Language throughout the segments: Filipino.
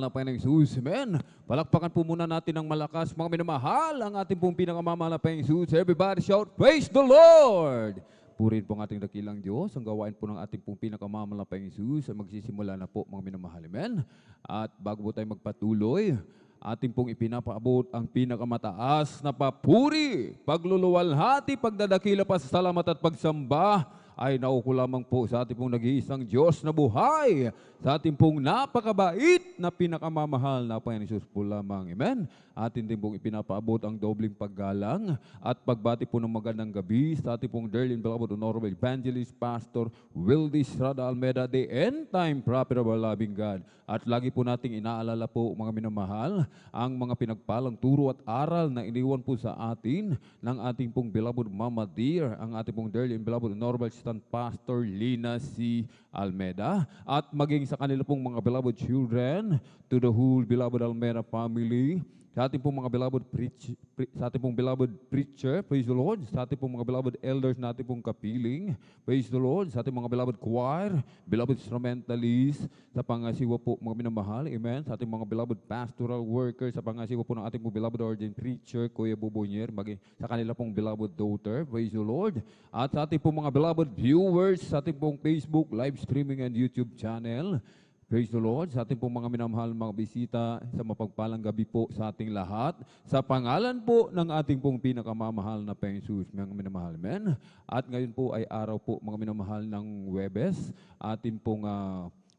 na Panginoong Jesus. Amen. Palakpakan po muna natin ng malakas, mga minamahal, ang ating pong pinakamamahal na Panginoong Jesus. Everybody shout, praise the Lord! Purihin po ang ating dakilang Diyos. Ang gawain po ng ating pong pinakamamahal na Panginoong Jesus ay magsisimula na po, mga minamahal. Amen. At bago po tayo magpatuloy, ating pong ipinapaabot ang pinakamataas na papuri, pagluluwalhati, pagdadakila, pasasalamat at pagsamba ay nauko lamang po sa ating pong nag-iisang Diyos na buhay, sa ating pong napakabait na pinakamamahal na Panginoon Jesus po lamang. Amen. Atin din pong ipinapaabot ang dobling paggalang at pagbati po ng magandang gabi sa ating pong dearly and beloved Honorable Evangelist Pastor Wildy Estrada Almeda, the end time prophet of our loving God. At lagi po nating inaalala po, mga minamahal, ang mga pinagpalang turo at aral na iniwan po sa atin ng ating pong beloved Mama Dear, ang ating pong dearly and beloved Honorable Pastor Lina C. Almeda, at maging sa kanila pong mga beloved children, to the whole beloved Almeda family, sa ating pong mga beloved sa ating pong beloved preacher, praise the Lord, sa ating pong mga beloved elders na ating pong kapiling, praise the Lord, sa ating mga beloved choir, beloved instrumentalists, sa pangasiwa po mga minamahal, amen, sa ating mga beloved pastoral workers, sa pangasiwa po ng ating pong beloved ordained preacher, Kuya Bubonyer, maging sa kanila pong beloved daughter, praise the Lord, at sa ating pong mga beloved viewers, sa ating pong Facebook, live streaming and YouTube channel, praise the Lord, sa ating pong mga minamahal mga bisita, sa mapagpalang gabi po sa ating lahat, sa pangalan po ng ating pong pinakamamahal na Panginoong Jesus, mga minamahal, amen. At ngayon po ay araw po, mga minamahal, ng Huwebes, ating pong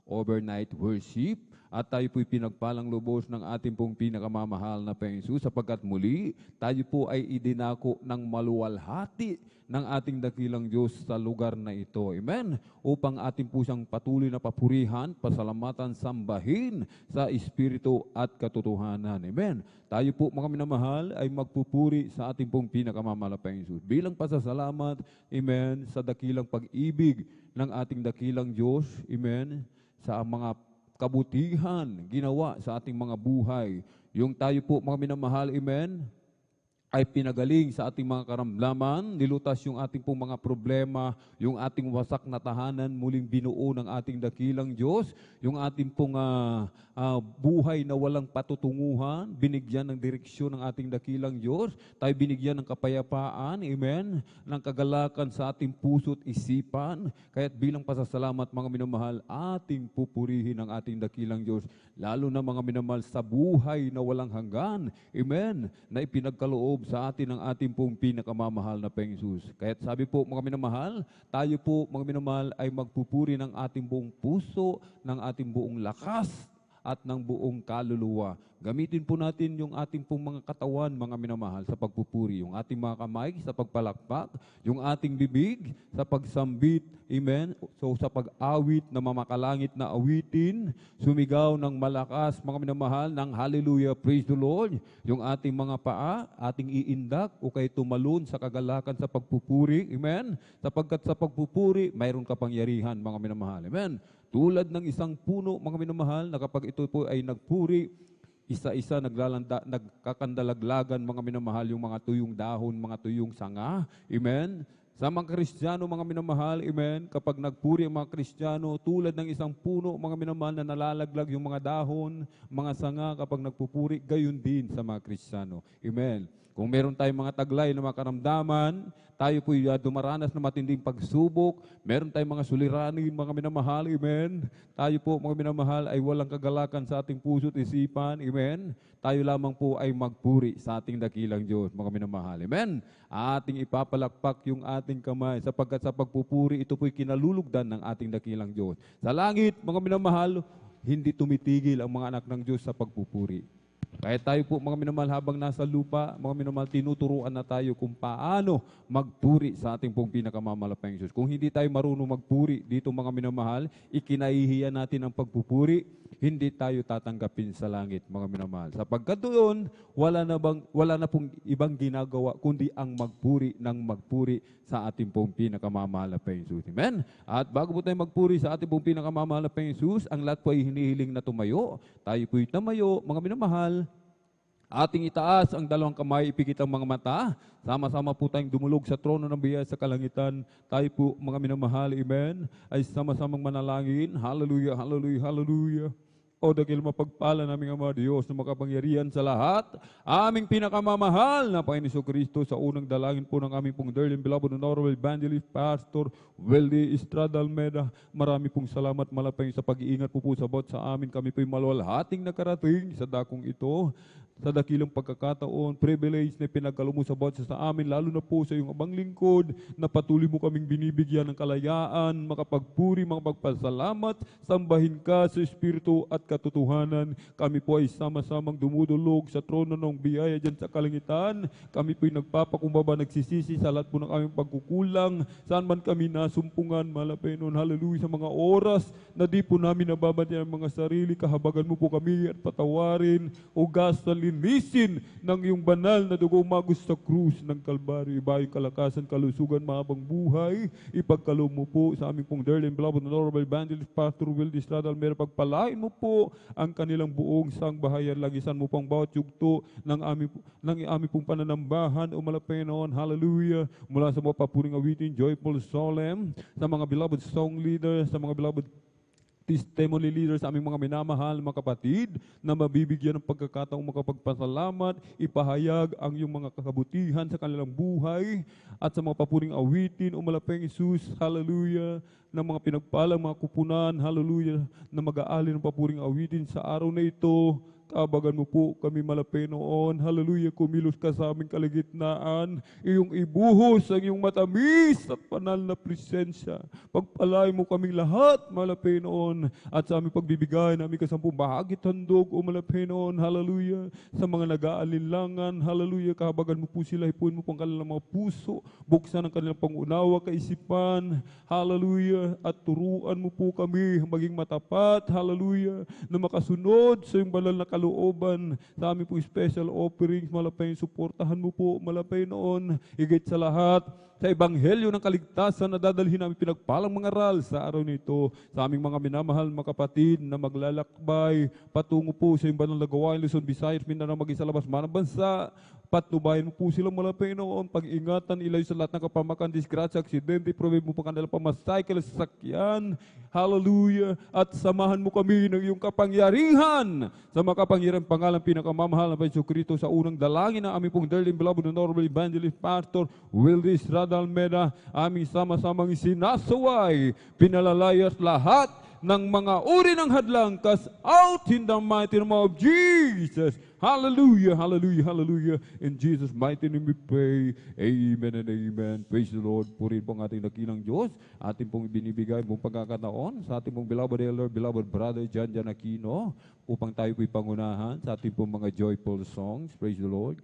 overnight worship, at tayo po'y pinagpalang lubos ng ating pong pinakamamahal na Panginoong Jesus, sapagkat muli tayo po ay idinako ng maluwalhati ng ating dakilang Diyos sa lugar na ito. Amen? Upang ating po siyang patuloy na papurihan, pasalamatan, sambahin sa Espiritu at katotohanan. Amen? Tayo po, mga minamahal, ay magpupuri sa ating pong pinakamamahal na Panginoong Jesus. Bilang pasasalamat, amen, sa dakilang pag-ibig ng ating dakilang Diyos, amen, sa mga kabutihan ginawa sa ating mga buhay. Yung tayo po, mga minamahal, amen, ay pinagaling sa ating mga karamdaman, nilutas yung ating pong mga problema, yung ating wasak na tahanan, muling binuo ng ating dakilang Diyos, yung ating pong buhay na walang patutunguhan, binigyan ng direksyon ng ating dakilang Diyos, tayo binigyan ng kapayapaan, amen, ng kagalakan sa ating puso't isipan, kaya't bilang pasasalamat, mga minamahal, ating pupurihin ang ating dakilang Diyos, lalo na mga minamahal sa buhay na walang hanggan, amen, na ipinagkaloob sa atin ng ating pong pinakamamahal na Panginoong Jesus. Kaya't sabi po, mga minamahal, tayo po, mga minamahal, ay magpupuri ng ating buong puso, ng ating buong lakas, at ng buong kaluluwa. Gamitin po natin yung ating pong mga katawan, mga minamahal, sa pagpupuri. Yung ating mga kamay sa pagpalakpak, yung ating bibig sa pagsambit, amen. So sa pag-awit na mamakalangit na awitin, sumigaw ng malakas, mga minamahal, ng hallelujah, praise the Lord. Yung ating mga paa, ating iindak o kay tumalon sa kagalakan sa pagpupuri, amen. Sapagkat sa pagpupuri, mayroon kapangyarihan, mga minamahal, amen. Tulad ng isang puno, mga minamahal, na kapag ito po ay nagpuri, isa-isa nagkakandalaglagan, mga minamahal, yung mga tuyong dahon, mga tuyong sanga. Amen? Sa mga Kristiyano, mga minamahal, amen, kapag nagpuri ang mga Kristiyano, tulad ng isang puno, mga minamahal, na nalalaglag yung mga dahon, mga sanga, kapag nagpupuri, gayon din sa mga Kristiyano. Amen? Kung meron tayong mga taglay na mga karamdaman, tayo po'y dumaranas na matinding pagsubok, meron tayong mga suliranin, mga minamahal, amen. Tayo po, mga minamahal, ay walang kagalakan sa ating puso't isipan, amen. Tayo lamang po ay magpuri sa ating dakilang Diyos, mga minamahal, amen. Ating ipapalakpak yung ating kamay, sapagkat sa pagpupuri, ito po'y kinalulugdan ng ating dakilang Diyos. Sa langit, mga minamahal, hindi tumitigil ang mga anak ng Diyos sa pagpupuri. Kahit tayo po, mga minamahal, habang nasa lupa, mga minamahal, tinuturuan na tayo kung paano magpuri sa ating pong pinakamamalapang Diyos. Kung hindi tayo marunong magpuri dito, mga minamahal, ikinahihiya natin ang pagpupuri, hindi tayo tatanggapin sa langit, mga minamahal. Sapagkat doon, wala na pong ibang ginagawa, kundi ang magpuri ng magpuri sa ating pong pinakamamahal na Panginoon. Amen? At bago po tayo magpuri sa ating pong pinakamamahal na Panginoon, ang lahat po ay hinihiling na tumayo. Tayo po'y tamayo, mga minamahal. Ating itaas ang dalawang kamay, ipikit ang mga mata. Sama-sama po tayong dumulog sa trono ng biyaya sa kalangitan. Tayo po, mga minamahal, amen, ay sama-samang manalangin. Hallelujah, hallelujah, hallelujah. O dagil mapagpala naming Ama Diyos na makapangyarihan sa lahat, aming pinakamamahal na Panginoon Kristo, sa unang dalangin po ng aming pong dearly and beloved honorable evangelist Pastor Weldy Estrada Almeda. Marami pong salamat malapay sa pag-iingat po sa bawat sa amin. Kami po'y maluwalhating nakarating sa dakong ito, sa dakilang pagkakataon, privilege na pinagkalo mo sa bawat sa amin, lalo na po sa iyong abang lingkod, na patuloy mo kaming binibigyan ng kalayaan, makapagpuri, makapagpasalamat, sambahin ka sa Espiritu at katotohanan. Kami po ay sama-samang dumudulog sa trono ng biyaya dyan sa kalangitan. Kami po ay nagpapakumbaba, nagsisisi sa lahat po ng aming pagkukulang, saan man kami nasumpungan, malapay noon, hallelujah, sa mga oras na di po namin nababantayan ang mga sarili, kahabagan mo po kami at patawarin, ugasan, linisin ng iyong banal na dugo umagos sa krus ng Kalbaryo. Ibayong kalakasan, kalusugan, mahabang buhay, ipagkaloob mo po sa aming pong dearly and beloved honorable evangelist Pastor Weldy Estrada Almeda. Pagpalain mo po ang kanilang buong sangbahayan, lagisan mo pang bawat yugto ng aming pong pananambahan o malapay noon, hallelujah, mula sa mga papuring awitin, joyful solemn, sa mga beloved song leaders, sa mga beloved testimony leaders, sa aming mga minamahal, mga kapatid, na mabibigyan ng pagkakataong makapagpasalamat, ipahayag ang iyong mga kakabutihan sa kanilang buhay, at sa mga papuring awitin, umalapeng Isus, hallelujah, ng mga pinagpalang mga kupunan, hallelujah, na mag-aali ng papuring awitin sa araw na ito. Kabagan mo po kami malapay noon, hallelujah, kumilos ka sa aming kaligitnaan, iyong ibuhos ang iyong matamis at panal na presensya. Pagpalay mo kaming lahat malapay noon, at sa aming pagbibigay na aming kasampung bahagi handog o malapay noon, hallelujah, sa mga nag-aalinlangan, hallelujah, kabagan mo po sila, hipuin mo po ang kanilang mga puso, buksan ang kanilang pangunawa, kaisipan, hallelujah, at turuan mo po kami maging matapat, hallelujah, na makasunod sa iyong banal na kalooban. Sa aming po special offerings, malapay, suportahan mo po, malapay noon, higit sa lahat, sa ebanghelyo ng kaligtasan na dadalhin namin pinagpalang mga aral sa araw nito, sa aming mga minamahal mga kapatid na maglalakbay patungo po sa iyong banal na gawain, Luzon, Visayas, Mindanao, maging sa labas man ng bansa. Patnubayan mo po silang malapay noon, pag-ingatan, ilayo sa lahat ng kapamakan, disgrasya, aksidente, provide mo pa kanila pamacycle, sasakyan, hallelujah, at samahan mo kami ng iyong kapangyarihan sa makapangyarihang pangalan pinakamamahal na Panginoon Kristo, sa unang dalangin ng aming pong dearly beloved honorable evangelist Pastor Weldy Estrada Almeda, aming sama-samang sinasaway, pinalalayas lahat ng mga uri ng hadlang, cast out in the mighty name of Jesus. Hallelujah, hallelujah, hallelujah. In Jesus' mighty name we pray. Amen and amen. Praise the Lord. Purihin po ang ating dakilang Diyos. Ating pong binibigay mong pagkakataon sa ating pong beloved elder, beloved brother Jan Aquino, upang tayo po'y pangunahan sa ating pong mga joyful songs. Praise the Lord.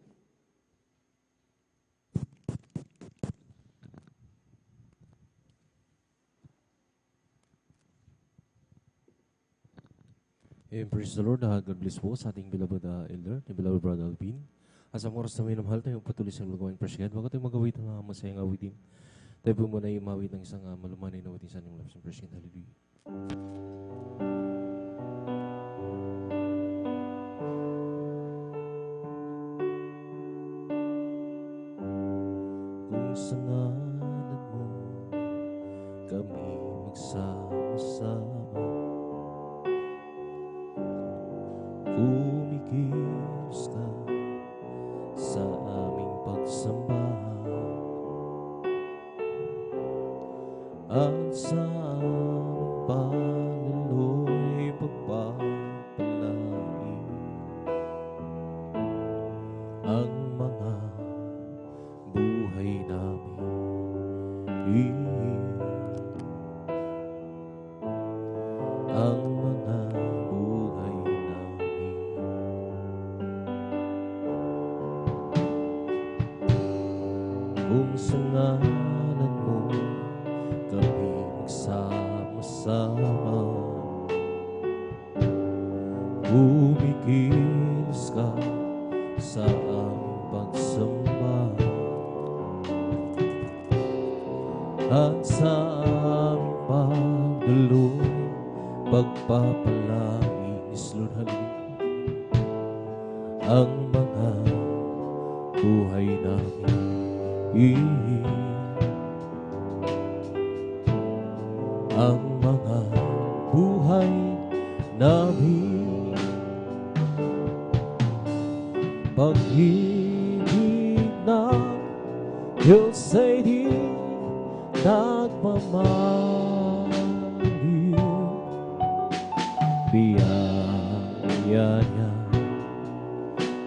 And praise the Lord. God bless po sa ating beloved elder, ni beloved brother Alvin. At sa oras na may namahal tayo, patuloy sa magawin praise God. Bago tayo magawit ang masayang awitin, tayo po muna imawit ng isang malumanay na awitin sa ating lives and praise God. Hallelujah. Kung sa ngalan mo kami magsama-sama, kumikilos ka sa aming pagsamba, at sa aming pagluloy pagpapalain ang mga buhay namin, ang mga buhay namin. Kung sa ngalan mo kami magsama-sama, kumikilos ka sa aming pagsamba, at sa aming pagdaloy pagpapalangis, Lord, hallelujah, ang mga buhay namin, ang mga buhay namin. Diyos ay di nagmamaliw. Biyaya niya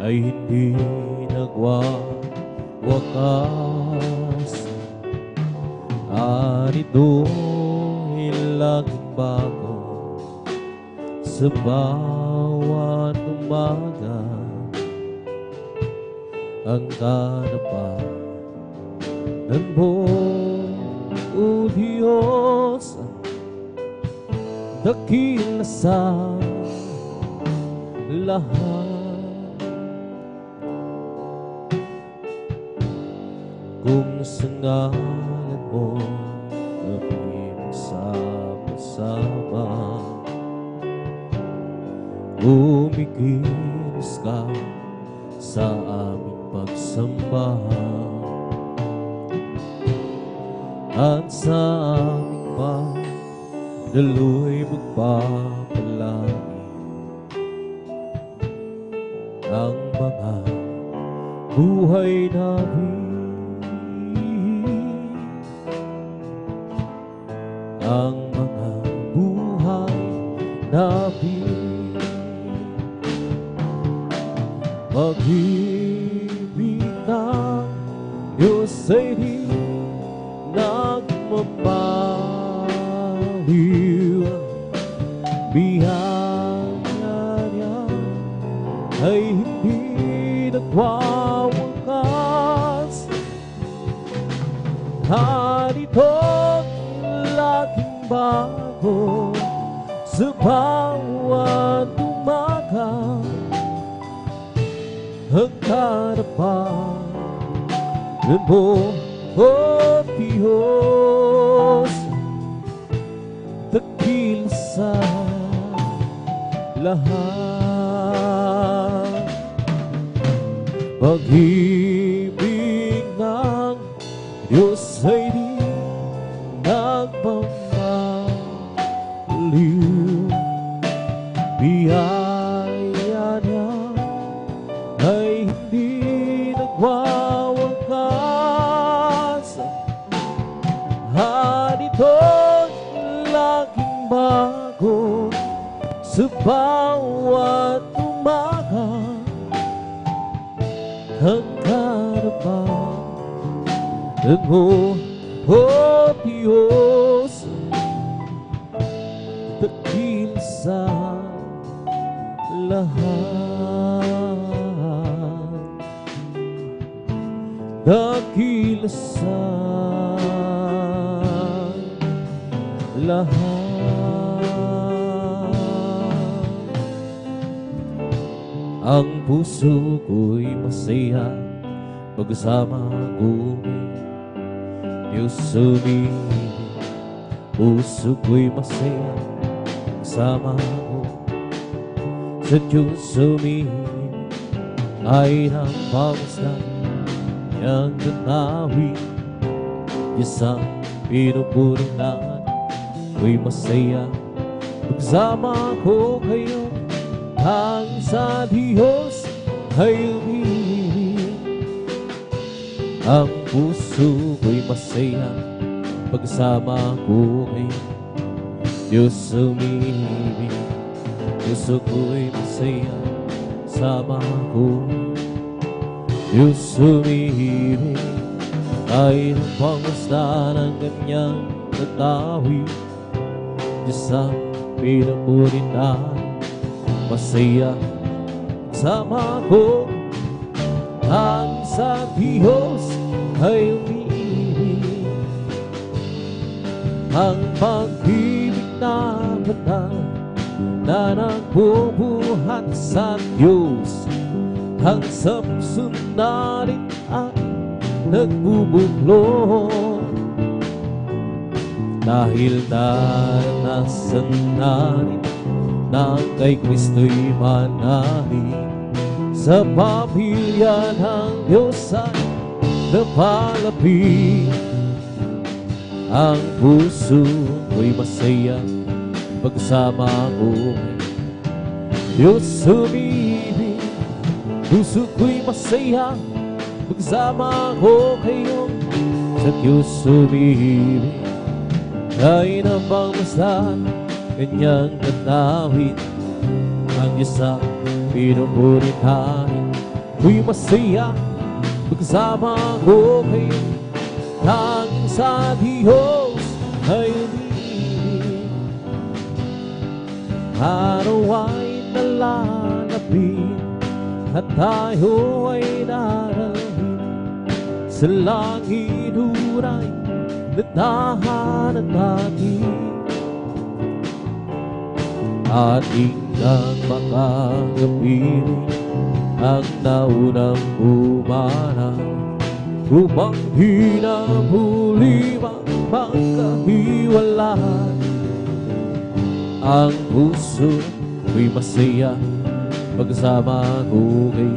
ay hindi nagwawakas, at ito'y laging bago sa bawat umaga. Ang kadapanan mo, O Diyos, dakila sa lahat. Kung sa ngalan mo kami magsama-sama, umikilos ka sa aming pagsamba, at sa aming pagdaloy magpapalagi ang mga buhay namin. Ang mga buhay namin, pag-ibig ng Diyos ay di nagmamaliw. Biyaya niya ay hindi nagwawakas, at ito'y laging bago sa bawat umaga. Ang karapanan mo, O Diyos, dakil sa lahat. Pag-ibig ng Diyos ay di nagmamaliw. Biyaya niya ay hindi nagwawakas, at ito'y laging bago sa bawat umaga. Ang karapanan mo, O Diyos, dakil sa lahat. Dakil sa lahat. Ang puso ko'y masaya pagkasama ko may Diyos sumibig. Puso ko'y masaya kasama ko sa Diyos sumibig. Ay ng pamasdan niyang ganawi, Diyos ang pinupuri natin. Ko'y masaya pagkasama ko kayo. Ang sa Diyos ay umibig. Ang puso ko'y masaya pagkasama ko kayo. Diyos umibig. Puso ko'y masaya sama ko. Diyos umibig. Ay ng pangastan ang kanyang natawi. Diyos ang pinupuri natin. Masaya sama ko. Ang sa Diyos ay umibig. Ang pag-ibig na banal na nagbubuhat sa Diyos, ang sa puso natin ay nagbubuklod. Dahil naranasan natin na kay Kristo'y manalig, sa pamilya ng Diyos ay napalapit. Ang puso ko'y masaya pagkasama ko kay Diyos umibig. Puso ko'y masaya Pagsama ko kayong sa Diyos umibig. Ay napangmasdan, kanyang natawid. Ang Diyos ang pinupuritain. Ako'y masaya, pagsama ko kayo. Tanging sa Diyos ay umibig. Araw ay nalalapit at tayo ay daralhin. Sa langit uray natahanan natin. Ating nang makakapiling ang naunang umaraw upang hinahuli ang pagkahiwalay. Ang puso ko'y masaya pagsama ko kayo.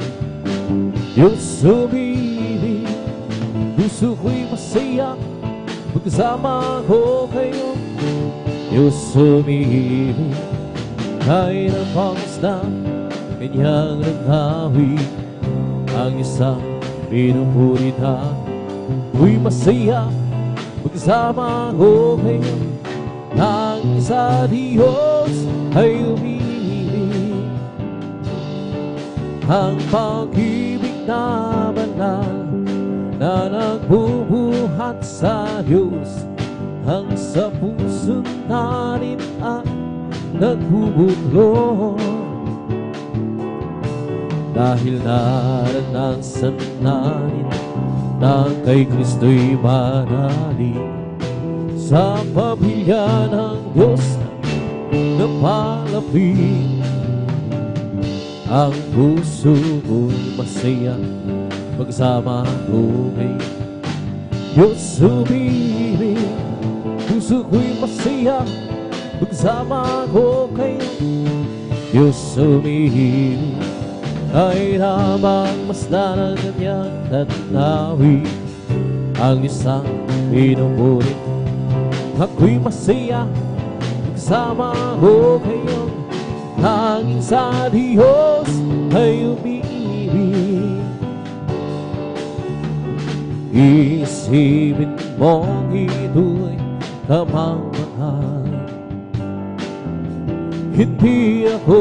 Diyos umibig, puso ko'y masaya pagsama ko kayo. Diyos umibig, kahit ang pangmasdan, kanyang naghawi. Ang isang pinupuritan, ako'y masaya pagsama ko kayo. Ang sa Diyos ay umibig. Ang pag-ibig na banal na nagbubuhat sa Diyos, ang sa puso natin at nagbubuklod. Dahil naranasan natin na kay Kristo'y manalig. Sa pamilya ng Diyos na palapit. Ang puso ko'y masaya pagsama ko kay Diyos umibig. Puso ko'y masaya pagsama ko kayo. Diyos umibig, ay habang masdan ang kanyang tanawi. Ang isang pinupulit, ako'y masaya pagsama ko kayo. Tanging sa Diyos ay umibig. Isipin mong ito'y kamangmahal. Hindi ako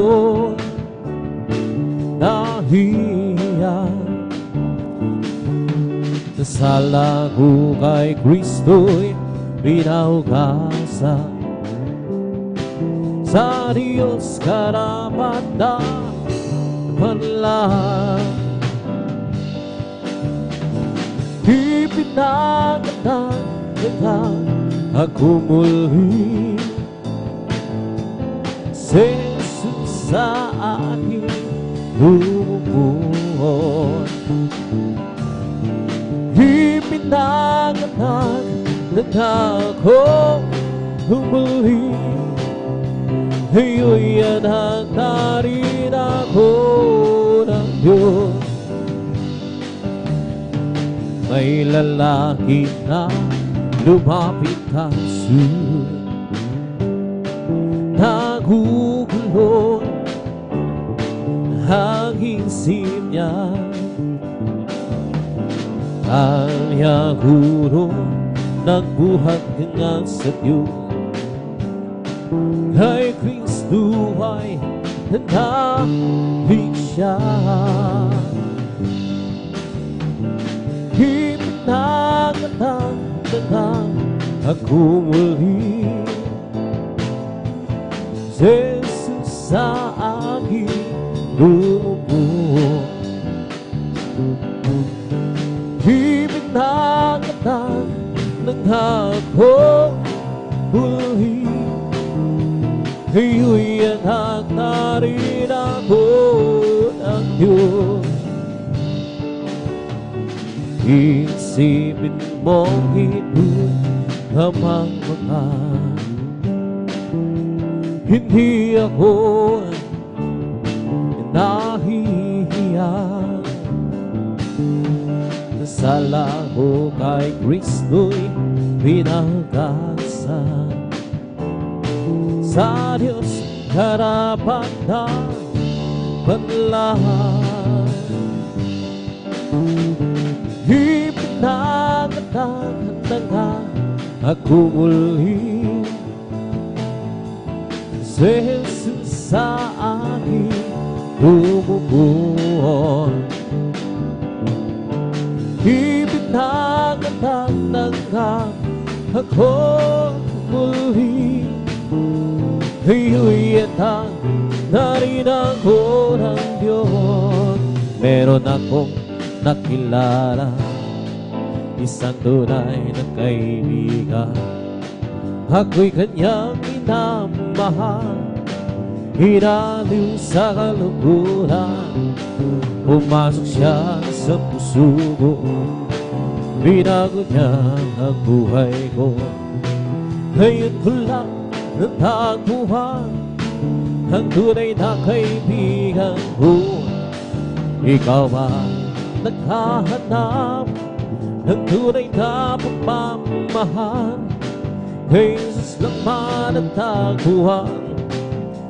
nahiya. Nasala ko kay Kristo'y pinaugasan. Sa Diyos karapat na panlang. Ipinagdagdag ako muli. Jesus sa aking lumubuhon. Ipinagdagdag ako muli. Ngayon anak na rin ako ng Diyos. May lalaki na lumapit kaso, nagugulo ang isip niya. Kaya guro nagbuhat nga sa Diyos. Kay Kristo ay nanahig siya. Ipinagdagdag ako muli. Jesus sa aking lumubuhon. Ipinagdagdag ako muli. Ngayo'y anak na rin ako ng Diyos. Isipin mong ito'y kamangmahal. Hindi ako nahihiya. Nasala ko kay Kristo'y pinagasan. Sa Diyos karapat na panlang. Ipinagtataghan na ako muli. Si Jesus sa akin bumubuo. Ipinagtataghan ako muli. Ngayon'y atang narinig ko ng Diyos. Meron akong nakilala, isang tunay na kaibigan. Ako'y kanyang minamahal, hinaliw sa kalukuran. Pumasok siya sa puso ko, binago niya ang buhay ko. Ngayon ko lang natagpuan ang tunay na kaibigan ko. Ikaw ba naghahanap ng tunay na pagmamahal? Kay Jesus lang manatagpuan,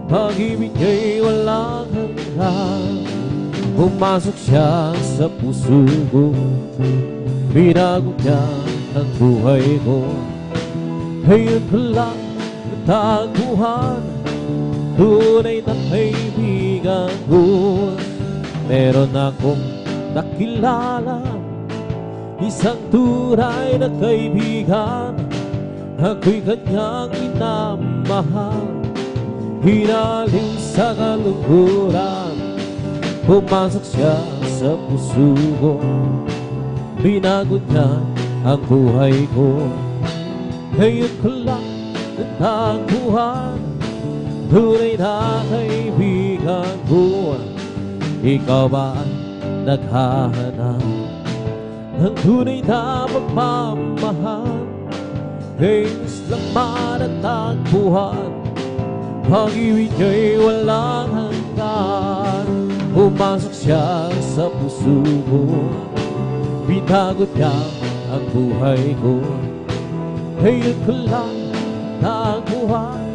pag-ibig niya'y walang hanggan. Pumasok siya sa puso ko, binago niya ang buhay ko. Ngayon ko lang natagpuan, tunay na kaibigan ko. Meron akong nakilala, isang tunay na kaibigan. Ako'y kanyang minamahal, hinaliw sa kalungkuran. Pumasok siya sa puso ko, binago niya ang buhay ko. Ngayon ko lang natagpuan, tunay na kaibigan ko. Ikaw ba naghahanap ng tunay na pagmamahal? Kayos lang manatagpuan, pag-ibig niya'y walang hanggan. Pumasok siya sa puso ko, binago niya ang buhay ko. Ngayon ko lang natagpuan,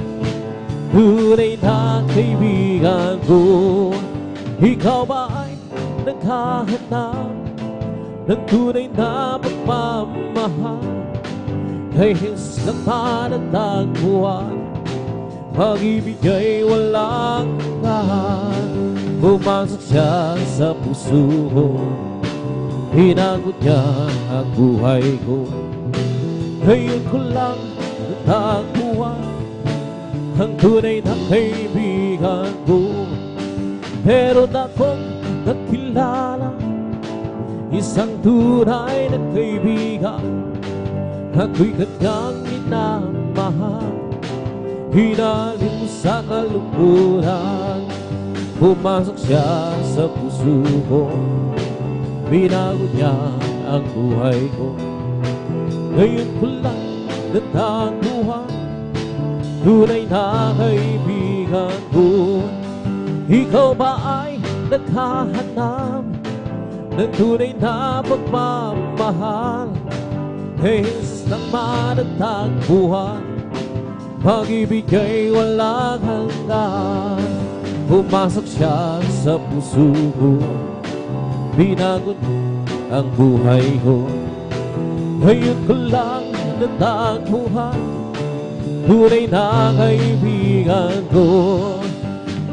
tunay na kaibigan ko. Ikaw ba ay naghahanap ng tunay na pagmamahal? Kay Jesus lang manatagpuan, pag-ibig niya'y walang hanggan. Pumasok siya sa puso ko, binago niya ang buhay ko. Ngayon ko lang natagpuan ang tunay na kaibigan ko. Meron akong nakilala, isang tunay na kaibigan. Ako'y kanyang minamahal, hinaliw sa kalungkuran. Pumasok siya sa puso ko, binago niya ang buhay ko. Ngayon ko lang natagpuan, tunay na kaibigan ko. Ikaw ba ay naghahanap ng tunay na pagmamahal? Kay Jesus lang manatagpuan, pag-ibig ay walang hanggan. Pumasok siya sa puso ko, binago ang buhay ko. Ngayon ko lang natagpuan, tunay na kaibigan ko.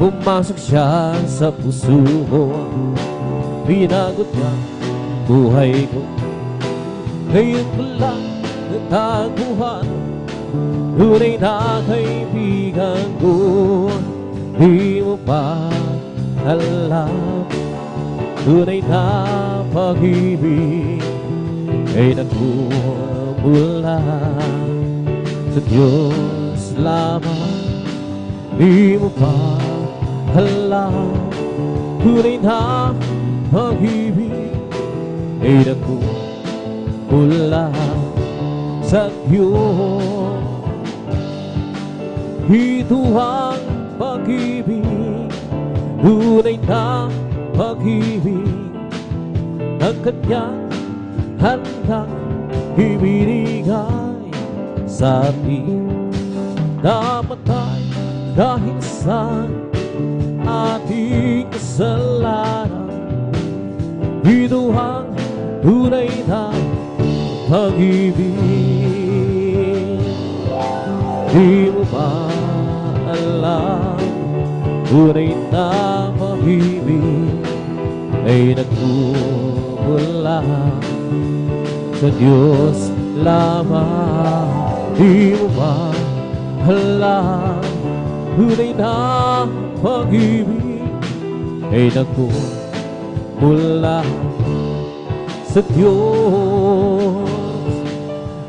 Pumasok siya sa puso ko, binago niya buhay ko. Ngayon ko lang natagpuan, tunay na kaibigan ko. Di mo ba alam, tunay na pag-ibig ay nagmumula sa Diyos lamang. Di mo ba alam, tunay na pag-ibig ay nagmumula sa Diyos. Ito ang pag-ibig, tunay na pag-ibig, ang kanyang handang ibinigay sa atin. Namatay dahil sa ating kasalanan. Ito ang tunay na pag-ibig. Di mo ba alam, tunay na pag-ibig ay nagmumula sa Diyos lamang. Di mo ba alam, tunay na pag-ibig ay nagmumula sa Diyos.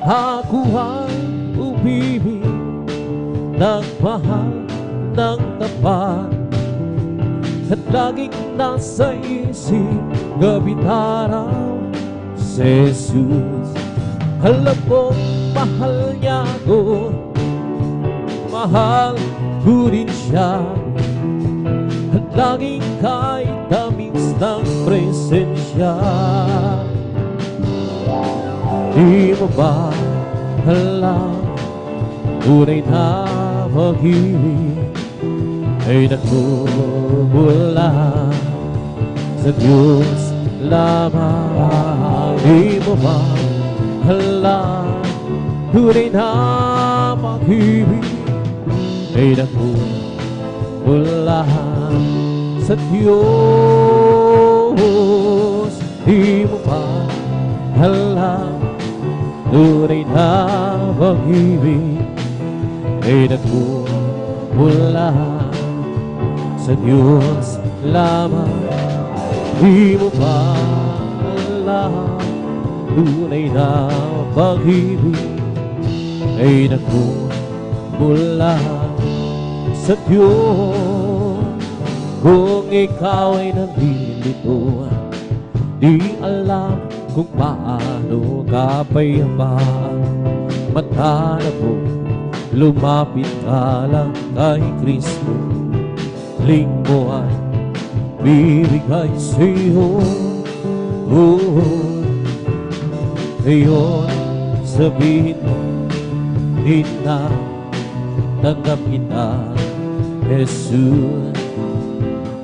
Ako ay umibig ng mahal ng tapat, at laging nasa isip gabi't araw si Jesus. Alam mo, mahal niya ako, mahal ko rin siya, at laging kahit tamis ng presensya. Di mo ba alam, tunay na pag-ibig ay nagmumula sa Diyos lamang. Di mo ba alam, tunay na pag-ibig ay nagmumula sa Diyos. Di mo ba alam, tunay na pag-ibig ay nagmumula sa Diyos lamang. Di mo ba alam, tunay na pag-ibig ay nagmumula sa Diyos. Kung ikaw ay nalilito, di alam kung paano ka payapaan, maghanap mo, lumapit ka lang kay Kristo. Ling mo ay bibigay sa'yo. Ngayon sabihin mo, di na tanggap kita, Jesus.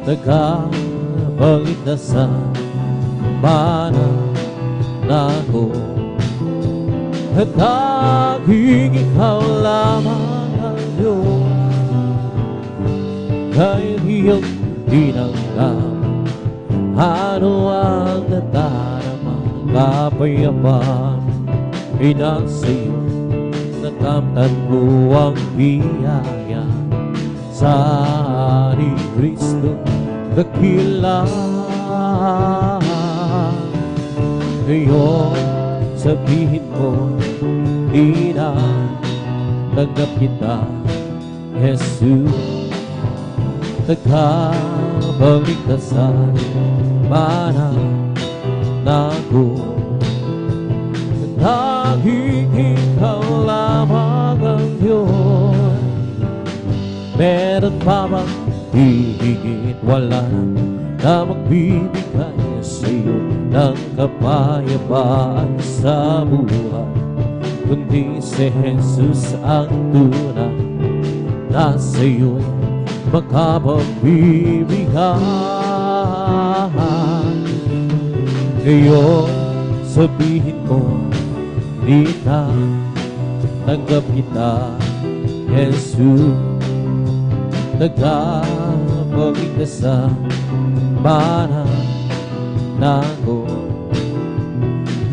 Nagkapaligtasan mana na ako, at tanging ikaw lamang ang Diyos. Dahil iyong tinanggap ano ang nataramang kapayapaan, ay nasa'yo nakamtan mo ang biyaya sa ni Kristo dakila. Ngayon sabihin mo, di na tanggap kita, Jesus. Nagkapaligtasan mana na ako, tanging ikaw lamang ang Diyos. Meron pa bang higit? Wala na magbibigay sa'yo ng kapayapaan sa buhay, kundi si Jesus ang tunay na sa'yo'y makapagbibigay. Ngayon sabihin mo, di na tanggap kita, Jesus. Nagkapaligtasan mana na ako,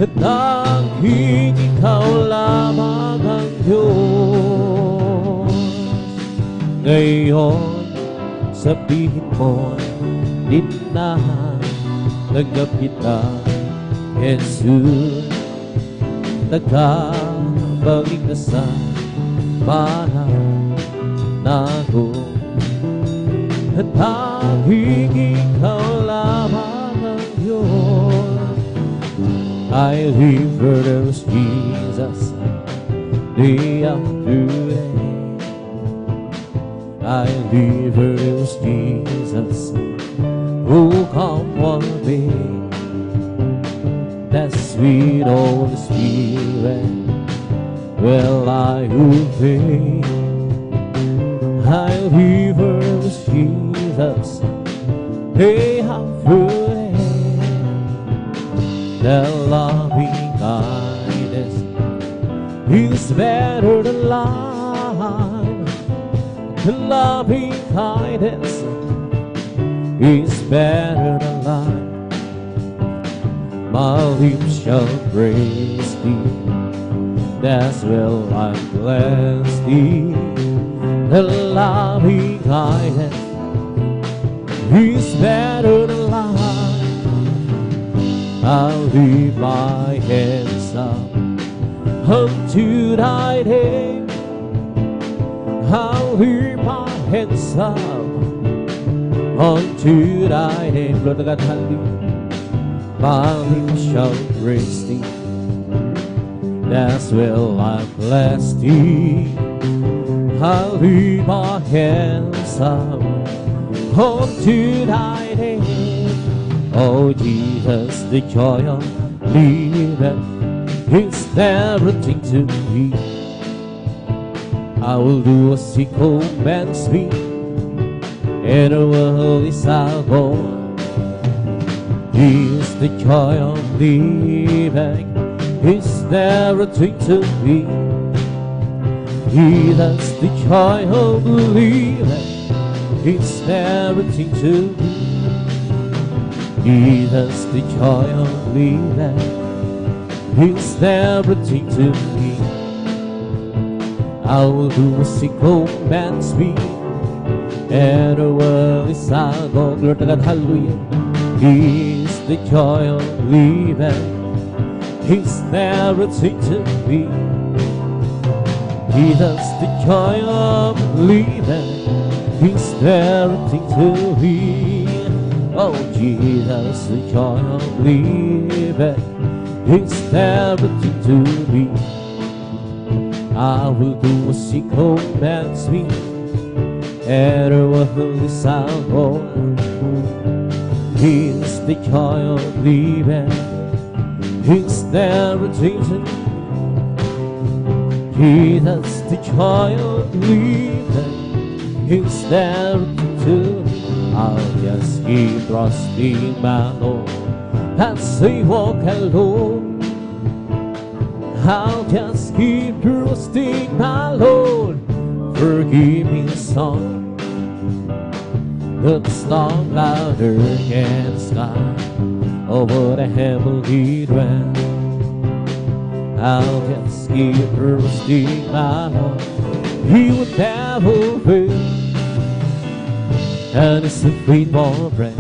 at tanging ikaw lamang ang Diyos. Ngayon sabihin mo, di na tanggap kita, Jesus. Nagkapaligtasan mana na ako, at tanging ikaw lamang ang Diyos. I reverence Jesus day after day. I reverence Jesus who come one day. That sweet Holy Spirit will I obey. I reverence Jesus day after day. The loving kindness is better than life. The loving kindness is better than life. My lips shall praise thee, that's will I bless thee. The loving kindness is better than life. I'll lift my hands up unto thy name. I'll lift my hands up unto thy name. Lord God, hallelujah. My lips shall praise thee, that's will I bless thee. I'll lift my hands up unto thy name. Oh Jesus, the joy of living is everything to me. I will do as he commands me, and the world is our goal. He is the joy of living, is everything to me. He that's the joy of living, is everything to me. He that's the joy of living, is everything to me. I will do as he commands me, and the world is our goal. Glory to God, hallelujah. He is the joy of living, he's everything to me. He that's the joy of living, he's everything to me. Oh Jesus, the joy of living, he's everything to me. I will do as he commands me, and the world is our goal. He is the joy of living, he's everything to me. He that's the joy of living, he's everything to me. I'll just keep trusting my Lord as I walk alone. I'll just keep trusting my Lord. Forgive me, son. The storm louder than sky over the heavenly realm. I'll just keep trusting my Lord. He would never fail. And it's a faithful friend,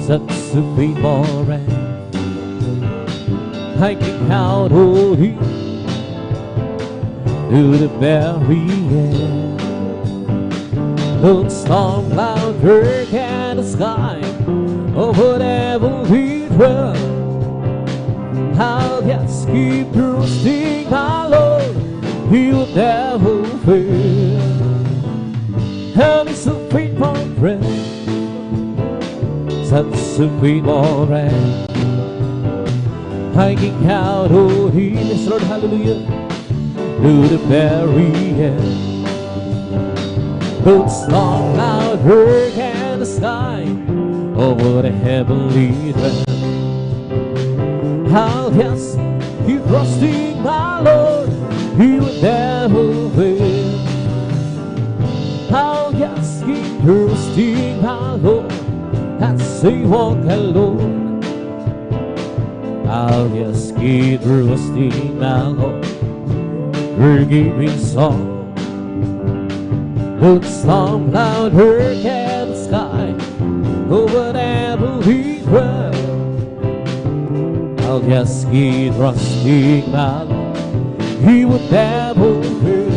such a faithful friend. I can count on Him to the very end. The storm louder than the sky over the heavenly realm. I'll just keep trusting my Lord. He will never fail. And it's a faithful friend, such a faithful friend. I can count on Him, yes Lord, hallelujah, to the very end. The storm louder than the sky over the heavenly realm. I'll just keep trusting my Lord. He will never fail. I'll just keep trusting my Lord as I walk alone. I'll just keep trusting my Lord. Forgive me, song. The storm louder than the sky over the heavenly realm. I'll just keep trusting my Lord. He would never fail.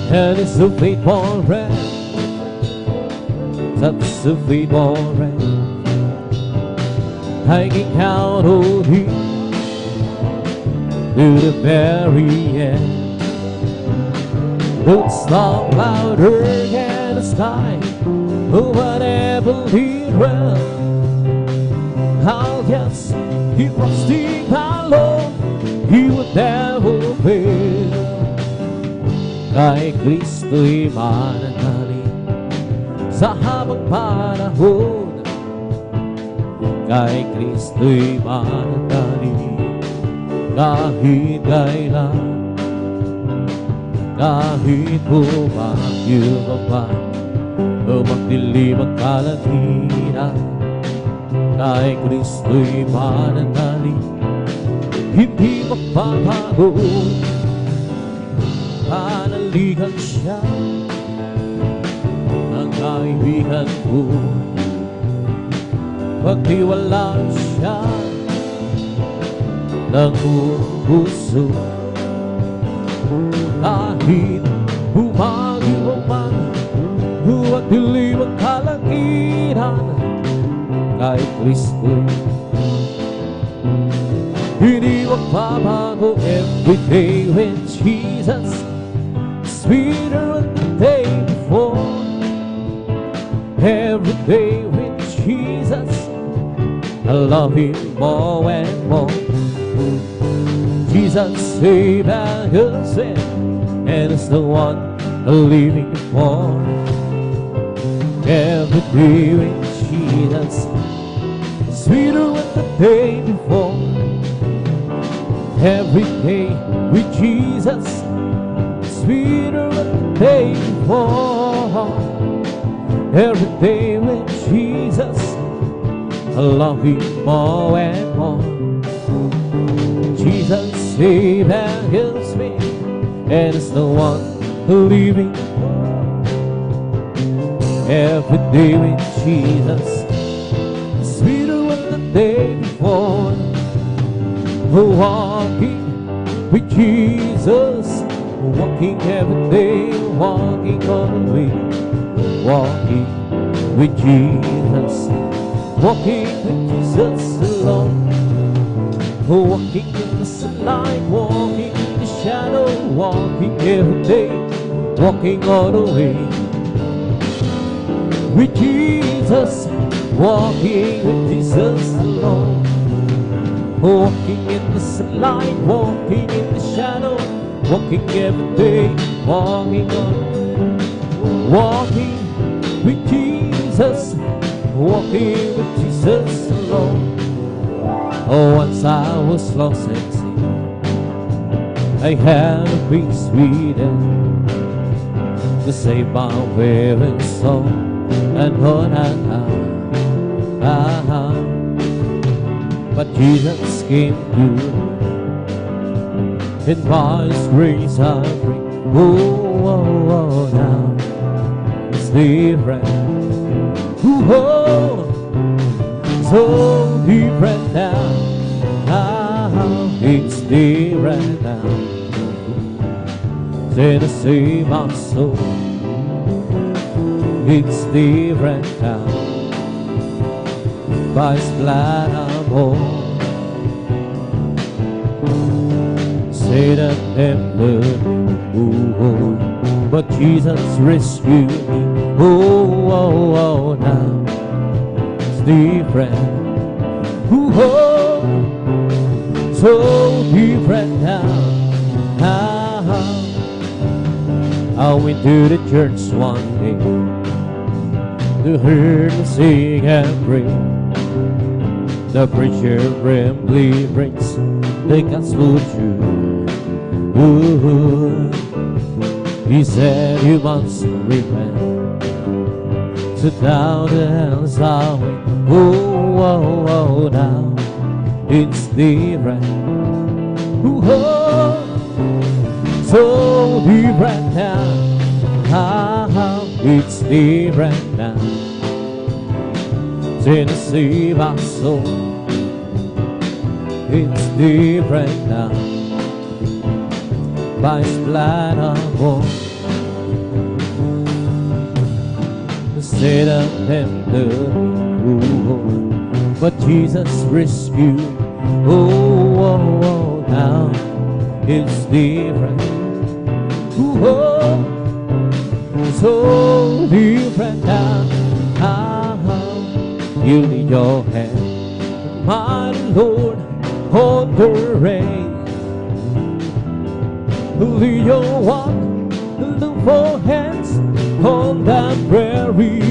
And it's a faithful friend, such a faithful friend. I can count on Him to the very end. The storm louder than the sky over the heavenly realm. I'll just keep trusting my Lord. He would never fail. Kay Kristo'y mananalig sa habang panahon. kay Kristo'y manatili kahit kailan, kahit bumagyo pa man o magdilim ang kalangitan, kay Kristo'y manatili hindi magbabago. Panaligan siya ang kaibigan ko, pagtiwala siya ng buong puso. Kahit bumagyo man huwag dilim ang kalangitan, kay Kristo'y hindi magbabago. Every day with Jesus, sweeter than the day before. Every day with Jesus, I love Him more and more. Jesus saved our sin, and is the one I'm living for. Every day with Jesus, sweeter than the day before. Every day with Jesus, sweeter than the day before. Every day with Jesus, I love Him more and more. Jesus saved and heals me, and is the one living for. Every day with Jesus, sweeter than the day before. Walking with Jesus, walking every day, walking all the way. Walking with Jesus, walking with Jesus alone. Walking in the sunlight, walking in the shadow, walking every day, walking all the way. With Jesus, walking with Jesus alone. Walking in the sunlight, walking in the shadow, walking every day, walking on, walking with Jesus, walking with Jesus alone. Oh, once I was lost at sea, I had a big sweet end to save my weary soul, and on and on. But Jesus came through, and by His grace I bring. Oh, oh, oh, now it's different. Oh, so different now. Now it's different now. Say the same my soul. It's different now. By His blood I'm born. Satan tempted me, but Jesus rescued me. Oh, oh, oh, now it's different. Oh, so different now. I went to the church one day to hear the sing and pray. The preacher bravely brings the gospel truth. Ooh, he said you must repent, so down the hills I went. Oh, oh, oh, now it's different. Ooh, oh, so different now. It's different now. Tennessee, my soul, it's different now. By His blood I'm born. Satan tempted me, but Jesus rescued. Oh, oh, oh, now it's different. Oh, so different now. You lead your hand, my Lord, on the reins. Lead your walk, look for hands on that prairie.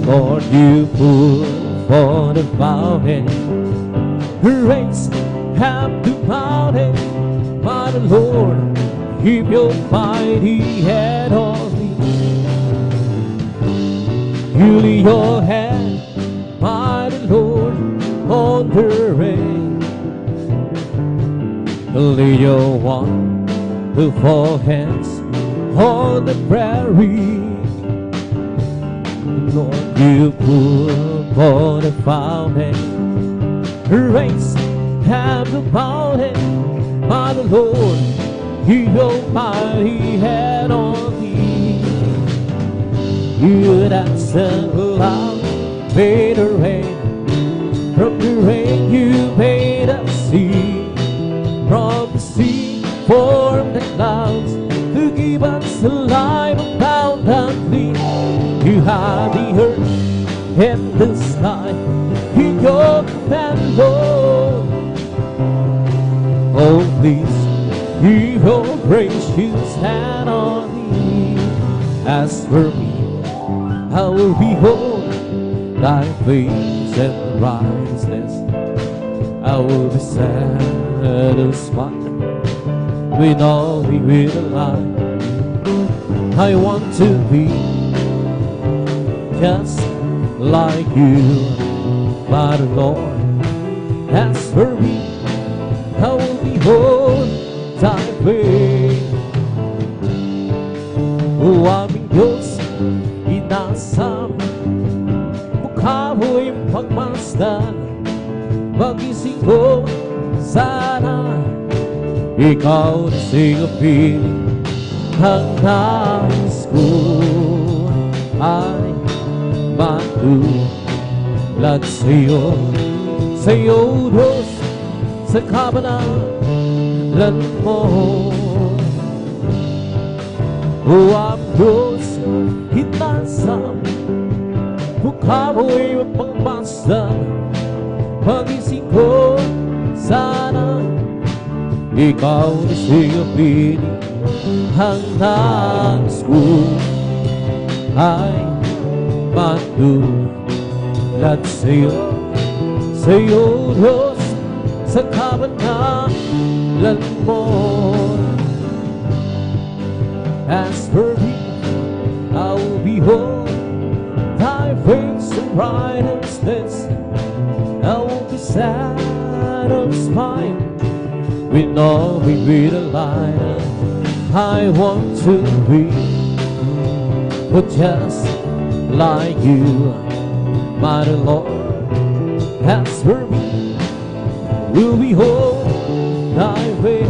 Lord, you put upon the mountain, raise up the mountain, mighty Lord, keep your mighty hand on me. You lay your hand, mighty Lord, on the rain. Lay your wonderful hands on the prairie. Lord, you put on the fountain, raise up the mountain, mighty Lord, keep your mighty hand on me. You dance aloud, made the rain, from the rain you made a sea, from the sea formed the clouds to keep us alive abundantly. You have the earth and the sky in your command, Lord. Oh, please keep your gracious hand on me. As for me, I will behold thy face and righteousness. I will be satisfied with all the with a life. I want to be just like you, my Lord. As for me, I will behold thy face. O aming Diyos, inasam mukha mo'y pagmasdan. Magising ko sana, ikaw na sigapin. Ang nais ko ay matulad sa'yo, sa'yo Diyos, sa kabanalan mo. O ang Diyos, hinasam mukha mo'y pagmasdan. Magising ko sana, ikaw na sigapin. Ang nais ko ay matulad sa'yo, sa'yo Diyos, sa kabanalan mo. As for me, I will behold thy face and righteousness. I will be satisfied with all we read a light. I want to be but just like you, mighty Lord. As for me, will behold thy face.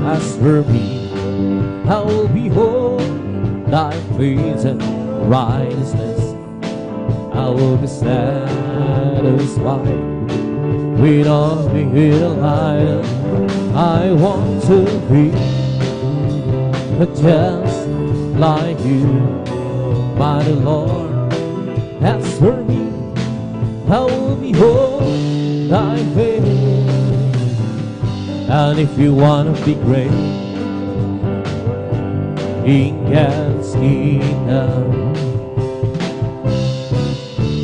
As for me, I will behold thy face and righteousness. I will be satisfied with all the hidden light. I want to be just like you, mighty Lord. As for me, I will behold thy face. And if you want to be great in God's kingdom,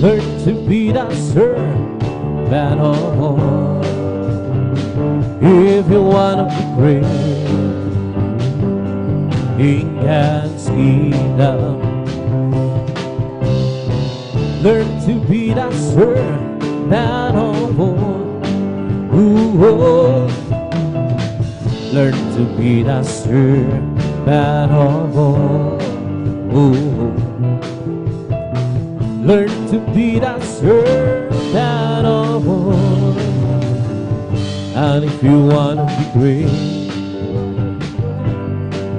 learn to be the servant of all. If you want to be great in God's kingdom, learn to be the servant of all. Ooh, learn to be the servant of all. Ooh, learn to be the servant of all. And if you want to be great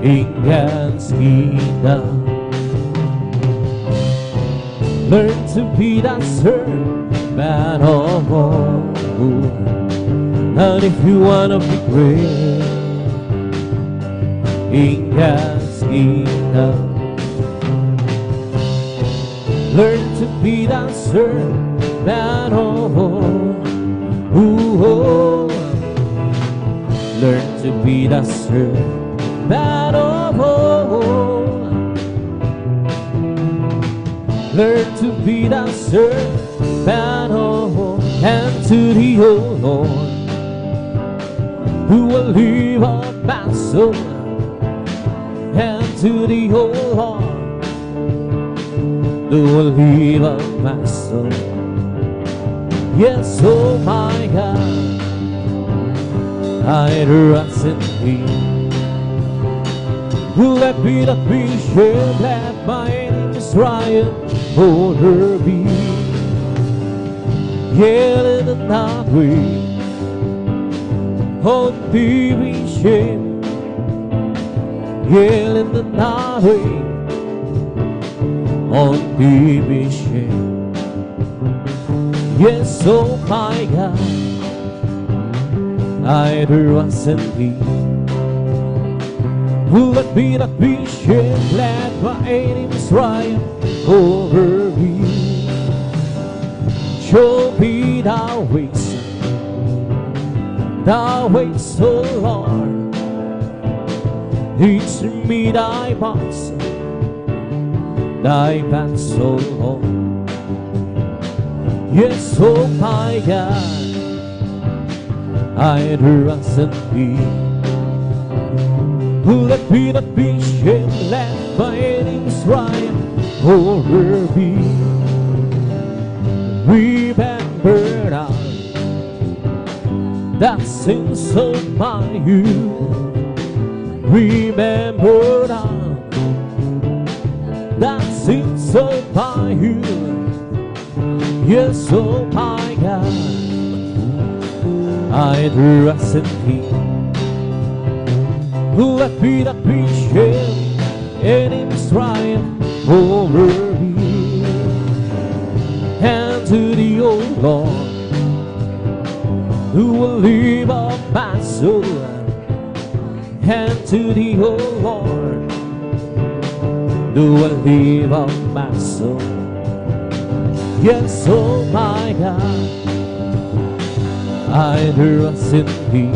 in God's kingdom, learn to be the servant of all. And if you want to be great in God's kingdom, learn to be the servant of all. Ooh, learn to be the servant of all. learn to be thy servant, oh, and to thee, O Lord, who will leave up my soul, and to thee, O Lord, who will leave up my soul. Yes, oh my God, I trust in thee. Let me not be ashamed, let my enemies triumph over me. Yet in that way, oh, be we shame. Yet in that way, oh, be we shame. Yes, oh my God, I trust in thee. Let me not be ashamed, let my enemies triumph over me. Show me thy ways, O Lord. Teach me thy paths, O Lord. Yes, oh my God, I trust in thee. Let me not be ashamed, let my enemies triumph over me. Remember now that sins of my youth. Remember now that sins of my youth. Yes, oh my God, I trust in thee. Let me not be ashamed, enemies triumph over me. And to thee, O Lord, who will live up my soul. And to thee, O Lord, who will live up my soul. Yes, oh my God, I trust in thee.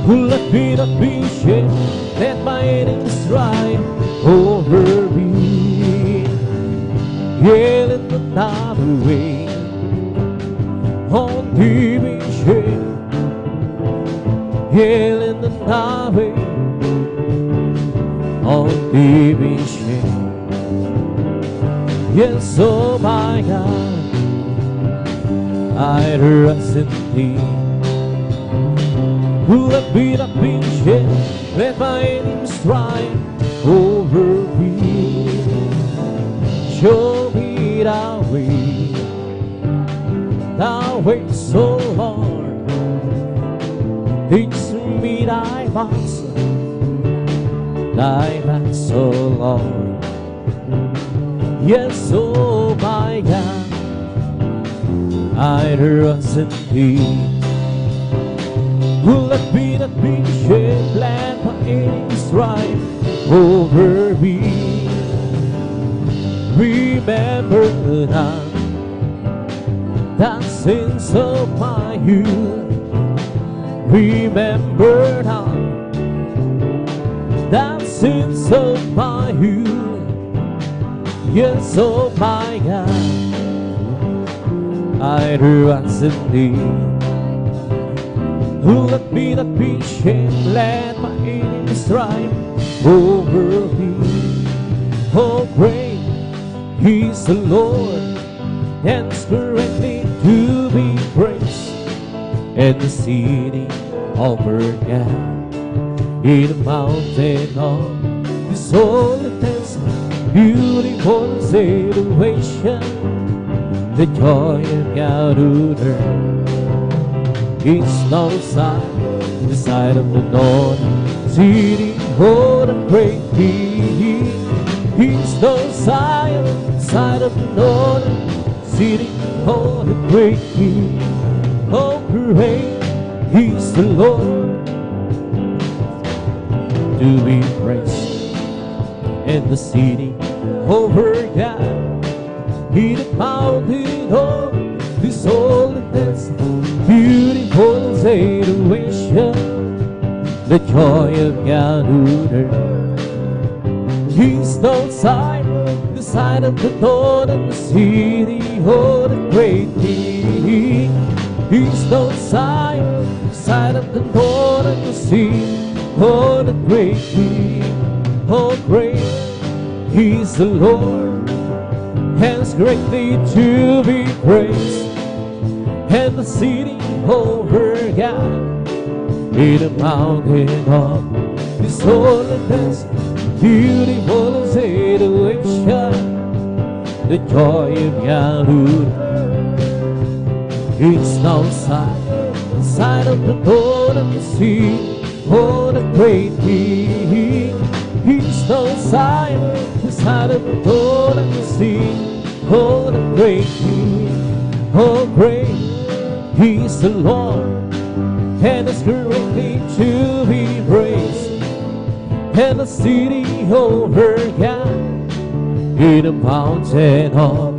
Let me not be ashamed, let my enemies triumph over me. Yell in another way, on thee be ashamed. Yell in another way, on thee be ashamed. Yes, oh my God, I trust in thee. Let me not be ashamed, let my enemies triumph over me. Show me thy way, so Lord. Teach me thy paths, so Lord. Yes, oh my God, I trust in thee. Let me not be ashamed, let my enemies triumph over me. Remember now that sins of my youth. Remember now that sins of my youth. Yes, oh my God, I trust in thee. Let me not be ashamed, let my enemies triumph over me. Oh, great is the Lord, and is greatly to be praised. And the city of her God, in the mountain of His holiness, beautiful situation, the joy of God on earth. It's not the side of the north, city for the great King. It's no side of the north, city for the great King. Oh, great is the Lord, to be praised. And the city over God, in the mountain of His holiness, beautiful situation, the joy of God on earth. He's no side side of the door of the city, oh, the great King. He's no sign, the side of the door of the sea, oh, the great King. Oh, great, He's the Lord, and is greatly to be praised. And the city over God, in the mountain of His holiness, beautiful as situation, the joy of Yahweh. It's no side of the door of the sea, oh, the great King. He's no side of the door of the sea, oh, the great King. Oh, great, He's the Lord, and is greatly to be praised. And the city over God, in the mountain of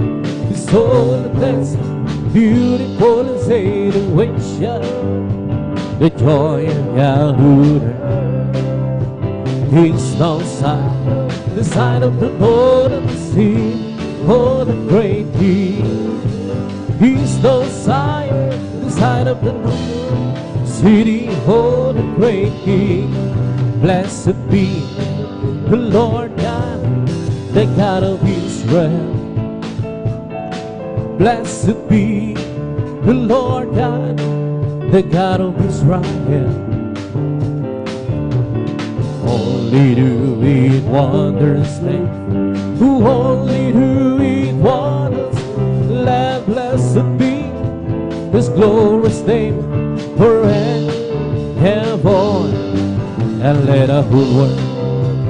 His holiness, beautiful as situation, the joy of Yahweh. He's no side, the side of the Lord of the sea, oh, the great King. He's no side, the side of the Lord city, oh, the great King. Blessed be the Lord God, the God of Israel. Blessed be the Lord God, the God of Israel. Only do it wonders, who only do it wonders. Let blessed be His glorious name forever. And let a whole world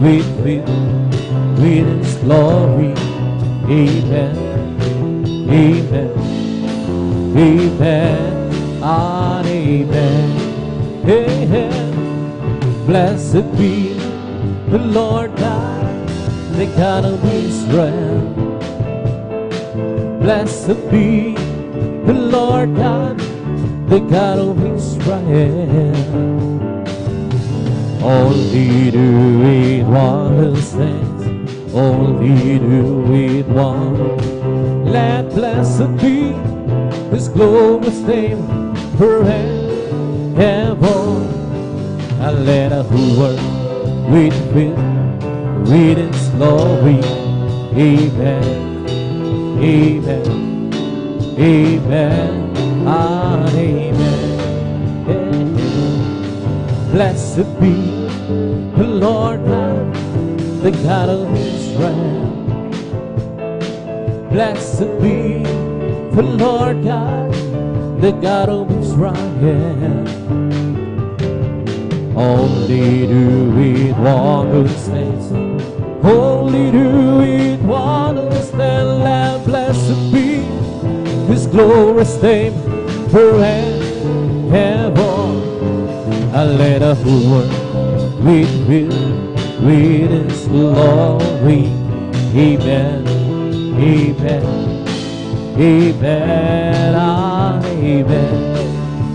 with His glory. Amen, amen, amen, and amen, amen. Blessed be the Lord God, the God of Israel. Blessed be the Lord God, the God of Israel. Only do it wonders things, only do it wonders. Let blessed be His glorious name forever. And let a whole world with His glory. Amen, amen, amen, and amen. Blessed be the Lord God, the God of Israel. Blessed be the Lord God, the God of Israel. Only do it wonders, only do it wonders, then let blessed be His glorious name forever. And let a whole world with His glory. Amen, amen, amen,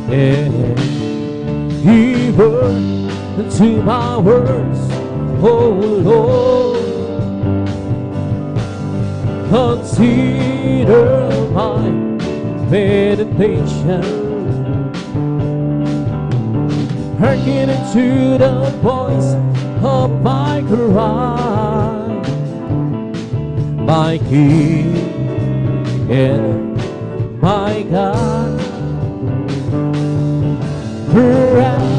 amen. Give word to my words, oh Lord. Consider my meditation. Hearken to the voice of my cry, my King and my God. Throughout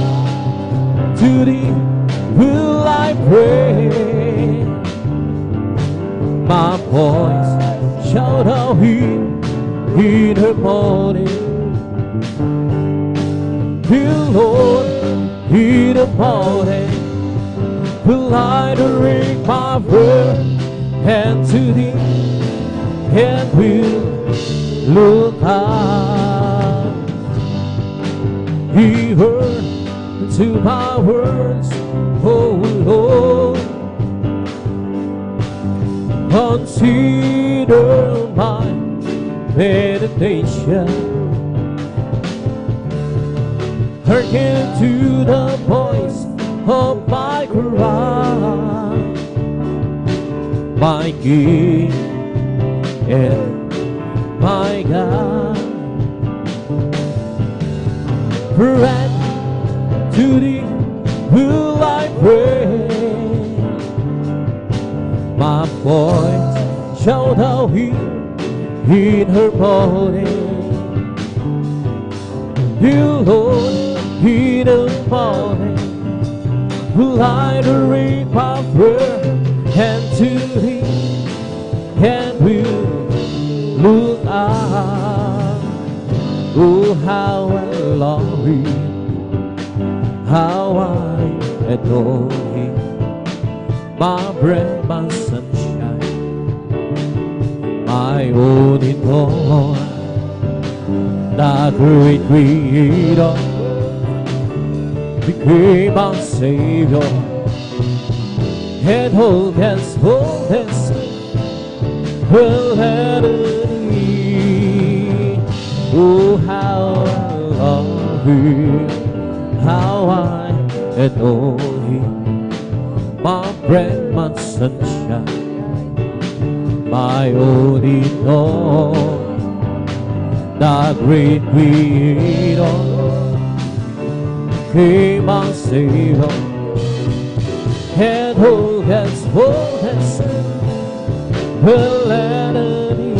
to Thee will I pray. My voice shall thou hear in the morning. Dear Lord, in the morning will I direct my prayer and to Thee, and will look up. Give word to my words, oh Lord. Consider my meditation. Hearken to the voice of my cry, my King and my God. Friend, to thee will I pray. My voice shall thou hear in her morning. You, Lord, in the morning will I direct my prayer, and to thee and will look up. Oh, how I love him, how I adore him, my bread, my sunshine, my own in all. The great Creator became our Savior, and all His fullness will ever be. Oh, how I love Him, how I adore Him, my bread, my sunshine, my own in all. The great Creator became our Savior, and all His fullness will ever be.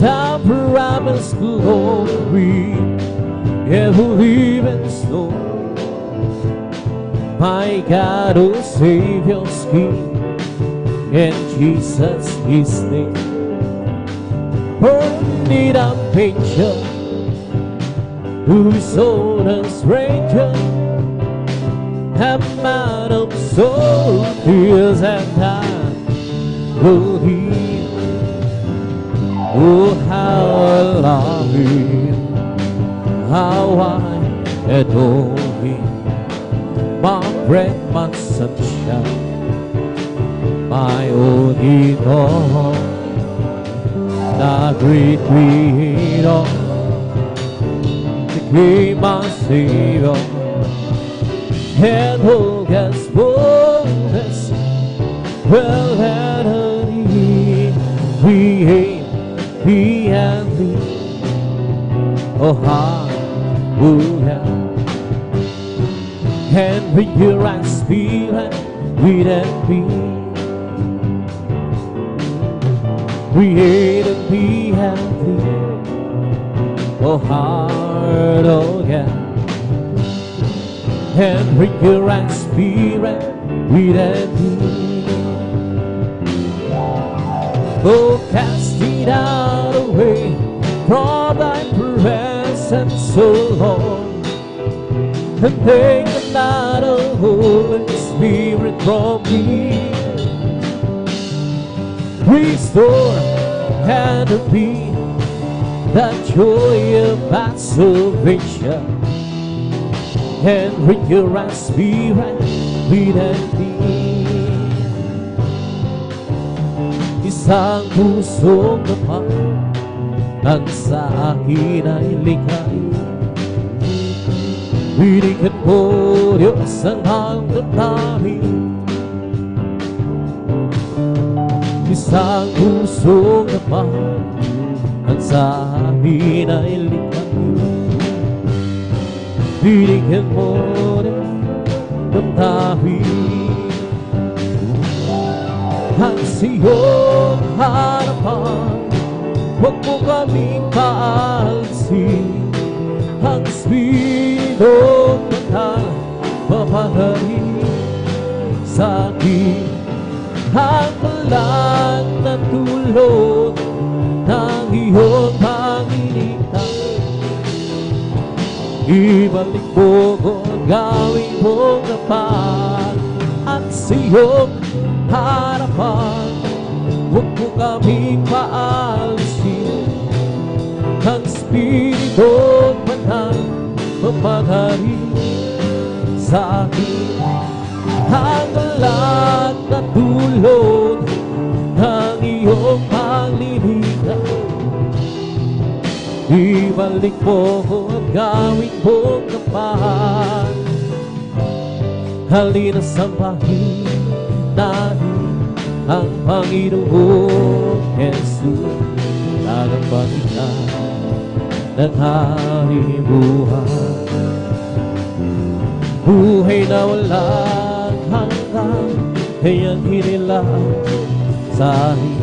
The promised glory ever even so. My God, oh Savior's King, and Jesus His name. Need a picture who sold a stranger, a man of soul, tears and time will heal. Oh, how I love Him, how I adore Him, my bread, my sunshine, my only all. The great Creator became my Savior, and all His fullness will ever be. We hate Thee and Thee, oh hallelujah. And with your right spirit, we that be. Create and be happy, oh heart, oh yeah. And bring your right spirit with thee. Oh, cast it out away from thy presence, oh Lord, and take not the Holy Spirit from me. Restore and be the joy of thy salvation, and bring your right spirit within thee. Isang pusong naman ang sa akin ay likay. Binigyan mo Diyos ang hanggang namin. Isang pusong naman ang sa amin ay likay. Binigyan mo ng damdamin ang siyong harapan. Huwag mo kaming paalsin, ang Espiritu Santo papagaling sa akin. Ang talag na tulog ng iyong Panginoon, ibalik mo ko, gawin mo naman at sa iyong harapan. Huwag mo kaming paalisin, ang Espiritu Banal papagaling sa akin. Ang talag na tulog ng iyong pagliligaw, ibalik mo at gawin mo naman. Halina sa bahin namin, ang Panginoong Jesus, tagapagligtas ng haring buhay. Buhay na walang hanggan, kayang hinilang sa akin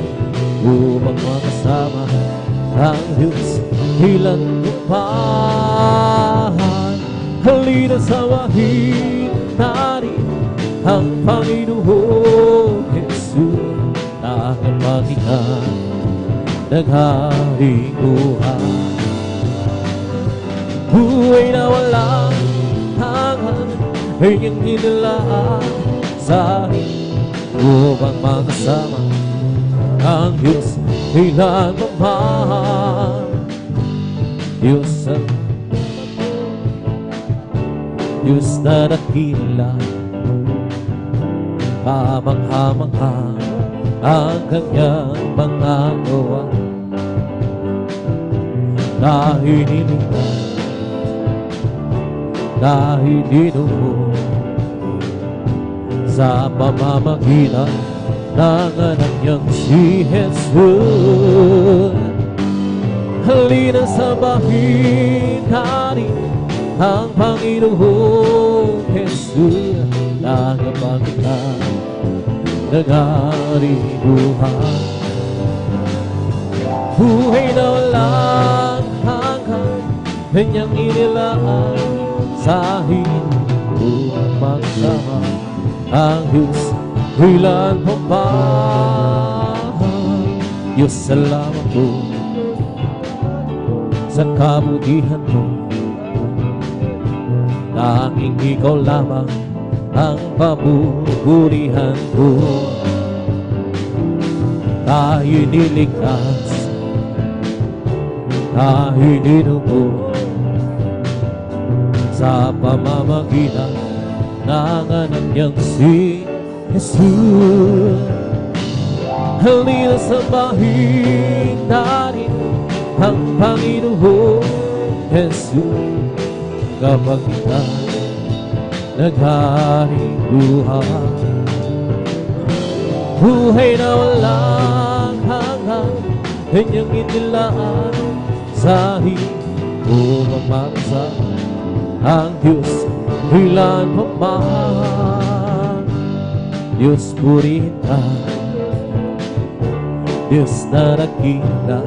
upang makasama ang Diyos ilan lupahan. Halina sa wahid natin ang Panginoong Jesus, tagapagligtas ng haring buhay. Buhay na walang hanggan, kayang hinilaan sa akin upang makasama ang Diyos kailanman. Diyos na dakila, kamangha-mangha ang kanyang mga gawa. Dahil niligtas, dahil dinugo sa pamamagitan ng anak niyang si Jesus. Halina sa bahikari ang Panginoong Jesus, tagapagligtas ng haring buhay. Buhay na walang hanggan, kanyang inilaan sa akin upang magsama ang Diyos ilan pa. Diyos, salamat po sa kabutihan mo. Tanging ikaw lamang ang pabuburihan ko. Tayo niligtas, tayo dinugo sa pamamagitan ng anak niyang si Jesus. Halina sa bahig natin ang Panginoong Jesus, kapagligtas ng haring buhay. Buhay na walang hanggan, kanyang inilaan sa akin upang makasama ang Diyos ilan pa man. Diyos, purihin ka, Diyos na nakita,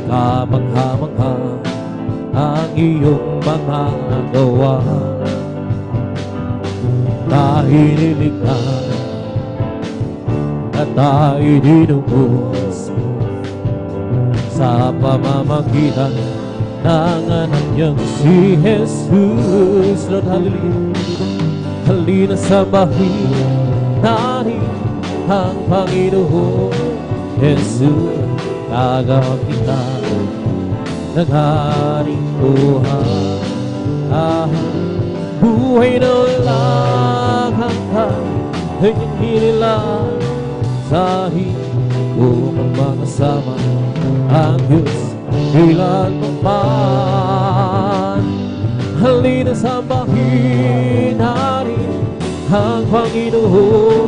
kamangha-mangha ang iyong mga gawa. Dahil niligtas at tayo dinubos sa pamamagitan ng anak niyang si Jesus. Lord, hallelujah. Halina sa bahid natin ang Panginoong Jesus, tagapagligtas ng haring buhay. Buhay na walang hanggan, kanyang hinilaan sa akin upang makasama ang Diyos ilan pa man. Halina sa bahid natin ang Panginoong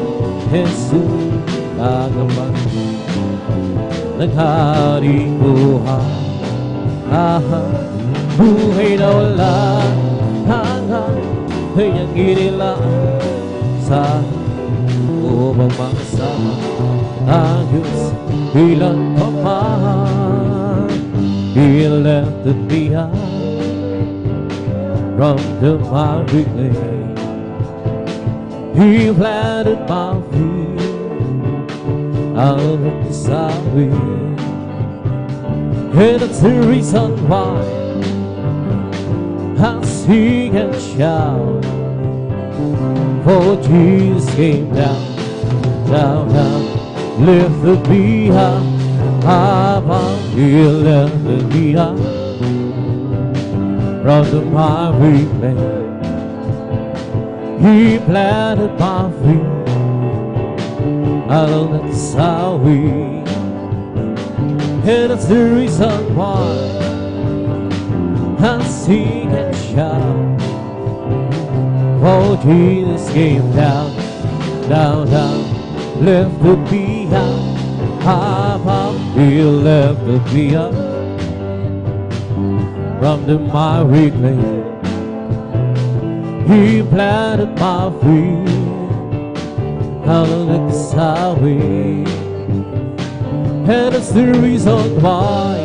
Jesus, tagapagligtas ng haring buhay. Buhay na walang hanggan, kanyang inilaan sa upang makasama ang Diyos ilan pa man. He lifted me up from the miry clay. He planted my feet out of the sorry. And that's the reason why I sing and shout, for Jesus came down, down, down, lifted me up, He lifted me up from the miry clay. He planted my feet out of the sorry. And that's the reason why I sing and shout, for Jesus came down, down, down, left behind, habang he left behind from the miry clay. He planted my feet out on the highway, and that's the reason why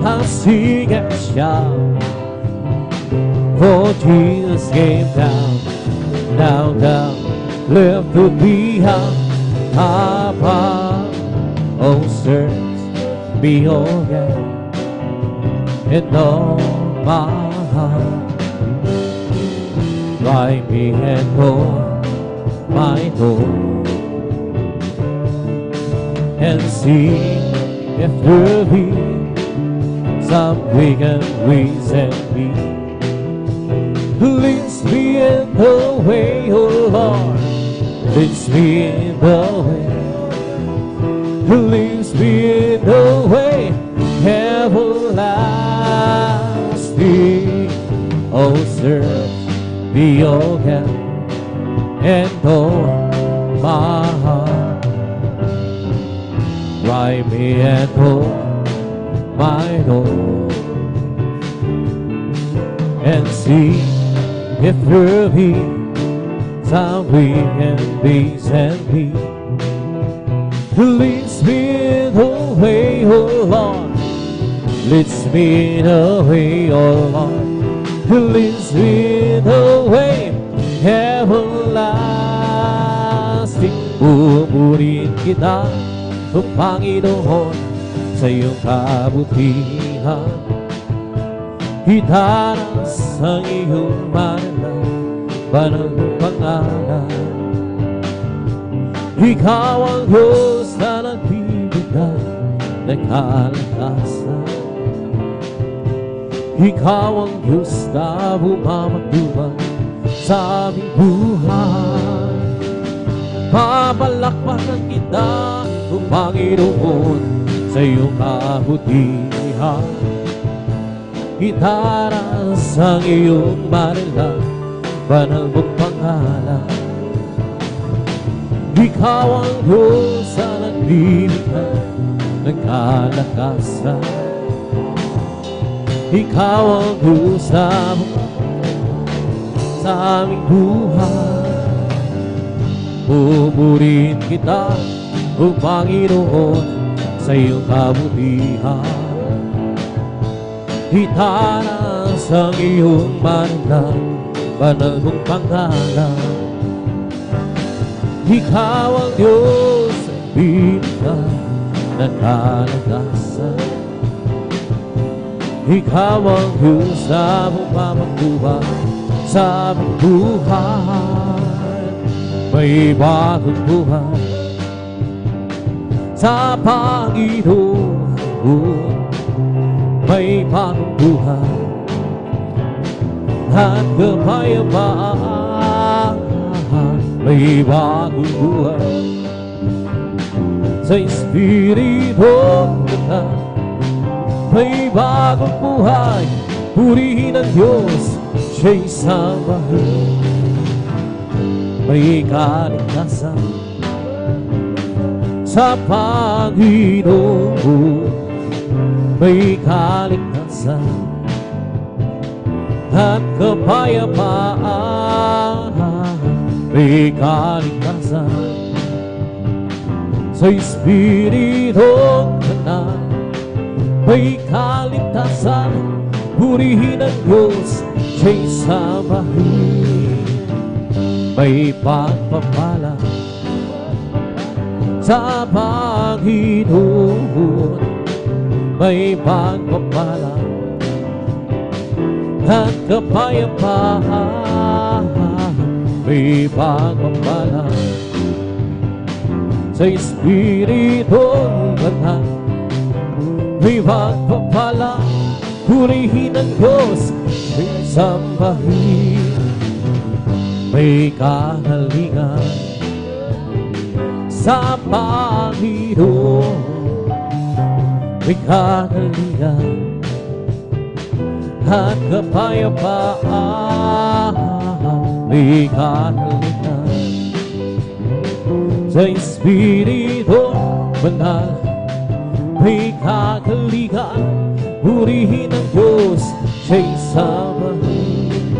I sing and shout. For Jesus came down, down, down, left behind, above. Oh, search me again and all my heart. Try me and hold my door, and see if there be some wicked ways in me. Leads me in the way, oh Lord, leads me in the way, leads me in the way everlasting. Oh, search me again and all my heart. Try me and hold my door, and see if there be some wicked ways in me. Leads me in the way, oh Lord, leads me in the way, oh Lord, leads me in the way everlasting. Pupurihin kita, O Panginoon, sa iyong kabutihan. Itaas ang iyong banal mong pangalan. Ikaw ang Diyos na nagbibigay ng kalakasan. Ikaw ang Diyos na bumamagduman sa aming buhay. Papalakpakan kita, O Panginoon, sa iyong kabutihan. Itaas ang iyong banal mong pangalan. Ikaw ang Diyos na nagbibigay ng kalakasan. Ikaw ang Diyos na sa aming buhay. Pupurihin kita, O Panginoon, sa iyong kabutihan. Itaas ang iyong banal mong pangalan. Ikaw ang Diyos na bibigay ng kalakasan. Ikaw ang Diyos na bumamagduba sa aming buhay. May bagong buhay sa Panginoon. May bagong buhay at kapayapaan. May bagong buhay sa Espiritu kita. May bagong buhay, purihin ang Diyos, siya'y sambahin. May kaligtasan sa Panginoon. May kaligtasan at kapayapaan. May kaligtasan sa Espiritu Banal. May kaligtasan, purihin ang Diyos, siya'y sambahin. May pagpapala sa Panginoon. May pagpapala at kapayapaan. May pagpapala sa Espiritu Banal. May pagpapala, purihin ang Diyos, siya'y sambahin. May kahalingan sa Panginoon. May kahalingan at kapayapaan. May kahalingan sa Espiritu Banal. May kakalikan, purihin ang Diyos, siya'y samahin.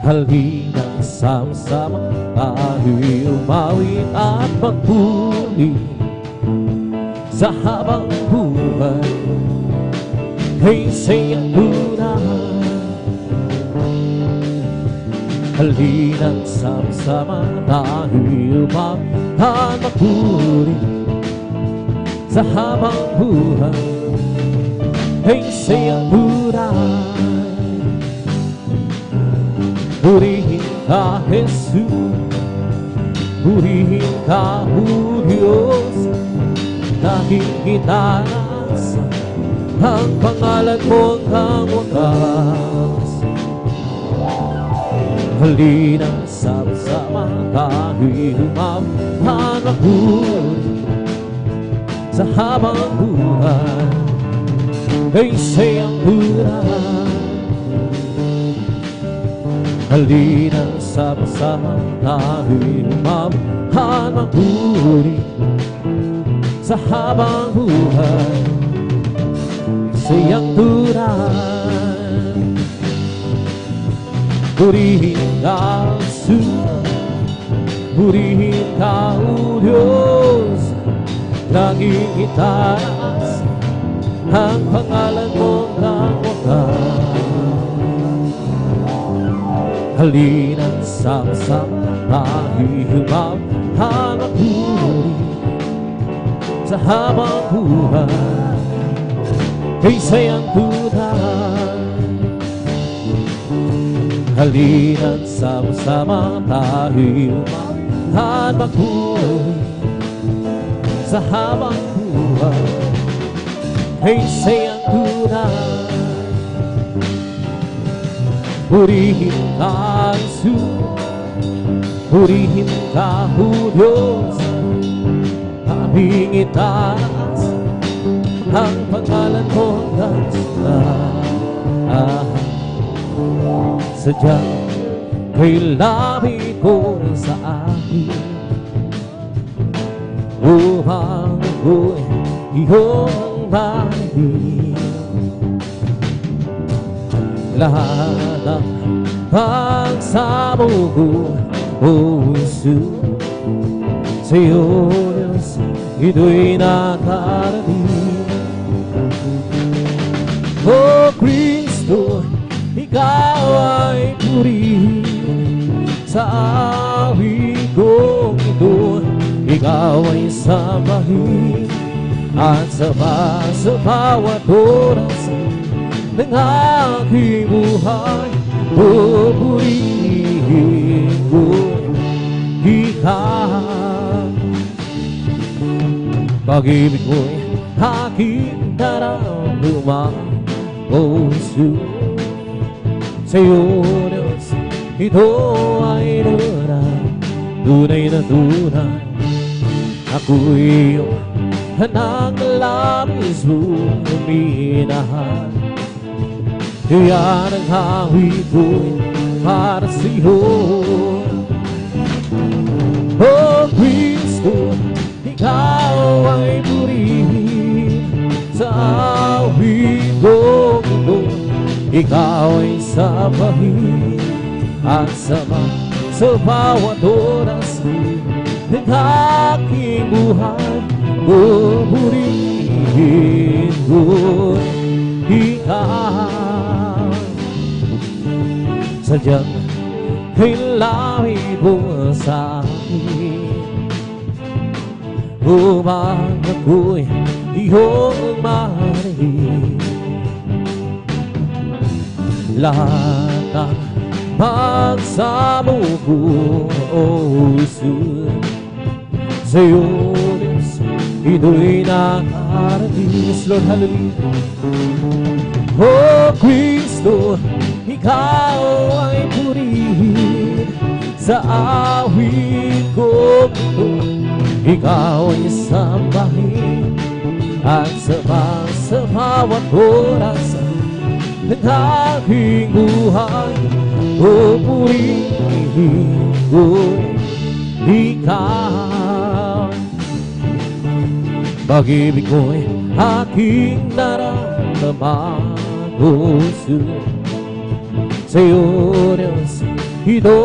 Halina sama-sama, tayo'y umawit at magpuri sa habang buhay kay siyang tunay. Halina sama-sama, tayo'y umawit at magpuri sa habang buhay kay siyang tunay. Purihin ka, Jesus, purihin ka, O Diyos, nakikitaas ang pangalan mo hanggang wakas. Halina sama-sama, tayo'y umawit at magpuri sa habang buhay kay siyang tunay. Halina sama-sama, tayo'y umawit at magpuri sa habang buhay kay siyang tunay. Purihin ka, Jesus, purihin ka, O Diyos, laging itaas ang pangalan mo ng wakas. Halina sama-sama, tayo'y umawit at magpuri sa habang buhay kay siyang tunay. Halina sama-sama, tayo'y umawit at magpuri sa habang buhay kay siyang tunay. Purihin ka, Jesus, purihin ka, O Diyos, aming itaas ang pangalan mo hanggang sa sadyang kay labi ko sa akin upang ako'y iyong mahalin. Lahat ng pagsamo ko, O Jesus, sa'yo, Diyos, ito'y nakarating. O Kristo, ikaw ay purihin sa awit kong ito. Ikaw ay sambahin at sama sa bawat oras ng aking buhay. O purihin ko ikaw. Pag-ibig mo'y aking nararamdaman, O Jesus, sa'yo, Diyos, ito ay tunay na tunay. Ako'y iyong hanang labis mong minahal. Kaya ang awit ko'y para sa'yo. O Kristo, ikaw ay purihin sa awit kong ito. Ikaw ay sambahin at sama sa bawat oras ng aking buhay. O purihin ko'y ikaw. Sadyang kailangan mo sa akin upang ako'y iyong mahalin. Lahat ng pagsamo ko, O Jesus, sa'yo, Diyos, ito'y nakarating. Yes, Lord, hallelujah. O Kristo, ikaw ay purihin sa awit ko. Ikaw ay sambahin at sa bawat oras ng aking buhay. O purihin ko ikaw. Pag-ibig mo'y aking naramdaman, puso sa'yo, Diyos, ito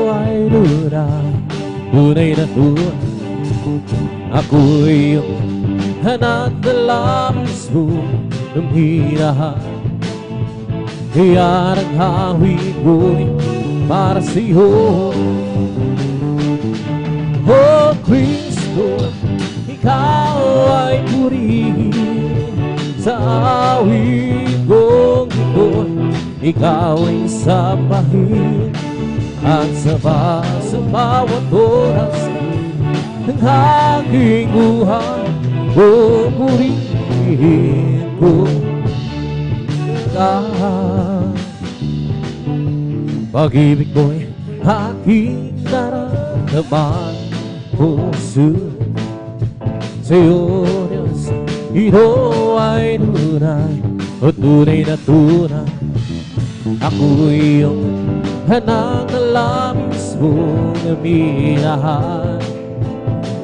ay tunay na tunay. Ako'y iyong anak na labis mo ng hinahan. Kaya naghawig ko'y para sa'yo. Oh Kristo, ikaw ay purihin sa awit kong ito. Ikaw ay sambahin at sa bawat oras ng aking buhay. Oh, purihin ko ikaw. Pag-ibig mo'y aking naramdaman, puso sa'yo, Diyos, ito ay tunay na tunay. Ako'y iyong anak na labis mong minahal.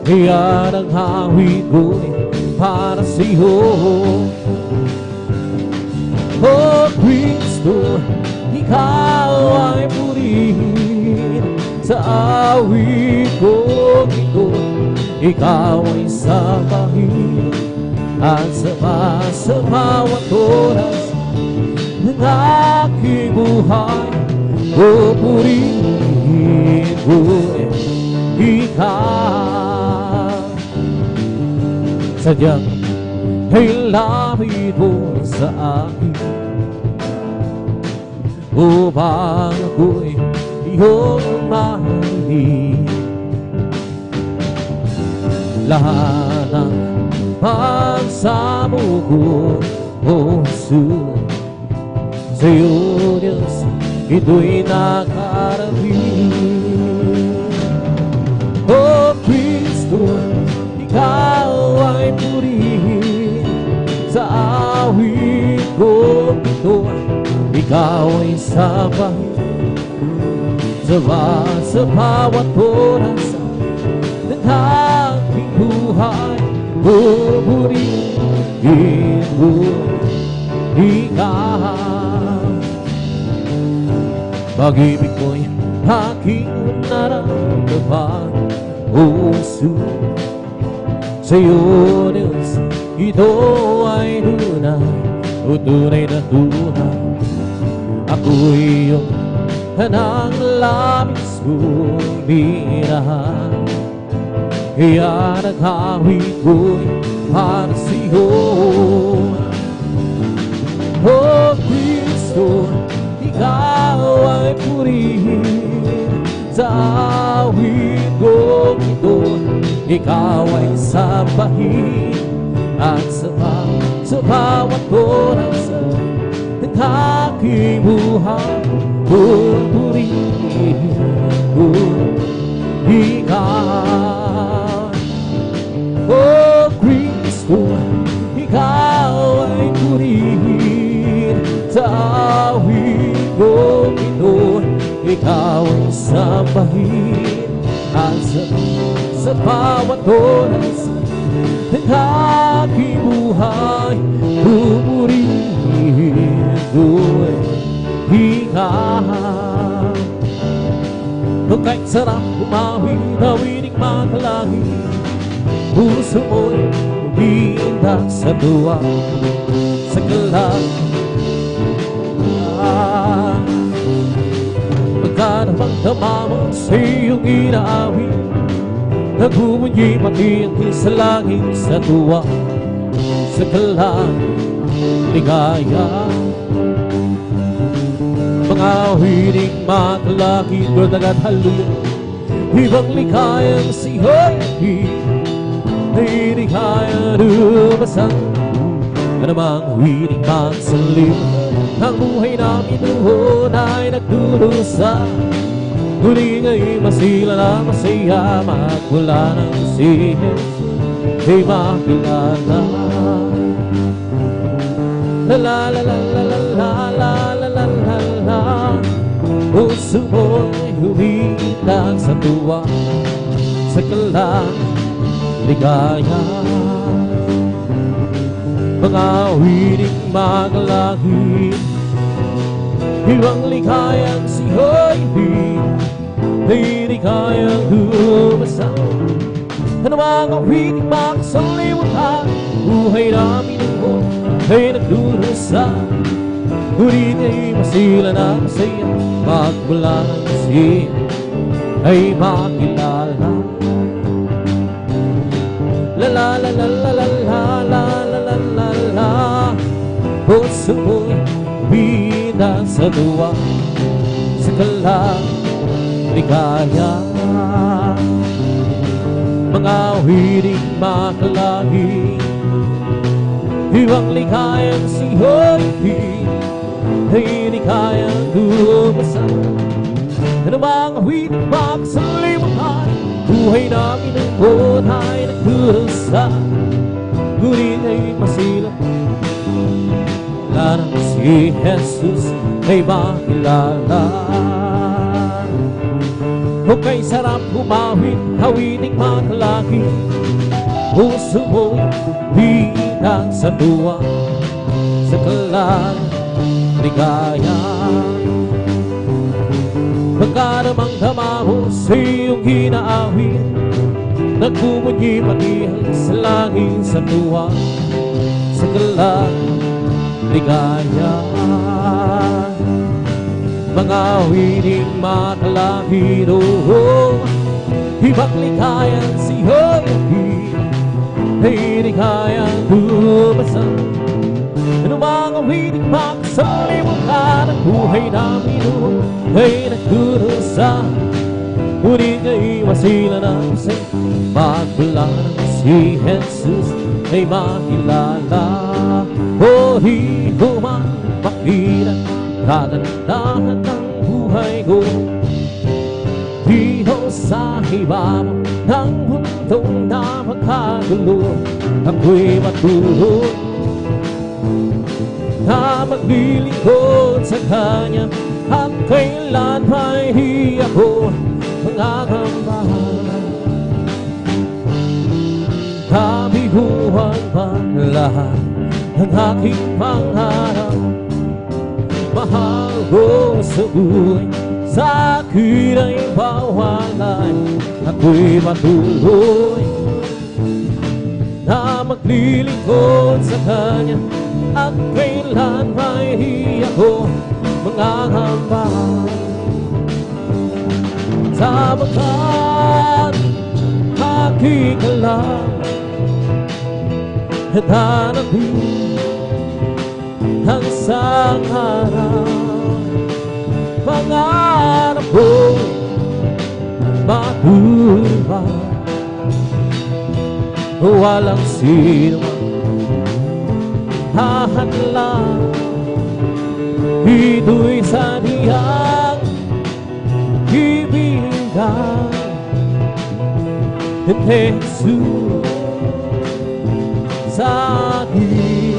Kaya naghawig ko'y para sa'yo. Oh Kristo, ikaw ay purihin sa awit kong ito. Ikaw ay sambahin at sa bawat oras ng aking buhay. O purihin ko ikaw. Sadyang ay lapit mo sa akin upang ako'y iyong mahalin. Lahat ng pagsamo ko, puso sa'yo, Diyos, ito'y nakarating. Oh Kristo, ikaw ay purihin sa awit kong ito. Ikaw ay sambahin sa bawat oras ng aking buhay. Oh, purihin ko ikaw. Pag-ibig mo'y aking naramdaman, puso sa'yo, Diyos, ito ay tunay na tunay. Ako'y iyong anak na labis mong minahal. Kaya naghawig ko'y para sa'yo. Oh Kristo, ikaw ay purihin sa awit kong ito. Ikaw ay sambahin at sa bawat oras ng aking buhay. Purihin ko ikaw. Oh Kristo, ikaw ay purihin sa awit kong ito. Ikaw ay sambahin at sa bawat oras ng aking buhay. Purihin ko ikaw. O kahit sarap umawit, awiting makalangit, puso mo'y umiindak sa tuwa, sa galang. Pagkadamang-dama mo sa iyong inaawit, nagbumunyi pati ang sa langit sa tuwa, sa galang ligaya. Mga awiting makalangit, berdagat halun, ibang likayang sihoy, hindi kaya lumasan. Anumang awiting magsalim, ang buhay namin noon ay nagdurusa. Ngunit nga'y masila na masaya, magmula ng si Jesus ay makilala. La la la la la la la la la la la. Puso mo'y humihinang sa tuwa, sa ligaya. Mga wiring magalangit, ibang ligayang sihoy, may ligayang umasa. Ano mga wiring makasalimutan, buhay namin ay nagdurusa. Ngunit ay masila na masaya, magmula ng kasi ay makilala. La la la la la la la la la la la la. Puso mo'y bida sa duwa, sa ligaya. Mga wiring makalangit, ibang ligayang sihoy, ay ligayang umasa. Ano mga wiring makasalimutan, buhay namin ang buhay nagdurusa. Ngunit ay masilap, larang si Jesus ay makilala. O kay sarap humawit, hawiting makalaki, puso mo'y bidang sa tuwa, sa ligaya. Pagkaramang-dama mo sa iyong hinaawit, nagbumunyi-manihang sa langit sa tuwa, sa ligaya. Mga wiring makalangit, ibang ligayang sihoy, ay ligayang umasa. Ano mga wiring makasalimutan, ang buhay namin ay nagdurusa. Ngunit ay masila na kasi magmula ng si Jesus ay makilala. O di ko man makita kagandahan ng buhay ko, di ko sa ibabaw ng mundong na magkagulo. Ako'y matulog na maglilingkod sa Kanya, at kailan pa'y di ako mangangambahan. Kabiguan pa lahat ng aking pangarap, mahal ko sa buhay, sa akin ay bawalay. Ako'y patuloy na maglilingkod sa Kanya, at kailan may di ako mangangambahan. Sapagkat aking alam at hanapin ang isang araw, pangarap ko matupad. Walang sino hahadlang, ito'y saniyang ibigay ni Jesus sa akin.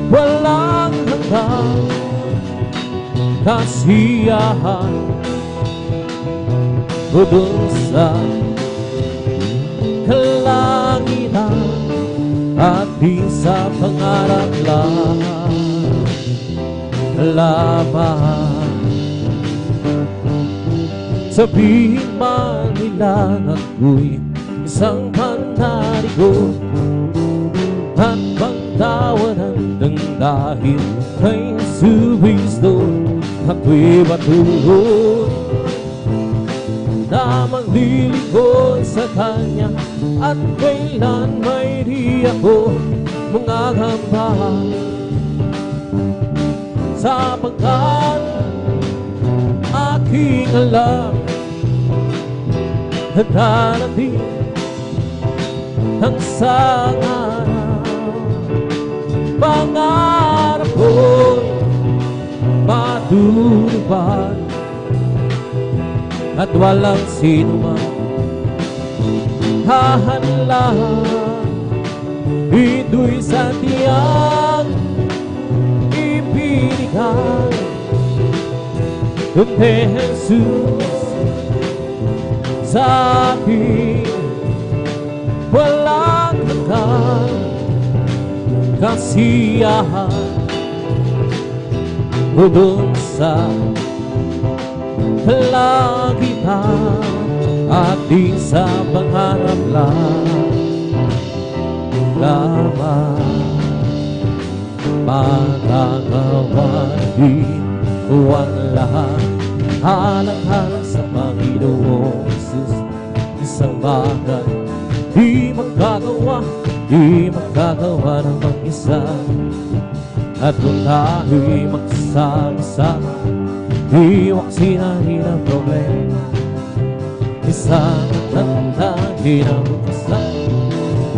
Walang hanggang kasiyahan o dun sa kalangitan, at di sa pangarap lamang. Sabihin man nila ako'y isang panarigo, at pagtawanan ng dahil kay Jesus Cristo, ako'y patuloy na maglilingkod sa Kanya, at kailan may di ako mangangambahan. Sapagkat aking alam at darating ang isang araw, pangarap ko'y matutupad, at walang sino man hahanlang. Ito'y sa tiyang ibinigay ni Jesus sa akin walang hanggan kasiyahan bubong sa kalangitan at di sa pangarap lamang magagawa din ang lahat halang-halang sa Panginoong Jesus. Isang bagay di magagawa ng mag-isa. At kung tayo'y magsama-sama, iwaksin natin ang problema. Isang matandang kinabukasan,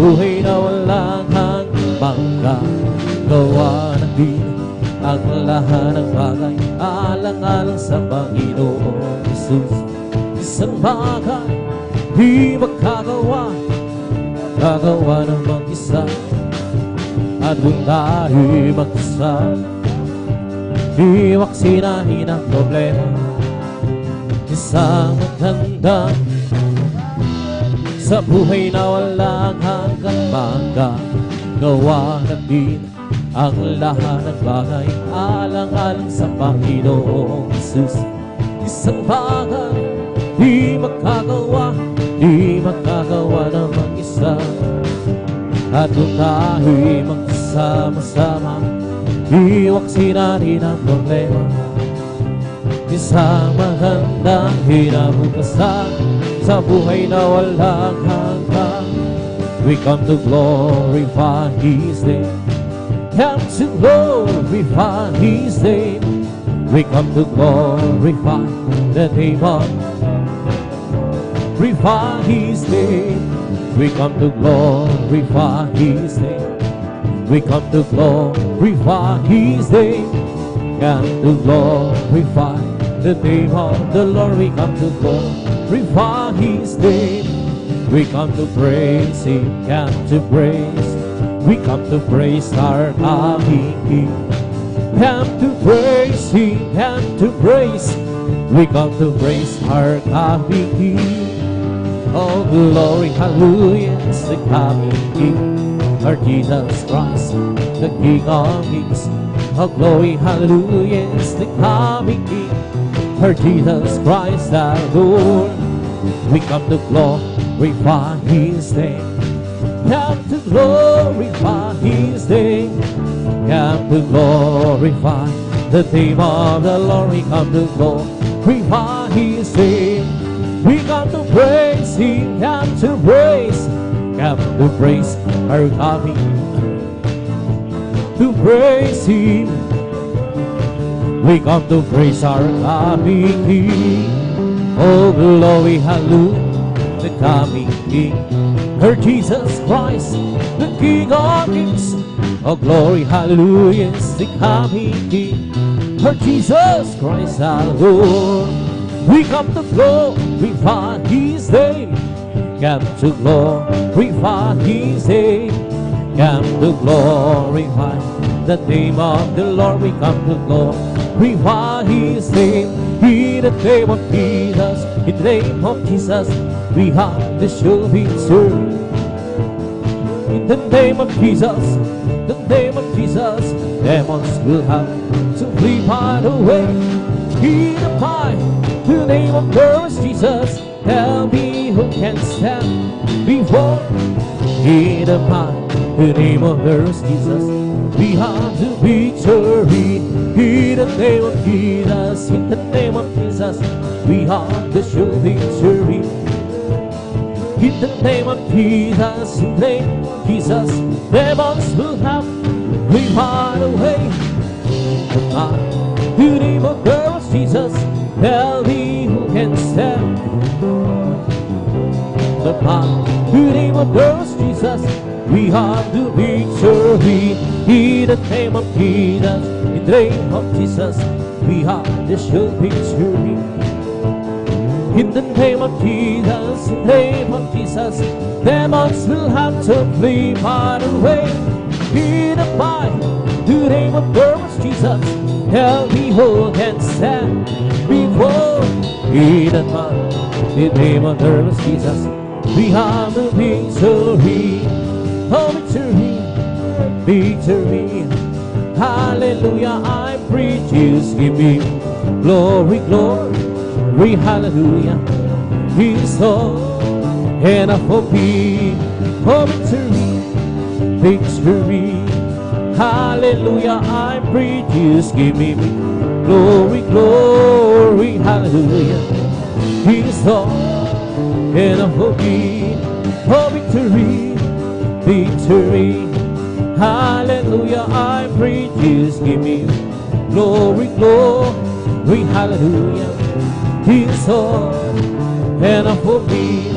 buhay na walang hanggang gawa natin ang lahat ng bagay alang-alang sa Panginoong Jesus. Isang bagay di magagawa ng mag-isa. At kung tayo'y magsama, iwaksin natin ang problema. Isang maganda sa buhay na walang hanggang magagawa natin ang lahat ng bagay alang-alang sa Panginoong Jesus. Isang bagay di magagawa ng mag-isa. At kung tayo'y magsama-sama, iwaksin natin ang problema. Isang magandang kinabukasan sa buhay na walang hanggan. We come to glorify His name. Come to glorify His name. We come to glorify the name of His name. We come to glorify His name. We come to glorify His name. Come to glorify the name of the Lord. We come to glorify His name. We come to praise Him. Come to praise. We come to praise our coming King. Come to praise Him. Come to praise. We come to praise our coming King. Oh, glory, hallelujah, is the coming King, our Jesus Christ, the King of Kings. Oh, glory, hallelujah, is the coming King, our Jesus Christ, our Lord. We come to glorify His name. Come to glorify His name. Come to glorify the name of the Lord. We come to glorify His name. We come to praise Him, come to praise our coming, to praise Him. We come to praise our coming King. Oh, glory, hallelujah, the coming King, our Jesus Christ, the King of Kings. Oh, glory, hallelujah, is the coming King, our Jesus Christ, our Lord. We come to glorify His name. Come to glorify His name. Come to glorify the name of the Lord. We come to glorify His name. In the name of Jesus, in the name of Jesus, we have the sure victory. In the name of Jesus, the name of Jesus, demons will have to flee far away. In the fire, the name of Christ Jesus, tell me who can stand before. In the fire, the name of Christ Jesus, we have the victory. In the name of Jesus, in the name of Jesus, we have the sure victory. In the name of Jesus, in the name of Jesus, demons will have to flee far away. The name of Christ Jesus, tell me who can stand. The name of Christ Jesus, we have the victory. In the name of Jesus, in the name of Jesus, we have the sure victory. In the name of Jesus, in the name of Jesus, demons will have to flee far away. In the name of Christ Jesus, tell me who can stand before. In the The name of the Lord is Jesus. We have the victory. Oh, victory, victory. Hallelujah, I preach you, give me glory, glory, hallelujah. He's all enough for me. Oh, victory, victory. Hallelujah, I preach you, give me glory, glory, hallelujah. He's all enough for me. Oh, victory, victory. Hallelujah, I preach you, give me glory, glory, hallelujah. He's all enough for me.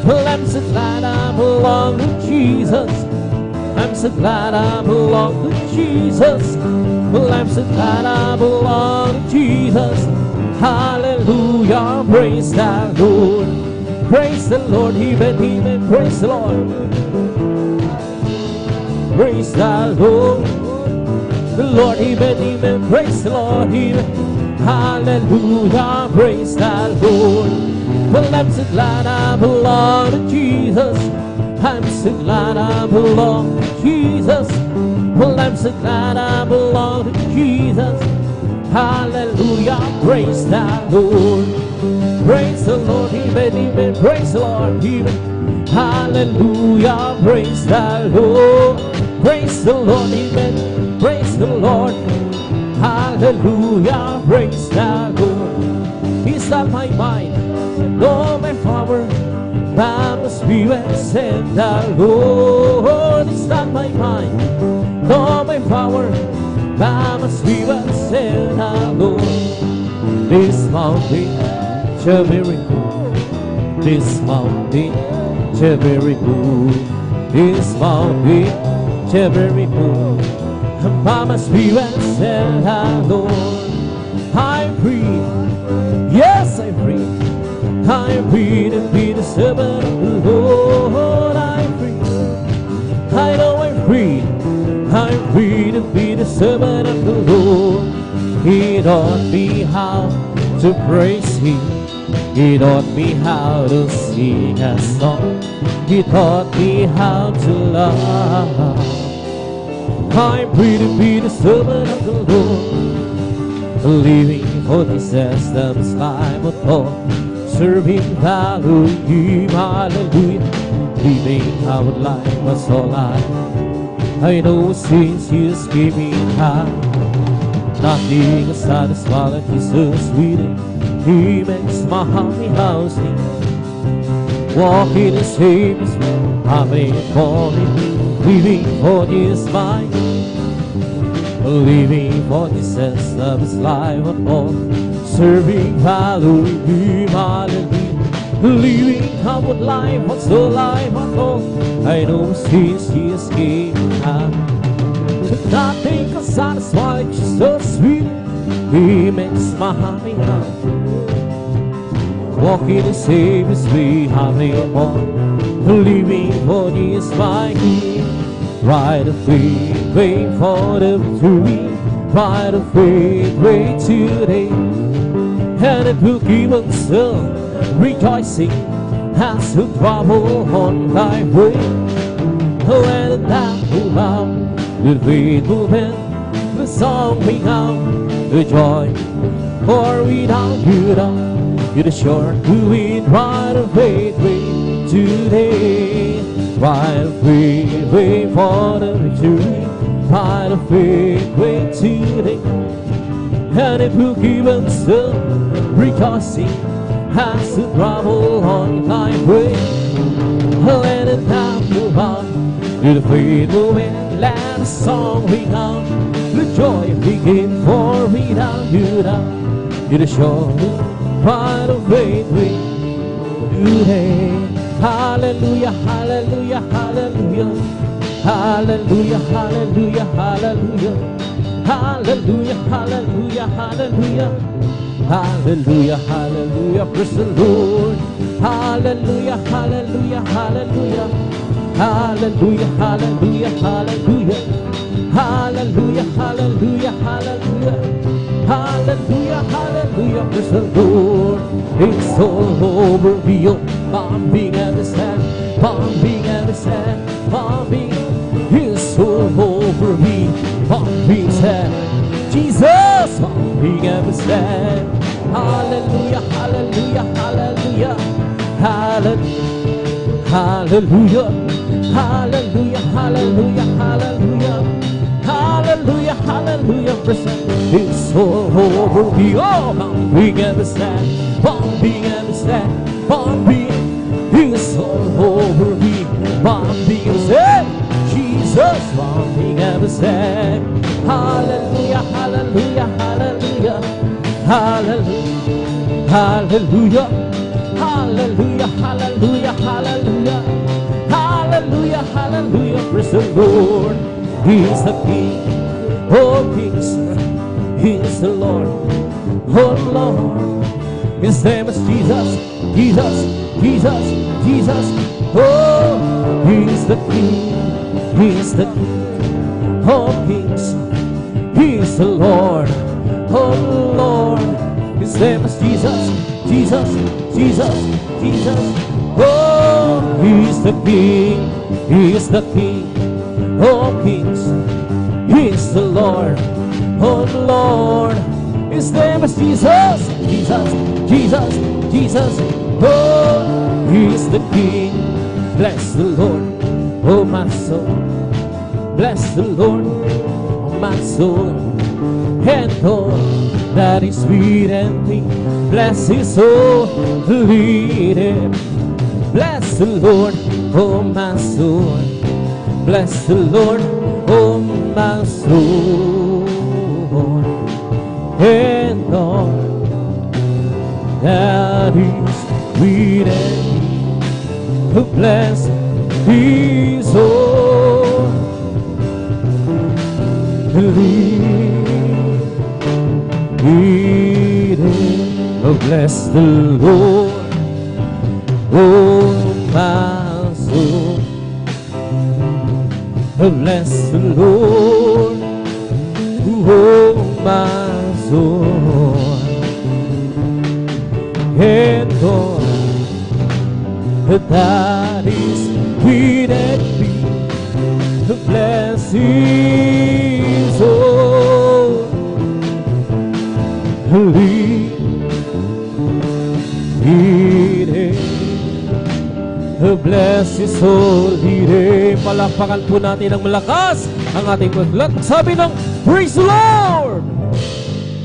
Well, I'm so glad I belong to Jesus. I'm so glad I belong to Jesus. Well, I'm so glad I belong to Jesus. Hallelujah, praise the Lord. Praise the Lord, amen, praise the Lord. Praise the Lord. The Lord, amen, praise the Lord, amen. Hallelujah, praise the Lord. Well, I'm so glad I belong to Jesus. I'm so glad I belong to Jesus. Well, I'm so glad I belong to Jesus. Hallelujah, praise the Lord. Praise the Lord, amen, praise the Lord, amen. Hallelujah, praise the Lord. Praise the Lord, amen, praise the Lord. Hallelujah, praise the Lord. He's not my mind, nor my power, by my spirit, said the Lord. It's not my mind, nor my power, by my spirit, said the Lord. This mountain shall be removed. This mountain shall be removed. This mountain shall be removed. By my spirit, said the Lord. I'm free. Yes, I'm free. I'm free to be the servant of the Lord. I'm free. I know I'm free. I'm free to be the servant of the Lord. He taught me how to praise Him. He taught me how to sing a song. He taught me how to love. I'm free to be the servant of the Lord. Living for the systems life of thought. Serving, valuing Him, hallelujah. Living our life was all I know since He's giving time. Nothing is satisfied like He's so sweet. He makes my heart housing. Walking the same as me, I've been falling. Living for His mind. Living for Jesus of His life of all. Serving, valuing Him, hallelujah. Living our life, what's the life at all? I know since He has given up. Nothing can satisfy, she's so sweet. He makes my heart out. Walking the same as we have been born. Living for His my King. Right of faith, wait for the victory. Right of faith, wait today. And it will keep on still rejoicing as you travel on thy way. When the lamp will out, the faith will bend, the song will out, the joy. For without you, you're the short to win. Right of faith, wait today. Right of faith, wait for the victory. Right of faith, wait today. And it will keep on still rejoicing as you travel on thy way. Let it down move on to the faithful wind. Let the song ring out, the joy begin. For without you down, you're the sure right of faith today. Hallelujah, hallelujah, hallelujah. Hallelujah, hallelujah, hallelujah. Hallelujah, hallelujah, hallelujah. Hallelujah, hallelujah, praise the Lord. Hallelujah, hallelujah, hallelujah. Hallelujah, hallelujah, hallelujah. Hallelujah, hallelujah, hallelujah. Hallelujah, hallelujah, praise the Lord. It's all over me, oh, pumping at his hand, pumping at his hand, pumping. It's all over me, pumping his hand. Jesus, pumping at his hand. Hallelujah, hallelujah, hallelujah, hallelujah, hallelujah, hallelujah, hallelujah, hallelujah. Hallelujah, hallelujah, present. It's all over me, oh, pumping at the stand, pumping at the stand, pumping. It's all over me, pumping at the stand. Jesus, pumping at the stand. Hallelujah, hallelujah, hallelujah, hallelujah, hallelujah, hallelujah, hallelujah, hallelujah, hallelujah, hallelujah, praise the Lord. He is the King, oh kings. He is the Lord, oh Lord. His name is Jesus, Jesus, Jesus, Jesus. Oh, He is the King, He is the King, oh kings. He is the Lord, oh Lord. His name is Jesus, Jesus, Jesus, Jesus. Oh, He is the King, He is the King. Oh kings, He is the Lord, oh Lord. His name is Jesus, Jesus, Jesus, Jesus. Oh, He is the King. Bless the Lord, oh my soul. Bless the Lord, oh my soul. And all that is within me, bless His holy name. Bless the Lord, oh my soul. Bless the Lord, oh my soul, and all that is within me, who bless His holy name. Oh, bless the Lord, oh my soul. Bless the Lord, oh my soul, and all that is within me, bless His holy name. Bless His holy name. Palakpakan po natin ng malakas ang ating paglat. Sabi ng Praise the Lord!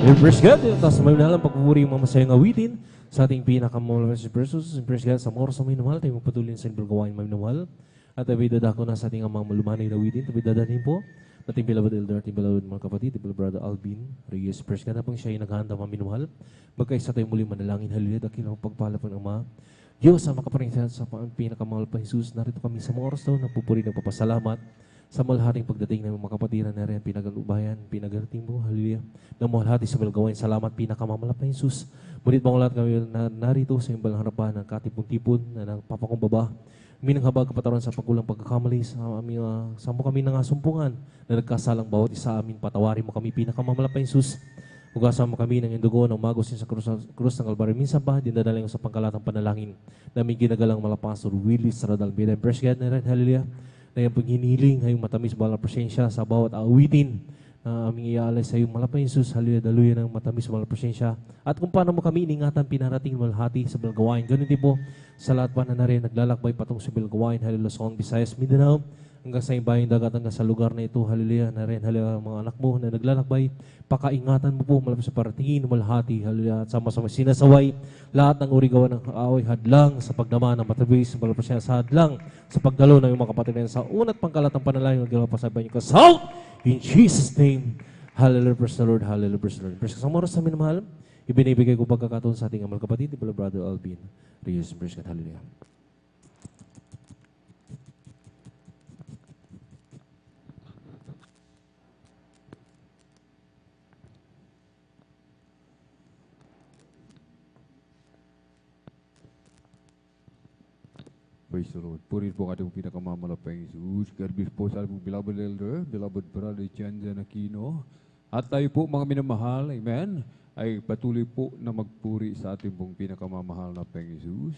And praise God. Tapos may nalang pagpupuri yung mga masayang awitin sa ating pinakamahal si Jesus. And praise God sa mga oras na may namahal. Tayo magpatuloy sa gawain may namahal. At tabi dadako na sa ating mga malumanay na awitin. Tabi dadanin po nating beloved elder, ating beloved mga kapatid, beloved brother Alvin Reyes. Praise God na pong siya ay naghahanda mga minamahal. Magkaisa tayo muli manalangin. Hallelujah. Dakilang pagpala po ng Ama. Diyos, sa makaparingsan sa pinakamahal pa Jesus, narito kami sa mga oras daw, nagpupuri ng papasalamat sa malhating pagdating ng mga kapatiran na rin, pinagalubayan, pinagarating mo, hallelujah, ng malhati sa malagawain, salamat, pinakamamala pa Jesus. Ngunit mga lahat kami na narito sa iyong balang harapan ng katipon-tipon na nagpapakumbaba, minanghabag kapataran sa pagkulang pagkakamali sa aming sa mo kami nangasumpungan na nagkasalang bawat isa amin, patawarin mo kami, pinakamamala pa Jesus. Hugasan mo kami ng indugo ng magosin sa krus ng Kalbaryo. Minsan pa, dinadala sa pangkalatang panalangin na may ginagalang malapastor Willis Radal Bida. Praise God na rin, hallelujah. Na yung paghiniling, ngayong matamis balang presensya sa bawat awitin na aming iaalay sa iyong malapay Jesus. Hallelujah, daluyan ng matamis balang presensya. At kung paano mo kami iningatan, pinarating malhati sa Bilgawain. Ganun din po sa lahat pa na rin naglalakbay patong sa Bilgawain. Hallelujah, Luzon, Visayas, Mindanao. Hanggang sa ibayang dagat, hanggang sa lugar na ito, hallelujah, na rin, hallelujah, mga anak mo na naglalakbay, pakaingatan mo po, malapit sa paratingin, malhati, hallelujah, at sama-sama sinasaway, lahat ng uri gawa ng kaaway, hadlang sa pagdama ng matabis, malapit siya sa hadlang, sa pagdalo ng mga kapatid sa unat pangkalatang panalangin, nagdalaw pa sa ibayang kasal, in Jesus' name, hallelujah, praise the Lord, hallelujah, praise the Lord. Praise sa oras namin na mahal, ibinibigay ko pagkakataon sa ating amal kapatid, Ibala Brother Alvin Reyes, praise God, hallelujah. Praise the Lord. Purihin po ang ating pinakamamalapang Jesus. God bless po sa ating beloved elder, beloved brother Janjan Aquino. At tayo po mga minamahal, amen. ay patuloy po na magpuri sa ating pong pinakamamahal na Panginoong Jesus.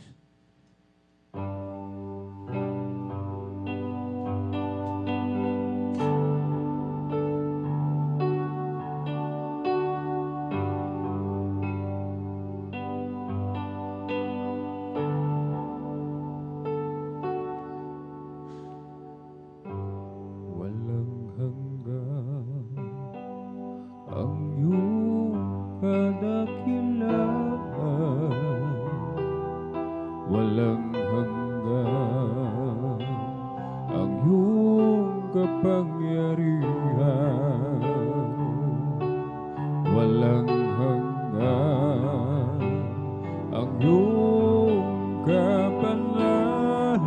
Walang hanggan ang iyong kadakilaan, walang hanggan ang iyong kapangyarihan, walang hanggan ang iyong kabanalan.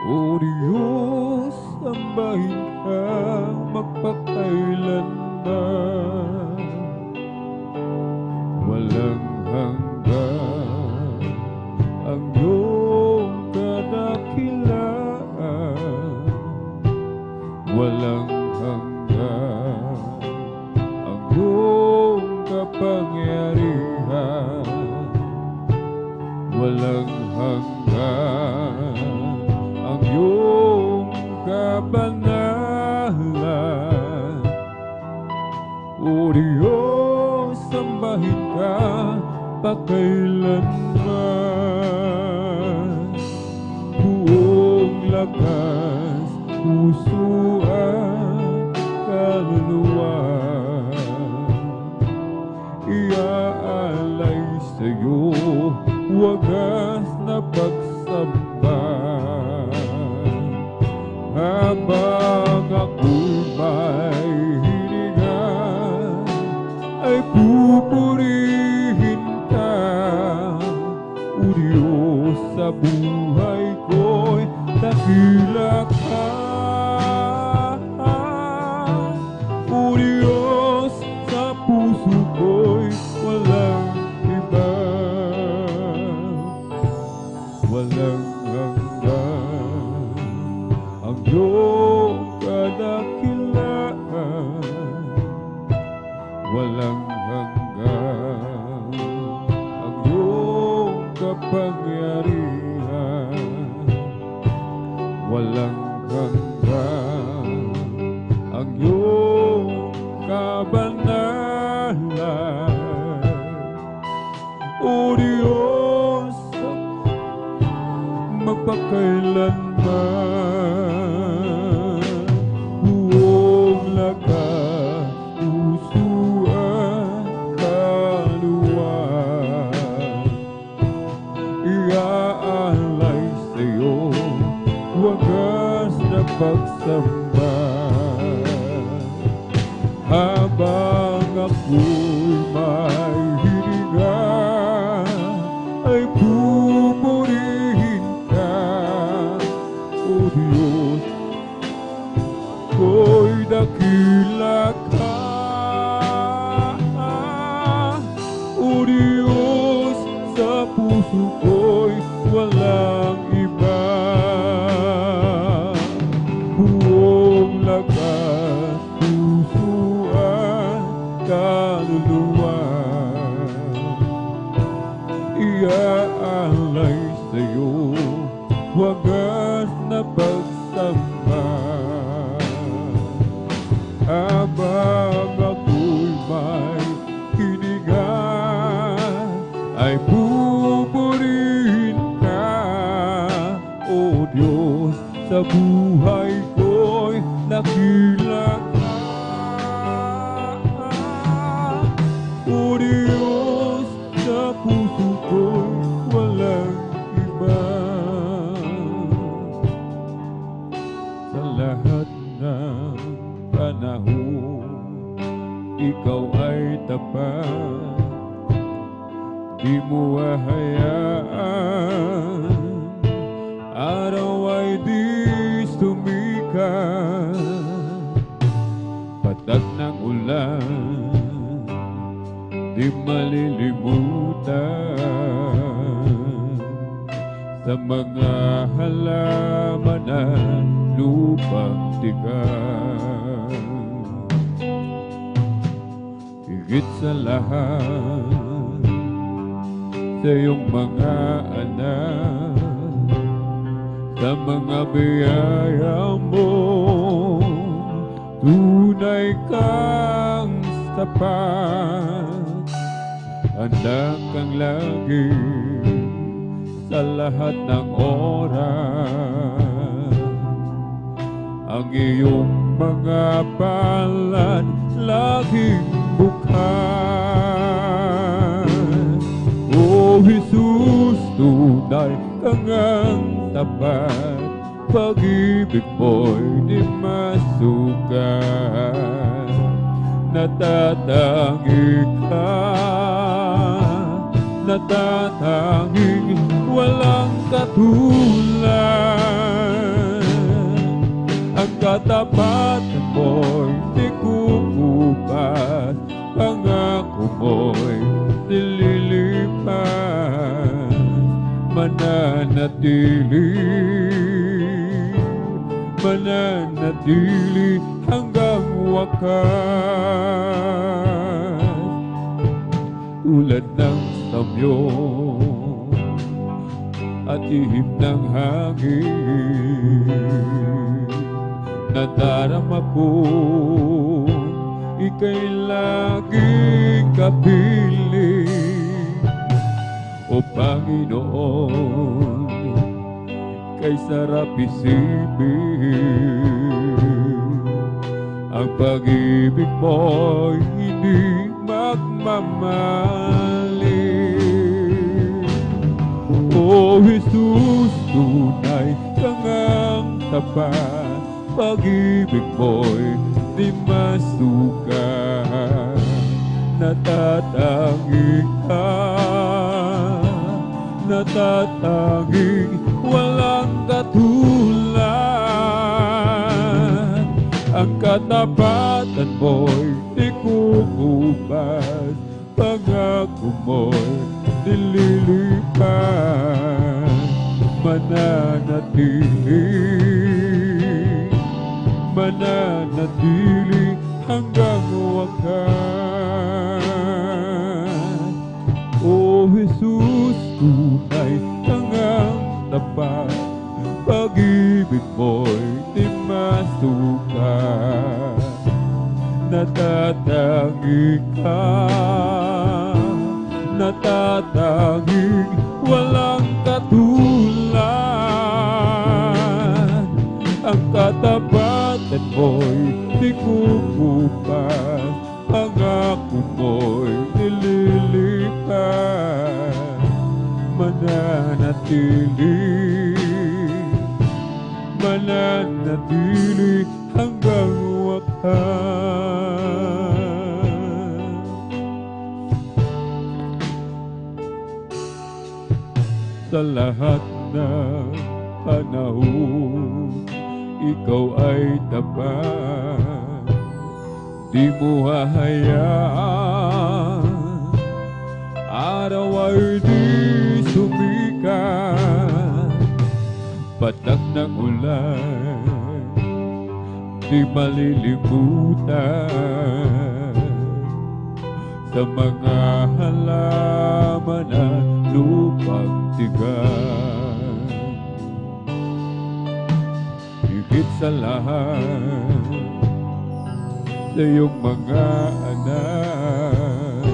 O Diyos, sambahin ka magpakailanman. Walang hanggan ang iyong kadakilaan, walang hanggan ang iyong kapangyarihan, walang hanggan ang iyong kabanalan. O Diyos, sambahin ka pakailanman. Buong lakas, puso at kaluluwa, iaalay sa'yo wagas na pagsamba. Habang ako'y may hininga, ay pupurihin ka. O Diyos, sa buhay ko'y dakila ka. O Diyos, sa puso ko'y walang iba, walang hanggan ang iyong kadakilaan, walang hanggan ang iyong kapangyarihan, walang hanggan ang iyong kabanalan. O Diyos, magpakailanman, buong lakas, puso at kaluluwa, iaalay sa'yo wagas na pagsamba. Habang ako'y may hininga, ay pupurihin ka. O Diyos, ko'y dakila ka. O Diyos, sa puso ko'y walang iba, buong lakas, puso at kaluluwa, iaalay sa'yo wagas na pagsamba. Habang ako'y may hininga, ay pupurihin ka. O Diyos, sa buhay ko'y dakila ka. O Diyos, sa puso ko'y walang iba. Sa lahat ng panahon, ikaw ay tapat. Di mo hahayaan araw ay di sumikat. Patag ng ulan, di malilimutan. Sa mga halaman at lupang tigas, higit sa lahat, sa iyong mga anak, sa mga biyaya mo, tunay kang tapat. Handa kang lagi sa lahat ng oras. Ang iyong mga palad laging bukas. O Jesus, tunay kang ang tapat, pag-ibig mo'y di masukat. Natatangi ka, natatanging walang katulad. Ang katapatan mo'y di kukupas, pangako mo'y nililipas. Mananatili hanggang wakas. Tulad ng samyon at ihip ng hangin, nadarama ko ika'y laging kapiling. O Panginoon, kay sarap isipin, ang pag-ibig mo'y hindi magmamaling. O Jesus, tunay kang ang tapat, pag-ibig mo'y di masukat. Natatangi ka, natatanging walang katulad. Ang katapatan mo'y di kukupas, pangako mo'y nililipas. Mananatili hanggang wakas. O Jesus, tunay kang ang tapat, pag-ibig mo'y di masukat. Natatangi ka, natatanging walang katulad. Ang katapatan mo'y di kukupas, pangako mo'y nililipas. Mananatili hanggang wakas. Sa lahat ng panahon, ikaw ay tapat, di mo hahayaan araw ay di sumikat. Patak ng ulan, di malilimutan. Sa mga halaman at lupang tigas, higit sa lahat, sa iyong mga anak,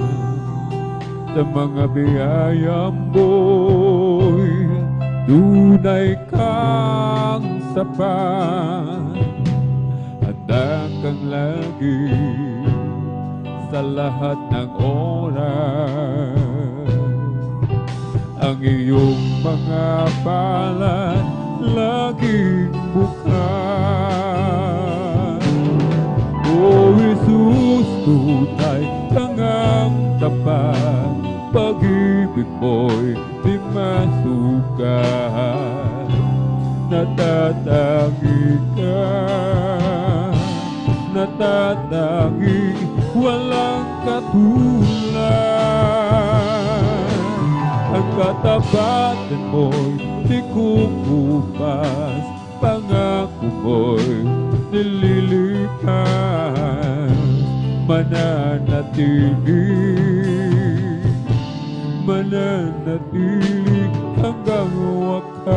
sa mga biyaya mo'y tunay kang sapat. Handa kang lagi sa lahat ng oras. Ang iyong mga palad laging bukas. O Jesus, tunay kang ang tapat, pag-ibig mo'y di masukat. Natatangi ka, natatanging walang katulad. Ang katapatan mo'y di kukupas, pangako mo'y nililipas. mananatili hanggang wakas.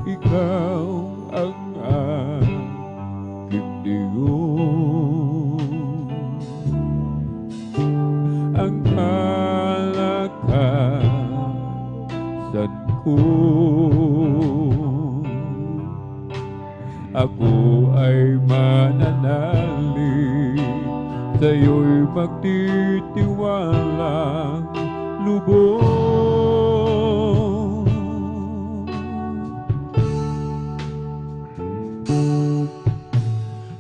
Ikaw ang aking Diyos, ang kalakasan ko. Ako ay mananalig, sa'yo'y magtitiwalang lubos.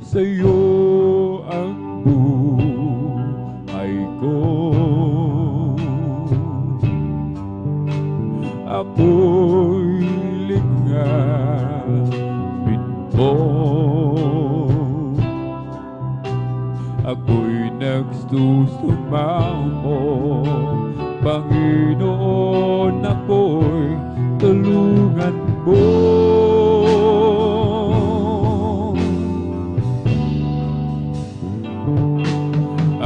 Sa'yo ang buhay ko, ako'y lingapin mo. Ako'y nagsusumamo, Panginoon, ako'y tulungan mo.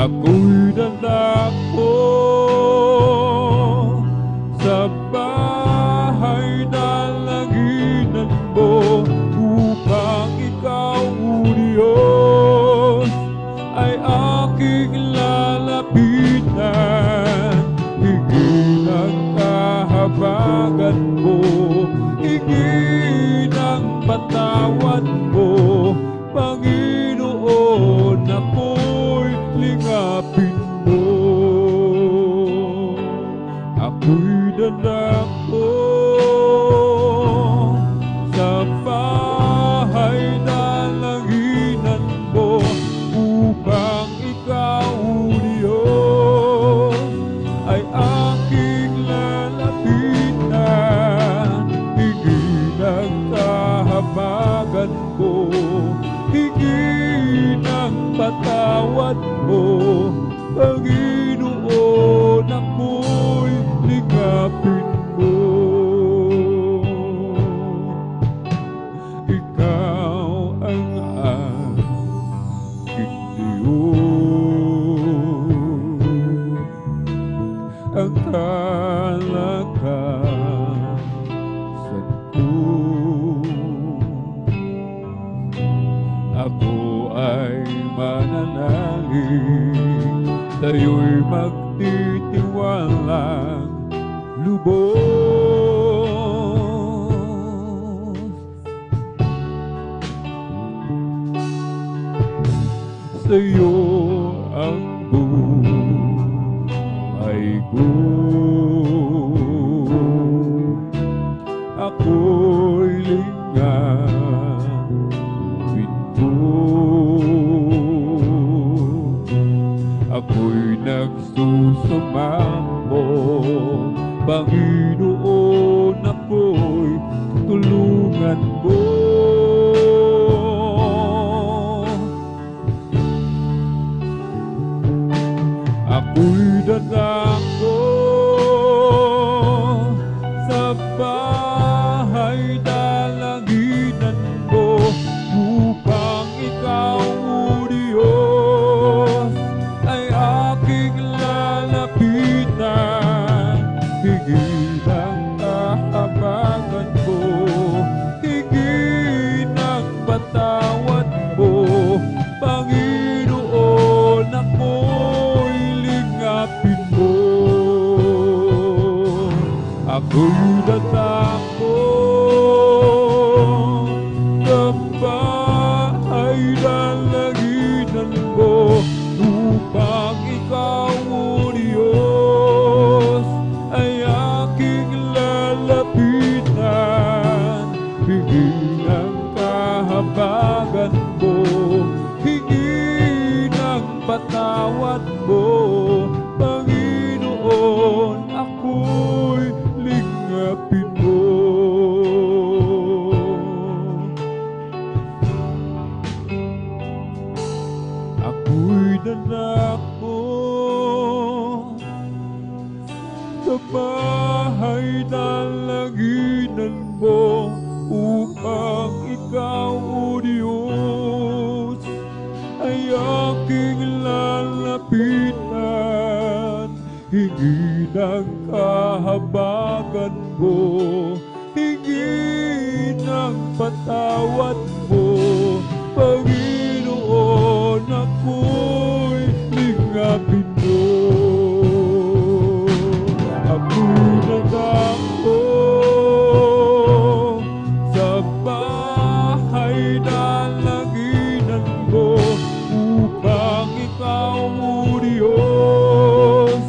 Ako'y dadako sa bahay dalanginan mo, upang ikaw, O Diyos, ay aking lalapitan. Higit ang kahabagan mo, higit ang patawad mo, Panginoon, ako'y lingapin mo. Ako'y dadako sa bahay dalanginan mo, upang ikaw, O Diyos, ay aking lalapitan. Higit ang kahabagan mo, higit ang patawad mo, Panginoon, ako'y lingapin mo. Ikaw ang aking Diyos, ang kalakasan ko. Ako ay mananalig, sa'yo'y magtitiwalang lubos. Sa'yo ang buhay ko, ako'y lingapin mo. Ako'y nagsusumamo, Panginoon, ako'y tulungan mo. Ako'y dadako sa bahay dalanginan mo, upang ikaw, O Diyos, ay aking lalapitan. Higit ang kahabagan mo, higit ang patawad mo, Panginoon, ako'y lingapin mo. Ako'y dadako sa bahay dalanginan mo, upang ikaw, O Diyos, ay aking lalapitan. Higit ang kahabagan mo, higit ang patawad mo, Panginoon, ako'y lingapin mo. sa bahay dalaginan mo upang ikaw, O Diyos, ay aking lalapitan. Hingi ng kahabagan mo, hingi ng patawad mo, Panginoon, ako'y lingapin mo. Ako'y nagako sa bahay dalaginan mo upang ikaw, O Diyos,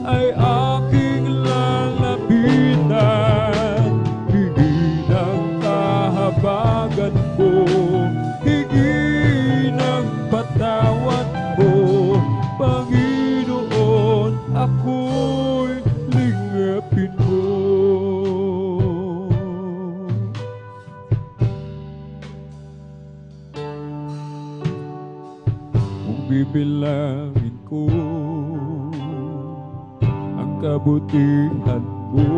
ay aking lalapitan. Hingi ng kahabagan mo, hingi ng patawad mo, Panginoon, ako'y lingapin mo. Kung bibilangin ko ang kabutihan mo,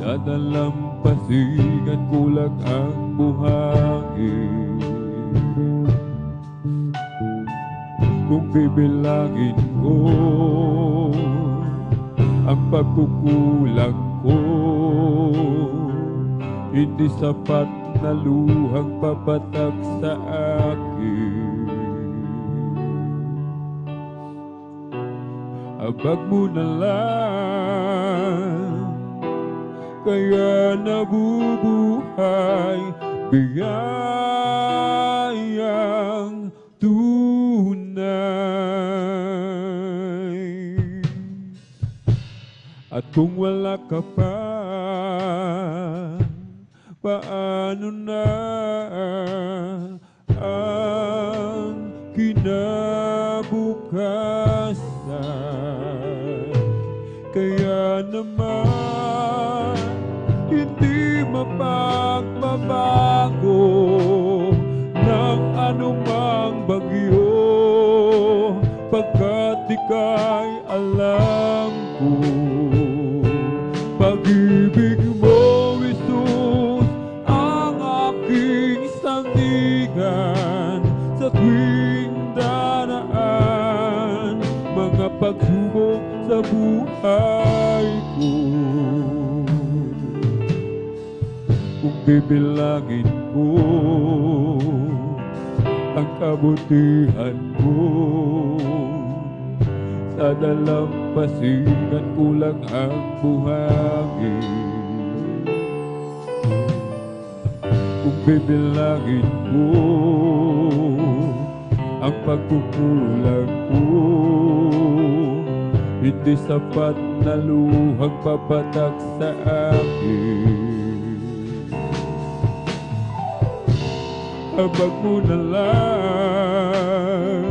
dadalampasigan ko lang ang buhangin. Kung bibilangin ko ang pagkukulang ko, hindi sapat na luhang papatak sa akin. Habag mo na lang, kaya nabubuhay, biyayang tunay. At kung wala ka pa, paano na ang kinabukasan? Kaya naman hindi mapagbabago ng anumang bagyo, pagkat ika'y alam ko. Pag-ibig mo, Jesus, ang aking sandigan sa tuwing daraan mga pagsubok sa buhay ko. Kung bibilangin mo ang kabutihan mo, sa dalampasigan ko lang ang buhangin. Kung bibilangin mo ang pagkukulang ko, hindi sapat na luhang papatak sa akin. Habag mo na lang,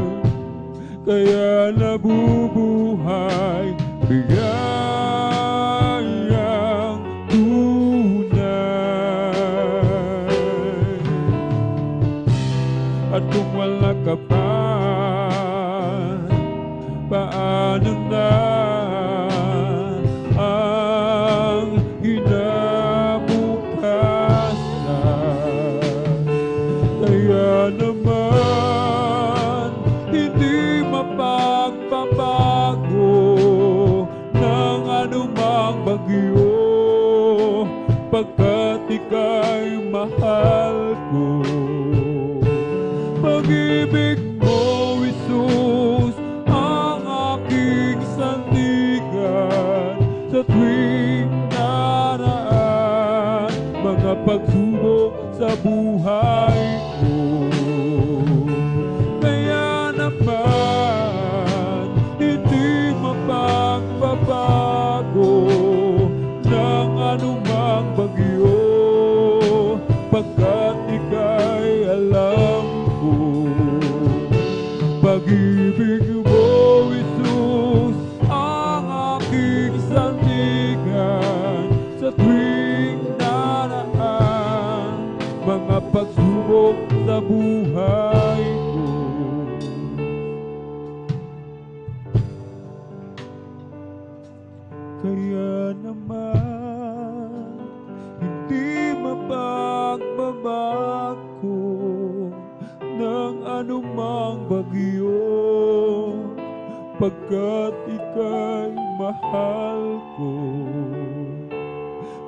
kaya nabubuhay, biyayang tunay. At kung wala ka pa, paano na ang kinabukasan? Kaya naman hindi mapagbabago ng anumang bagyo, pagkat ika'y mahal ko. Pag-ibig mo, Jesus, ang aking sandigan sa tuwing naraan mga pagsubok sa buhay ko. Kaya naman hindi mapagbabago ng anumang bagyo, pagkat ika'y alam ko. Pag-ibig mo, Jesus, ang aking sandigan sa tuwing naraan mga pagsubok sa buhay ko. Kaya naman hindi mapagbabago ng anumang bagyo, pagkat ika'y mahal ko.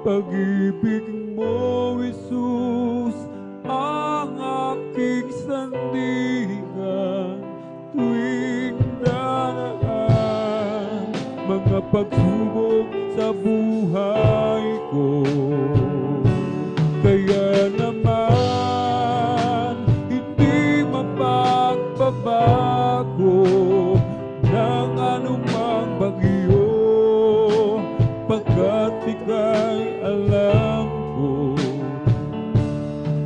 Pag-ibig mo, Jesus, ang aking sandigan tuwing daraan mga pagsubok sa buhay ko. Kaya naman hindi mapagbabago ng anumang bagyo, pagkat ika'y alam ko.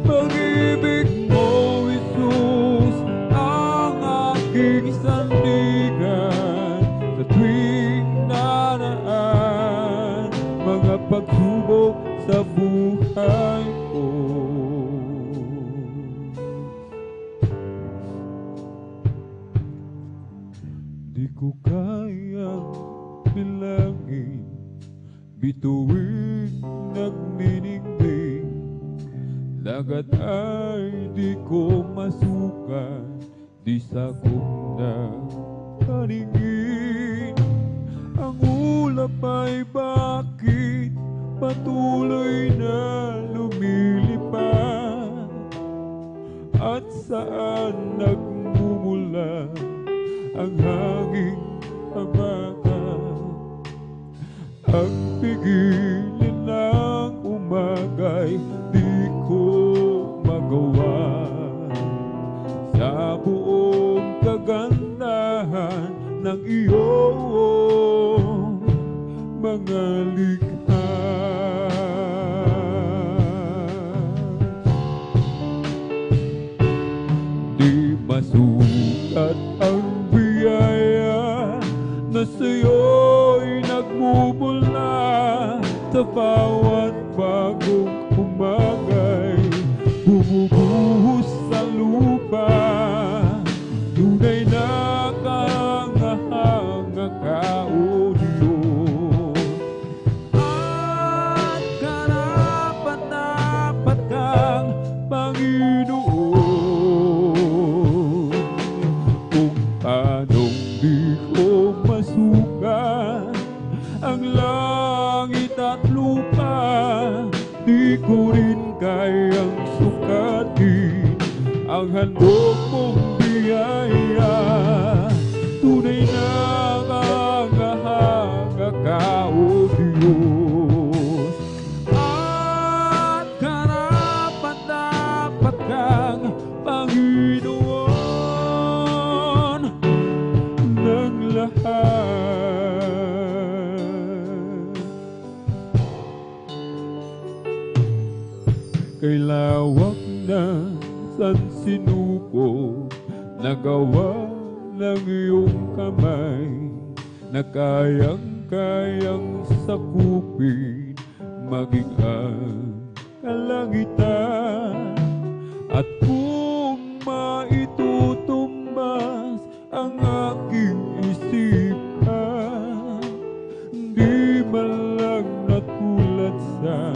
Pag-ibig mo, Jesus, ang aking sandigan sa tuwing naraan mga pagsubok sa buhay ko. Di ko kayang bilangin, bituin nagniningning, dagat ay di ko masukat, di sakop na paningin. Ang ulap ay bakit patuloy na lumilipad, at saan nagmumula ang hanging habagat. Ang pigilin ng umagay di ko magawa, sa buong kagandahan ng iyong mga likha. Di masukat ang biyaya na sa'yo'y nagmumula, sa bawat bagong umagay bumubuhos sa lupa. Tunay na kahanga-hanga ka, O Diyos, at karapat-dapat kang Panginoon. Kung anong di ko masukat ang langit at lupa, di ko rin kayang sukatin ang handog mong biyaya. Tunay na kahanga-hanga ka, O Diyos, at karapat-dapat kang Panginoon ng lahat. Kay lawak na san sinuko, nagawa ng iyong kamay, na kayang-kayang sakupin maging ang kalangitan. At kung maitutumbas ang aking isipan, di man lang natulad sa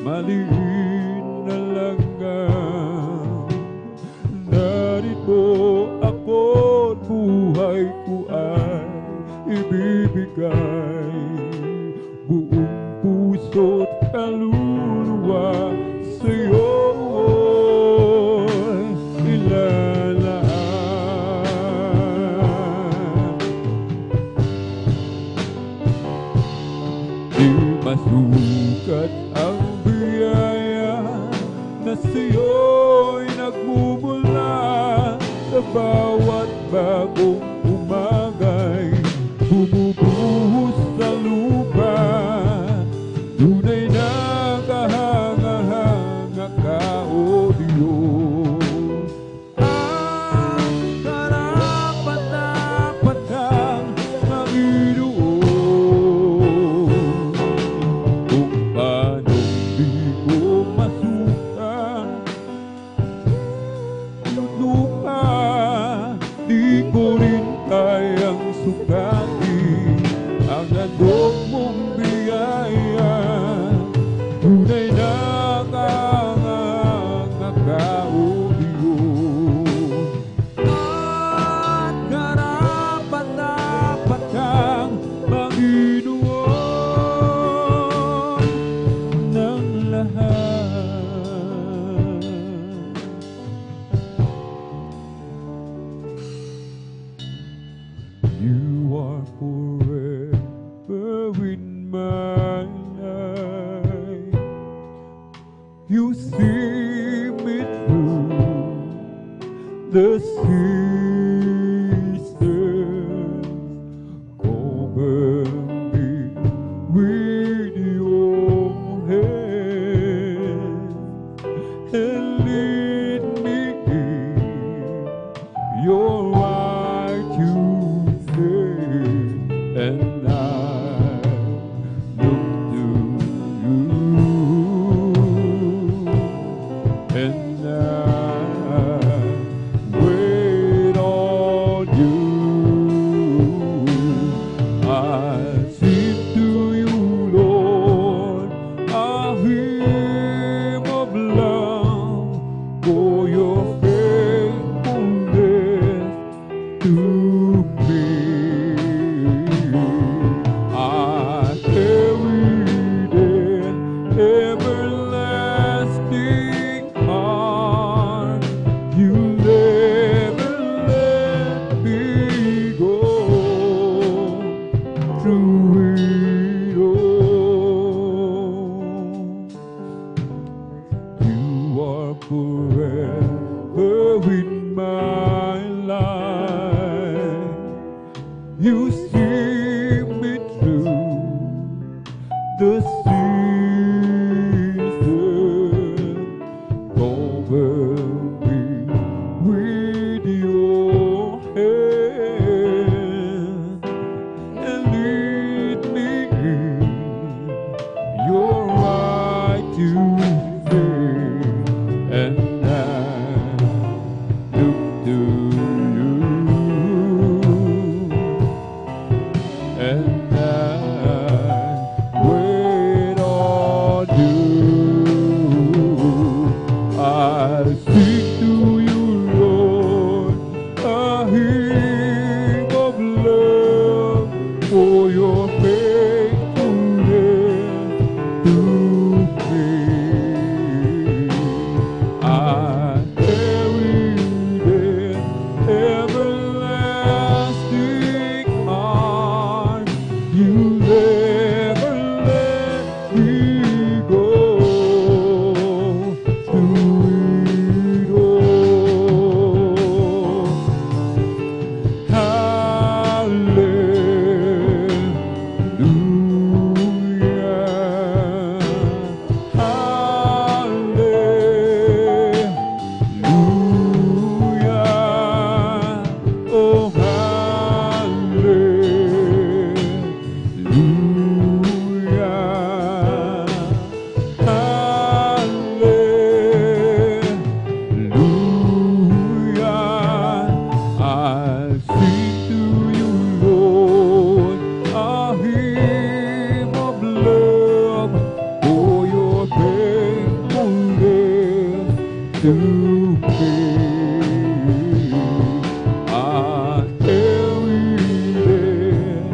maliit na langgam. Narito ako, buhay ko ay ibibigay, buong puso't kaluluwa sa'yo'y ilalaan. Di masukat ang biyaya na sa'yo'y nagmumula, sa bawat bagong umagay bumubuhos sa lupa. Tunay na kahanga-hanga ka, O Diyos, at karapat-dapat kang Panginoon. Kung paano di ko masukat yung lupa, di ko rin kayang sukatin ang handog mong in my life. You see me through the seasons, cover me with your hand and lead me in your righteous way, and I look to you, and I wait on you. I sing to you, Lord, a hymn of love for your faithfulness to me. I carried an everlasting heart. You never let me go through it all. You are forever in my life. You see me through the season, cover me with your hand and lead me in your righteous way, and I look to you, and I wait on you. I speak to you, Lord, a hymn of love for your faithfulness to me. I carried an everlasting heart. You never let me go through it all. Hallelujah. Hallelujah. Oh, hallelujah. I sing to you, Lord, a hymn of love for your faithfulness to me. I carried an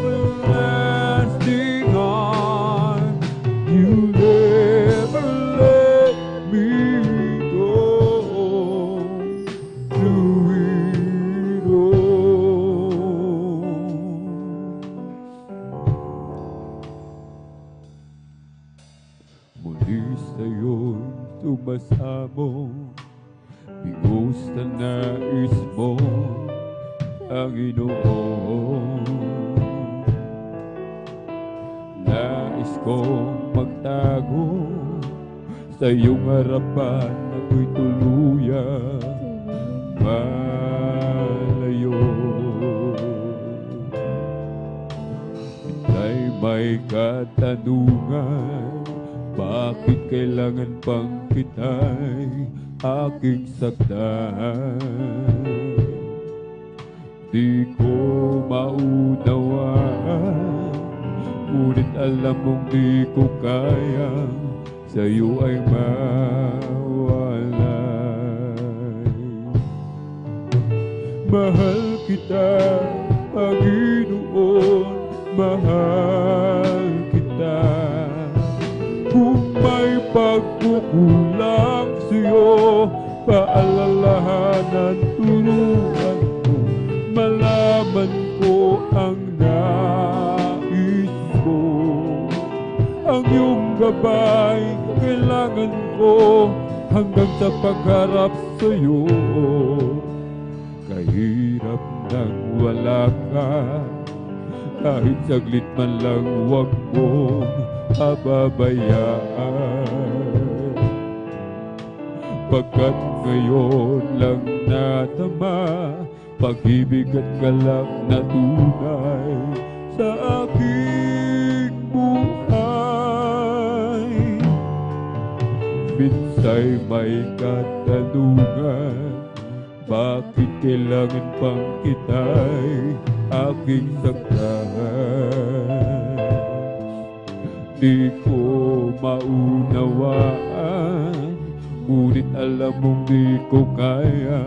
everlasting heart. You never let me go through it all. Muli sa'yo'y tumasamo, bigos na nais mo, Panginoon. Nais kong magtago sa iyong harapan, ako'y tuluyan malayo. Ika'y may katanungan, bakit kailangan pang kita'y aking saktan? Di ko maunawaan, ngunit alam mong di ko kaya sa'yo ay mawalay. Mahal kita, Panginoon, mahal kita. Kung may pagkukulang sa'yo, paalalahanan, turuan ko, malaman ko ang nais ang iyong gabay kailangan ko hanggang sa pagharap sa'yo. Kahirap nang wala ka, kahit saglit man lang huwag mong pababayaan. Pagkat ngayon lang natama, pag-ibig at galak na tunay sa aking buhay. Minsa'y may katanungan, bakit kailangan pang kita'y aking saktan? Di ko maunawaan, ngunit alam mong di ko kaya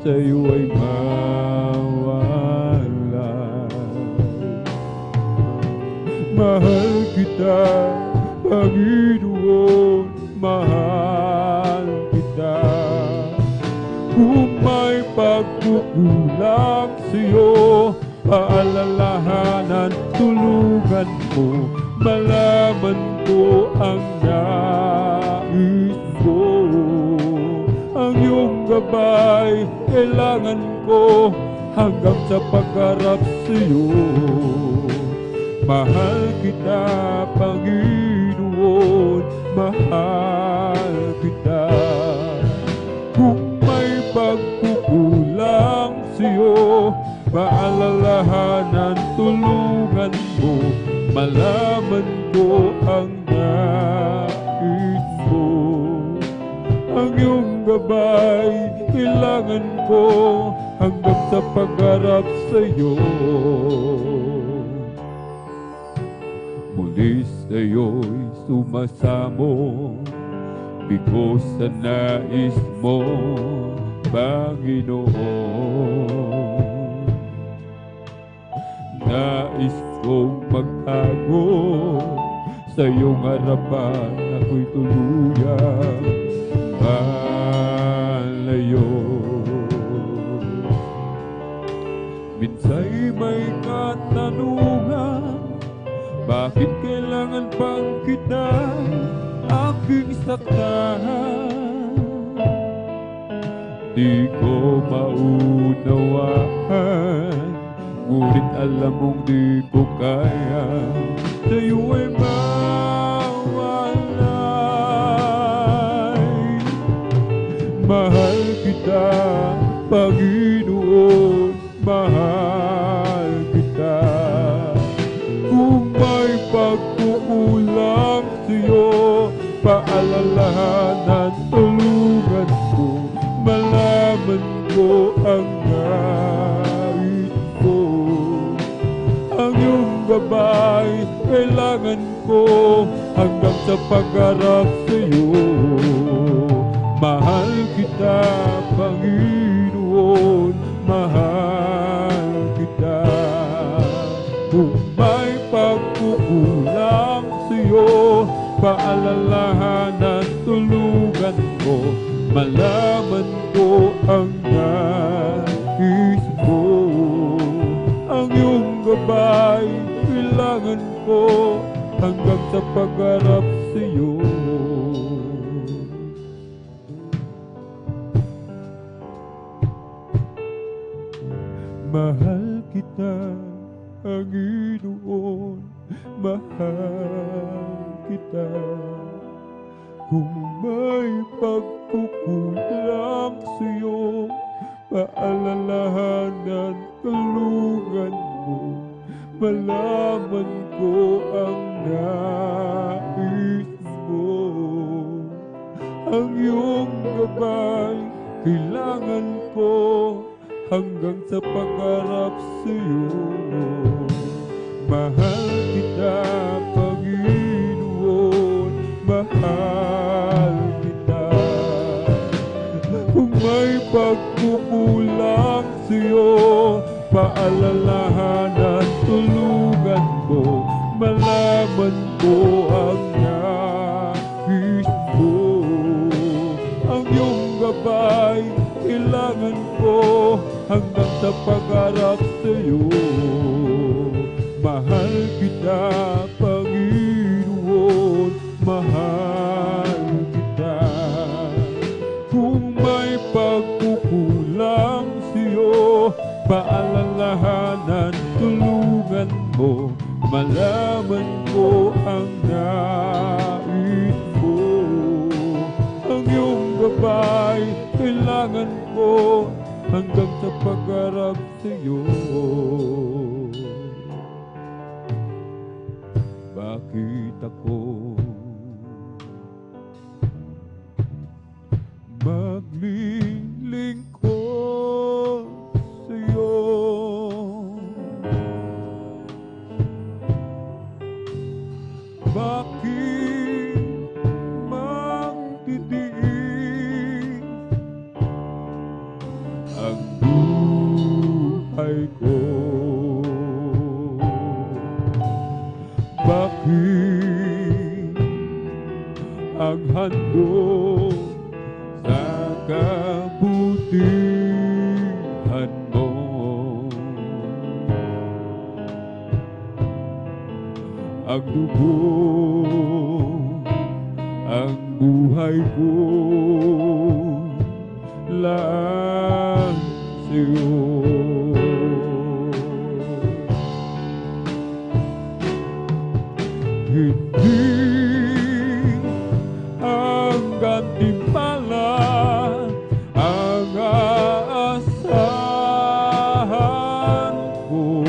sa'yo ay mawala. Mahal kita, Panginoon, mahal kita. Kung may pagkukulang sa'yo, paalalahanan, tulungan mo, malaman ko ang nais ko. Ang iyong gabay kailangan ko hanggang sa pagharap sa'yo. Mahal kita, Panginoon, mahal kita. Kung may pagkukulang sa'yo, paalalahanan, tulungan mo, malaman ko ang nais ko. Ang iyong gabay kailangan ko hanggang sa pagharap sa'yo. Muli sa'yo'y sumasamo, bigo sa nais mo, Panginoon. Nais kong magtago sa iyong harapan, ako'y tuluyang malayo. Minsa'y may katanungan, bakit kailangan pang kita aking saktan? Di ko maunawaan, ngunit alam mong di ko kaya sa'yo ay mawalay. Mahal kita, Panginoon, mahal kita. Kung may pagkukulang sa'yo, paalalahanan, tulungan ko, malaman ko ang nais ko. Ang iyong gabay kailangan ko hanggang sa pagharap sa'yo. Mahal kita, Panginoon, mahal kita. Kung may pagkukulang sa'yo, paalalahanan, tulungan ko, malaman ko ang nais ko. Ang iyong gabay kailangan ko hanggang sa pagharap sa'yo. Mahal kita, Panginoon, mahal kita. Kung may pagkukulang sa'yo, paalalahanan, tulungan mo, malaman ko ang nais mo. Ang iyong gabay kailangan ko hanggang sa pagharap sa'yo. Mahal kita, Panginoon, mahal kita. Kung may pagkukulang sa'yo, paalalahanan, tulungan mo, malaman ko ang nais mo. Ang iyong gabay kailangan ko hanggang sa pagharap sa'yo. Mahal kita, Panginoon, malaman ko ang nais mo. Ang iyong gabay kailangan ko hanggang sa pagharap sa'yo. Bakit ako maglilingkod sa'yo? Bakit magtitiis ang buhay ko? Bakit ang handog sa kabutihan mo? Ang dugo, ang buhay ko lang sa'yo. Hindi ang gantimpala ang aasahan ko.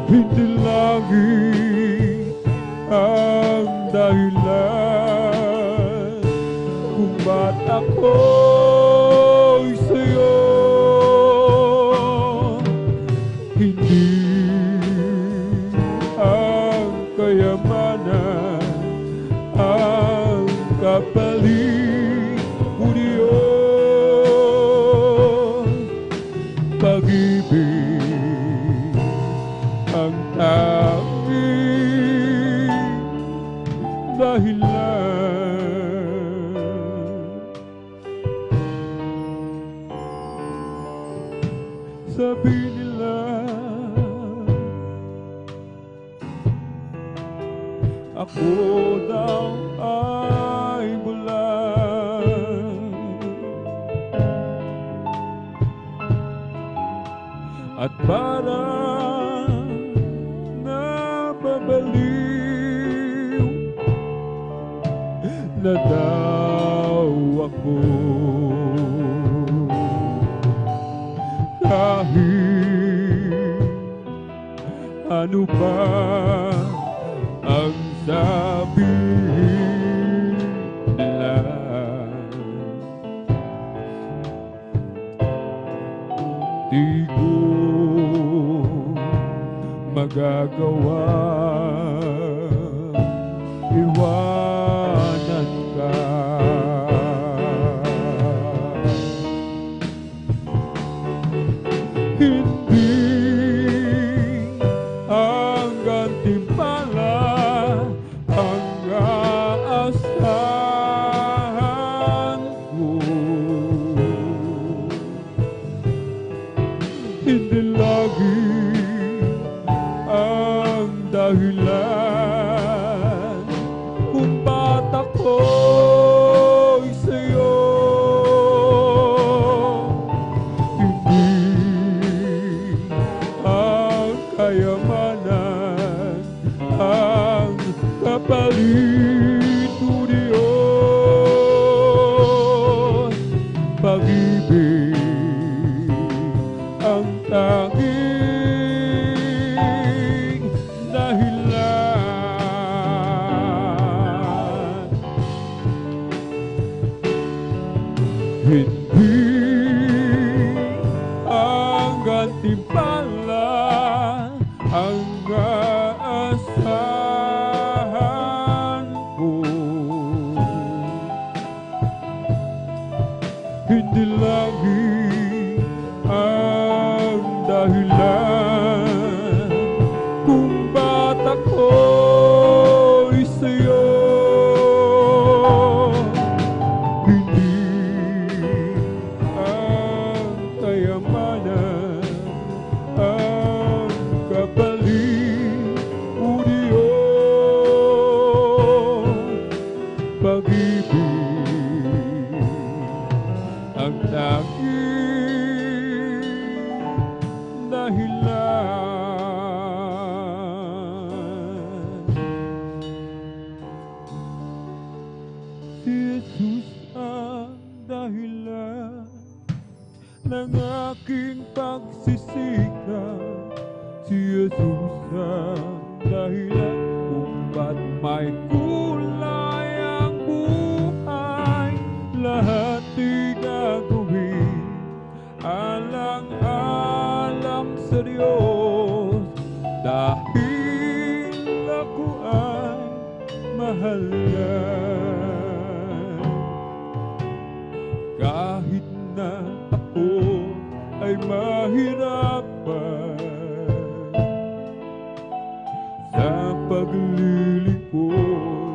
Hindi langit ang dahilan kung ba't ako'y sa'yo. Hindi ang kayamanan ang kapalit mo, Diyos. Pag-ibig ang tanging dahilan. Sabi nila ako daw ay bulan at parang nababaliw na daw ako. Kahit ano pa ang sabihin nila, di ko magagawa iwanan ka. Hindi ang gantimpala ang aasahan ko. Hindi lagi ang dahilan kung ba't ako'y sa'yo. Hindi ang kayamanan ang kapalit mo, Diyos. Pag-ibig ang tanging dahilan. Hindi ang gantimpala ang aasahan ko. Hindi lagi ang dahilan kung ba't ako'y sa'yo. Hindi ang kayamanan ang kapalit mo, Diyos. Pag-ibig ang tanging ka, si Jesus ang dahilan kung ba't may kulay ang buhay. Lahat di gagawin alang-alang sa Diyos, dahil ako ay mahal niya. Kahit na ako ay mahirapan sa paglilingkod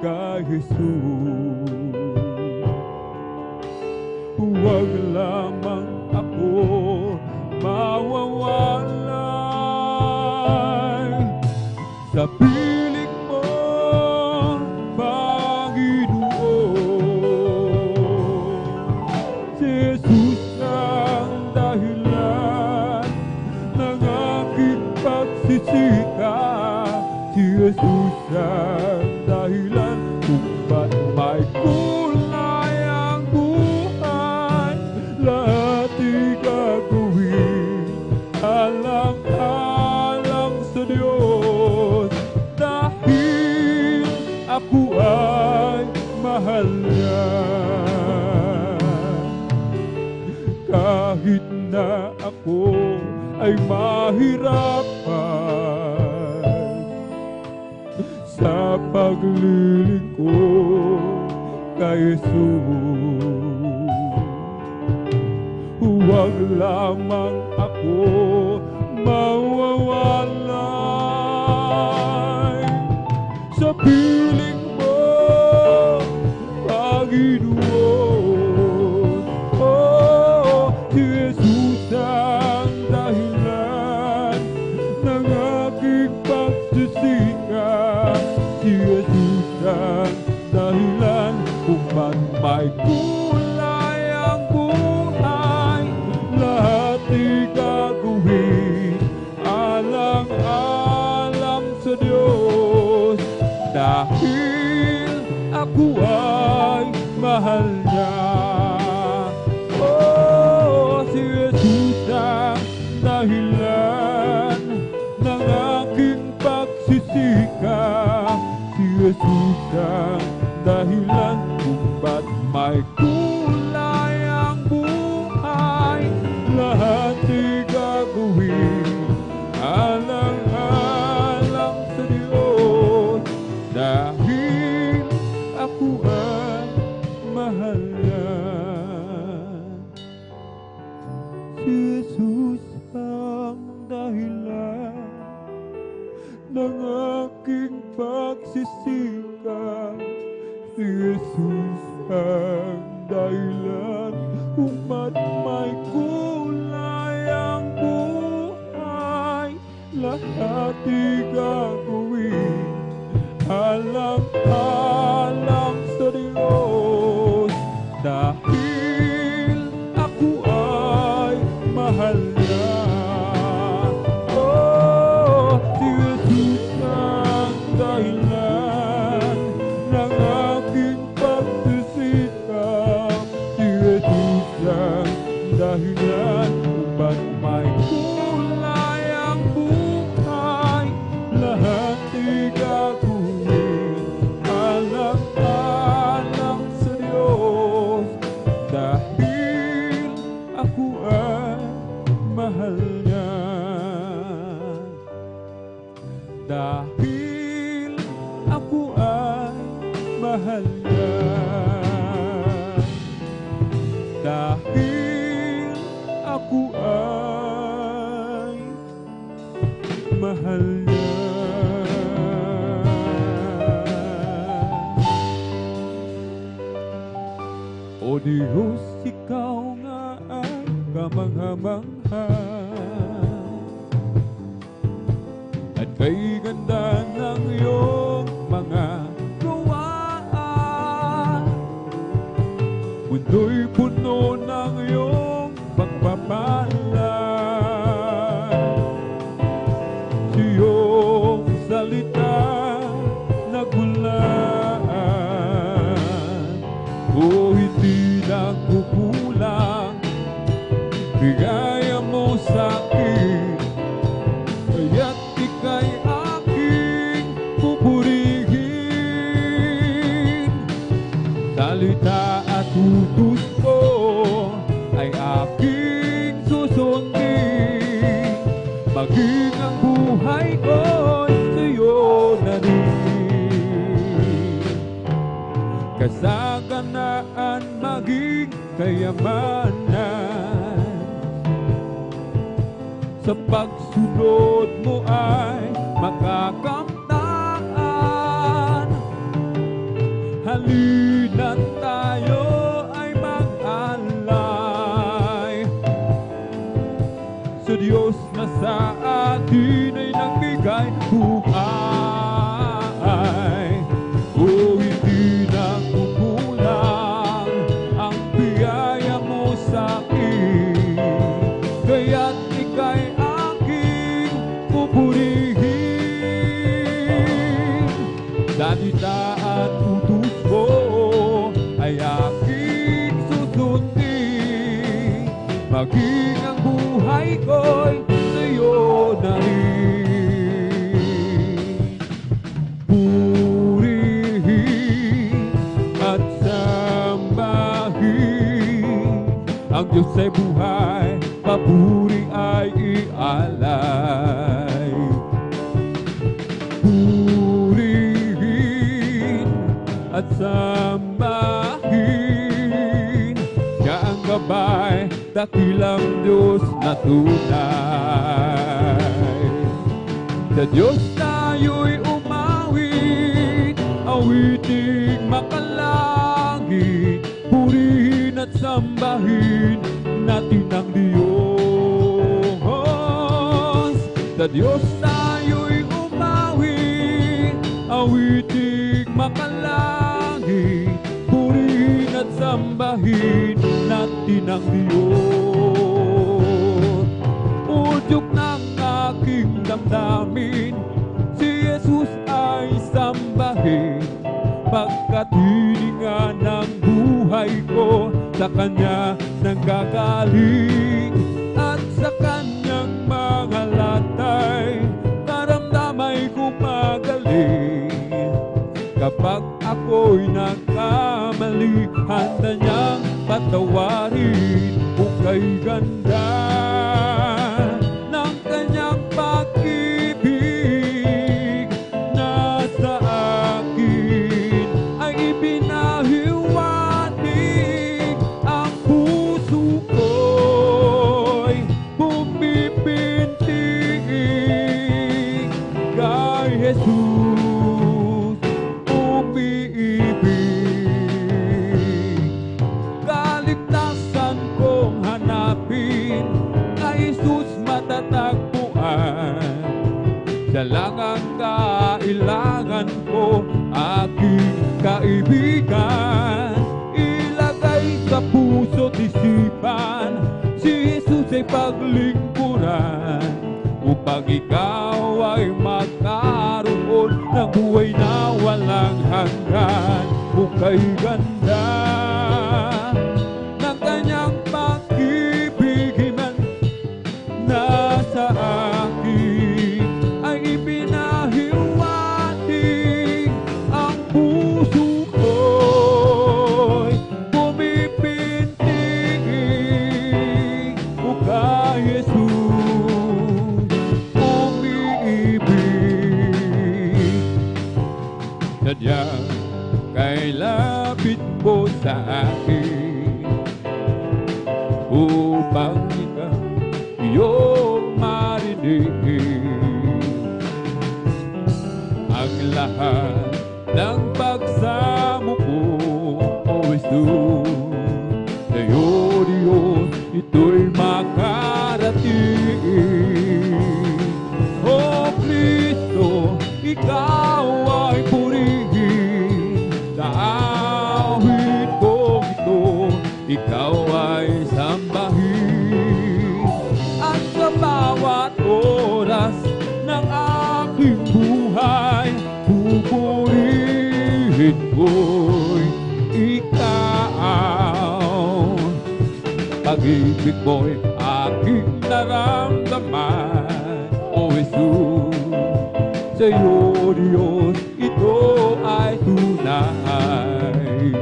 kay Jesus, huwag lamang ako mawawalay sa piling mo, Panginoon. Si Jesus ang dahilan ng aking pagsisikap, si Jesus ang dahilan kung ba't may kulay ang buhay. Lahat di gagawin alang-alang sa Diyos, dahil ako ay mahal niya. Kahit na ako ay mahirapan sa paglilingkod kay Jesus, huwag lamang ako mawawalay sa piling mo, Panginoon. Oh, si Jesus ang dahilan ng aking pagsisikap, si Jesus ang dahilan kung ba't may kulay ang buhay. Lahat di gagawin alang-alang sa Diyos, dahil ako ay mahal niya. Oh, si Jesus ang dahilan ng aking pagsisikap, si Jesus ang dahilan kung ba't may kulay ang buhay. Lahat di gagawin alang-alang sa Diyos, dahil ako ay mahal niya. Si Jesus ang dahilan ng aking pagsisikap, si Jesus ang dahilan kung ba't may kulay ang buhay. Lahat di gagawin alang-alang sa Diyos, dahil ako ay mahal niya. Oh, si Jesus ang dahilan ng aking pagsisikap, si Jesus ang dahilan kung ba't may kulay ang buhay. Lahat di gagawin alang-alang sa Diyos, dahil ako ay mahal niya. Dahil ako ay mahal niya. Dahil ako ay mahal niya. O Diyos, ikaw nga ang kamangha-mangha, at kay ganda ng iyong mga gawaan, mundo'y puno ng iyong pagpapala. Sa iyong salita nagulaan, o hindi nagkukulang, bigaya mo sa akin maging ang buhay ko'y sa'yo na rin. Kasaganaan maging kayamanan, sa pagsunod mo ay makakamtaan. Halina't tayo ay mag-alay sa Diyos na sa atin ay nagbigay buhay. O hindi na kukulang ang biyaya mo sa akin, kaya't ika'y aking pupurihin. Salita at utos mo ay aking susundin, maging ang buhay ko'y sa'yo na rin. Purihin at sambahin ang Diyos ay buhay, papuri ay ialay. Purihin at sambahin siya ang gabay, dakilang Diyos na tunay. Sa Diyos tayo'y umawit, awiting makalangit, purihin at sambahin natin ang Diyos. Sa Diyos tayo'y umawit, awiting makalangit, purihin at sambahin natin ang Diyos. Udyok ng aking damdamin, si Jesus ay sambahin, pagkat hininga ng buhay ko sa Kanya nanggagaling, at sa Kanyang mga latay karamdamay gumagaling. Kapag ako'y nagkamali, handa niyang patawarin. Uka'y ganda ng Kanyang pag-ibig na sa akin ay ibinahiwatig. Ang puso ko'y bumibintig kay Jesus, umiibig. Kaligtasan kong hanapin, kay Jesus matatagpuan. Siya lang ang kailangan ko, aking kaibigan. Ilagay sa puso't isipan, si Jesus ay paglingkuran, upang ikaw ay magkaroon ng buhay na walang hanggan. Uka'y ganda ng Kanyang pag-ibig, man na sa akin ay ibinahiwatig. Ang puso ko'y bumibintig, o kay Jesus umiibig. Sadyang kay lapit mo sa akin, upang ikaw iyong marinig ang lahat ng pagsamo ko. O Jesus, sa'yo Diyos ito'y makarating. O Kristo, ikaw ay purihin. Sa awit kong ito, ikaw ay sambahin. At sa bawat oras ng aking buhay, pupurihin ko'y ikaw. Pag-ibig mo'y aking naramdaman. O Jesus, sa'yo Diyos ito ay tunay.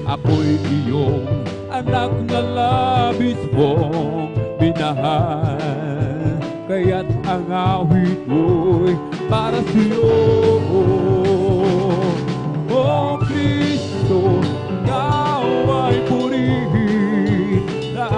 Ako'y iyong anak na labis mong minahal. kaya't ang awit ko'y para sa'yo. O Kristo, ikaw ay purihin na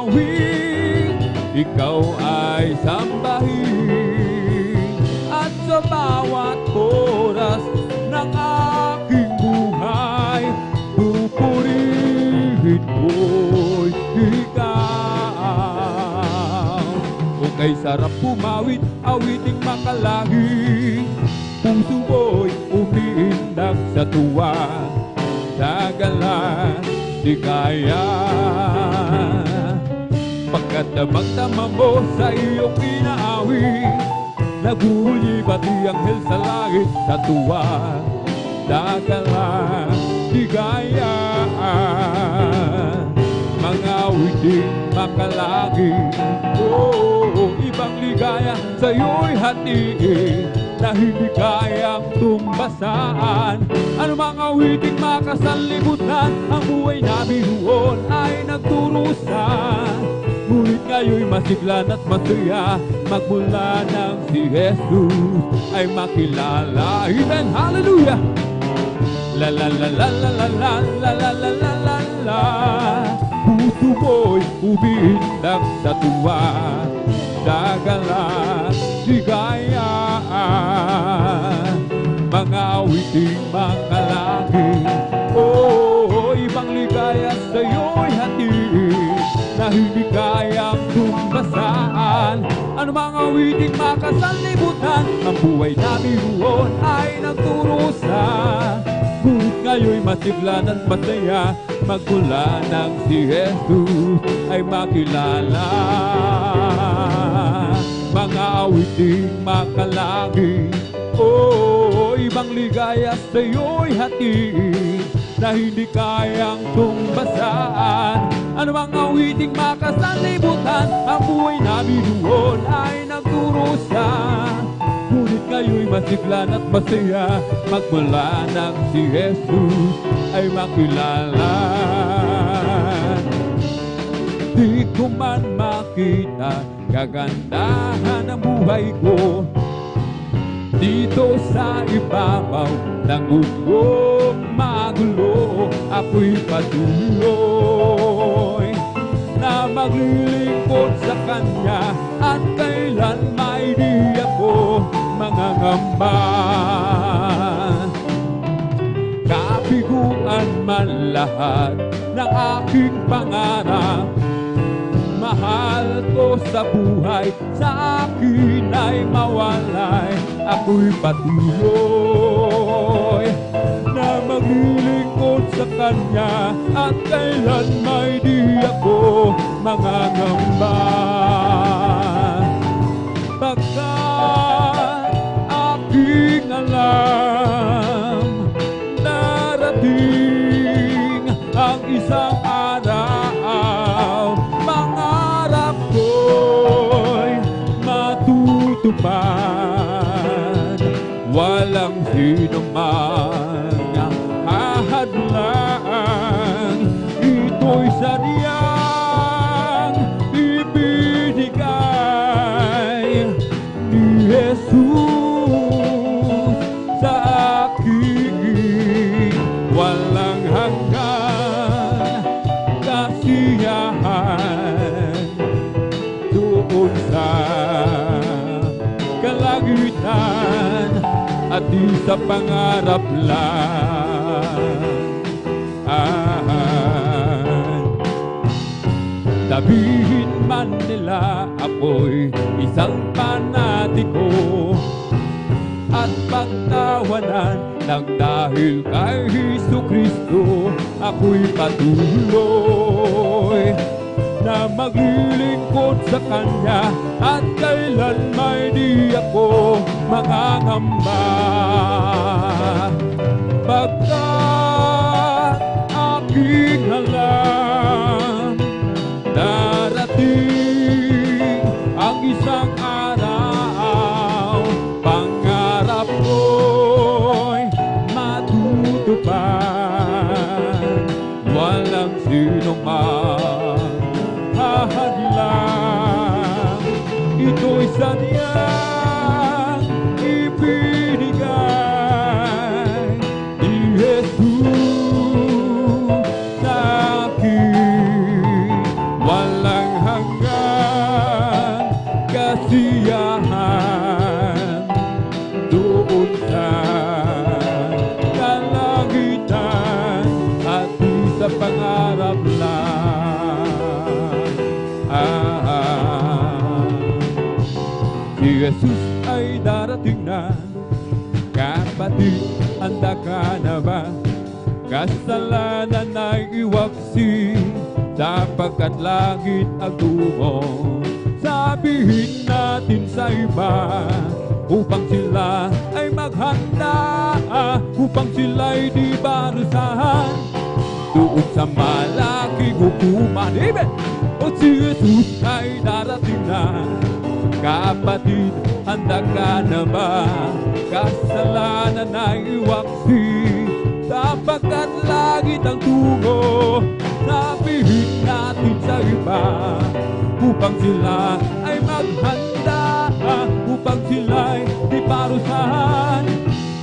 awit, ikaw ay sambahin, at sa bawat oras ng aking buhay, pupurihin ko'y ikaw. O kay sarap pumawit, awiting makalangit, puso ko'y umiindak sa tuwa, dagalan di kaya. Pagkat damang-dama mo sa iyong inaawit, naguhuli pati anghel sa langit sa tuwa, dagalan di kaya. Mga awiting makalangit, ibang ligaya sa'yo'y hatiin, na hindi kayang tumbasaan. Ano mga awiting makasanlibutan, ang buhay namin roon ay nagturusan. Ngunit ngayon'y masiglan at masaya, magmula nang si Jesus ay makilala. Amen, hallelujah! La la la la la la la la la la la la la. Puso ko'y umiindak sa tuwa, dagalan di kaya. Mga awiting makalangit, ibang ligaya sa'yo'y hatiin, na hindi kayang tumbasaan. Ano mga awiting makasanlibutan, ang buhay namin roon ay nagturusan. Ngunit ngayon'y masiglan at masaya, magmula nang si Jesus ay makilala. Mga awiting makalangit, ibang ligaya sa'yo'y hatiin, na hindi kayang tumbasaan. Ano mga awiting makasanlibutan, ang buhay namin doon ay nagturusan. Ngunit kayo'y masiglan at masaya, magmula nang si Jesus ay makilala. Di ko man makita kagandahan ng buhay ko, dito sa ibabaw ng mundong magulo, ako'y patuloy na maglilingkod sa Kanya, at kailan may di ako mangangamba. Kabiguan man lahat ng aking pangarap, mahal ko sa buhay, sa akin ay mawalay. Ako'y patuloy na maglilingkod sa Kanya, at kailan may di ako mangangamba. Pagkat aking alam, darating ang isang araw, mangarap ko'y matutupad. Walang sino man hahadlang, ito'y sadyang ibinigay ni Jesus sa akin. Walang hanggan kasiyahan doon sa kalangitan, at di sa pangarap lang. Sabihin man nila ako'y isang panatiko, at pagtawanan ng dahil kay Jesucristo, ako'y patuloy na maglilingkod sa Kanya, at kailan may di ako mangangamba. Pagkat aking alam, darating ang isang araw, pangarap ko'y matutupad. Walang sino man hahadlang, niyang ibinigay ni Jesus sa akin. Walang hanggang kasiyahan doon sa kalangitan at di sa pangarap lang. Si Jesus ay darating na, kapatid, handa ka na ba? Kasalanan ay iwaksi, sapagkat langit ang tungo. Sabihin natin sa iba, upang sila ay maghanda, upang sila'y di barusahan doon sa malaking hukuman. Amen! O si Jesus ay darating na, kapatid, handa ka na ba? Kasalanan ay iwaksi, sapagkat langit ang tungo. Sabihin natin sa iba, upang sila ay maghanda, upang sila'y di parusahan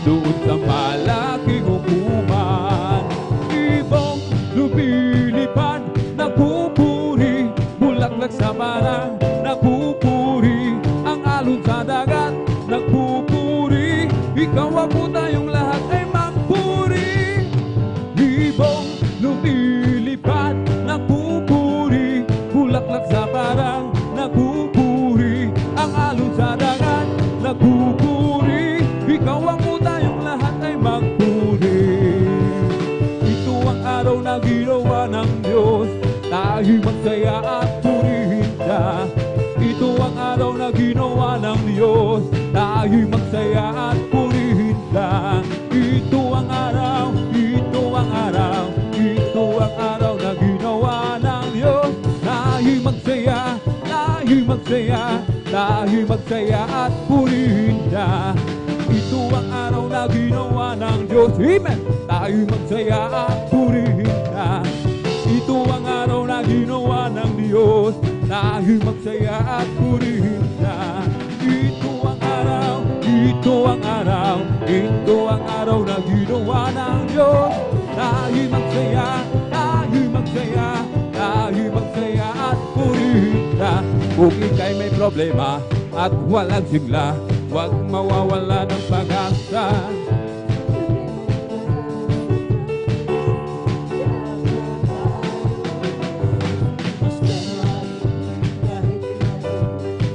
doon sa malaking hukuman. Ibong lumilipad, nagpupuri, bulaklak sa barang, nagpupuri, ang alon sa dagat, nagpupuri, ikaw ako tayong lahat ay magpuri. Ibong lumilipad, nagpupuri, bulaklak sa barang, nagpupuri, ang alon sa dagat, nagpupuri, ikaw ako tayong lahat ay magpuri. Ito ang araw na ginawa ng Diyos, tayo'y magsaya at purihin siya. Ito ang araw na ginawa ng Diyos, tayo'y magsaya at purihin siya. Ito ang araw, ito ang araw, ito ang araw na ginawa ng Diyos. Tayo'y magsaya, tayo'y magsaya, tayo'y magsaya at purihin siya. Ito ang araw na ginawa ng Diyos. Amen! Tayo'y magsaya at purihin siya. Ito ang araw na ginawa ng Diyos, tayo'y magsaya at purihin siya. Ito ang araw, ito ang araw, ito ang araw na ginawa ng Diyos. Tayo'y magsaya, tayo'y magsaya, tayo'y magsaya at purihin siya. Kung ika'y may problema at walang sigla, huwag mawawala ng pag-asa.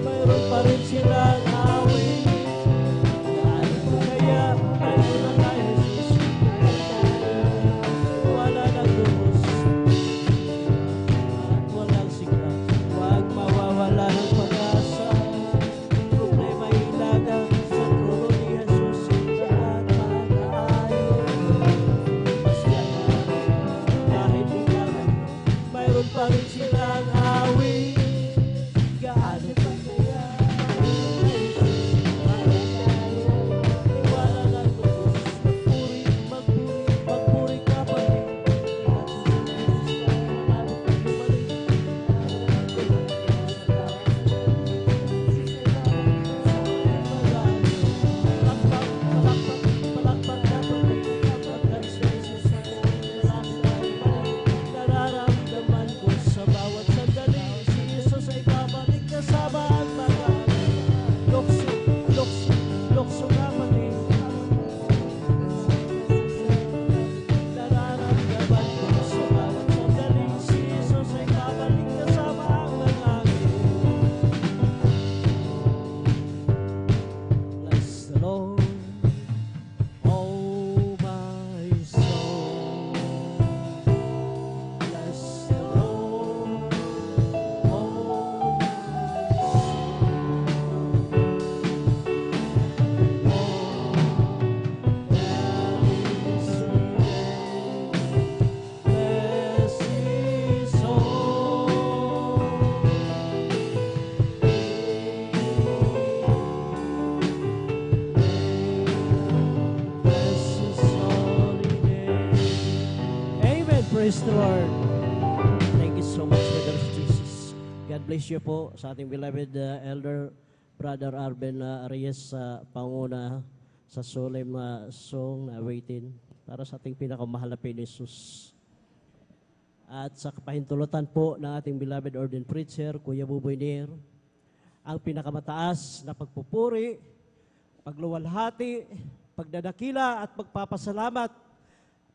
Mayroon pa rin silang awit, kaya mayroon na Jesus. Wala nang lubos at walang sigla, huwag mawawala ng pag-asa. Problema ilagang sa trono ni Jesus, lahat mag-aayos. Masaya kahit ikaw, mayroon pa rin silang awit. Gaano pa kaya wala nang lubos, magpuri ka pa rin. Palakpak ka pa rin, kapagkat si Jesus ay nararamdaman ko sa bawat sandali. Si Jesus ay babalik kasama ang mga lokso ka pa rin. Nararamdaman ko sa bawat sandali. Si Jesus ay babalik kasama ang mga bless the Lord, oh my soul. Bless the Lord, oh my Amen. Praise the Lord. Thank you so much, Brother Jesus. God bless you po sa ating beloved elder Brother Arben Reyes sa panguna sa solemn song na waiting para sa ating pinakamahal na Jesus. At sa kapahintulutan po ng ating beloved ordained preacher, Kuya Buboy Nir, ang pinakamataas na pagpupuri, pagluwalhati, pagdadakila at pagpapasalamat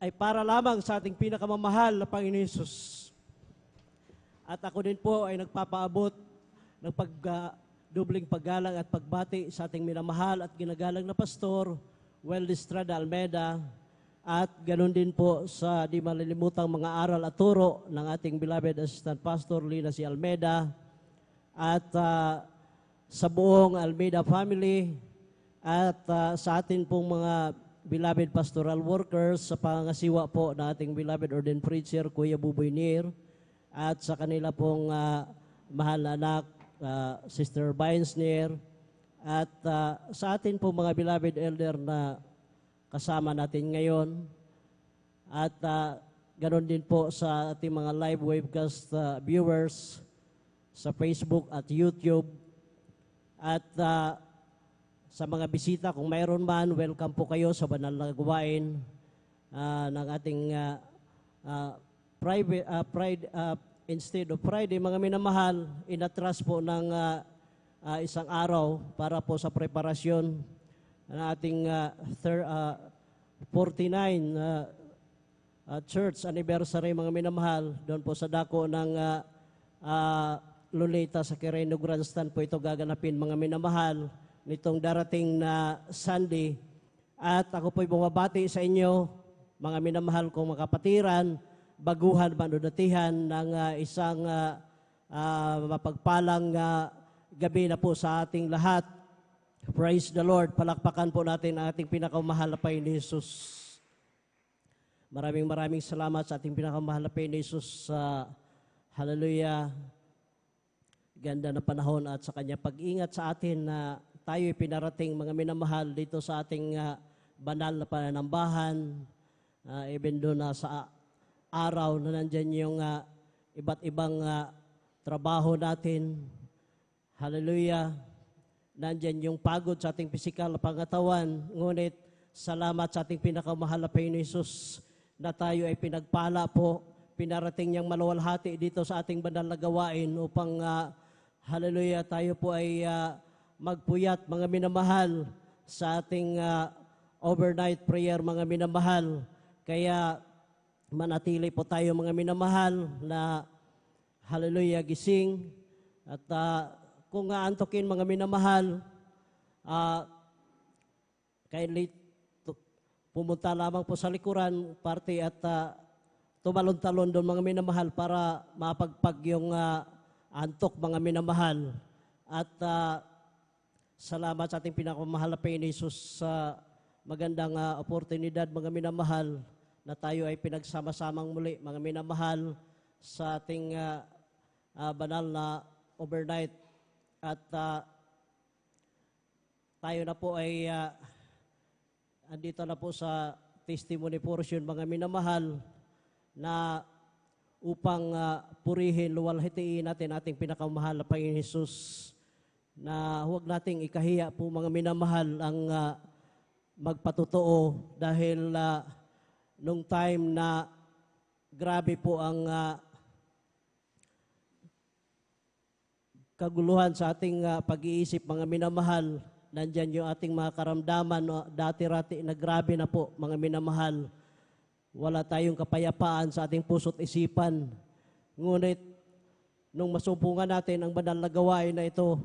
ay para lamang sa ating pinakamamahal na Panginoon Jesus. At ako din po ay nagpapaabot ng dubling paggalang at pagbati sa ating minamahal at ginagalang na pastor, Weldy Estrada Almeida, at ganoon din po sa di malilimutang mga aral at turo ng ating beloved assistant pastor, Lina C. Almeida, at sa buong Almeida family, at sa atin pong mga beloved pastoral workers, sa pangasiwa po na ating beloved ordained preacher, Kuya Buboy Nir, at sa kanila pong mahal na anak, Sister Bainsner, at sa atin po mga beloved elder na kasama natin ngayon, at ganoon din po sa ating mga live webcast viewers sa Facebook at YouTube, at sa mga bisita kung mayroon man, welcome po kayo sa banal na gawain ng ating instead of Friday, mga minamahal, inatras po ng isang araw para po sa preparasyon ng ating 49 church anniversary, mga minamahal. Doon po sa dako ng Luneta sa Quirino Grandstand po ito gaganapin, mga minamahal, nitong darating na Sunday. At ako po'y bumabati sa inyo, mga minamahal kong mga kapatiran, baguhan, manunatihan ng isang mapagpalang gabi na po sa ating lahat. Praise the Lord. Palakpakan po natin ang ating pinakamahal na Panginoon Jesus. Maraming salamat sa ating pinakamahal na Panginoon Jesus. Hallelujah. Ganda na panahon at sa kanya pag-ingat sa atin na tayo'y pinarating, mga minamahal, dito sa ating banal na pananambahan. Even doon na sa araw na nandyan yung iba't ibang trabaho natin. Hallelujah. Nandyan yung pagod sa ating pisikal na pangatawan. Ngunit salamat sa ating pinakamahal na Panginoon Jesus na tayo ay pinagpala po, pinarating niyang maluwalhati dito sa ating banal na gawain upang hallelujah, tayo po ay magpuyat, mga minamahal, sa ating overnight prayer, mga minamahal. Kaya manatili po tayo, mga minamahal, na hallelujah, gising. At kung aantokin, mga minamahal, kindly pumunta lamang po sa likuran, party, at tumalon-talon doon, mga minamahal, para mapagpag yung antok, mga minamahal. At salamat sa ating pinakamahal na Panginoon Jesus sa magandang oportunidad, mga minamahal, na tayo ay pinagsama-samang muli, mga minamahal, sa ating banal na overnight. At tayo na po ay andito na po sa testimony portion, mga minamahal, na upang purihin, luwalhatiin natin ating pinakamahal na Panginoon Jesus, na huwag nating ikahiya po, mga minamahal, ang magpatotoo, dahil nung time na grabe po ang kaguluhan sa ating pag-iisip, mga minamahal, nandyan yung ating mga karamdaman, dati-rati na grabe na po, mga minamahal. Wala tayong kapayapaan sa ating puso't isipan. Ngunit, nung masumpungan natin ang banal na gawain na ito,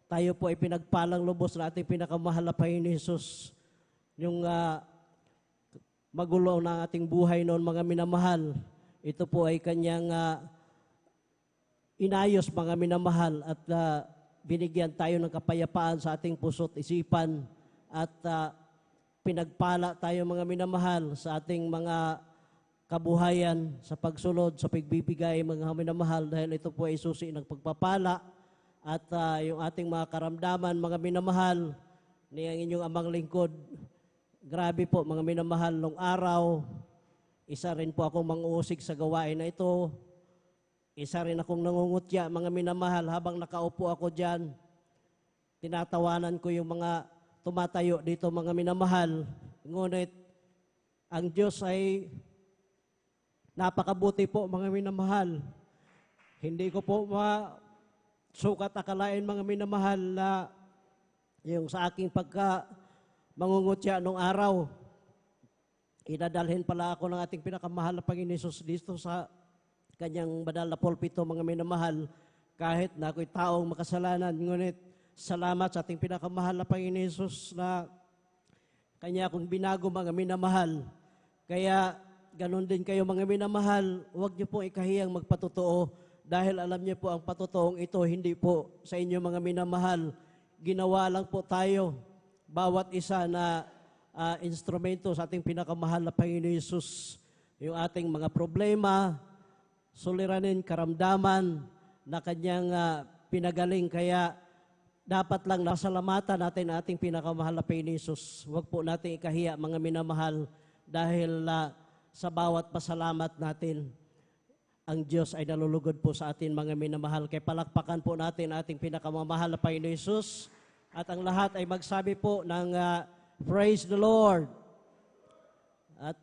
tayo po ay pinagpalang lubos na ating pinakamahal na Panginoon Jesus. Yung magulo ng ating buhay noon, mga minamahal, ito po ay kanyang inayos, mga minamahal, at binigyan tayo ng kapayapaan sa ating puso't isipan, at pinagpala tayo, mga minamahal, sa ating mga kabuhayan, sa pagsunod, sa pagbibigay, mga minamahal, dahil ito po ay susi ng pagpapala. At yung ating mga karamdaman, mga minamahal, niyang inyong amang lingkod, grabe po, mga minamahal, nung araw, isa rin po akong manguusig sa gawain na ito. Isa rin akong nangungutya, mga minamahal, habang nakaupo ako dyan. tinatawanan ko yung mga tumatayo dito, mga minamahal. Ngunit ang Diyos ay napakabuti po, mga minamahal. Hindi ko po sukat akalain, mga minamahal, na yung sa aking mangungutya nung araw, idadalhin pala ako ng ating pinakamahal na Panginoon Hesus dito sa kanyang banal na pulpito, mga minamahal, kahit na ako'y taong makasalanan. Ngunit salamat sa ating pinakamahal na Panginoon Hesus na kanya akong binago, mga minamahal. Kaya ganun din kayo, mga minamahal, huwag niyo po ikahiyang magpatotoo dahil alam niyo po ang patotoong ito, hindi po sa inyo, mga minamahal. Ginawa lang po tayo, bawat isa na instrumento sa ating pinakamahal na Panginoon Hesus. Yung ating mga problema, suliranin, karamdaman na kanyang pinagaling. Kaya dapat lang nasalamatan natin ang ating pinakamahal na Panginoon Hesus. Huwag po natin ikahiya, mga minamahal, dahil sa bawat pasalamat natin, ang Diyos ay nalulugod po sa atin, mga minamahal. Kaya palakpakan po natin ating pinakamamahal na Panginoon Hesus. At ang lahat ay magsabi po ng Praise the Lord. At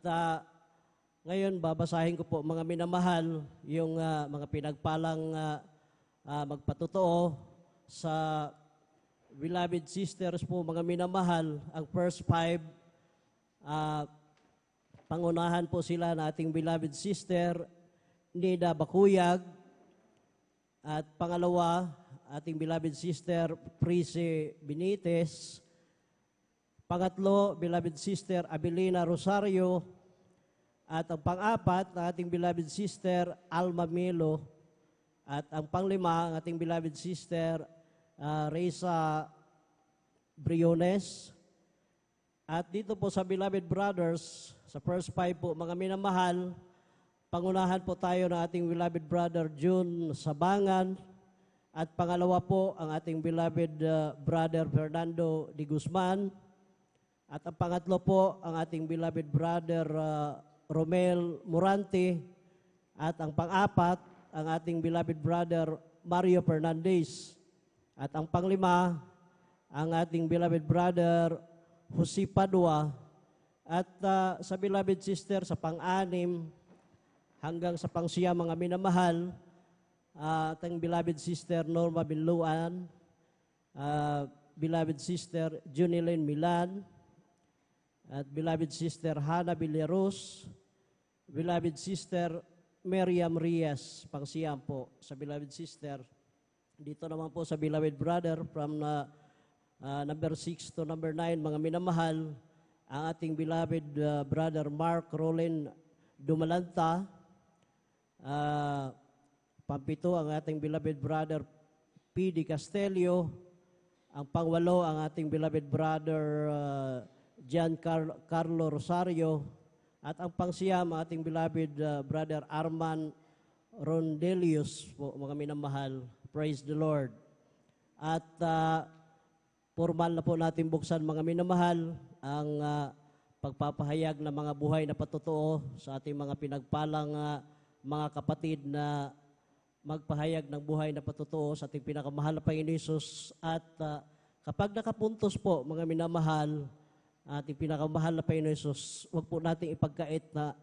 ngayon, babasahin ko po, mga minamahal, yung mga pinagpalang magpatotoo sa beloved sisters po, mga minamahal. Ang first 5, pangunahan po sila na ating beloved sister, Nida Bakuyag. At pangalawa, ating beloved sister, Prise Benitez. Pangatlo, beloved sister, Abilina Rosario. At ang pang-apat, na ating beloved sister, Alma Melo. At ang panglima, ang ating beloved sister, Reza Briones. At dito po sa beloved brothers, sa first 5 po, mga minamahal, pangunahan po tayo ng ating beloved brother June Sabangan. At pangalawa po, ang ating beloved brother Fernando de Guzman. At ang pangatlo po, ang ating beloved brother Romel Morante. At ang pang-apat, ang ating beloved brother Mario Fernandez. At ang panglima, ang ating beloved brother Jose Padua. At sa beloved sister, sa pang-anim, hanggang sa pang-siyam, mga minamahal, ating beloved sister Norma Binluan, beloved sister Junilyn Milan, at beloved sister Hannah Villaros, beloved sister Miriam Rias, pang-siyam po sa beloved sister. Dito naman po sa beloved brother from number 6 to number 9, mga minamahal, ang ating beloved brother Mark Rolin Dumalanta. Pampito, ang ating beloved brother P.D. Castelio. Ang pangwalo, ang ating beloved brother Gian Carlo Rosario. At ang pangsiyam, ang ating beloved brother Arman Rondelius po, mga minamahal. Praise the Lord. At formal na po natin buksan, mga minamahal, ang pagpapahayag ng mga buhay na patotoo sa ating mga pinagpalang mga kapatid na magpahayag ng buhay na patotoo sa ating pinakamahal na Panginoon Hesus. At kapag nakapuntos po, mga minamahal, ating pinakamahal na Panginoon Hesus, huwag po nating ipagkait na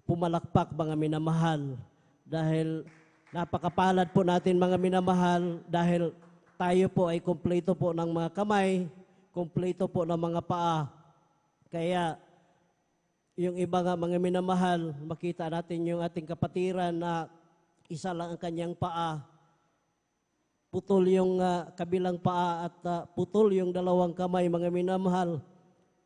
pumalakpak, mga minamahal, dahil napakapalad po natin, mga minamahal, dahil tayo po ay kumpleto po ng mga kamay, kumpleto po ng mga paa. Kaya yung iba nga, mga minamahal, makita natin yung ating kapatiran na isa lang ang kanyang paa. Putol yung kabilang paa at putol yung dalawang kamay, mga minamahal.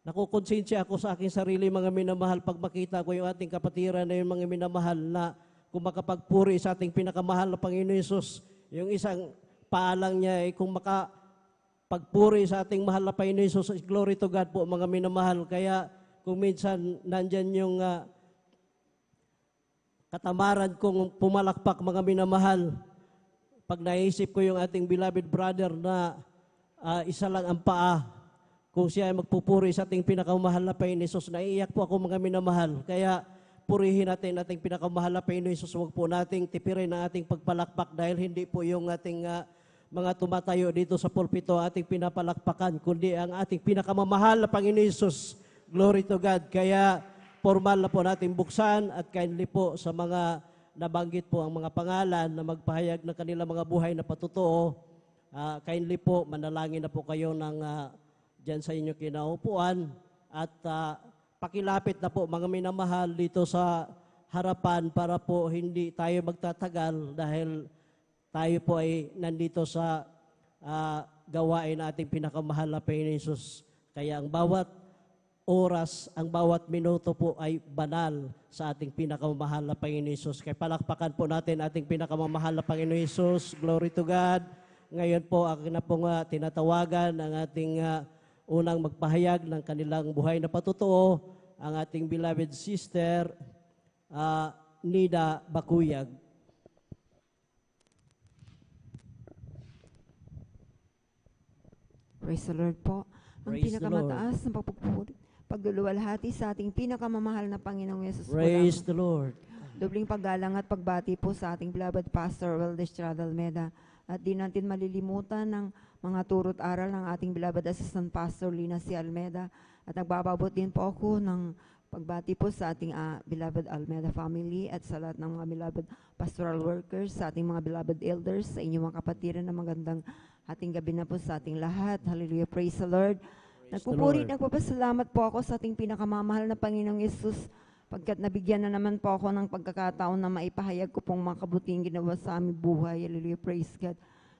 Nakukonsensya ako sa aking sarili, mga minamahal, pag makita ko yung ating kapatiran na yung mga minamahal na kung makapagpuri sa ating pinakamahal na Panginoon Hesus, yung isang paa lang niya ay kung makapagpuri sa ating mahal na Panginoon Hesus, glory to God po, mga minamahal. Kaya kung minsan nandyan yung katamaran kong pumalakpak, mga minamahal, pag naisip ko yung ating beloved brother na isa lang ang paa, kung siya ay magpupuri sa ating pinakamahal na Panginoon Hesus, naiiyak po ako, mga minamahal. Kaya purihin natin ating pinakamahal na Panginoon Hesus. Huwag po nating tipirin ang ating pagpalakpak dahil hindi po yung ating mga tumatayo dito sa pulpito ating pinapalakpakan, kundi ang ating pinakamamahal na Panginoon Hesus. Glory to God. Kaya formal na po natin buksan at kindly po sa mga nabanggit po ang mga pangalan na magpahayag ng kanilang mga buhay na patotoo. Kindly po, manalangin na po kayo ng dyan sa inyo kinaupuan at pakilapit na po mga minamahal dito sa harapan para po hindi tayo magtatagal dahil tayo po ay nandito sa gawain ating pinakamahal na Panginoon Hesus. Kaya ang bawat oras, ang bawat minuto po ay banal sa ating pinakamamahal na Panginoon Hesus. Kaya palakpakan po natin ating pinakamamahal na Panginoon Hesus. Glory to God. Ngayon po, akin na pong tinatawagan ang ating unang magpahayag ng kanilang buhay na patotoo, ang ating beloved sister, Nida Bakuyag. Praise the Lord po. Ang Praise the pinakamataas na pagluluwalhati sa ating pinakamamahal na Panginoong Yesus. Praise the Lord. Dobling paggalang at pagbati po sa ating beloved Pastor Weldes Almeda. At di natin malilimutan ng mga turot aral ng ating beloved Assistant Pastor Lina C. Almeda. At nagbababot din po ako ng pagbati po sa ating beloved Almeda family at sa lahat ng mga beloved pastoral workers, sa ating mga beloved elders, sa inyong mga kapatiran na magandang ating gabi na po sa ating lahat. Hallelujah. Praise the Lord. Nagpupuri, nagpapasalamat po ako sa ating pinakamamahal na Panginoong Yesus pagkat nabigyan na naman po ako ng pagkakataon na maipahayag ko pong mga kabuting ginawa sa aming buhay. Hallelujah. Praise God.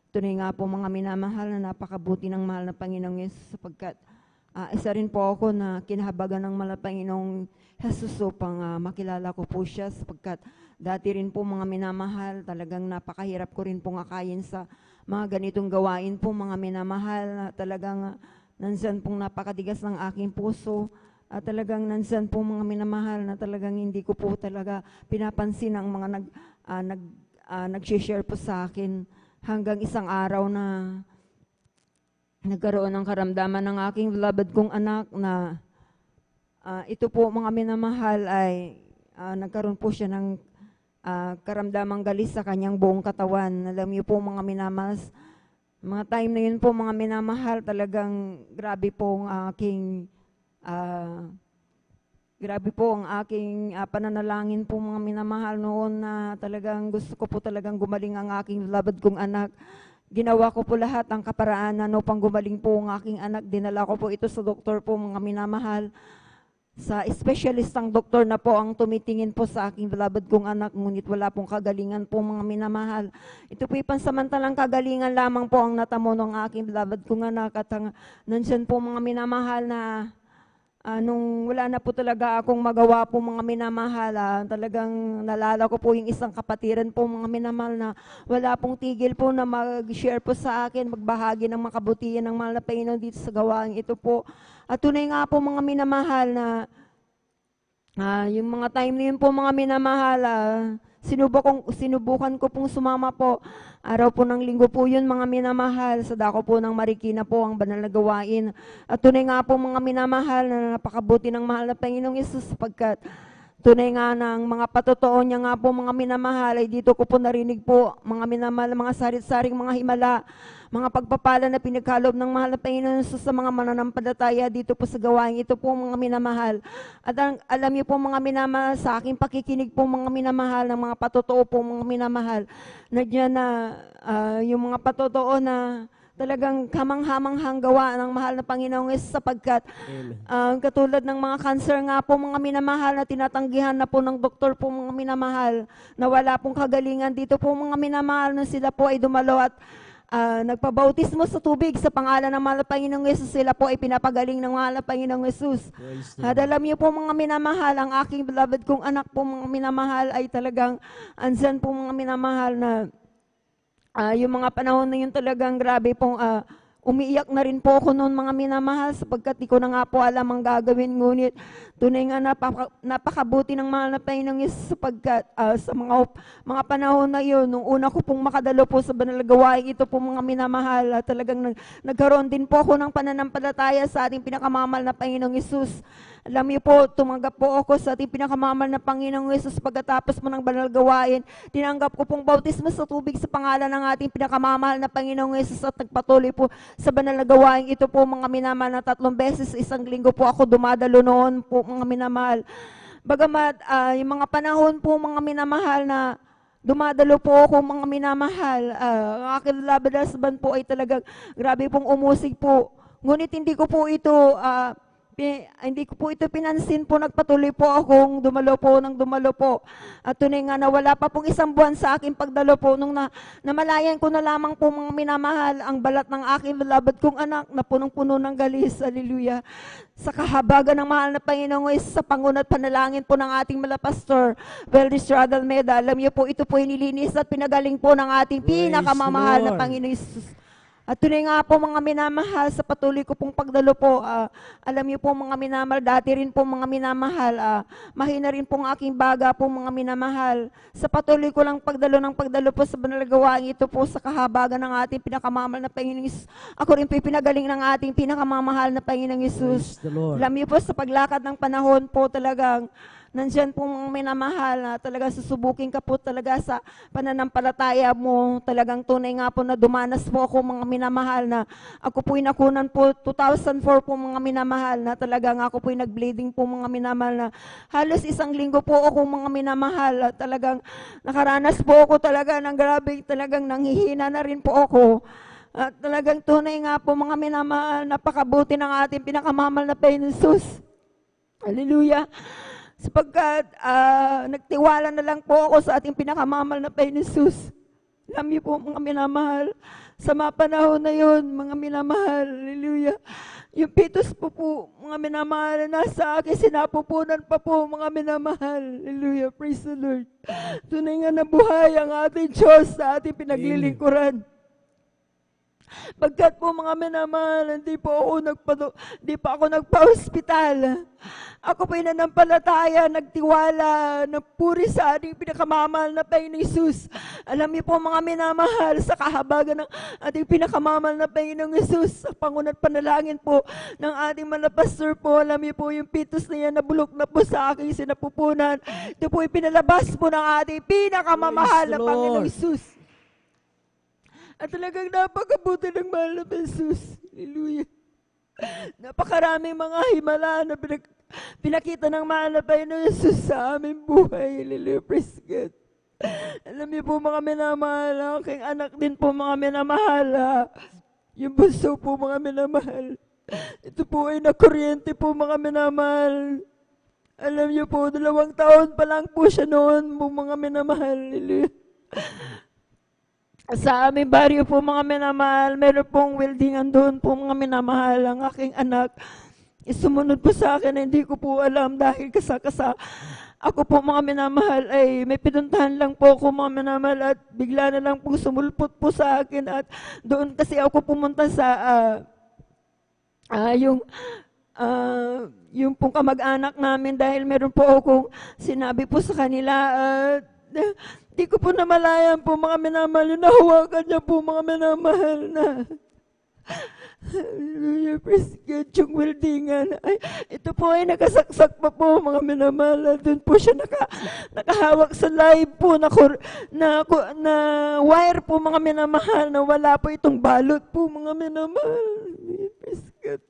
Tunay nga po mga minamahal na napakabuti ng mahal na Panginoong Yesus sapagkat isa rin po ako na kinahabagan ng mahal na Panginoong Jesus upang makilala ko po siya sapagkat dati rin po mga minamahal, talagang napakahirap ko rin pong akayin sa mga ganitong gawain po mga minamahal na talagang nandiyan pong napakadigas ng aking puso at talagang nandiyan po mga minamahal na talagang hindi ko po talaga pinapansin ang mga nag-share po sa akin hanggang isang araw na nagkaroon ng karamdaman ng aking beloved kong anak na ito po mga minamahal ay nagkaroon po siya ng karamdamang galis sa kanyang buong katawan. Alam niyo po mga minamas, mga time na yun po mga minamahal, talagang grabe po ang aking pananalangin po mga minamahal noon na talagang gusto ko po talagang gumaling ang aking beloved kong anak. Ginawa ko po lahat ang kaparaanan upang gumaling po ang aking anak. Dinala ko po ito sa doktor po mga minamahal. Sa espesyalistang doktor na po ang tumitingin po sa aking beloved kong anak, ngunit wala pong kagalingan po mga minamahal. Ito po pansamantalang kagalingan lamang po ang natamo ng aking beloved kong anak at nandiyan po mga minamahal na nung wala na po talaga akong magawa po mga minamahal, talagang nalala ko po yung isang kapatiran po mga minamahal na wala pong tigil po na mag-share po sa akin, magbahagi ng makabutihan ng mahal na Panginoon dito sa gawain ito po. At tunay nga po mga minamahal na yung mga time na yun po mga minamahal, sinubukan ko pong sumama po. Araw po ng linggo po yun mga minamahal, sa dako po ng Marikina po ang banal na gawain. At tunay nga po mga minamahal na napakabuti ng mahal na Panginoong Yesus sapagkat tunay nga ng mga patotoo niya nga po mga minamahal ay dito ko po narinig po mga minamahal, mga sarit-saring mga himala, mga pagpapala na pinagkalob ng mahal na Panginoon sa mga mananampalataya dito po sa gawain ito po mga minamahal. At alam niyo po mga minamahal, sa aking pakikinig po mga minamahal, ng mga patotoo po mga minamahal, na dyan na yung mga patotoo na talagang kamanghamanghang gawa ng mahal na Panginoong Yesus sapagkat katulad ng mga cancer nga po mga minamahal na tinatanggihan na po ng doktor po mga minamahal na wala pong kagalingan dito po mga minamahal na sila po ay dumalo at nagpabautismo sa tubig sa pangalan ng mahal na Panginoong Yesus, sila po ay pinapagaling ng mahal na Panginoong Yesus. At alam niyo po mga minamahal, ang aking beloved kong anak po mga minamahal ay talagang andyan po mga minamahal na yung mga panahon na yun talagang grabe pong Umiiyak na rin po ako noon mga minamahal sapagkat di ko na nga po alam ang gagawin. Ngunit tunay nga napakabuti ng mahal na Panginoong Yesus sapagkat sa mga panahon na iyon, nung una ko pong makadalo po sa banal na gawain ito po mga minamahal, talagang nagkaroon din po ako ng pananampalataya sa ating pinakamamahal na Panginoong Yesus. Alam niyo po, tumanggap po ako sa ating pinakamamahal na Panginoong Yesus pagkatapos mo ng banal gawain. Tinanggap ko pong bautismo sa tubig sa pangalan ng ating pinakamamahal na Panginoong Yesus at nagpatuloy po sa banal na gawain ito po mga minamahal na 3 beses. Isang linggo po ako dumadalo noon po mga minamahal. Bagamat yung mga panahon po mga minamahal na dumadalo po ako mga minamahal, ang aking lalabas husband po ay talagang grabe pong umusig po. Ngunit hindi ko po ito pinansin po, nagpatuloy po akong dumalo po. At tunay nga na wala pa pong 1 buwan sa aking pagdalo po, nung namalayan ko na lamang po mga minamahal, ang balat ng aking lalabad kong anak na punong-puno ng galis, hallelujah. Sa kahabagan ng mahal na Panginoong Yesus, sa pangunat panalangin po ng ating malapastor, Weldes Radalmeda, alam niyo po, ito po inilinis at pinagaling po ng ating pinakamamahal na Panginoong Yesus. At tunay nga po mga minamahal, sa patuloy ko pong pagdalo po, alam niyo po mga minamahal, dati rin po mga minamahal, mahina rin pong aking baga po mga minamahal. Sa patuloy ko lang pagdalo po sa banal na gawain ito po sa kahabagan ng ating pinakamamahal na Panginoong Yesus. Ako rin po pinagaling ng ating pinakamamahal na Panginoong Yesus. Alam niyo po sa paglakad ng panahon po talagang nandyan po mga minamahal na talaga susubukin ka po talaga sa pananampalataya mo. Talagang tunay nga po na dumanas po ako mga minamahal na ako po'y nakunan po 2004 po mga minamahal na talagang ako po'y nag-bleeding po mga minamahal na halos 1 linggo po ako mga minamahal. Talagang nakaranas po ako talaga ng grabe, talagang nanghihina na rin po ako. At talagang tunay nga po mga minamahal, napakabuti ng ating pinakamamahal na Panginoon Jesus. Hallelujah. Sapagkat nagtiwala na lang po ako sa ating pinakamamahal na Panginoon Jesus. Alam niyo po mga minamahal, sa mga panahon na yun, mga minamahal, hallelujah. Yung pitos po mga minamahal na nasa akin, sinapupunan pa po mga minamahal, hallelujah, praise the Lord. Tunay nga na buhay ang ating Diyos sa ating pinaglilingkuran. Pagkat po mga minamahal, hindi pa ako nagpa-hospital. Ako po'y nanampalataya, nagtiwala, nagpuri sa ating pinakamamahal na Panginoong Jesus. Alam niyo po mga minamahal, sa kahabagan ng ating pinakamamahal na Panginoong Jesus, sa pangunat panalangin po ng ating malapastor po, alam niyo po yung pitos na yan, nabulok na po sa aking sinapupunan. Ito po'y pinalabas po ng ating pinakamamahal na Panginoong Jesus. At talagang napakabuti ng mahal na Jesus. Hallelujah. Napakaraming mga himala na pinakita ng mahal na Panginoon Jesus sa aming buhay. Hallelujah. Praise God. Alam niyo po mga minamahal, aking anak din po mga minamahal. Yung bunso po mga minamahal. Ito po ay nakuryente po mga minamahal. Alam niyo po, 2 taon pa lang po siya noon mga minamahal. Hallelujah. Sa aming baryo po mga minamahal, meron pong weldingan doon po mga minamahal. Ang aking anak, sumunod po sa akin na hindi ko po alam dahil kasakasa. Ako po mga minamahal ay may pinuntahan lang po ako mga minamahal at bigla na lang po sumulpot po sa akin at doon kasi ako pumunta sa yung pong kamag-anak namin dahil meron po akong sinabi po sa kanila at di ko po namalayan po mga minamahal, nahawakan niya po mga minamahal na hallelujah, praise God, yung weldingan. Ay, ito po ay nakasaksak pa po mga minamahal. Doon po siya nakahawak sa live po na wire po mga minamahal na wala po itong balot po mga minamahal. Praise God.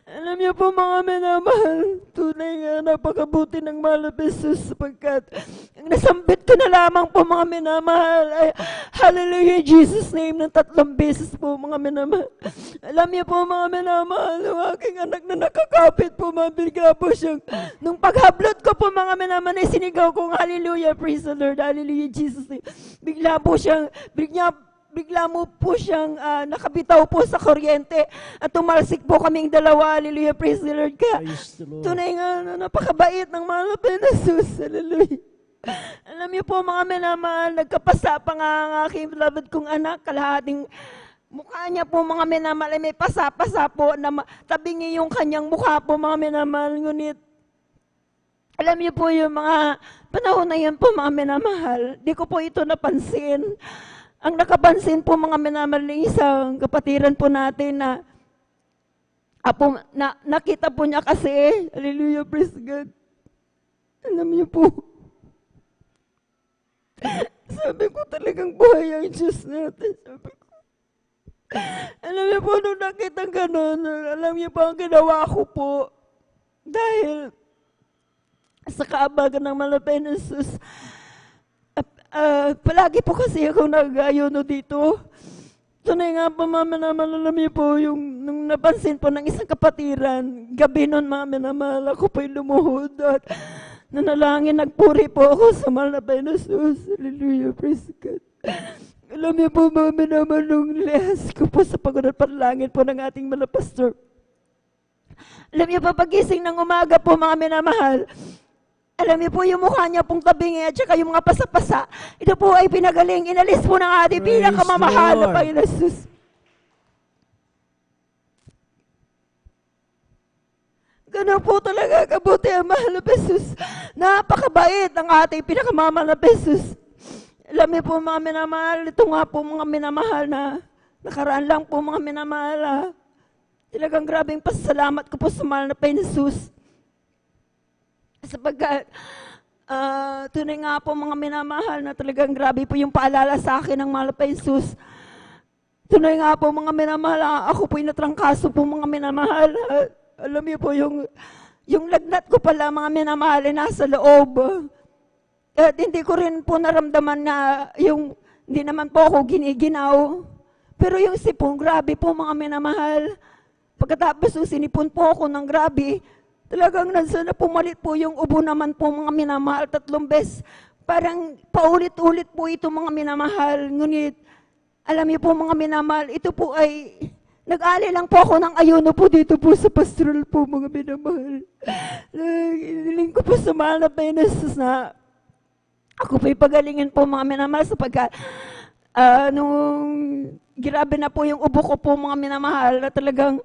Alam niyo po mga minamahal, tunay nga napakabuti ng mahal na Jesus sapagkat ang nasambit ko na lamang po mga minamahal ay hallelujah Jesus name ng 3 beses po mga minamahal. Alam niyo po mga minamahal, ang aking anak na nakakapit po, mabigla po siyang nung paghablot ko po mga minamahal ay sinigaw kong hallelujah, praise the Lord, hallelujah Jesus name. Bigla mo po siyang nakabitaw po sa kuryente at tumalsik po kaming dalawa. Hallelujah, praise the Lord ka. Tunay nga, napakabait ng mahal na Jesus. Hallelujah. Alam niyo po mga minamahal, nagkapasa pa nga ang aking beloved kong anak, kalahating mukha niya po mga minamahal, ay may pasa-pasa po na tabingi yung kanyang mukha po mga minamahal. Ngunit, alam niyo po yung mga panahon na yan po mga minamahal, di ko po ito napansin. Ang nakapansin po mga minamahal ng isang kapatiran po natin na nakita po niya kasi, hallelujah, praise God. Alam niyo po, sabi ko talagang buhay ang Diyos natin. Sabi ko, alam niyo po, nung nakita gano'n, alam niyo po ang ginawa ko po. Dahil sa kaabagan ng malapay ng Jesus, palagi po kasi ako nag-ayuno dito. Tunay nga po, mga minamahal, alam niyo po, yung nung napansin po ng isang kapatiran, gabi nun, mga minamahal, ako po yung lumuhod at nanalangin, nagpuri po ako sa malapay ng Jesus. Hallelujah, praise God. Alam niyo po, mga minamahal, nung lihas ko po sa pagunat panalangin po ng ating mga pastor. Alam niyo po, pagising ng umaga po, mga minamahal, alam niyo po yung mukha niya pong tabingi at saka yung mga pasapasa. Ito po ay pinagaling. Inalis po ng ating Praise pinakamamahal the na Lord. Panginoon Jesus. Ganun po talaga kabuti ang mahal na Jesus. Napakabait ang ating pinakamamahal na Jesus. Alam niyo po mga minamahal, ito nga po mga minamahal na nakaraan lang po mga minamahal. Talagang grabing pasalamat ko po sa mahal na Panginoon Jesus. Sapagkat, tunay nga po mga minamahal na talagang grabe po yung paalala sa akin ng mahal na Jesus. Tunay nga po mga minamahal, ako po yung natrangkaso po mga minamahal. Alam niyo po yung lagnat ko pala mga minamahal ay nasa loob. At hindi ko rin po naramdaman na hindi naman po ako giniginaw. Pero yung sipon, grabe po mga minamahal. Pagkatapos sinipon po ako ng grabe, talagang na pumalit po yung ubo naman po mga minamahal 3 beses. Parang paulit-ulit po ito mga minamahal. Ngunit, alam niyo po mga minamahal, ito po ay, nag-ali lang po ako ng ayuno po dito po sa pastoral po mga minamahal. Iniling ko po sa mahal na Panginoon Jesus na ako po ipagalingin po mga minamahal sapagkat nung grabe na po yung ubo ko po mga minamahal na talagang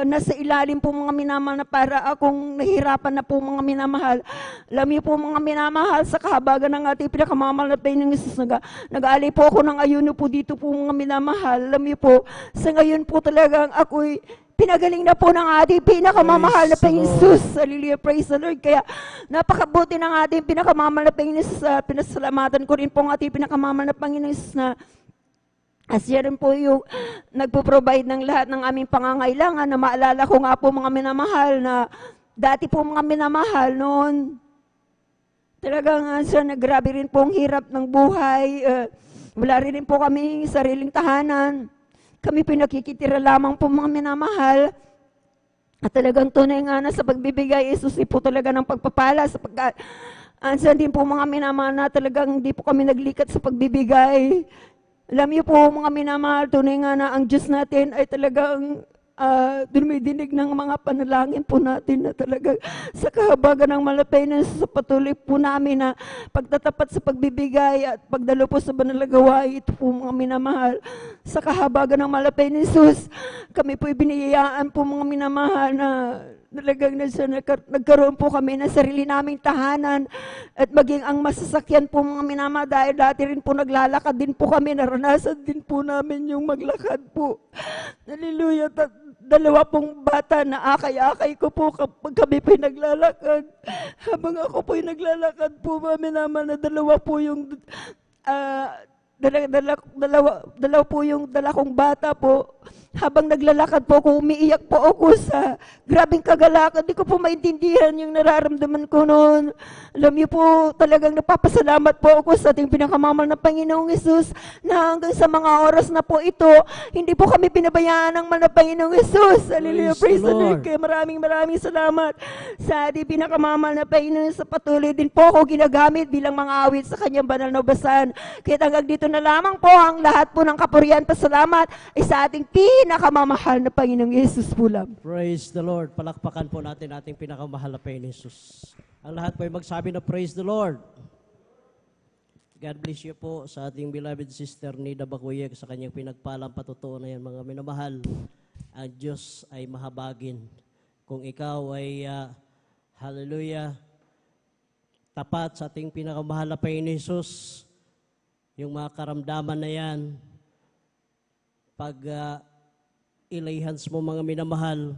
nasa ilalim po mga minamahal na para akong nahihirapan na po mga minamahal. Alam niyo po mga minamahal sa kahabagan ng ating pinakamamahal na Panginoong Jesus. Nag-aali po ako ng ayuno po dito po mga minamahal. Alam niyo po, sa ngayon po talagang ako'y pinagaling na po ng ating pinakamamahal na Panginoong Jesus. Hallelujah, praise the Lord. Kaya napakabuti ng ating pinakamamahal na Panginoong Jesus. Pinasalamatan ko rin po ang ating pinakamamahal na Panginoong Jesus na siya rin po yung nagpo-provide ng lahat ng aming pangangailangan na maalala ko nga po mga minamahal na dati po mga minamahal noon. Talagang siya grabe rin po ang hirap ng buhay. Wala rin po kami sariling tahanan. Kami pinakikitira lamang po mga minamahal. At talagang tunay nga na sa pagbibigay, isusi po talaga ng pagpapala sapagkat ansan din po mga minamahal na talagang hindi po kami naglikat sa pagbibigay. Alam niyo po mga minamahal, tunay nga na ang Diyos natin ay talagang dumidinig ng mga panalangin po natin na talagang sa kahabagan ng malapay na sa patuloy po namin na pagtatapat sa pagbibigay at pagdalo po sa banal na gawain. Ito po mga minamahal, sa kahabagan ng malapay ni Jesus, kami po biniyayaan po mga minamahal na talagang nagkaroon po kami ng sarili naming tahanan at maging ang masasakyan po mga minamahal dahil dati rin po naglalakad din po kami, naranasan din po namin yung maglakad po. Hallelujah. 2 pong bata na akay-akay ko po kapag kami po'y naglalakad. Habang ako po'y naglalakad po, mami naman na 2 po yung dalawa po yung dala kong bata po. Habang naglalakad po ako, umiiyak po ako sa grabing kagalakan. Di ko po maintindihan yung nararamdaman ko noon. Alam niyo po, talagang napapasalamat po ako sa ating pinakamamahal na Panginoong Jesus na hanggang sa mga oras na po ito, hindi po kami pinabayaan ng mahal na Panginoong Jesus. Hallelujah, praise the Lord. Kaya maraming salamat sa ating pinakamamahal na Panginoon sa patuloy din po ako ginagamit bilang mga awit sa kanyang banal na basan. Kaya hanggang dito na lamang po ang lahat po ng kapurihan, pasalamat ay sa ating pinakamamahal na Panginoong Jesus po lang. Praise the Lord. Palakpakan po natin ating pinakamahal na Panginoon Jesus. Ang lahat po ay magsabi na praise the Lord. God bless you po sa ating beloved sister Nida Bakuyek sa kanyang pinagpalang patutuo na yan, mga minamahal. Ang Diyos ay mahabagin. Kung ikaw ay, hallelujah, tapat sa ating pinakamahal na Panginoon Jesus, yung mga karamdaman na yan, pag ilihans mo mga minamahal,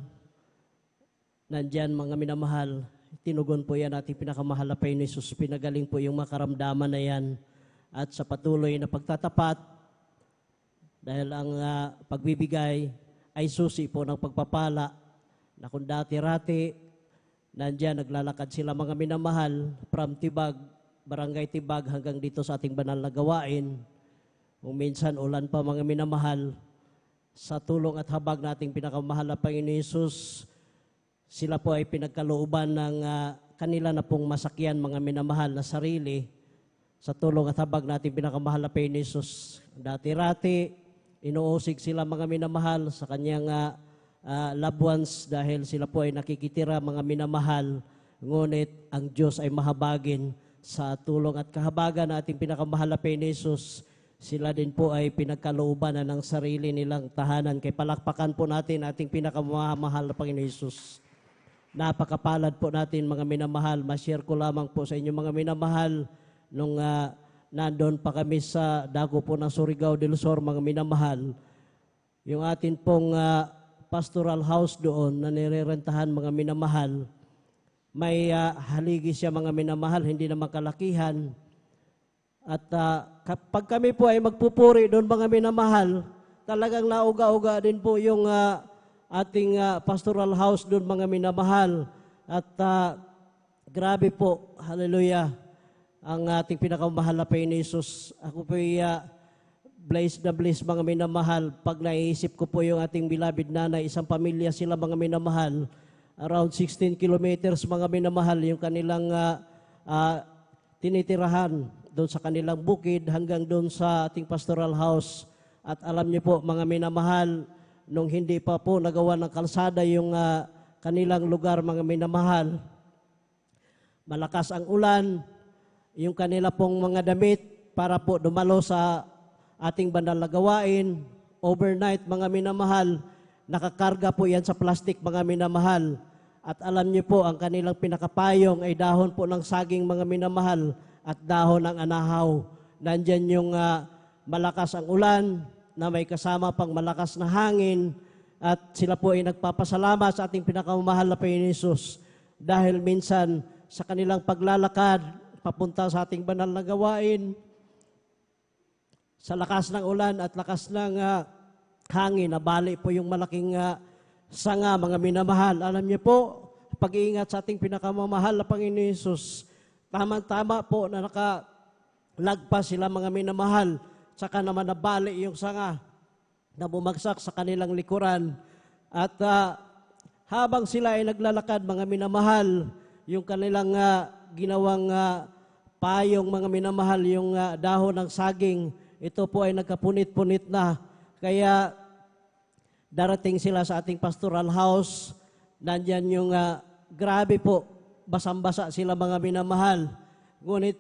nandyan mga minamahal, tinugon po yan ating pinakamahal na Panginoon Jesus, pinagaling po yung mga karamdaman na yan, at sa patuloy na pagtatapat, dahil ang pagbibigay ay susi po ng pagpapala, na kung dati-rati, nandyan naglalakad sila mga minamahal, from Tibag, Barangay Tibag hanggang dito sa ating banal na gawain. Kung minsan ulan pa mga minamahal, sa tulong at habag nating pinakamahal na Panginoon Jesus, sila po ay pinagkalooban ng kanila na pong masakyan mga minamahal na sarili, sa tulong at habag nating pinakamahal na Panginoon Jesus. Dati-rati, inuusig sila mga minamahal sa kanyang loved ones dahil sila po ay nakikitira mga minamahal, ngunit ang Diyos ay mahabagin sa tulong at kahabagan na ating pinakamahal na Panginoon Jesus. Sila din po ay pinagkalooban na ng sarili nilang tahanan. Kay palakpakan po natin ating pinakamahal na Panginoon Jesus. Napakapalad po natin mga minamahal. Ma-share ko lamang po sa inyo mga minamahal nung nandoon pa kami sa dago po ng Surigao del Sur, mga minamahal. Yung atin pong pastoral house doon na nirerentahan mga minamahal, may haligi siya mga minamahal, hindi naman kalakihan. At kapag kami po ay magpupuri doon mga minamahal, talagang nauga-uga din po yung ating pastoral house doon mga minamahal. At grabe po, hallelujah, ang ating pinakamahal na Panginoon Jesus. Ako po ay blessed na blessed mga minamahal. Pag naisip ko po yung ating beloved nanay, isang pamilya sila mga minamahal, around 16 kilometers mga minamahal, yung kanilang tinitirahan doon sa kanilang bukid hanggang doon sa ating pastoral house. At alam niyo po mga minamahal, nung hindi pa po nagawa ng kalsada yung kanilang lugar mga minamahal, malakas ang ulan, yung kanila pong mga damit para po dumalo sa ating banal na gawain, overnight mga minamahal, nakakarga po yan sa plastic mga minamahal. At alam niyo po, ang kanilang pinakapayong ay dahon po ng saging mga minamahal at dahon ng anahaw. Nandyan yung malakas ang ulan na may kasama pang malakas na hangin, at sila po ay nagpapasalamat sa ating pinakamahal na Panginoon Jesus dahil minsan sa kanilang paglalakad papunta sa ating banal na gawain, sa lakas ng ulan at lakas ng hangin, nabali po yung malaking sanga mga minamahal. Alam niyo po, pag-iingat sa ating pinakamamahal na Panginoon Jesus, tamang-tama po na nakalagpas sila mga minamahal, saka naman nabali yung sanga na bumagsak sa kanilang likuran. At habang sila ay naglalakad mga minamahal, yung kanilang ginawang payong mga minamahal, yung dahon ng saging, ito po ay nagkapunit-punit na. Kaya darating sila sa ating pastoral house, nandyan yung grabe po, basang-basa sila mga minamahal. Ngunit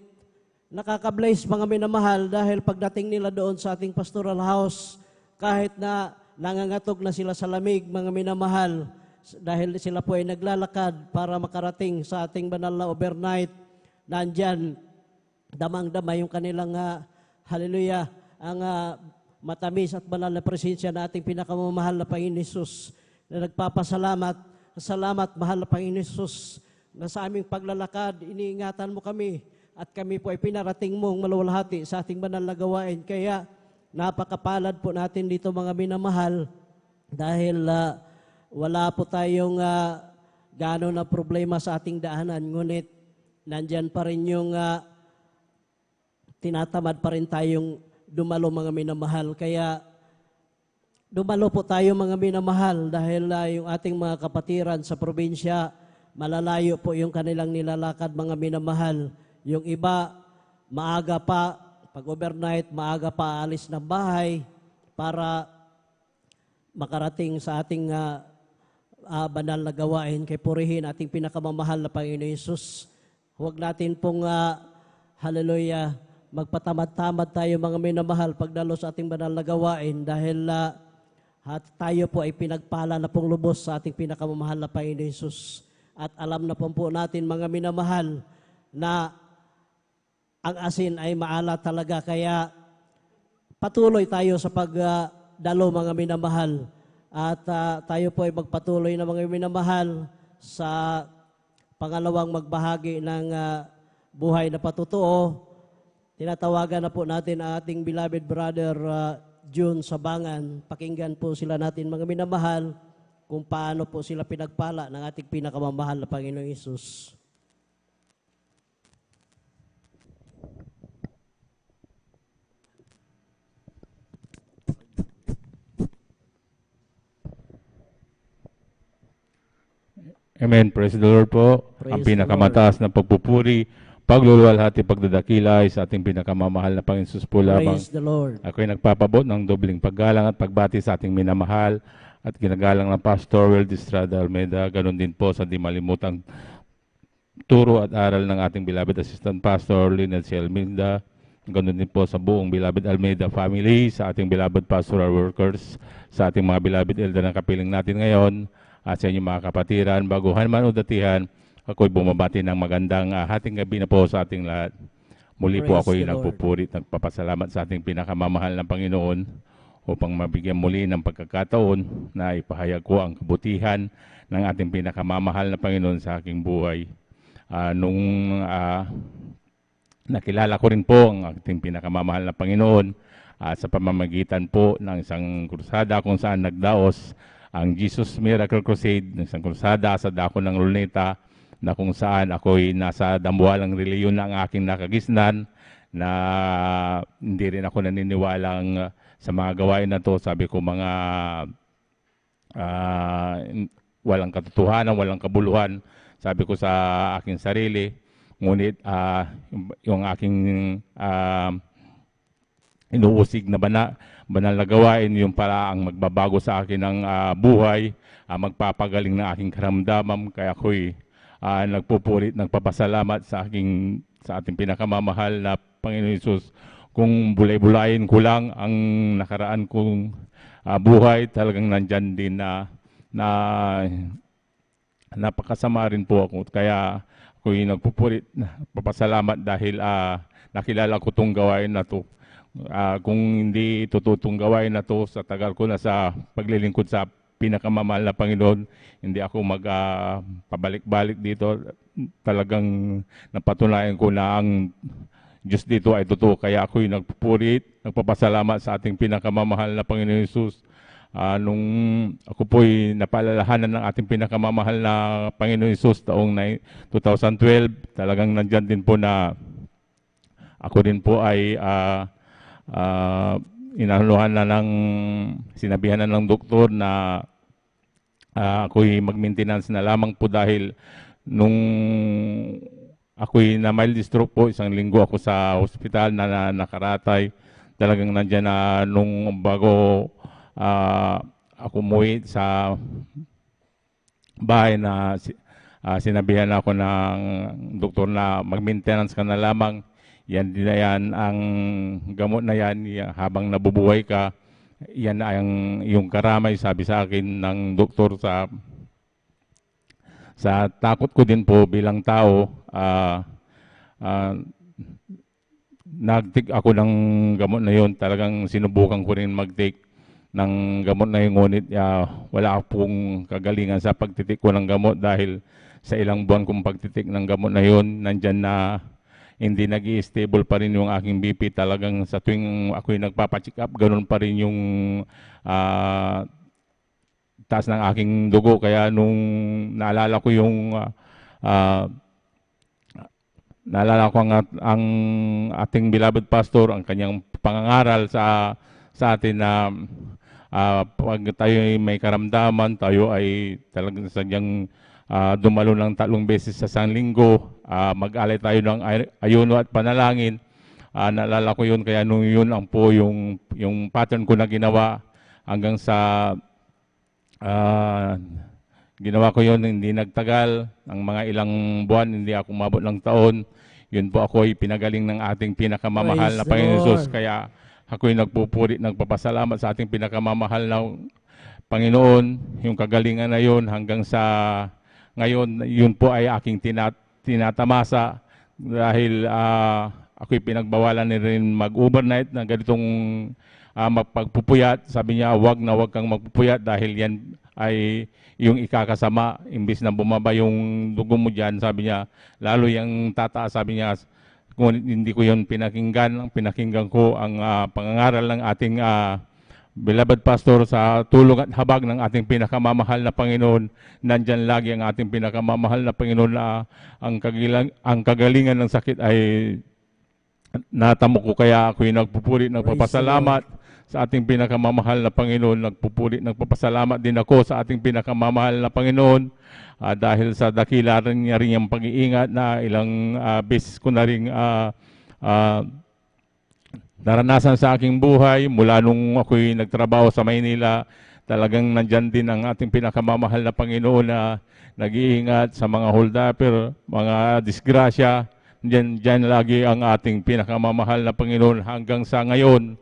nakaka-bless mga minamahal dahil pagdating nila doon sa ating pastoral house, kahit na nangangatog na sila sa lamig mga minamahal, dahil sila po ay naglalakad para makarating sa ating banal na overnight, nandyan damang-dama yung kanilang hallelujah, ang matamis at banal na presensya na ating pinakamamahal na Panginoon Jesus, na nagpapasalamat. Salamat, mahal na Panginoon Jesus, na sa aming paglalakad, iniingatan mo kami at kami po ay pinarating mong maluwalhati sa ating banal na gawain. Kaya napakapalad po natin dito mga minamahal dahil wala po tayong gano'n na problema sa ating daanan. Ngunit nandyan pa rin yung tinatamad pa rin tayong dumalo mga minamahal. Kaya dumalo po tayo mga minamahal dahil yung ating mga kapatiran sa probinsya, malalayo po yung kanilang nilalakad mga minamahal. Yung iba, maaga pa, pag overnight, maaga pa alis ng bahay para makarating sa ating banal na gawain. Kay purihin ating pinakamamahal na Panginoon Jesus. Huwag natin pong, hallelujah, magpatamad-tamad tayo mga minamahal pagdalo sa ating banal na gawain dahil at tayo po ay pinagpala na pong lubos sa ating pinakamamahal na Panginoon Hesus. At alam na po natin mga minamahal na ang asin ay maalat talaga, kaya patuloy tayo sa pagdalo mga minamahal. At tayo po ay magpatuloy na mga minamahal sa pangalawang magbahagi ng buhay na patutuo. Tinatawagan na po natin ang ating beloved brother June Sabangan. Pakinggan po sila natin mga minamahal kung paano po sila pinagpala ng ating pinakamamahal na Panginoong Hesus. Amen. Praise the Lord po. Praise Ang the pinakamataas na pagpupuri, pagluluwalhati, pagdadakila ay sa ating pinakamamahal na Panginoon Jesus po lamang. Praise the Lord. Ako ay nagpapabot ng dobling paggalang at pagbati sa ating minamahal at ginagalang ng Pastor Will Estrada Almeida. Ganon din po sa di malimutang turo at aral ng ating beloved Assistant Pastor Lynel C. Almeida. Ganon din po sa buong beloved Almeida family, sa ating beloved pastoral workers, sa ating mga beloved elder na kapiling natin ngayon, at sa inyong mga kapatiran, baguhan man o datihan, ako'y bumabati ng magandang hating gabi na po sa ating lahat. Muli po Praise ako'y the Lord. nagpupuri at nagpapasalamat sa ating pinakamamahal na Panginoon upang mabigyan muli ng pagkakataon na ipahayag ko ang kabutihan ng ating pinakamamahal na Panginoon sa aking buhay. Nung nakilala ko rin po ang ating pinakamamahal na Panginoon sa pamamagitan po ng isang krusada kung saan nagdaos ang Jesus Miracle Crusade, ng isang krusada sa dako ng Luneta, na kung saan ako'y nasa dambuhalang reliyon ng aking nakagisnan, na hindi rin ako naniniwalang sa mga gawain na to. Sabi ko mga walang katotohanan, walang kabuluhan, sabi ko sa aking sarili. Ngunit yung aking inuusig na banal na gawain, yung para ang magbabago sa akin ng buhay, magpapagaling ng aking karamdaman. Kaya ako'y nagpupurit, nagpapasalamat sa ating pinakamamahal na Panginoon Hesus. Kung bulay-bulayin ko lang ang nakaraan kong buhay, talagang nandyan din na napakasama rin po ako. Kaya ako'y nagpupurit, papasalamat dahil nakilala ko itong gawain na to. Kung hindi tututong gawain na to sa tagal ko na sa paglilingkod sa pinakamamahal na Panginoon, hindi ako pabalik-balik dito. Talagang napatunayan ko na ang Diyos dito ay totoo. Kaya ako'y nagpupurit, nagpapasalamat sa ating pinakamamahal na Panginoon Hesus. Nung ako po'y napaalalahanan ng ating pinakamamahal na Panginoon Hesus taong 2012, talagang nandyan din po na ako din po ay inanuhan na sinabihan na ng doktor na ako'y mag-maintenance na lamang po dahil nung ako'y na mild stroke po, isang linggo ako sa hospital na nakaratay. Talagang nandyan na nung bago ako umuwi sa bahay na sinabihan ako ng doktor na mag-maintenance ka na lamang. Yan din na yan, ang gamot na yan, habang nabubuhay ka, yan ang iyong karamay, sabi sa akin ng doktor. Sa takot ko din po bilang tao, nag-take ako ng gamot na yon. Talagang sinubukan ko rin mag-take ng gamot na yun, ngunit wala akong kagalingan sa pagtitik ko ng gamot dahil sa ilang buwan kong pagtitik ng gamot na yun, nandyan na hindi nag-i-stable pa rin yung aking BP. Talagang sa tuwing ako'y nagpapacheck up, ganun pa rin yung taas ng aking dugo. Kaya nung naalala ko ang ating beloved pastor, ang kanyang pangangaral sa atin na pag tayo ay may karamdaman, tayo ay talagang sadyang dumalo ng 3 beses sa isang linggo, mag-alay tayo ng ayuno at panalangin. Naalala ko yun, kaya nung yun ang po yung pattern ko na ginawa hanggang sa ginawa ko yun, hindi nagtagal, ang mga ilang buwan, hindi ako umabot ng taon. Yun po ako'y pinagaling ng ating pinakamamahal na Praise the Panginoon Jesus. Lord. Kaya ako'y nagpupuri, nagpapasalamat sa ating pinakamamahal na Panginoon. Yung kagalingan na yun hanggang sa ngayon, yun po ay aking tinatamasa dahil ako'y pinagbawalan na rin mag-overnight na ganitong magpagpupuyat. Sabi niya, wag kang magpupuyat dahil yan ay yung ikakasama. Imbis na bumaba yung dugo mo dyan, sabi niya, lalo yung tataas, sabi niya, kung hindi ko yun pinakinggan ko ang pangangaral ng ating beloved pastor sa tulong at habag ng ating pinakamamahal na Panginoon. Nandyan lagi ang ating pinakamamahal na Panginoon na ang kagalingan ng sakit ay natamo ko, kaya ako'y nagpupuri, nagpapasalamat sa ating pinakamamahal na Panginoon. Nagpupuri, nagpapasalamat din ako sa ating pinakamamahal na Panginoon dahil sa dakila rin niya rin yung pag-iingat na ilang beses ko na rin naranasan sa aking buhay mula nung ako'y nagtrabaho sa Maynila. Talagang nandyan din ang ating pinakamamahal na Panginoon na nag-iingat sa mga holdapper, mga disgrasya. Diyan lagi ang ating pinakamamahal na Panginoon hanggang sa ngayon.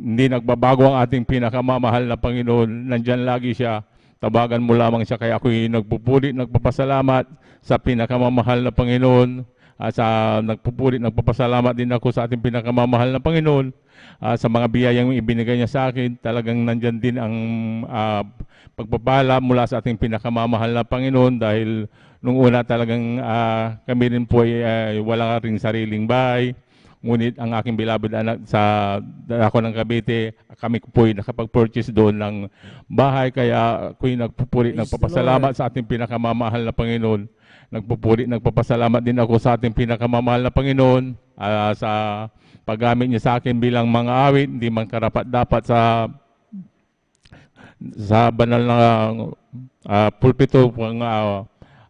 Hindi nagbabago ang ating pinakamamahal na Panginoon. Nandyan lagi siya. Tabagan mo lamang siya. Kaya ako'y nagpupuri, nagpapasalamat sa pinakamamahal na Panginoon. Nagpupuri, nagpapasalamat din ako sa ating pinakamamahal na Panginoon sa mga biyayang ibinigay niya sa akin. Talagang nandyan din ang pagpapala mula sa ating pinakamamahal na Panginoon dahil nung una talagang kami rin po ay wala ring sariling bahay. Ngunit ang aking beloved anak sa ako ng Cavite, kami po ay nakapag-purchase doon ng bahay. Kaya ako'y nagpupuri, nagpapasalamat sa ating pinakamamahal na Panginoon. Nagpupuri, nagpapasalamat din ako sa ating pinakamamahal na Panginoon sa paggamit niya sa akin bilang mga awit. Hindi man karapat dapat sa banal na pulpito pang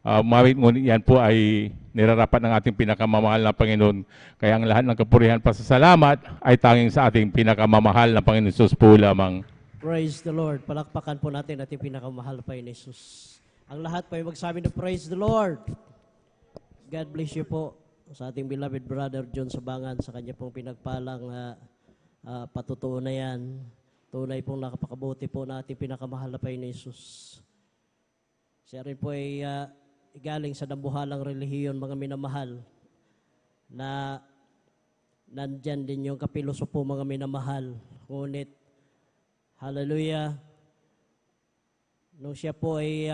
umawit, ngunit yan po ay nirarapat ng ating pinakamamahal na Panginoon. Kaya ang lahat ng kapurihan pasasalamat ay tanging sa ating pinakamamahal na Panginoon Jesus po lamang. Praise the Lord. Palakpakan po natin ating pinakamahal pa Panginoon Jesus. Ang lahat po ay magsabi na praise the Lord. God bless you po sa ating beloved brother John Sabangan sa kanya pong pinagpalang patutuo na yan. Tunay pong nakapakabuti po na ating pinakamahal na Panginoon Jesus. Siya rin po ay galing sa dambuhalang relihiyon, mga minamahal, na nandyan din yung kapilosopo, mga minamahal. Ngunit, hallelujah, nung siya po ay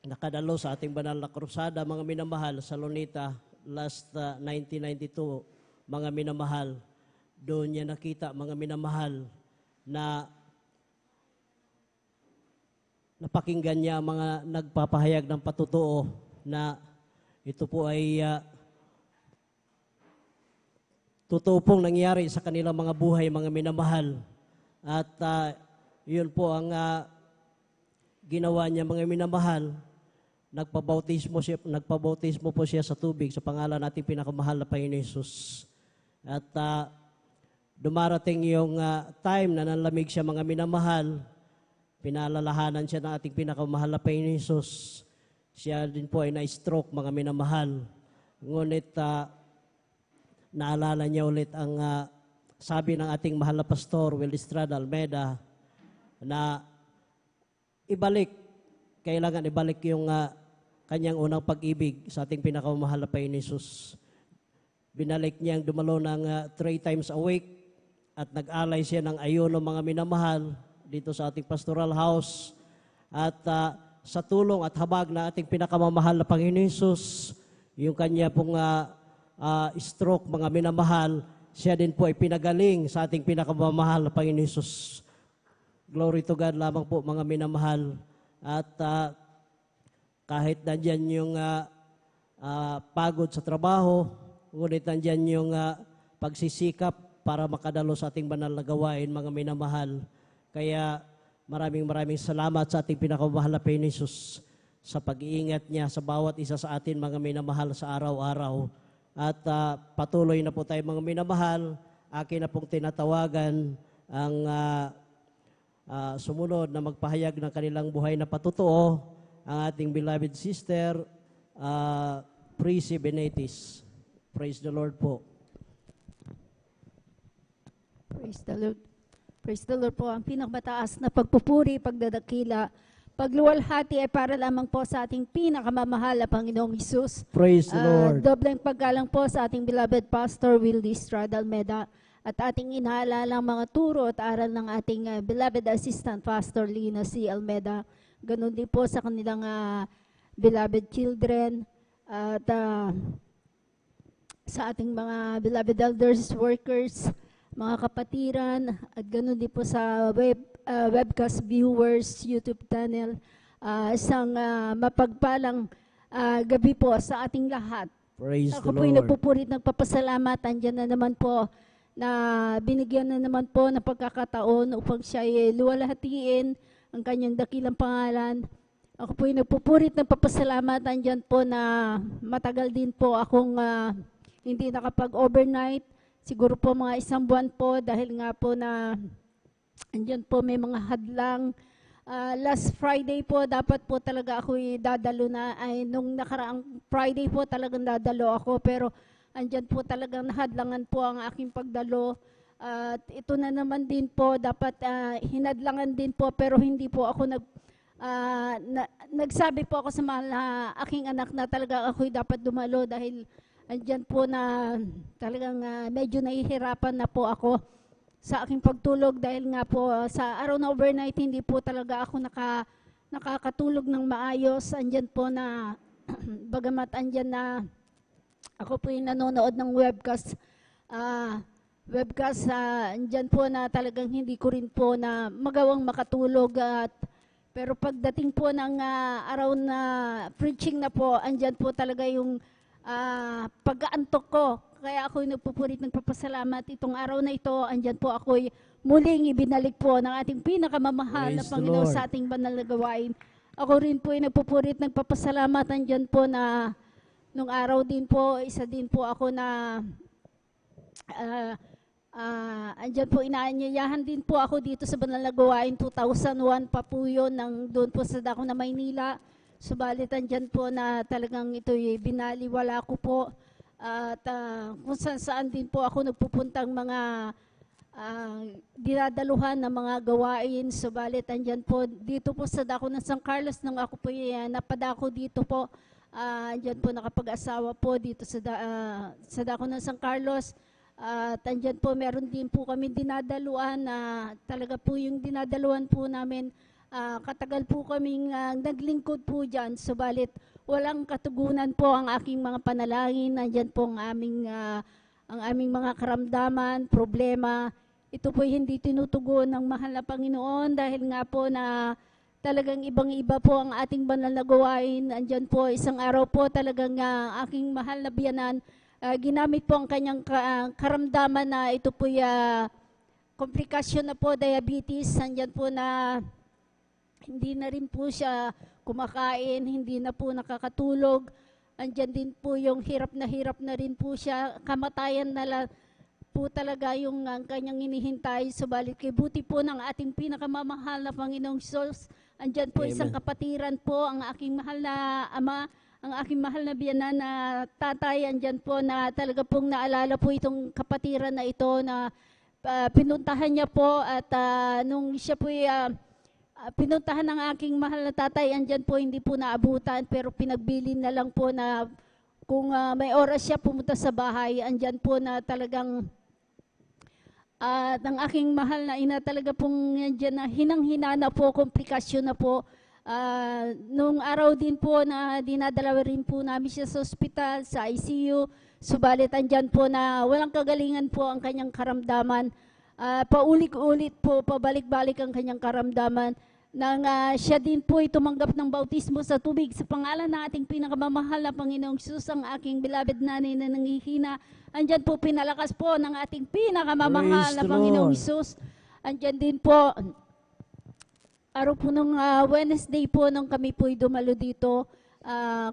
nakadalo sa ating banal na krusada, mga minamahal, sa Lunita, last 1992, mga minamahal, doon niya nakita, mga minamahal, na napakinggan niya mga nagpapahayag ng patutuo na ito po ay totoo pong nangyari sa kanilang mga buhay, mga minamahal. At yun po ang ginawa niya, mga minamahal. Nagpabautismo po siya sa tubig sa pangalan nating pinakamahal na Panginoon Jesus. At dumarating yung time na nanlamig siya, mga minamahal. Pinaalalahanan siya ng ating pinakamahal na Panginoon Jesus. Siya din po ay na-stroke, mga minamahal. Ngunit naalala niya ulit ang sabi ng ating mahal na pastor, Will Estrada Almeida, na kailangan ibalik yung kanyang unang pag-ibig sa ating pinakamahal na Panginoon Jesus. Binalik niyang dumalo ng 3 times a week at nag-alay siya ng ayuno, mga minamahal, dito sa ating pastoral house. At sa tulong at habag na ating pinakamamahal na Panginoon Jesus, yung kanya pong stroke, mga minamahal, siya din po ay pinagaling sa ating pinakamamahal na Panginoon Jesus. Glory to God lamang po, mga minamahal. At kahit nandyan yung pagod sa trabaho, ngunit nandyan yung pagsisikap para makadalo sa ating banal na gawain, mga minamahal. Kaya maraming salamat sa ating pinakamamahal na Panginoon Jesus sa pag-iingat niya sa bawat isa sa atin, mga minamahal, sa araw-araw. At patuloy na po tayo, mga minamahal. Akin na pong tinatawagan ang sumunod na magpahayag ng kanilang buhay na patutuo, ang ating beloved sister, Prissy Benetis. Praise the Lord po. Praise the Lord. Praise the Lord po. Ang pinakamataas na pagpupuri, pagdadakila, pagluwalhati ay para lamang po sa ating pinakamamahal na Panginoong Hesus. Praise the Lord. Dobleng paggalang po sa ating beloved Pastor Wildy Estrada Almeda at ating inaalala ang mga turo at aral ng ating beloved Assistant Pastor Lina C. Almeda. Ganon din po sa kanilang beloved children at sa ating mga beloved elders, workers, mga kapatiran, at ganoon din po sa webcast viewers, YouTube channel. Isang mapagpalang gabi po sa ating lahat. Praise Ako the po'y Lord. nagpupurit ng papasalamat. Andyan na naman po na binigyan na naman po ng pagkakataon upang siya ay luwalhatiin ang kanyang dakilang pangalan. Ako po'y nagpupurit ng papasalamat. Andyan po na matagal din po akong hindi nakapag-overnight. Siguro po mga 1 buwan po dahil nga po na andyan po may mga hadlang. Last Friday po dapat po talaga ako'y dadalo na. Ay, nung nakaraang Friday po talagang dadalo ako pero andyan po talagang nahadlangan po ang aking pagdalo. At ito na naman din po dapat hinadlangan din po pero hindi po ako nagsabi po ako sa mahal na aking anak na talaga ako'y dapat dumalo dahil andyan po na talagang medyo nahihirapan na po ako sa aking pagtulog dahil nga po sa araw na overnight hindi po talaga ako nakakatulog ng maayos. Andyan po na bagamat andyan na ako po yung nanonood ng webcast, andyan po na talagang hindi ko rin po na magawang makatulog pero pagdating po ng araw na preaching na po, andyan po talaga yung pag-aantok ko. Kaya ako'y nagpupurit ng papasalamat. Itong araw na ito, andyan po ako'y muling ibinalik po ng ating pinakamamahal na Praise the Panginoon Lord. sa ating banal na gawain. Ako rin po ay nagpupurit ng papasalamat. Andyan po na nung araw din po, isa din po ako na andyan po inaanyayahan din po ako dito sa banal na gawain. 2001 pa po yun, doon po sa dako na Maynila. Subalit andyan po na talagang ito'y binaliwala ko po at kung saan din po ako nagpupuntang mga dinadaluhan ng mga gawain. Subalit andyan po dito po sa dako ng San Carlos nang ako po napadako dito po. Andyan po nakapag-asawa po dito sa dako ng San Carlos. At andyan po meron din po kami dinadaluhan na talaga po yung dinadaluhan po namin. Katagal po kaming naglingkod po dyan, subalit walang katugunan po ang aking mga panalangin. Nandyan po ang aming mga karamdaman, problema. Ito po hindi tinutugon ng mahal na Panginoon dahil nga po na talagang ibang-iba po ang ating banal na gawain. Andyan po isang araw po talagang aking mahal na biyanan, ginamit po ang kanyang karamdaman na ito po komplikasyon na po, diabetes. Andyan po na hindi na rin po siya kumakain, hindi na po nakakatulog. Andyan din po yung hirap na rin po siya. Kamatayan na po talaga yung kanyang inihintay. Subalit kay buti po ng ating pinakamamahal na Panginoong Hesus. Andyan po isang kapatiran po, ang aking mahal na ama, ang aking mahal na biyanan na tatay. Andyan po na talaga pong naalala po itong kapatiran na ito na pinuntahan niya po at nung siya po pinuntahan ng aking mahal na tatay, andyan po hindi po naabutan pero pinagbilin na lang po na kung may oras siya pumunta sa bahay, andyan po na talagang ng aking mahal na ina talaga pong andyan na hinang-hina na po, komplikasyon na po. Nung araw din po na dinadala rin po namin siya sa ospital, sa ICU, subalit andyan po na walang kagalingan po ang kanyang karamdaman. Paulit-ulit po, pabalik-balik ang kanyang karamdaman. Nang siya din po ay tumanggap ng bautismo sa tubig sa pangalan ng ating pinakamamahal na Panginoong Hesus, ang aking beloved nanay na nanghihina. Andyan po pinalakas po ng ating pinakamamahal na Panginoong Hesus. Andyan din po, araw po nung Wednesday po nung kami po ay dumalo dito,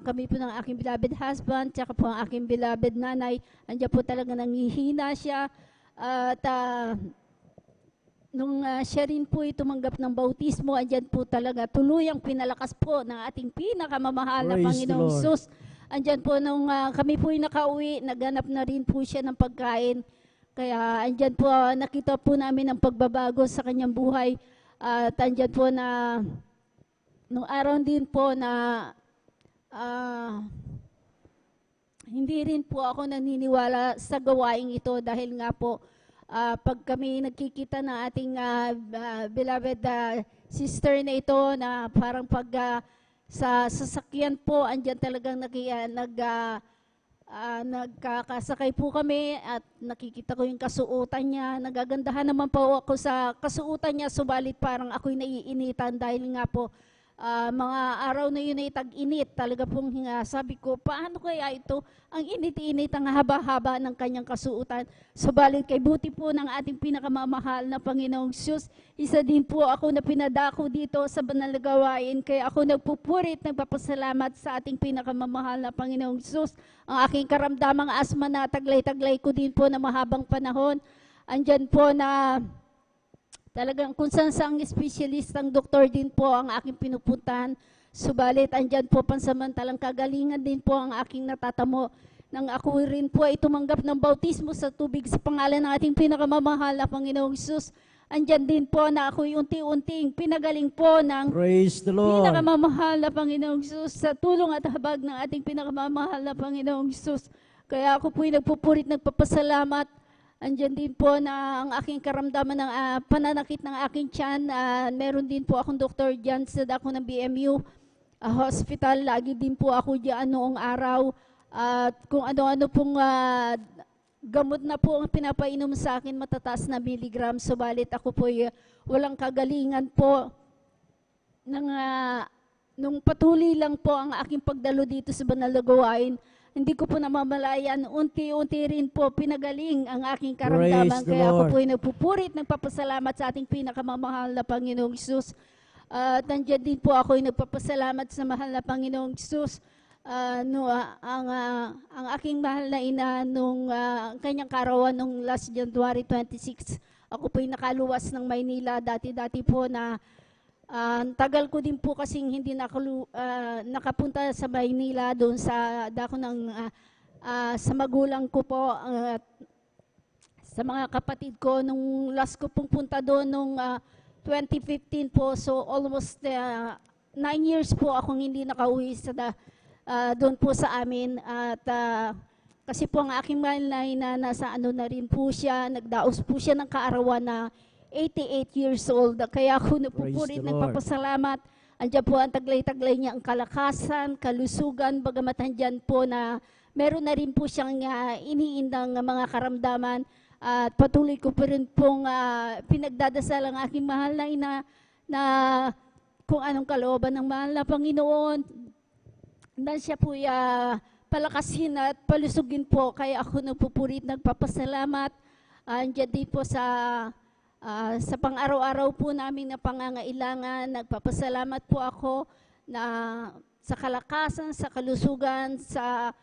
kami po ng aking beloved husband, tsaka po ang aking beloved nanay, andyan po talaga nanghihina siya. At nung siya rin po tumanggap ng bautismo, andyan po talaga tuluyang pinalakas po ng ating pinakamamahal na Praise Panginoong the Lord. Hesus. andyan po nung kami po nakauwi, naghanap na rin po siya ng pagkain. Kaya andyan po, nakita po namin ang pagbabago sa kanyang buhay. At andyan po na, nung araw din po na hindi rin po ako naniniwala sa gawaing ito dahil nga po pag kami nagkikita ng ating beloved sister na ito na parang pag sa sasakyan po, andyan talagang nagkakasakay po kami at nakikita ko yung kasuotan niya. Nagagandahan naman po ako sa kasuotan niya, subalit parang ako'y naiinitan dahil nga po mga araw na yun ay tag-init. Talaga pong sabi ko, paano kaya ito? Ang init-init, ang haba-haba ng kanyang kasuotan. Subalit kay buti po ng ating pinakamamahal na Panginoong Diyos, isa din po ako na pinadako dito sa banal na gawain. Kaya ako nagpupurit, nagpapasalamat sa ating pinakamamahal na Panginoong Diyos. Ang aking karamdamang asma na taglay-taglay ko din po na mahabang panahon. Andyan po na talagang kung saan espesyalistang doktor din po ang aking pinupuntahan. Subalit, andyan po pansamantalang kagalingan din po ang aking natatamo nang ako rin po ay tumanggap ng bautismo sa tubig sa pangalan ng ating pinakamamahal na Panginoong Hesus. Andyan din po na ako'y unti-unting pinagaling po ng Praise the Lord. pinakamamahal na Panginoong Hesus sa tulong at habag ng ating pinakamamahal na Panginoong Hesus. Kaya ako po'y nagpupurit, nagpapasalamat. Andyan din po na ang aking karamdaman ng pananakit ng aking tiyan. Meron din po akong doktor dyan sa dako ng BMU hospital. Lagi din po ako dyan noong araw. At kung ano-ano pong gamot na po ang pinapainom sa akin, matataas na miligram. Subalit ako po walang kagalingan po. Nung patuloy lang po ang aking pagdalo dito sa banal na gawain, hindi ko po namamalayan, unti-unti rin po pinagaling ang aking karamdaman. Kaya ako po ay nagpupurit, nagpapasalamat sa ating pinakamamahal na Panginoong Hesus. At nandiyan din po ako ay nagpapasalamat sa mahal na Panginoong Hesus. Ang aking mahal na ina nung kanyang karawan nung last January 26, ako po ay nakaluwas ng Maynila. Dati-dati po na tagal ko din po kasing hindi nakapunta sa Maynila doon sa dako ng sa magulang ko po sa mga kapatid ko. Nung last ko pong punta doon nung 2015 po, so almost 9 years po akong hindi nakauwi sa doon po sa amin. At kasi po ang aking mahal na nasa ano na rin po siya, nagdaos po siya ng kaarawan na 88 years old. Kaya ako napupurit, nagpapasalamat. Andiyan po ang taglay-taglay niya, ang kalakasan, kalusugan, bagamat andyan po na meron na rin po siyang iniindang mga karamdaman. At patuloy ko pa rin pong pinagdadasal ang aking mahal na ina na kung anong kalooban ng mahal na Panginoon, na siya po palakasin at palusugin po. Kaya ako napupurit, nagpapasalamat. Andiyan din po sa pang-araw-araw po namin na pangangailangan. Nagpapasalamat po ako na sa kalakasan, sa kalusugan, sa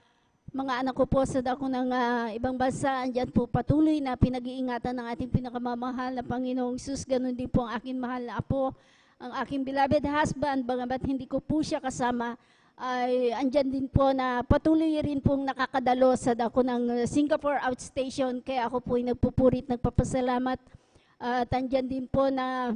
mga anak ko po sa dako ng ibang bansa. Andyan po patuloy na pinag-iingatan ng ating pinakamamahal na Panginoong Hesus. Ganun din po ang aking mahal na apo, ang aking beloved husband. Bagamat hindi ko po siya kasama, ay andyan din po na patuloy rin pong nakakadalo sa dako ng Singapore Outstation. Kaya ako po ay nagpupurit, nagpapasalamat. At andyan din po na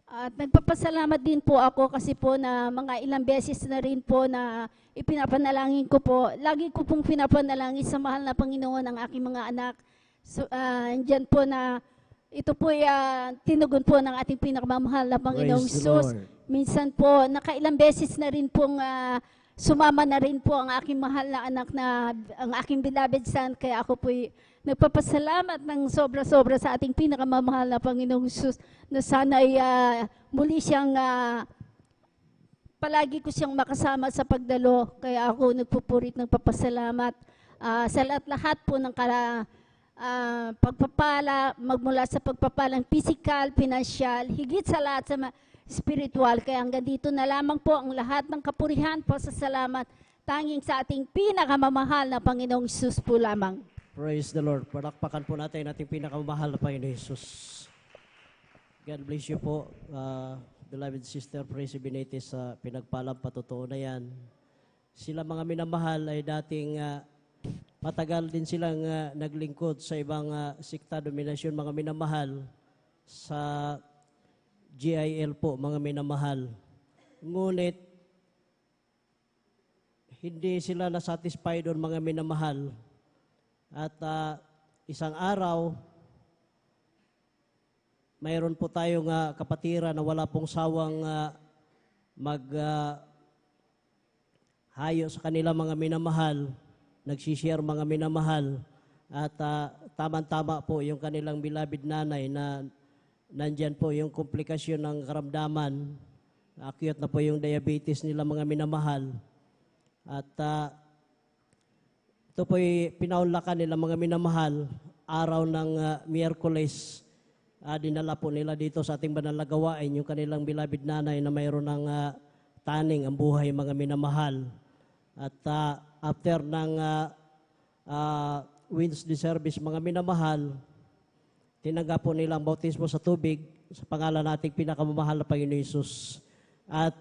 at nagpapasalamat din po ako kasi po na mga ilang beses na rin po na ipinapanalangin ko po. Lagi ko pong pinapanalangin sa mahal na Panginoon ang aking mga anak. So, andyan po na ito po ay tinugon po ng ating pinakamamahal na Panginoong Hesus. Minsan po, nakailang beses na rin pong sumama na rin po ang aking mahal na anak na ang aking beloved son. Kaya ako po nagpapasalamat ng sobra-sobra sa ating pinakamamahal na Panginoong Hesus na sana ay muli siyang palagi ko siyang makasama sa pagdalo. Kaya ako nagpupurit, nagpapasalamat sa lahat po ng pagpapala, magmula sa pagpapalang physical, pinansyal, higit sa lahat sa spiritual. Kaya hanggang dito na lamang po ang lahat ng kapurihan po sa salamat tanging sa ating pinakamamahal na Panginoong Hesus po lamang. Praise the Lord. Palakpakan po natin ating pinakamamahal na Panginoon Hesus. God bless you po, beloved sister Prissy Benitez sa pinagpalang patotoo na yan. Sila mga minamahal ay dating matagal din silang naglingkod sa ibang sikta dominasyon, mga minamahal, sa GIL po, mga minamahal. Ngunit, hindi sila nasatisfy doon, mga minamahal. At isang araw, mayroon po tayong kapatira na wala pong sawang hayo sa kanila mga minamahal, nagsishare mga minamahal, at tama-tama po yung kanilang beloved nanay na nandyan po yung komplikasyon ng karamdaman, akyat na po yung diabetes nila mga minamahal. At ito po pinaunlakan nila mga minamahal, araw ng Miyerkules, dinala po nila dito sa ating banal na gawain yung kanilang beloved nanay na mayroon ng taning ang buhay, mga minamahal. At after ng Wednesday service, mga minamahal, tinanggap po nila ang bautismo sa tubig sa pangalan nating pinakamamahal na Panginoon Hesus. At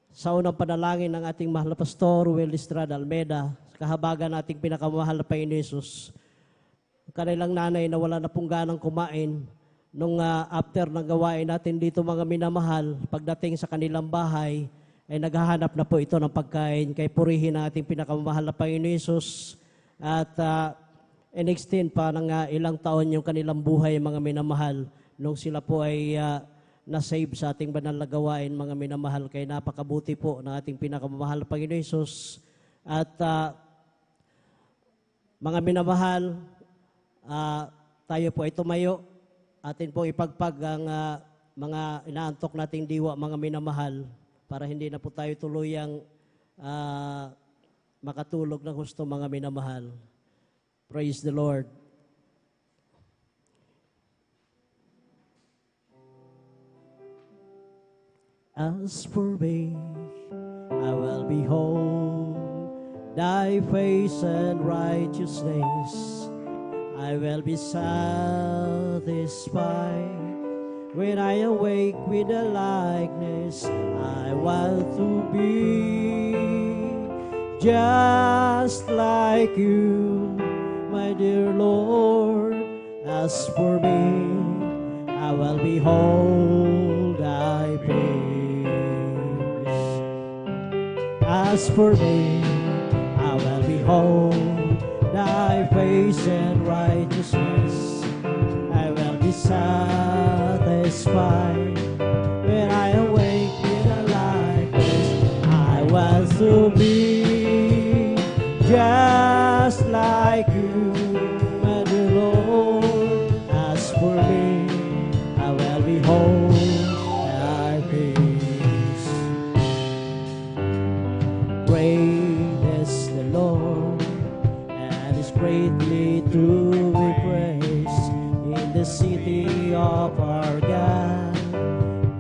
sa unang panalangin ng ating mahal na pastor, Will Estrada Almeida, sa kahabagan nating pinakamamahal na Panginoon Hesus, kanilang nanay na wala na pong ganang kumain nung after ng gawain natin dito, mga minamahal, pagdating sa kanilang bahay ay naghahanap na po ito ng pagkain, kay purihin ang ating pinakamamahal na Panginoon Hesus. At in-extend pa ng ilang taon yung kanilang buhay, mga minamahal, nung sila po ay na-save sa ating banal na gawain, mga minamahal, kay napakabuti po ng ating pinakamamahal na Panginoon Hesus. At mga minamahal, tayo po ay tumayo, atin pong ipagpag ang mga inaantok nating diwa, mga minamahal, para hindi na po tayo tuluyang makatulog ng husto, mga minamahal. Praise the Lord. As for me, I will behold thy face and righteousness. I will be satisfied when I awake with the likeness. I want to be just like you, my dear Lord. As for me, I will behold thy face. As for me, I will behold thy face and righteousness. I will be satisfied when I awake in a likeness. I want to be just like you, my dear Lord. As for me, I will behold thy face. Great is the Lord, greatly to be praised in the city of our God,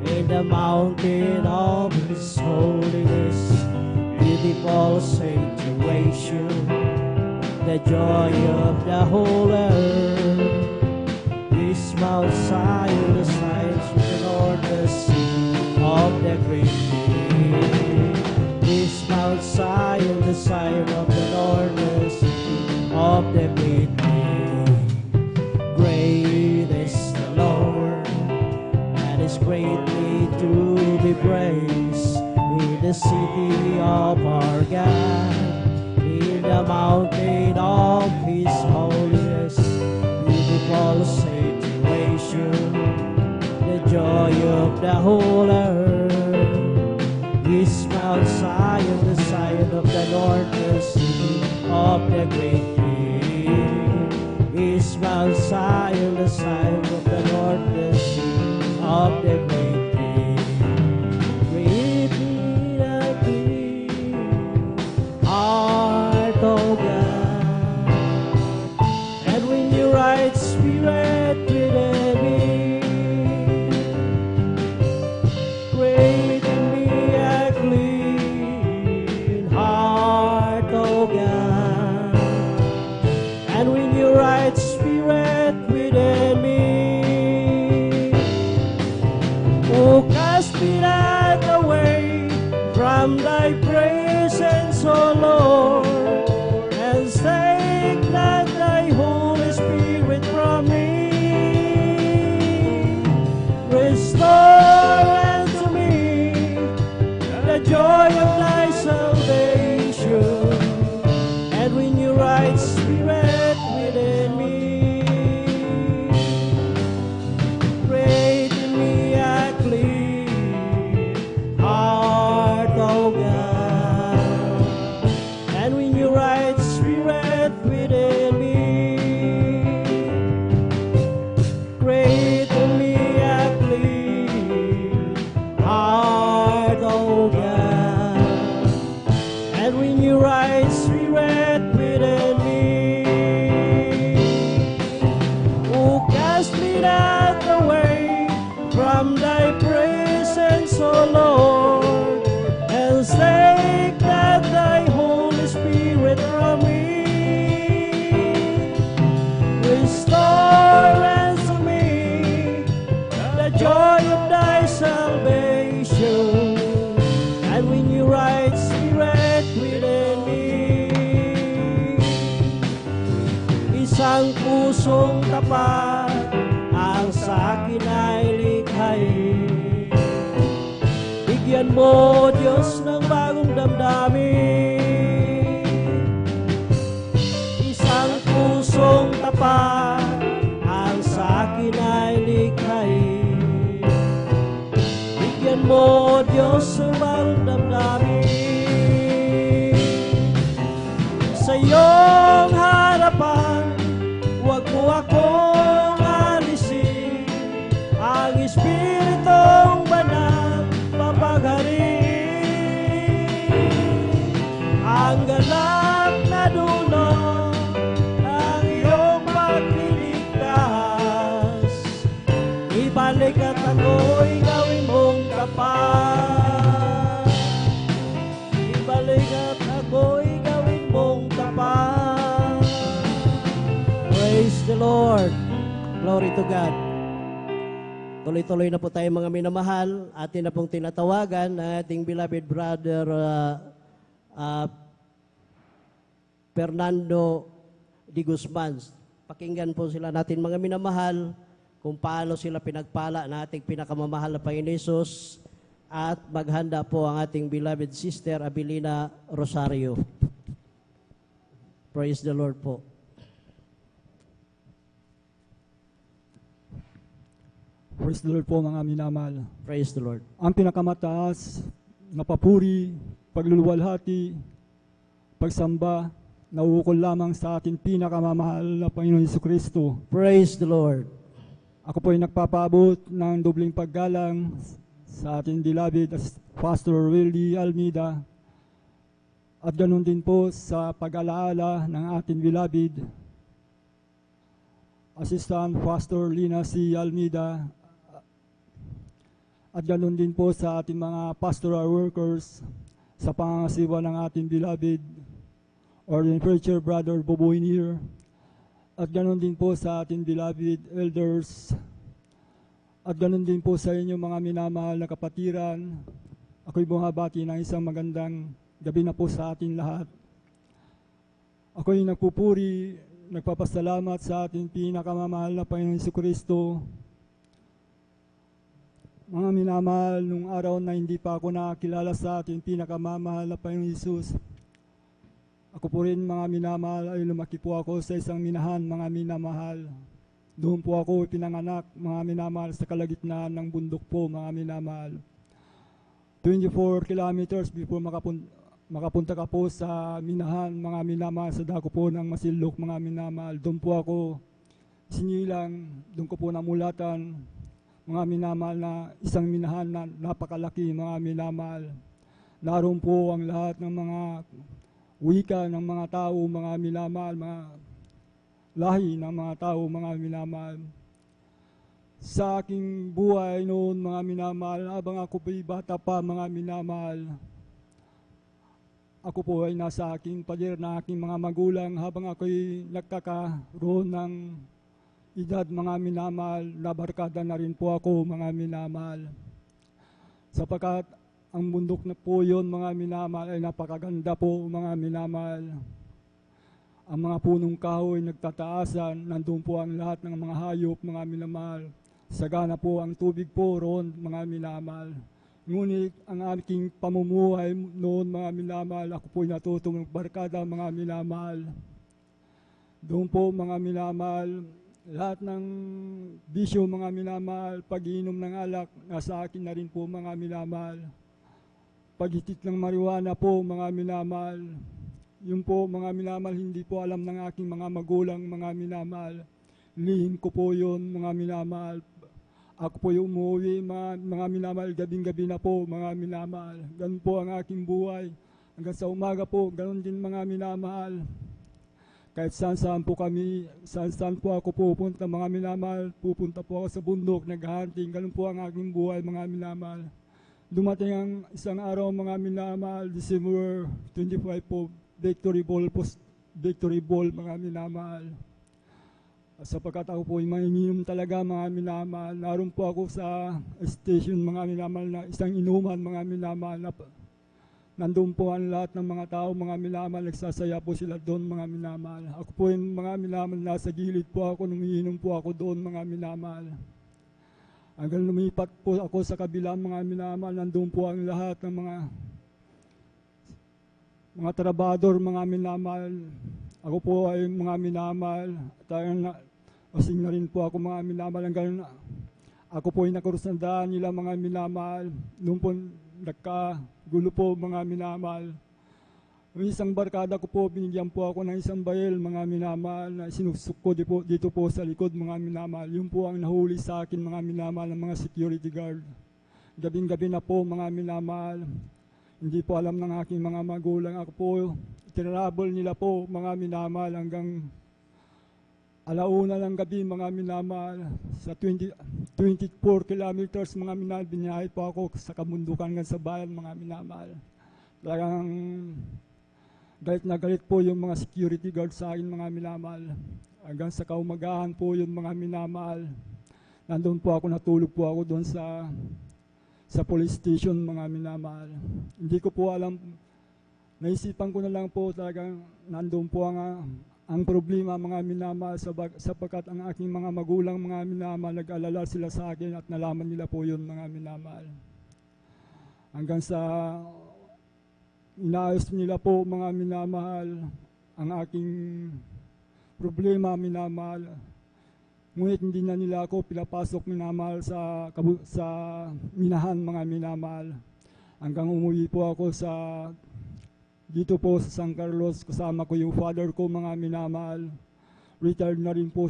in the mountain of His holiness, beautiful situation, the joy of the whole earth. This Mount Zion, the signs of the Lord, the city of the great King. This Mount Zion, the sign of the Lord, the city of the great King. Great is the Lord, and is greatly to be praised in the city of our God, in the mountain of His holiness, beautiful situation, the joy of the whole earth. This Mount Zion, the Zion of the Lord, the city of the great King. Is Mount Zion, the Zion of the Lord, the city of the great King. Great be thy clean heart, O God, and when your right spirit within me, great in me a clean heart, O God, and when your right spirit within me, from thy presence, O Lord, and take not thy Holy Spirit from me. Restore unto me the joy of thy salvation, and renew right spirit within me. Isang pusong tapat ang sa akin ay likhain. Bigyan mo, Diyos, ng bagong damdamin. Isang pusong tapat ang sa akin ay likhain. Bigyan mo, Diyos, ng bagong damdamin. Sa iyong harapan, huwag mo akong alisin, ang Espiritong Banal papaghariin. Ang galak na dulot ng iyong pagliligtas, ibalik at ako'y gawin mong tapat. Ibalik at ako'y gawin mong tapat. Praise the Lord. Glory to God. Tuloy-tuloy na po tayo mga minamahal. Atin na pong tinatawagan na ating beloved brother Fernando de Guzman. Pakinggan po sila natin mga minamahal kung paano sila pinagpala na ating pinakamamahal na Panginoon Hesus, at maghanda po ang ating beloved sister Abilina Rosario. Praise the Lord po. Praise the Lord po mga minamahal. Praise the Lord. Ang pinakamataas na papuri, pagluluwalhati, pagsamba, nauukol lamang sa ating pinakamamahal na Panginoon Jesucristo. Praise the Lord. Ako po ay nagpapaabot ng dobling paggalang sa ating beloved Pastor Willie Almeida, at ganoon din po sa pag-alaala ng ating beloved Assistant Pastor Lina C. Almeida, at ganoon din po sa ating mga pastoral workers sa pangangasiwa ng ating beloved Ordained Preacher Brother Bobo Hinier, at ganoon din po sa ating beloved elders, at ganoon din po sa inyo mga minamahal na kapatiran. Ako'y bumabati ng isang magandang gabi na po sa ating lahat. Ako'y nagpupuri, nagpapasalamat sa ating pinakamamahal na Panginoon Jesucristo. Mga minamahal, nung araw na hindi pa ako nakakilala sa ating pinakamamahal na Panginoon Jesus, ako po rin mga minamahal ay lumaki po ako sa isang minahan, mga minamahal. Doon po ako pinanganak, mga minamahal, sa kalagitnaan ng bundok po, mga minamahal. 24 kilometers before makapunta ka po sa minahan, mga minamahal, sa dako po ng Masinloc, mga minamahal. Doon po ako sinilang, doon ko po namulatan, mga minamahal, na isang minahan na napakalaki, mga minamahal. Naroon po ang lahat ng mga wika ng mga tao, mga minamahal, mga lahi ng mga tao, mga minamahal. Sa aking buhay noon, mga minamahal, habang ako po'y bata pa, mga minamahal, ako po ay nasa aking pader na aking mga magulang habang ako'y nagkakaroon ng edad, mga minamahal, nabarkada na rin po ako, mga minamahal. Sapagkat ang bundok na po yun, mga minamahal, ay napakaganda po, mga minamahal. Ang mga punong kahoy nagtataasan, nandun po ang lahat ng mga hayop, mga minamahal. Sagana po ang tubig po roon, mga minamahal. Ngunit ang aking pamumuhay noon, mga minamahal, ako po'y natutong barkada, mga minamahal. Doon po, mga minamahal, lahat ng bisyo, mga minamahal, pag-iinom ng alak, nasa akin na rin po, mga minamahal. Paghitik ng marijuana po, mga minamahal. Yun po, mga minamahal, hindi po alam ng aking mga magulang, mga minamahal. Lihim ko po yun, mga minamahal. Ako po yung umuwi, mga minamahal, gabing-gabi na po, mga minamahal. Ganun po ang aking buhay. Hanggang sa umaga po, ganun din, mga minamahal. Kahit saan-saan po kami, saan-saan po ako pupunta, mga minamahal, pupunta po ako sa bundok, naghahunting, ganun po ang aking buhay, mga minamahal. Dumating ang isang araw, mga minamahal, December 25 po, Victory Ball, mga minamahal. Sapagkat ako po ay manginginom talaga, mga minamahal. Naroon po ako sa station, mga minamahal, na isang inuman, mga minamahal, na nandun po ang lahat ng mga tao, mga minamahal, nagsasaya po sila doon, mga minamahal. Ako po yung mga minamahal, nasa gilid po ako, nanginginom po ako doon, mga minamahal. Hanggang lumipat po ako sa kabila, mga minamahal, nandun po ang lahat ng mga trabador, mga minamahal. Ako po ay mga minamahal. Asing na rin po ako, mga minamahal. Hanggang ako po ay nakarusandaan nila, mga minamahal. Noon po nagkagulo po, mga minamahal. Yung isang barkada ko po, binigyan po ako ng isang bayel, mga minamahal, na sinusok ko dito po sa likod, mga minamahal. Yun po ang nahuli sa akin, mga minamahal, ng mga security guard. Gabing-gabi na po, mga minamahal. Hindi po alam ng aking mga magulang. Ako po, tinrabol nila po, mga minamahal, hanggang alauna ng gabi, mga minamahal. Sa 24 kilometers, mga minamahal, biniyahe po ako sa kabundukan hanggang sa bayan, mga minamahal. Talagang galit na galit po yung mga security guard sa akin, mga minamahal. Hanggang sa kaumagahan po yung mga minamahal. Nandun po ako, natulog po ako doon sa police station, mga minamahal. Hindi ko po alam, naisipan ko na lang po talagang nandun po ang problema, mga minamahal, sapagkat ang aking mga magulang, mga minamahal, nag-alala sila sa akin at nalaman nila po yun, mga minamahal. Hanggang sa inaayos nila po, mga minamahal, ang aking problema, minamahal. Ngunit hindi na nila ako pinapasok, minamahal, sa minahan, mga minamahal. Hanggang umuwi po ako dito po sa San Carlos, kasama ko yung father ko, mga minamahal. Retired na rin po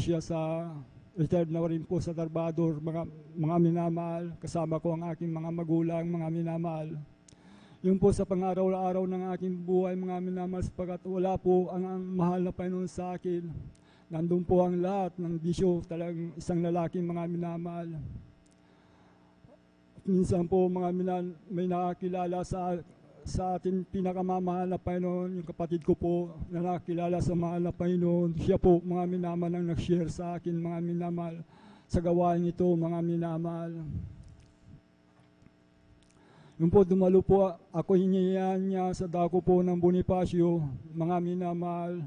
sa Tarbador, mga minamahal. Kasama ko ang aking mga magulang, mga minamahal. Yun po sa pang-araw-araw ng aking buhay, mga minamahal, sapagkat wala po ang mahal na Panginoon sa akin. Nandun po ang lahat ng bisyo, talagang isang lalaki, mga minamahal. At minsan po, mga minamahal, may nakakilala sa atin pinakamamahal na Panginoon, yung kapatid ko po na nakakilala sa mahal na Panginoon. Siya po, mga minamahal, ang nag-share sa akin, mga minamahal, sa gawain ito, mga minamahal. Nung po dumalo po, ako hinihiyan niya sa dako po ng Bonifacio, mga minamahal.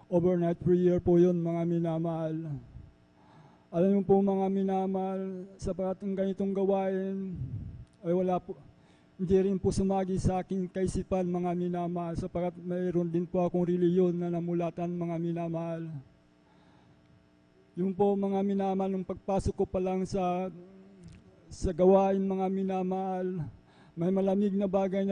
Overnight prayer po yun, mga minamahal. Alam mo po, mga minamahal, sapagkat ang ganitong gawain, ay wala po, hindi rin po sumagi sa aking kaisipan, mga minamahal, sapagkat mayroon din po akong reliyon na namulatan, mga minamahal. Yung po, mga minamahal, nung pagpasok ko pa lang sa gawain, mga minamahal, may malamig na bagay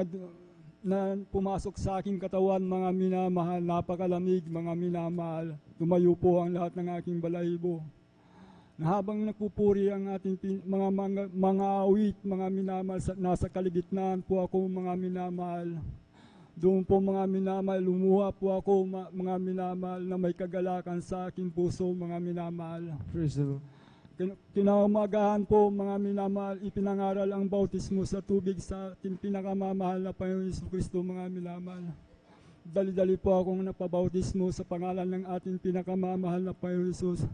na pumasok sa aking katawan, mga minamahal. Napakalamig, mga minamahal. Tumayo po ang lahat ng aking balahibo. Na habang nagpupuri ang ating mga awit, mga minamahal, nasa kaligitnaan po ako, mga minamahal. Doon po, mga minamahal, lumuha po ako, mga minamahal, na may kagalakan sa aking puso, mga minamahal. Praise the Lord. Kinaumagahan po, mga minamahal, ipinangaral ang bautismo sa tubig sa ating pinakamamahal na Panginoon Jesucristo, mga minamahal. Dali-dali po akong napabautismo sa pangalan ng ating pinakamamahal na Panginoon Jesus.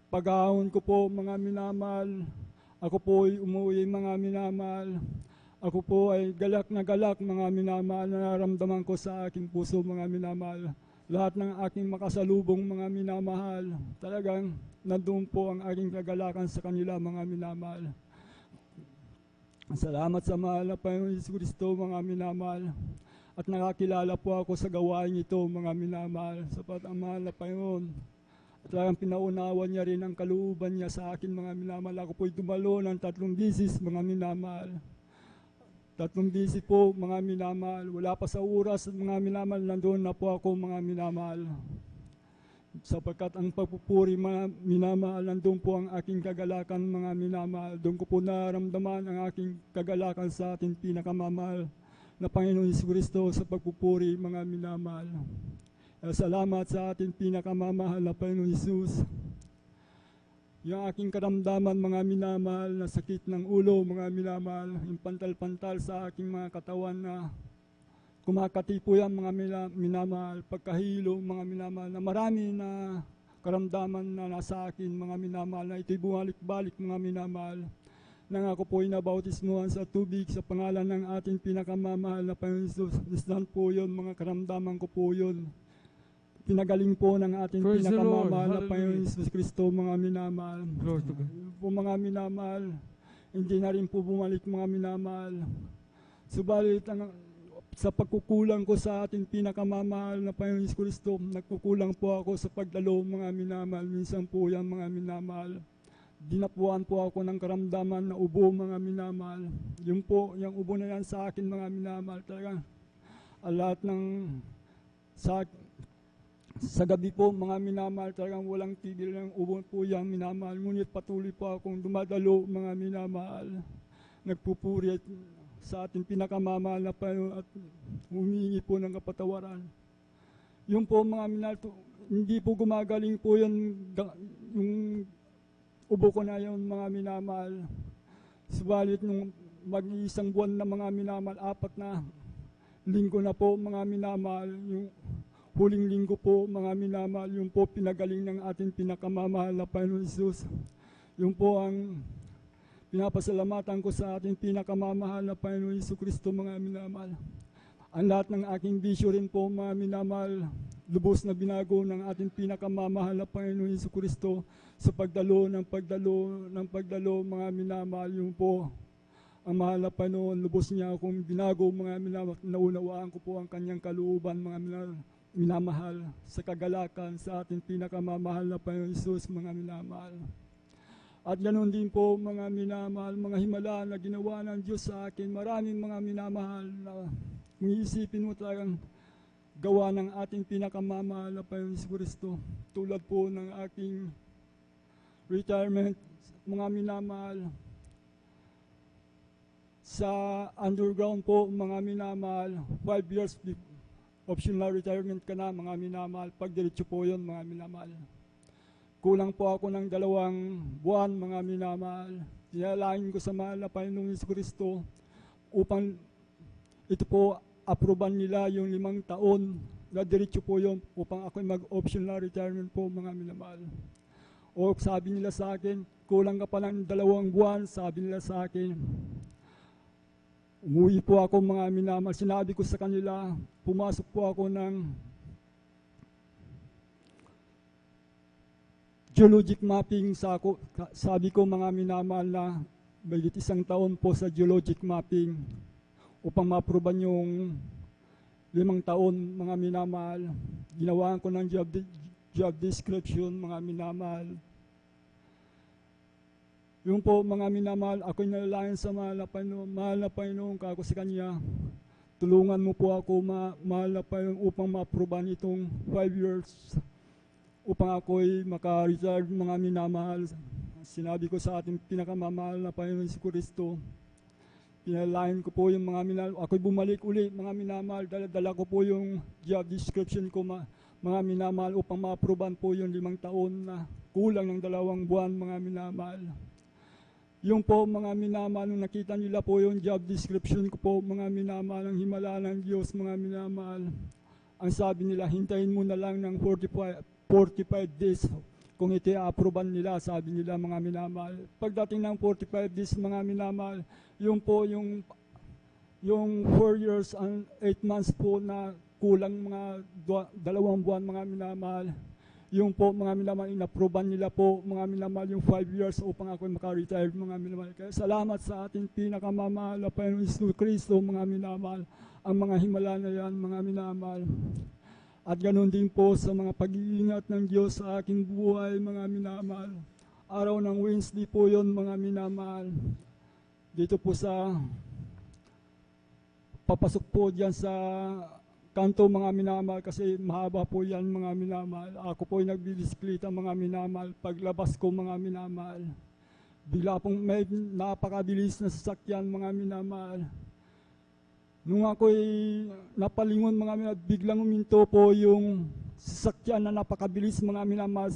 Pag-ahon ko po, mga minamahal, ako po ay umuwi, mga minamahal. Ako po ay galak na galak, mga minamahal, na naramdaman ko sa aking puso, mga minamahal. Lahat ng aking makasalubong, mga minamahal, talagang nandun po ang aking kagalakan sa kanila, mga minamahal. Salamat sa mahal na Panginoon Jesucristo, mga minamahal. At nakakilala po ako sa gawain ito, mga minamahal, sapat ang mahal na Panginoon. At talagang pinaunawan niya rin ang kalooban niya sa akin, mga minamahal. Ako po'y dumalo ng 3 bisis, mga minamahal. 3 bisis po, mga minamahal. Wala pa sa oras, mga minamahal, nandoon na po ako, mga minamahal. Sapagkat ang pagpupuri, mga minamahal, nandoon po ang aking kagalakan, mga minamahal. Doon ko po naramdaman ang aking kagalakan sa ating pinakamamahal na Panginoon Jesucristo sa pagpupuri, mga minamahal. Salamat sa ating pinakamamahal na Panginoon Jesus. Yung aking karamdaman, mga minamahal, na sakit ng ulo, mga minamahal, yung pantal-pantal sa aking mga katawan na kumakatipo yan, mga minamahal, pagkahilo, mga minamahal, na marami na karamdaman na nasa akin, mga minamahal, na ito'y bumalik-balik, mga minamahal. Nang ako po'y nabautismuhan sa tubig sa pangalan ng ating pinakamamahal na Panginoon Jesus. Isdan po yun, mga karamdaman ko po yun. Pinagaling po ng ating Praise the Lord. pinakamamahal na Hallelujah. Panginoon Jesus Kristo, mga minamahal. Glory to God. Po mga minamahal, hindi na rin po bumalik, mga minamahal. Subalit sa pagkukulang ko sa ating pinakamamahal na Panginoon Jesus Kristo, nagkukulang po ako sa pagdalo, mga minamahal. Minsan po yan, mga minamahal. Dinapuan po ako ng karamdaman na ubo, mga minamahal. Yung po, yung ubo na yan sa akin, mga minamahal, talaga. Lahat ng sa gabi po, mga minamahal, talagang walang tigil ng ubo po yan, minamahal. Ngunit patuloy po akong dumadalo, mga minamahal. Nagpupuri sa ating pinakamamahal na Panginoon at humingi po ng kapatawaran. Yung po, mga minamahal, hindi po gumagaling po yan, yung ubo ko na yun, mga minamahal. Subalit nung mag-iisang buwan na, mga minamahal, 4 na linggo na po, mga minamahal, yung huling linggo po, mga minamahal, yung po pinagaling ng ating pinakamamahal na Panginoon Jesus. Yung po ang pinapasalamatan ko sa ating pinakamamahal na Panginoon Hesus Kristo, mga minamahal. Ang lahat ng aking bisyo rin po, mga minamahal, lubos na binago ng ating pinakamamahal na Panginoon Hesus Kristo sa pagdalo, mga minamahal. Yung po ang mahal na Panginoon, lubos niya akong binago, mga minamahal. Naunawaan ko po ang kanyang kalooban, mga minamahal, sa kagalakan sa ating pinakamamahal na Panginoon Jesus, mga minamahal. At ganoon din po, mga minamahal, mga himala na ginawa ng Diyos sa akin. Maraming mga minamahal na kung iisipin mo talagang gawa ng ating pinakamamahal na Panginoon Jesus Kristo. Tulad po ng aking retirement, mga minamahal. Sa underground po, mga minamahal, 5 years optional retirement ka na, mga minamahal. Pag diretso po yun, mga minamahal. Kulang po ako ng 2 buwan, mga minamahal. Dinalain ko sa mahal na Panginoong Hesus Kristo upang ito po, aproban nila yung 5 taon na diretso po yun upang ako'y mag-optional retirement po, mga minamahal. O sabi nila sa akin, kulang ka pa ng 2 buwan, sabi nila sa akin. Umuwi po ako, mga minamahal. Sinabi ko sa kanila, pumasok po ako ng geologic mapping. Sabi ko, mga minamahal, na bagit 1 taon po sa geologic mapping upang ma-aproban yung 5 taon, mga minamahal. Ginawaan ko ng job description, mga minamahal. Yung po, mga minamahal, ako'y nalalayan sa mahal na Panginoon, kako sa Kanya. Tulungan mo po ako, mahal na Panginoon, upang ma-aproban itong 5 years, upang ako'y maka-retire, mga minamahal. Sinabi ko sa ating pinakamamahal na Panginoon Hesus Kristo, pinalalayan ko po yung mga minamahal. Ako'y bumalik uli, mga minamahal. Dala ko po yung job description ko, mga minamahal, upang ma-aproban po yung 5 taon na kulang ng 2 buwan, mga minamahal. Yung po, mga minamahal, nung nakita nila po yung job description ko po, mga minamahal, ang himala ng Diyos, mga minamahal. Ang sabi nila, hintayin mo na lang ng 45 days kung ito i-aproban nila, sabi nila, mga minamahal. Pagdating ng 45 days, mga minamahal, yung po, yung 4 years and 8 months po na kulang mga 2 buwan, mga minamahal. Yung po, mga minamahal, inaproban nila po, mga minamahal, yung 5 years upang ako maka-retire, mga minamahal. Kaya salamat sa ating pinakamamahal na Panginoon Hesus Kristo, mga minamahal, ang mga himala na yan, mga minamahal. At ganoon din po sa mga pag-iingat ng Diyos sa aking buhay, mga minamahal. Araw ng Wednesday po yon, mga minamahal. Dito po sa, papasok po dyan sa kanto, mga minamahal, kasi mahaba po yan, mga minamahal. Ako po ay nagbibisikleta, mga minamahal. Paglabas ko, mga minamahal, bigla pong may napakabilis na sasakyan, mga minamahal. Nung ako'y napalingon, mga minamahal, biglang uminto po yung sasakyan na napakabilis mga minamahal.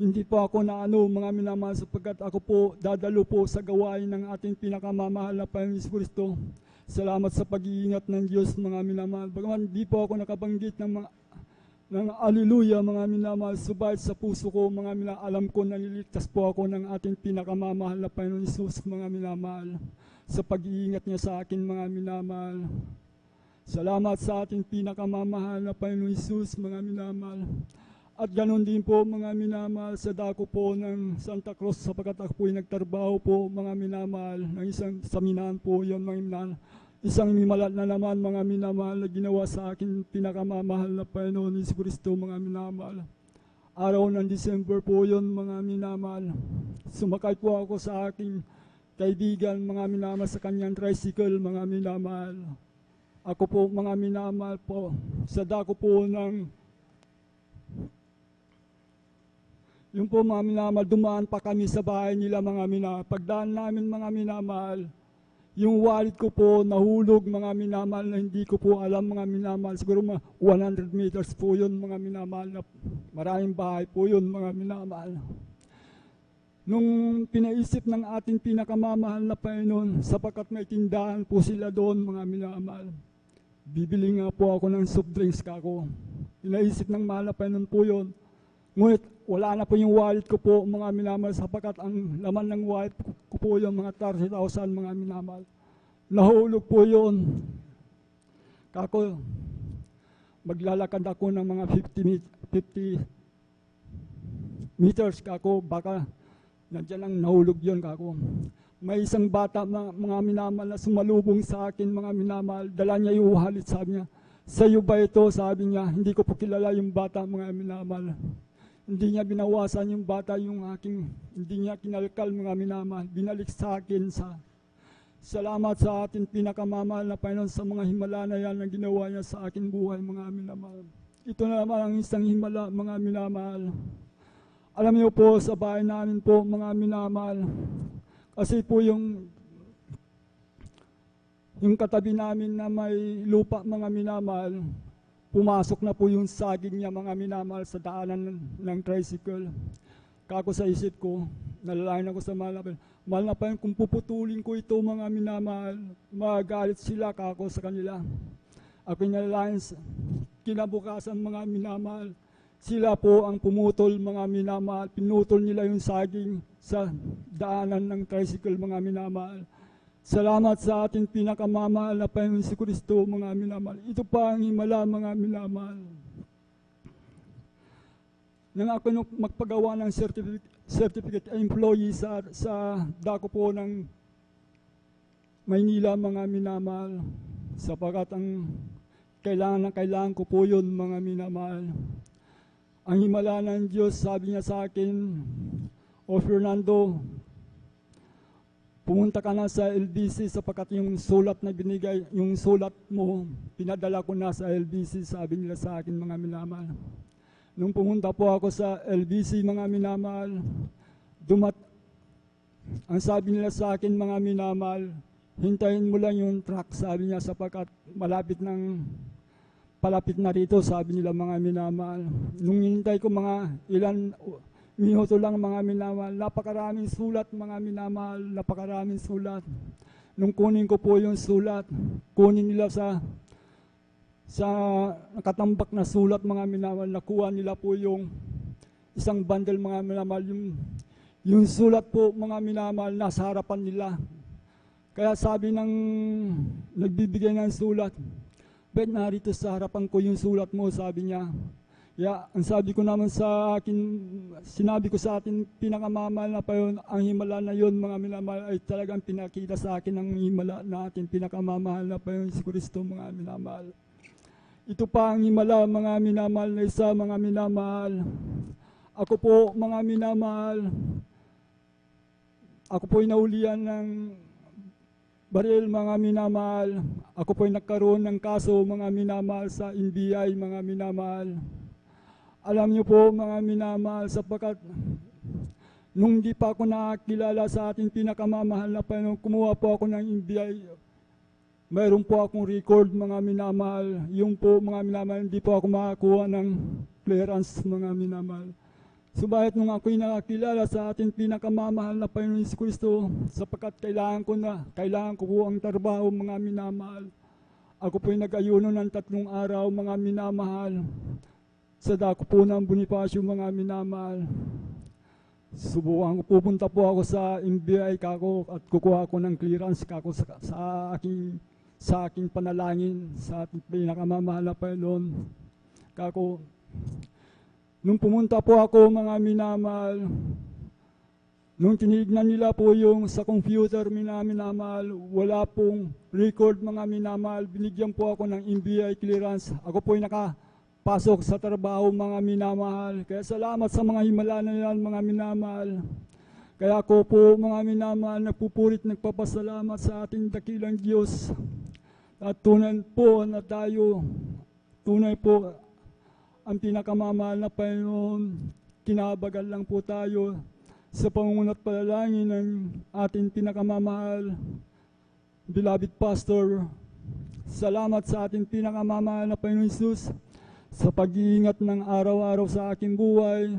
Hindi po ako mga minamahal, sapagkat ako po dadalo po sa gawain ng ating pinakamamahal na Panginoon Hesus Kristo. Salamat sa pag-iingat ng Diyos mga minamahal. Bagaman di po ako nakabanggit ng Alleluia mga minamahal, subalit sa puso ko mga minamahal, alam ko na nililigtas po ako ng ating pinakamamahal na Panginoon Hesus mga minamahal, sa pag-iingat niya sa akin mga minamahal. Salamat sa ating pinakamamahal na Panginoon Hesus mga minamahal. At ganoon din po mga minamahal sa dako po ng Santa Cruz, sapagkat ako po ay nagtrabaho po mga minamahal ng isang saminahan po yon mga minamahal. Isang mimalat na naman mga minamahal na ginawa sa akin pinakamamahal na Panginoon Hesus Kristo mga minamahal. Araw ng December po yon mga minamahal. Sumakay po ako sa aking kaibigan mga minamahal sa kanyang tricycle mga minamahal. Ako po mga minamahal po sa dako po ng yung po mga minamahal, dumaan pa kami sa bahay nila mga minamahal. Pagdaan namin mga minamahal, yung wallet ko po nahulog mga minamahal na hindi ko po alam mga minamahal. Siguro mga 100 meters po yun mga minamahal. Na maraming bahay po yun mga minamahal. Nung pinaisip ng ating pinakamamahal na Panginoon, sapagkat may tindahan po sila doon mga minamahal, bibili nga po ako ng soft drinks kako. Pinaisip ng mahal na Panginoon po yun. Ngunit wala na po yung wallet ko po mga minamahal, sapagkat ang laman ng wallet ko po yung mga 30,000 mga minamahal. Nahulog po yun. Kako, maglalakad ako ng mga 50 meters kako, baka nandiyan ang nahulog yun kako. May isang bata mga minamahal na sumalubong sa akin mga minamahal, dala niya yung wallet, sabi niya, sa iyo ba ito? Sabi niya, hindi ko po kilala yung bata mga minamahal. Hindi niya binawasan yung bata yung aking, hindi niya kinalkal mga minamahal. Binalik sa akin salamat sa ating pinakamamahal na Panginoon sa mga himala na yan na ginawa niya sa aking buhay mga minamahal. Ito na naman ang isang himala mga minamahal. Alam niyo po sa bahay namin po mga minamahal, kasi po yung katabi namin na may lupa mga minamahal, pumasok na po yung saging niya mga minamahal sa daanan ng tricycle. Kako sa isip ko, nalalayan ako sa mahal na Panginoon, kung puputulin ko ito mga minamahal, magalit sila kako sa kanila. Ako nalalayan, kinabukasan mga minamahal, sila po ang pumutol mga minamahal, pinutol nila yung saging sa daanan ng tricycle mga minamahal. Salamat sa ating pinakamamahal na Panginoon Hesus Kristo mga minamahal. Ito pa ang himala mga minamahal. Nang ako magpagawa ng certificate employee sa dako po ng Maynila mga minamahal, sapagkat ang kailangan ko po yun mga minamahal. Ang himala ng Diyos, sabi niya sa akin, O Fernando, pumunta ka na sa LBC sapagkat yung sulat na binigay, yung sulat mo, pinadala ko na sa LBC, sabi nila sa akin mga minamahal. Nung pumunta po ako sa LBC mga minamahal, ang sabi nila sa akin mga minamahal, hintayin mo lang yung truck, sabi niya, sapagkat palapit na rito, sabi nila mga minamahal. Nung hinintay ko mga ilan minuto lang mga minamahal, napakaraming sulat mga minamahal, napakaraming sulat. Nung kunin ko po yung sulat, kunin nila sa nakatambak na sulat mga minamahal, nakuha nila po yung isang bundle mga minamahal, yung sulat po mga minamahal nasa harapan nila. Kaya sabi ng nagbibigay ng sulat, bet narito sa harapan ko yung sulat mo, sabi niya. Ang sabi ko naman sa akin, sinabi ko sa atin pinakamamahal na pa yun, ang himala na yun mga minamahal ay talagang pinakita sa akin ang himala natin, pinakamamahal na pa yun si Kristo mga minamahal. Ito pa ang himala mga minamahal na isa mga minamahal. Ako po mga minamahal, ako po'y naulian ng baril mga minamahal. Ako po'y nagkaroon ng kaso mga minamahal sa NBI mga minamahal. Alam niyo po mga minamahal, sapagkat nung di pa ako nakakilala sa ating pinakamamahal na Panginoon, kumuha po ako ng NBI mayroon po akong record mga minamahal. Yung po mga minamahal, hindi po ako makakuha ng clearance mga minamahal. Subalit nung ako'y nakakilala sa ating pinakamamahal na Panginoon Kristo, sapagkat kailangan ko po ang trabaho mga minamahal. Ako po'y nag-ayuno ng 3 araw mga minamahal. Sa dako po ng Bonifacio mga minamahal. Subukan ko, pupunta po ako sa NBI kako at kukuha ko ng clearance kako sa aking panalangin sa ating pinakamamahal na Panginoon. Kako, nung pumunta po ako mga minamahal, nung tinignan nila po yung sa computer minamahal, wala pong record mga minamahal, binigyan po ako ng NBI clearance. Ako po'y nakapasok sa trabaho mga minamahal. Kaya salamat sa mga himala na yan mga minamahal. Kaya ako po mga minamahal, nagpupurit, nagpapasalamat sa ating dakilang Diyos. At tunay po na tayo, tunay po ang pinakamamahal na Panginoon, kinabagal lang po tayo sa pangunguna't panalangin ng ating pinakamamahal, beloved Pastor. Salamat sa ating pinakamamahal na Panginoon Jesus sa pag-iingat ng araw-araw sa aking buhay.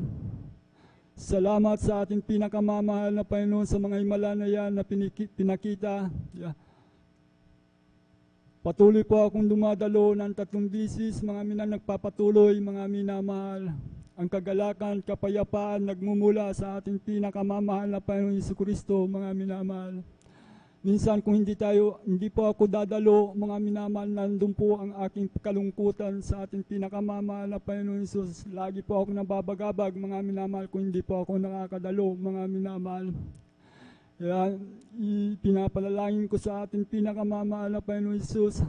Salamat sa ating pinakamamahal na Panginoon sa mga himala na yan na pinakita. Patuloy po akong dumadalo ng 3 bisis, mga nagpapatuloy, mga minamahal. Ang kagalakan, kapayapaan, nagmumula sa ating pinakamamahal na Panginoon Jesucristo, mga minamahal. Minsan kung hindi po ako dadalo, mga minamahal, nandun po ang aking kalungkutan sa ating pinakamamahal na Panginoon Jesus. Lagi po ako nababagabag, mga minamahal, kung hindi po ako nakakadalo, mga minamahal. Kaya pinapalalangin ko sa ating pinakamamahal na Panginoon Jesus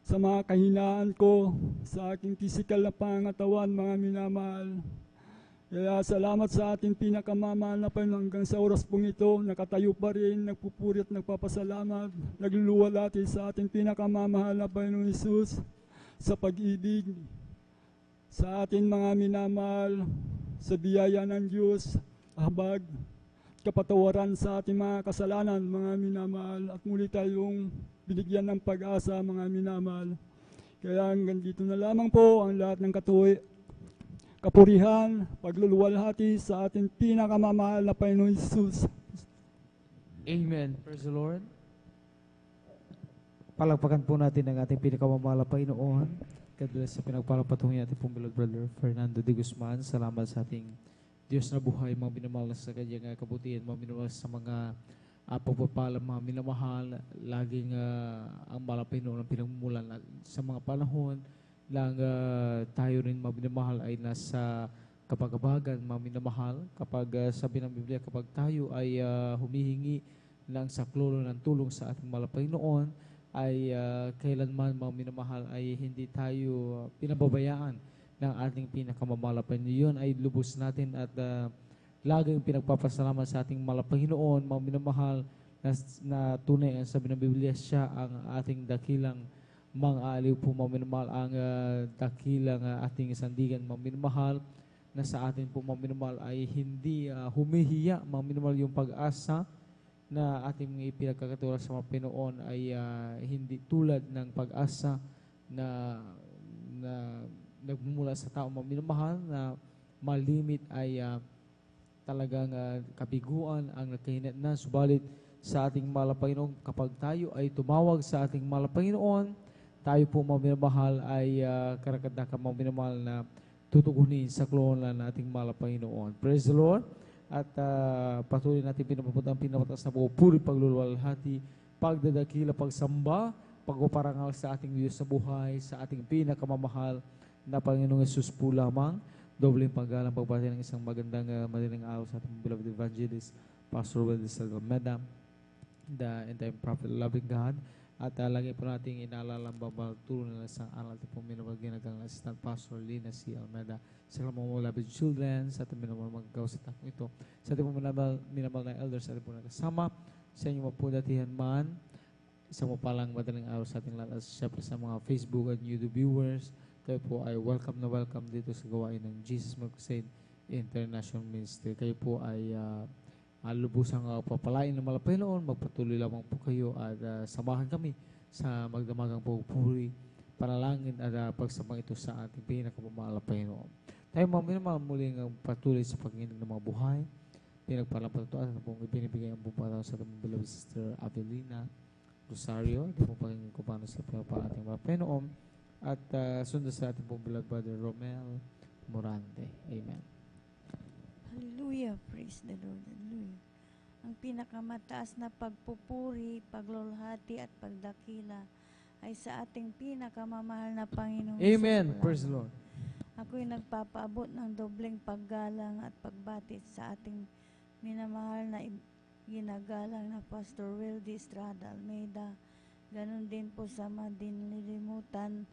sa mga kahinaan ko, sa aking physical na pangangatawan, mga minamahal. Kaya salamat sa ating pinakamamahal na Panginoon hanggang sa oras pong ito, nakatayo pa rin, nagpupuri at nagpapasalamat, nagluluwalhati sa ating pinakamamahal na Panginoon Jesus sa pag-ibig, sa ating mga minamahal, sa biyaya ng Diyos, habag, kapatawaran sa ating mga kasalanan, mga minamahal, at muli tayong binigyan ng pag-asa, mga minamahal. Kaya hanggang dito na lamang po ang lahat ng kapurihan, pagluluwalhati sa ating pinakamamahal na Panginoon Jesus. Amen. Praise the Lord. Palagpakan po natin ang ating pinakamamahal na Panginoon. God bless sa pinagpalapatuloy natin pong beloved brother Fernando de Guzman. Salamat sa ating Diyos na buhay, mga minamahal sa kanyang kabutihan, mga minamahal sa mga pagpapala, mga minamahal, laging ang mahal na Panginoon ang pinagmumulan sa mga panahon lang tayo rin, mga minamahal, ay nasa kapagabagan, mga minamahal, kapag sabi ng Biblia, kapag tayo ay humihingi ng saklolo ng tulong sa ating mahal na Panginoon, ay kailanman, mga minamahal, ay hindi tayo pinababayaan ng ating pinakamamahal na Panginoon. Yun ay lubos natin at laging pinagpapasalamat sa ating mahal na Panginoon, mga minamahal, na tunay ang sabi ng Biblia, siya ang ating dakilang mang-aaliw po, mga minamahal, ang dakilang ating sandigan, mga minamahal, na sa atin po, mga minamahal, ay hindi humihiya, mga minamahal, yung pag-asa na ating ipinagkakatulad sa mga Pinoon ay hindi tulad ng pag-asa na nagmumula sa tao, mga minamahal, na malimit ay talagang kabiguan ang nagkahinat na. Subalit sa ating mahal na Panginoon, kapag tayo ay tumawag sa ating mahal na Panginoon, tayo po, mga minamahal, ay karakadaka, mga minamahal, na tutugunin sa klonan ng ating mahal na Panginoon. Praise the Lord. At patuloy natin pinapapunta ang pinapataas na pupuri, pagluluwalhati, pagdadakila, pagsamba, pagpaparangal sa ating Diyos sa buhay, sa ating pinakamamahal na Panginoong Jesus po lamang. Dobleng paggalang pagbati ng isang magandang madaling araw sa ating beloved evangelist, Pastor Weldes Almeda, the entire prophet, loving God. At lagi po nating inaalala ang babagturo na isang aral at po minabagyan ng Assistant Pastor Lina C. Almeda. Sa mga beloved children, sa ating minamahal magagawa sa takong ito. Sa ating minamahal na elders, sa ating po nakasama, sa inyong mapudatihan man, isang mapalang madaling araw sa ating lahat. Siyempre sa mga Facebook and YouTube viewers, kayo po ay welcome na welcome dito sa gawain ng Jesus Crusade International Ministry. Kayo po ay lubusang papalain ng malapay noon. Magpatuloy lamang po kayo at samahan kami sa magdamagang pagpuri, panalangin at pagsambang ito sa ating pinakamamahal na Panginoon. Tayo mga muling patuloy sa Panginoon ng mga buhay. Pinagpalapan ito at pong ibinibigay ang bumataw sa ating beloved Sister Avelina Rosario. Ito pong Panginoon ko paano sa pinagpala ating mga Panginoon. At sunod sa ating pong beloved Brother Romel Morante. Amen. Hallelujah. Praise the Lord. Hallelujah. Ang pinakamataas na pagpupuri, paglulhati at pagdakila ay sa ating pinakamamahal na Panginoong Amen. Hesus. Praise the Lord. Ako'y nagpapaabot ng dobleng paggalang at pagbati sa ating minamahal na ginagalang na Pastor Wildy Estrada Almeida. Ganon din po sa madinilimutan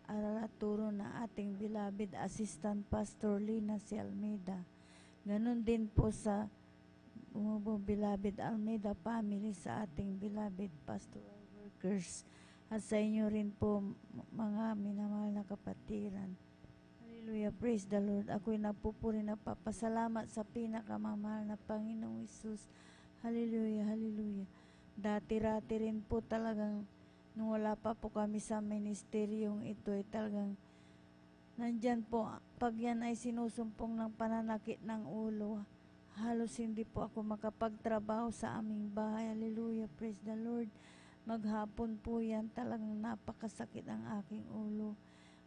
aral at turo na ating beloved Assistant Pastor Lina C. Almeida. Ganon din po sa beloved Almeida family, sa ating beloved pastoral workers, at sa inyo rin po mga minamahal na kapatiran. Hallelujah, praise the Lord. Ako'y nagpupuri, nagpapasalamat sa pinakamamahal na Panginoong Hesus. Hallelujah, hallelujah. Dati-rati rin po talagang nung wala pa po kami sa ministeryong ito ay talagang nandyan po, pag yan ay sinusumpong ng pananakit ng ulo, halos hindi po ako makapagtrabaho sa aming bahay. Hallelujah, praise the Lord. Maghapon po yan, talagang napakasakit ang aking ulo.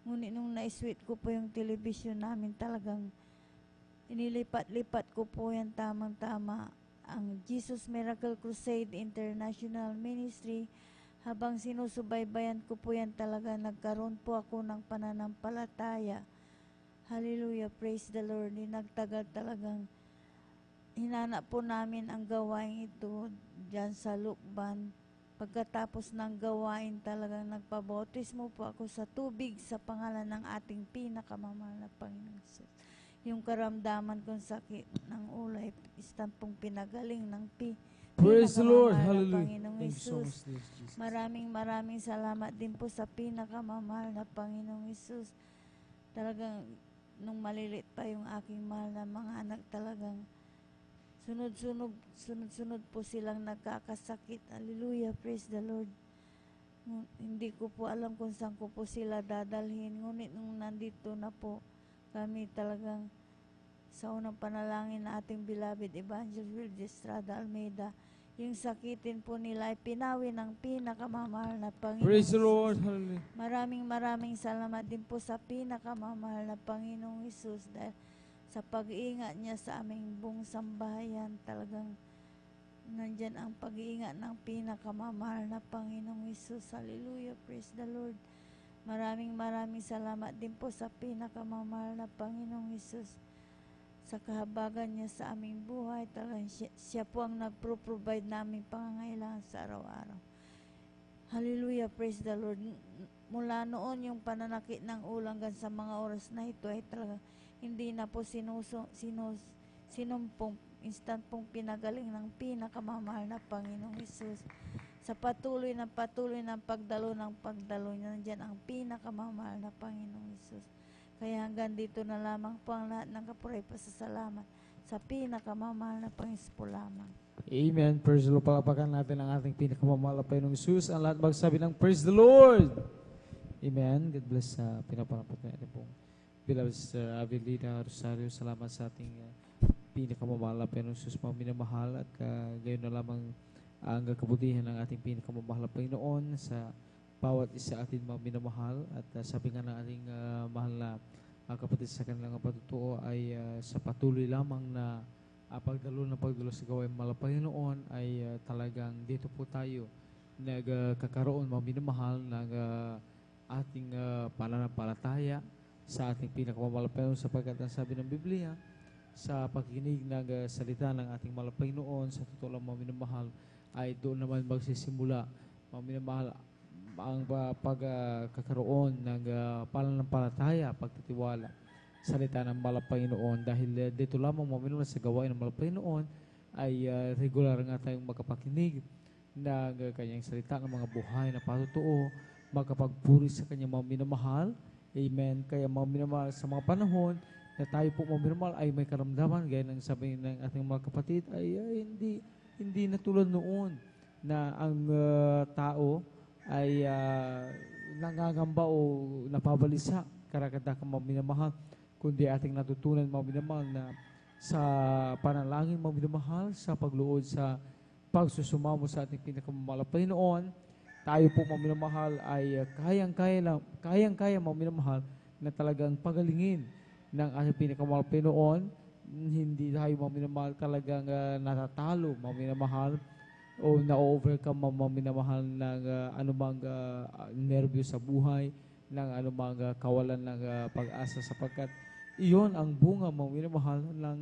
Ngunit nung na-sweet ko po yung television namin, talagang inilipat-lipat ko po yan tamang-tama. Ang Jesus Miracle Crusade International Ministry, habang sinusubaybayan ko po yan, talaga nagkaroon po ako ng pananampalataya. Hallelujah, praise the Lord. Nagtagal talagang hinanap po namin ang gawain ito dyan sa Lukban. Pagkatapos ng gawain, talagang nagpabautismo po ako sa tubig sa pangalan ng ating pinakamamahal na Panginoon Hesus. Yung karamdaman kong sakit ng ulo ay istampong pinagaling ng Praise the Lord. pinakamamahal na Hallelujah. Panginoong Thank you so Hesus. much, Jesus. Maraming salamat din po sa pinakamamahal na Panginoong Hesus. Talagang nung malilit pa yung aking mahal na mga anak, talagang sunod-sunod po silang nagkakasakit. Hallelujah, praise the Lord. Hindi ko po alam kung saan ko po sila dadalhin. Ngunit nung nandito na po kami, talagang sa unang panalangin na ating beloved Evangelist Wildy Estrada Almeida, yung sakitin po nila ay pinawi ng pinakamamahal na Panginoon. Praise the Lord. Hallelujah. Maraming salamat din po sa pinakamamahal na Panginoong Hesus dahil sa pag-iingat niya sa aming buong sambahayan. Talagang nandyan ang pag-iingat ng pinakamamahal na Panginoong Hesus. Hallelujah, praise the Lord. Maraming salamat din po sa pinakamamahal na Panginoong Hesus sa kahabagan niya sa aming buhay. Talagang siya po ang nagpro-provide naming pangangailangan sa araw-araw. Hallelujah, praise the Lord. Mula noon yung pananakit ng ulo hanggang sa mga oras na ito ay talagang hindi na po sinumpong, instant pong pinagaling ng pinakamamahal na Panginoong Hesus. Sa patuloy ng pagdalo niya, nandiyan ang pinakamamahal na Panginoong Hesus. Kaya hanggang dito na lamang po ang lahat ng kapuray pasasalamat sa pinakamamahal na Panginoon po lamang. Amen. Praise the Lord. Palapakan natin ang ating pinakamamahal na Panginoong Hesus. Ang lahat magsabi ng Praise the Lord. Amen. God bless sa pinapalapot natin pong beloved Sister Avelina Rosario. Salamat sa ating pinakamamahal na Panginoong Hesus, mga minamahal, at gayon na lamang ang kabutihan ng ating pinakamamahal na Panginoon sa bawat isa ating mga minamahal. At sabi nga ng ating mahal na kapatid sa kanilang patutuo ay sa patuloy lamang na pagdalo sa gawain mahal na Panginoon ay talagang dito po tayo nagkakaroon, mga minamahal, ng ating pananampalataya sa ating pinakamamahal na Panginoon, sapagkat ang sabi ng Biblia, sa pakikinig ng salita ng ating mahal na Panginoon, sa totoo lang mga minamahal, ay doon naman magsisimula, mga minamahal, ang pagkakaroon ng pananampalataya, pagtitiwala sa salita ng mahal na Panginoon. Dahil dito lamang mga minamahal sa gawain ng mahal na Panginoon ay regular nga tayong magkapakinig ng kanyang salita ng mga buhay na patutuo, magkapagpuri sa kanyang mga minamahal. Amen. Kaya mga minamahal, sa mga panahon na tayo po mga minamahal ay may karamdaman, gaya ng sabi ng ating mga kapatid, ay hindi na tulad noon na ang tao ay nangangamba o napabalisa karakadakang mga minamahal, kundi ating natutunan mga minamahal na sa panalangin mga minamahal, sa pagluod sa pagsusumamo sa ating pinakamamahal na Panginoon, tayo po mga minamahal ay kayang-kaya mga minamahal na talagang pagalingin ng ating pinakamamahal na Panginoon. Hindi tayo mga minamahal talagang natatalo mga minamahal o na-overcome mga minamahal ng anumang nervyo sa buhay, ng anumang kawalan ng pag-asa, sapagkat iyon ang bunga mga minamahal ng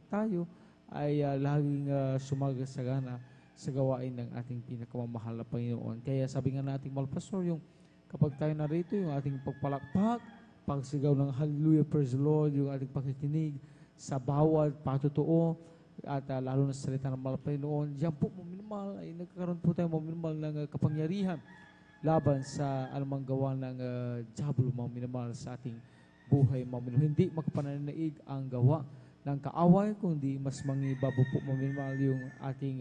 tayo ay laging sumagasagana sa gawain ng ating pinakamamahal na Panginoon. Kaya sabi nga nating mahal pastor, yung kapag tayo narito, yung ating pagpalakpak, pagsigaw ng hallelujah, praise the Lord, yung ating pakikinig sa bawat patotoo at lalo na sa salita ng mahal na Panginoon, diyan po mga minamahal ay nagkakaroon po tayo mga minamahal ng kapangyarihan laban sa anumang gawa ng diablo mga minamahal sa ating buhay mga minamahal. Hindi magpananaig ang gawa ng kaaway, kundi mas mangibabo po mga minamahal yung ating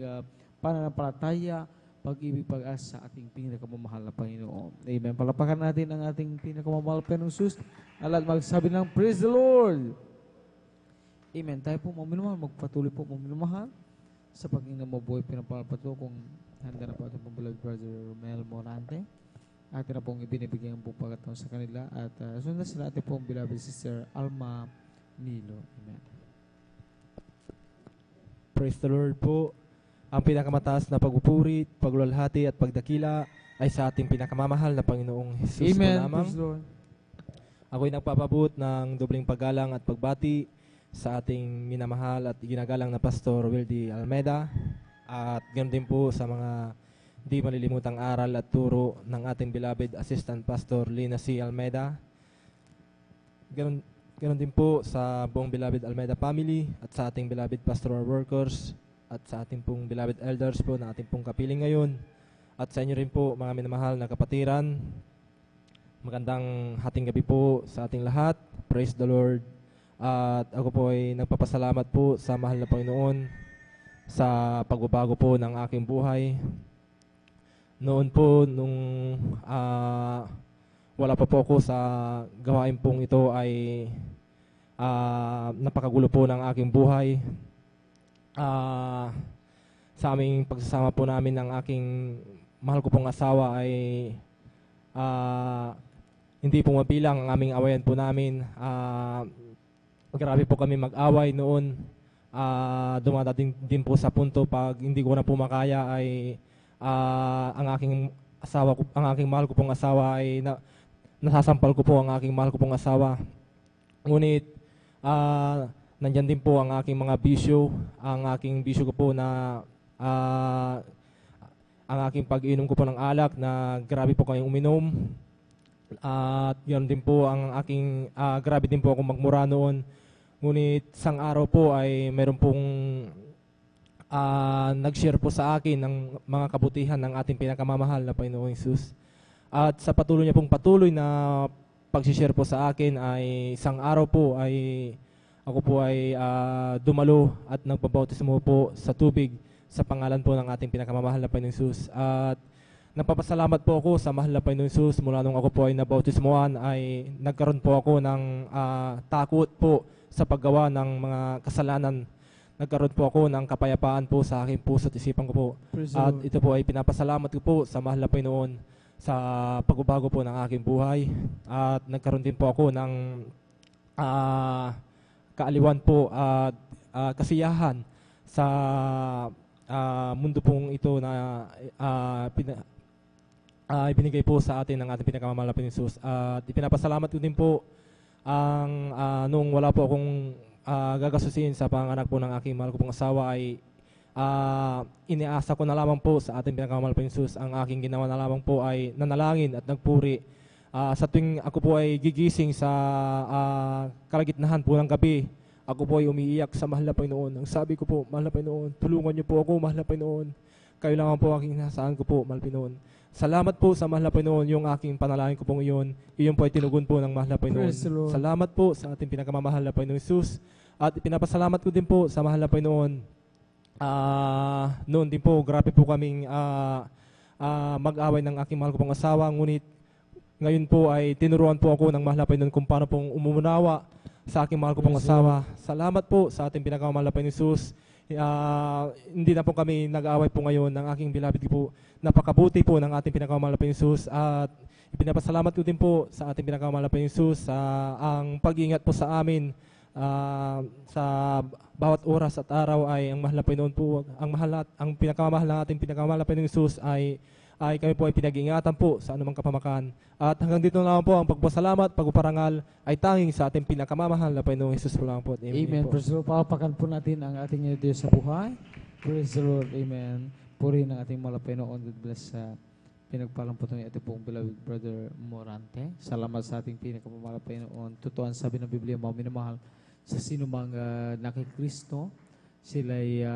pananampalataya, pag-ibig, pag-asa sa ating pinakamamahal na Panginoon. Amen. Palapakan natin ang ating pinakamamahal na Panginoong Jesus. At magsabi ng praise the Lord. Amen. Tayo po mga minamahal, magpatuloy po mga minamahal sa pagiging mabuhay pinapalapato kung handa na po ating beloved brother Mel Morante. Atin na pong ibinibigyan ang pagkataon sa kanila at sundan sila ating pong beloved sister Alma Milo. Amen. Praise the Lord po. Ang pinakamataas na pagpupuri, pagluwalhati at pagdakila ay sa ating pinakamamahal na Panginoong Jesus Amen. po lamang. Praise the Lord. Ako'y nagpapabot ng dobling paggalang at pagbati sa ating minamahal at ginagalang na Pastor Wildy Almeida at ganoon din po sa mga di malilimutang aral at turo ng ating beloved Assistant Pastor Lina C. Almeida. Ganoon din po sa buong beloved Almeida family at sa ating beloved pastoral workers at sa ating pong beloved elders po na ating pong kapiling ngayon at sa inyo rin po mga minamahal na kapatiran. Magandang hating gabi po sa ating lahat. Praise the Lord. At ako po ay nagpapasalamat po sa mahal na Panginoon sa pagbabago po ng aking buhay. Noon po nung wala pa po ako sa gawain pong ito ay napakagulo po ng aking buhay. Sa aming pagsasama po namin ng aking mahal ko pong asawa ay hindi po mabilang ang aming awayan po namin. Grabe po kami mag-away noon. Dumadating din po sa punto pag hindi ko na po makaya ay ang aking mahal ko pong asawa ay nasasampal ko po ang aking mahal ko pong asawa. Ngunit nandyan din po ang aking mga bisyo. Ang aking bisyo ko po na ang aking pag-inom ko po ng alak na grabe po kayong uminom. At yun din po ang aking grabe din po ako magmura noon. Ngunit isang araw po ay meron pong nag-share po sa akin ng mga kabutihan ng ating pinakamamahal na Panginoong Jesus. At sa patuloy niya pong patuloy na pag-share po sa akin ay isang araw po ay ako po ay dumalo at nagpabautismo po sa tubig sa pangalan po ng ating pinakamamahal na Panginoong Jesus. At nagpapasalamat po ako sa mahal na Panginoong Jesus mula nung ako po ay nabautismoan ay nagkaroon po ako ng takot po sa paggawa ng mga kasalanan. Nagkaroon po ako ng kapayapaan po sa aking puso at isipan ko po. At ito po ay pinapasalamat ko po sa mahal na Panginoon sa pagbabago po ng aking buhay. At nagkaroon din po ako ng kaaliwan po at kasiyahan sa mundo pong ito na ibinigay po sa atin ng ating pinakamamahal na Panginoong Jesus. At ipinapasalamat ko din po ang nung wala po akong gagasusin sa panganak po ng aking mahal ko pong asawa ay iniasa ko na lamang po sa ating pinakamamahal na Panginoong Jesus. Ang aking ginawa na lamang po ay nanalangin at nagpuri. Sa tuwing ako po ay gigising sa kalagitnaan po ng gabi, ako po ay umiiyak sa mahal na Panginoon. Ang sabi ko po, mahal na Panginoon, tulungan niyo po ako, mahal na Panginoon. kayo lang po aking nasaan ko po, mahal Pinoon. Salamat po sa mahal na Pinoon, yung aking panalangin ko pong iyon po ay tinugon po ng mahal na Pinoon. Praise the Lord. Salamat po sa ating pinakamamahal na Pinoong Jesus. At pinapasalamat ko din po sa mahal na Pinoon. Noon din po, grabe po kaming mag-away ng aking mahal ko pong asawa. Ngunit ngayon po ay tinuruan po ako ng mahal na Pinoon kung paano pong umunawa sa aking mahal ko pong asawa. Salamat po sa ating pinakamamahal na Pinoong Jesus. Hindi na po kami nag-aaway po ngayon ng aking beloved po. Napakabuti po ng ating pinakamamahal na Pinoong Jesus at ipinapasalamat ko din po sa ating pinakamamahal na Pinoong Jesus ang pag-iingat po sa amin sa bawat oras at araw ay ang mahal na Pinoon po, ang pinakamamahal ng ating pinakamamahal na Pinoong Jesus ay kami po ay pinag-iingatan po sa anumang kapamakan. At hanggang dito na lang po ang pagpasalamat, pagpaparangal ay tanging sa ating pinakamamahal na Pinoong Jesus po lang po. Amen. Po. Praise the Lord. Palapakan po natin ang ating Diyos sa buhay. Praise the Lord. Amen. Purihin ang ating mga Pinoon. God bless sa pinagpalang po ng ating pong beloved brother Morante. Salamat sa ating pinakamamahal na Pinoon. Totoo ang sabi ng Biblia, mga minamahal sa sino mang nakikristo. Sila'y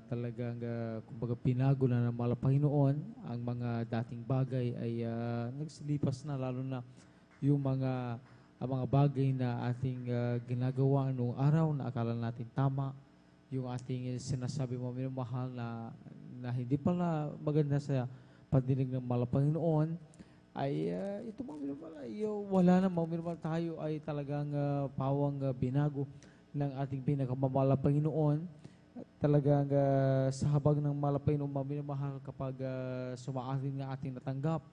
talagang kumbaga pinago na ng mga Panginoon. Ang mga dating bagay ay nagsilipas na, lalo na yung mga bagay na ating ginagawa noong araw na akala natin tama, yung ating sinasabi mo minamahal na hindi pala maganda sa pagdinig ng mga Panginoon, ay ito mga minamahal ay wala na mga minamahal, tayo ay talagang pawang binago ng ating pinakamamahal na Panginoon. Talagang sa habag ng malapay ng maminamahal kapag sumaatin nga ating natanggap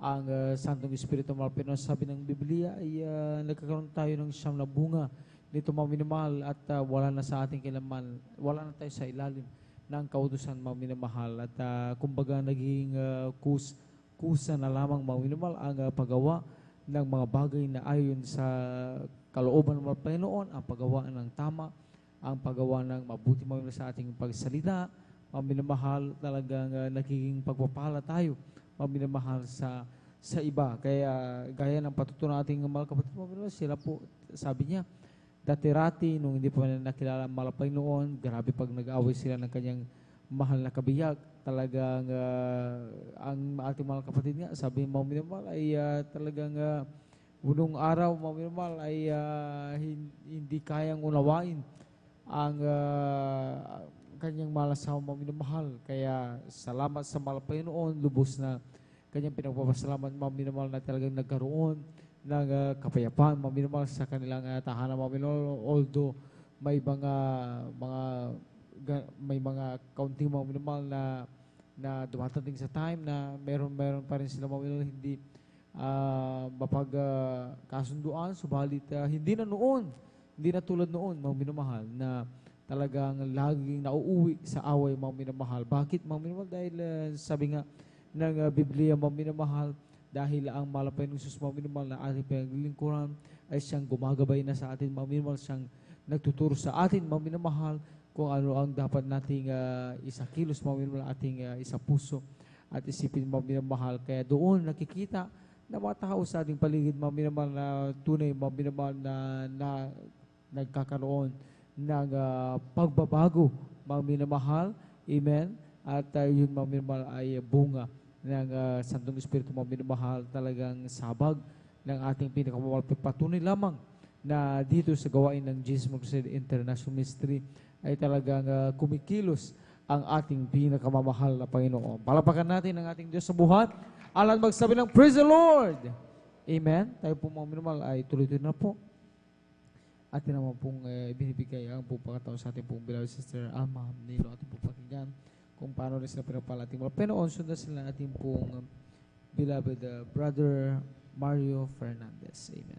ang Santong Espiritu malapay ng sabi ng Biblia ay nagkakaroon tayo ng siyam na bunga nito maminamahal at wala na sa ating kailanman, wala na tayo sa ilalim ng kautusan maminamahal at kumbaga naging kusa na lamang maminamahal ang paggawa ng mga bagay na ayon sa kalooban ng Panginoon, ang paggawa ng tama, ang paggawa ng mabuti sa ating pagsalita, maminamahal talagang nagiging pagpapala tayo, maminamahal sa iba. Kaya gaya ng patutunan ating mga kapatid, sila po, sabi niya, dati-rati, nung hindi pa nakilala ang malapay noon, grabe pag nag-away sila ng kanyang mahal na kabihag, talagang ang ating mga kapatid nga, sabi ng maminamahal ay talagang unong araw, maminamahal ay hindi kayang unawain ang kanyang malasaw maminamahal. Kaya salamat sa malapay noon, lubos na kanyang pinagpapasalamat maminamahal na talagang nagkaroon ng kapayapaan maminamahal sa kanilang tahanan maminamahal. Although may mga kaunting maminamahal na dumatating sa time na meron pa rin sila maminamahal hindi mapagkasunduan, subalit hindi na tulad noon, mga minamahal, na talagang laging nauuwi sa away, mga minamahal. Bakit, mga minamahal? Dahil sabi nga ng Biblia, mga minamahal, dahil ang malapay ng Jesus, mga minamahal, na ating pinaglilingkuran ay siyang gumagabay na sa atin, mga minamahal, siyang nagtuturo sa atin, mga minamahal, kung ano ang dapat nating isakilos, mga minamahal, ating isapuso at isipin, mga minamahal. Kaya doon nakikita na mga tao sa ating paligid, mga minamahal, na tunay, mga minamahal, na nagkakaroon ng pagbabago, mga minamahal. Amen. At yun, mga minamahal, ay bunga ng Santong Espiritu, mga minamahal, talagang sabag ng ating pinakamamahal. Patunay lamang na dito sa gawain ng Jesus Crusade International Ministry ay talagang kumikilos ang ating pinakamamahal na Panginoon. Palapakan natin ang ating Diyos sa buhat. Alam magsabi ng Praise the Lord! Amen. Tayo po mga minamahal ay tuloy-tuloy na po. Atin naman pong binibigay ang pong pagkataon sa ating pong beloved sister Alma Nilo. Ating pong pakinggan kung paano rin sila pinapala ating mga Pinoon. Sundan sila ating pong beloved brother Mario Fernandez. Amen.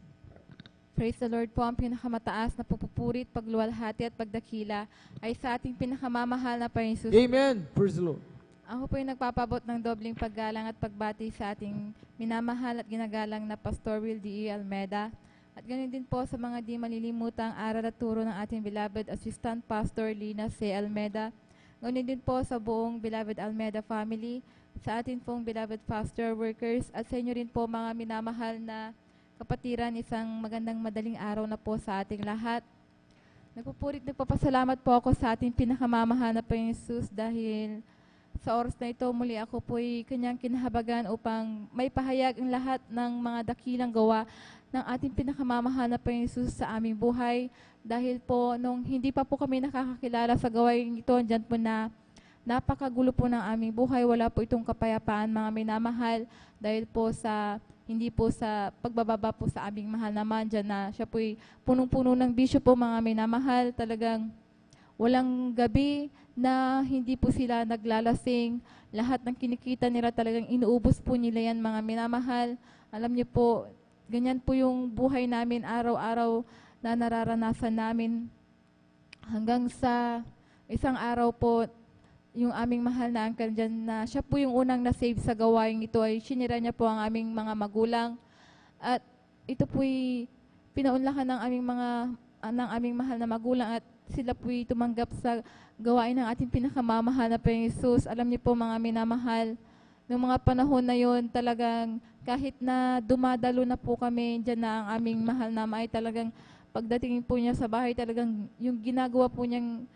Praise the Lord po. Ang pinakamataas na pupupurit, pagluwalhati at pagdakila ay sa ating pinakamamahal na Panginoon Jesus. Amen. Praise the Lord. Ako po yung nagpapabot ng dobling paggalang at pagbati sa ating minamahal at ginagalang na Pastor Will D. Almeda. At ganun din po sa mga di malilimutang aral at turo ng ating beloved Assistant Pastor Lina C. Almeda. Ganun din po sa buong beloved Almeda family, sa ating pong beloved pastor workers, at sa inyo rin po mga minamahal na kapatiran, isang magandang madaling araw na po sa ating lahat. Nagpapasalamat po ako sa ating pinakamamahal na Panginoon Jesus dahil sa oras na ito, muli ako po'y kanyang kinahabagan upang may pahayag ang lahat ng mga dakilang gawa ng ating pinakamamahal na Panginoong Hesus sa aming buhay. Dahil po, nung hindi pa po kami nakakakilala sa gawain ito, andyan po na napakagulo po ng aming buhay. Wala po itong kapayapaan, mga minamahal, dahil po sa hindi po sa pagbababa po sa aming mahal naman dyan na siya po'y punong-puno ng bisyo po, mga minamahal. Talagang walang gabi na hindi po sila naglalasing. Lahat ng kinikita nila talagang inuubos po nila yan, mga minamahal. Alam niyo po, ganyan po yung buhay namin araw-araw na nararanasan namin. Hanggang sa isang araw po, yung aming mahal na uncle dyan na siya po yung unang na-save sa gawain ito ay sinira niya po ang aming mga magulang. At ito po'y pinaunlakan ng aming mahal na magulang at sila po'y tumanggap sa gawain ng ating pinakamamahal na Panginoong Hesus. Alam niyo po, mga minamahal, noong mga panahon na yon talagang kahit na dumadalo na po kami dyan na ang aming mahal na ay talagang pagdating po niya sa bahay talagang yung ginagawa po niyang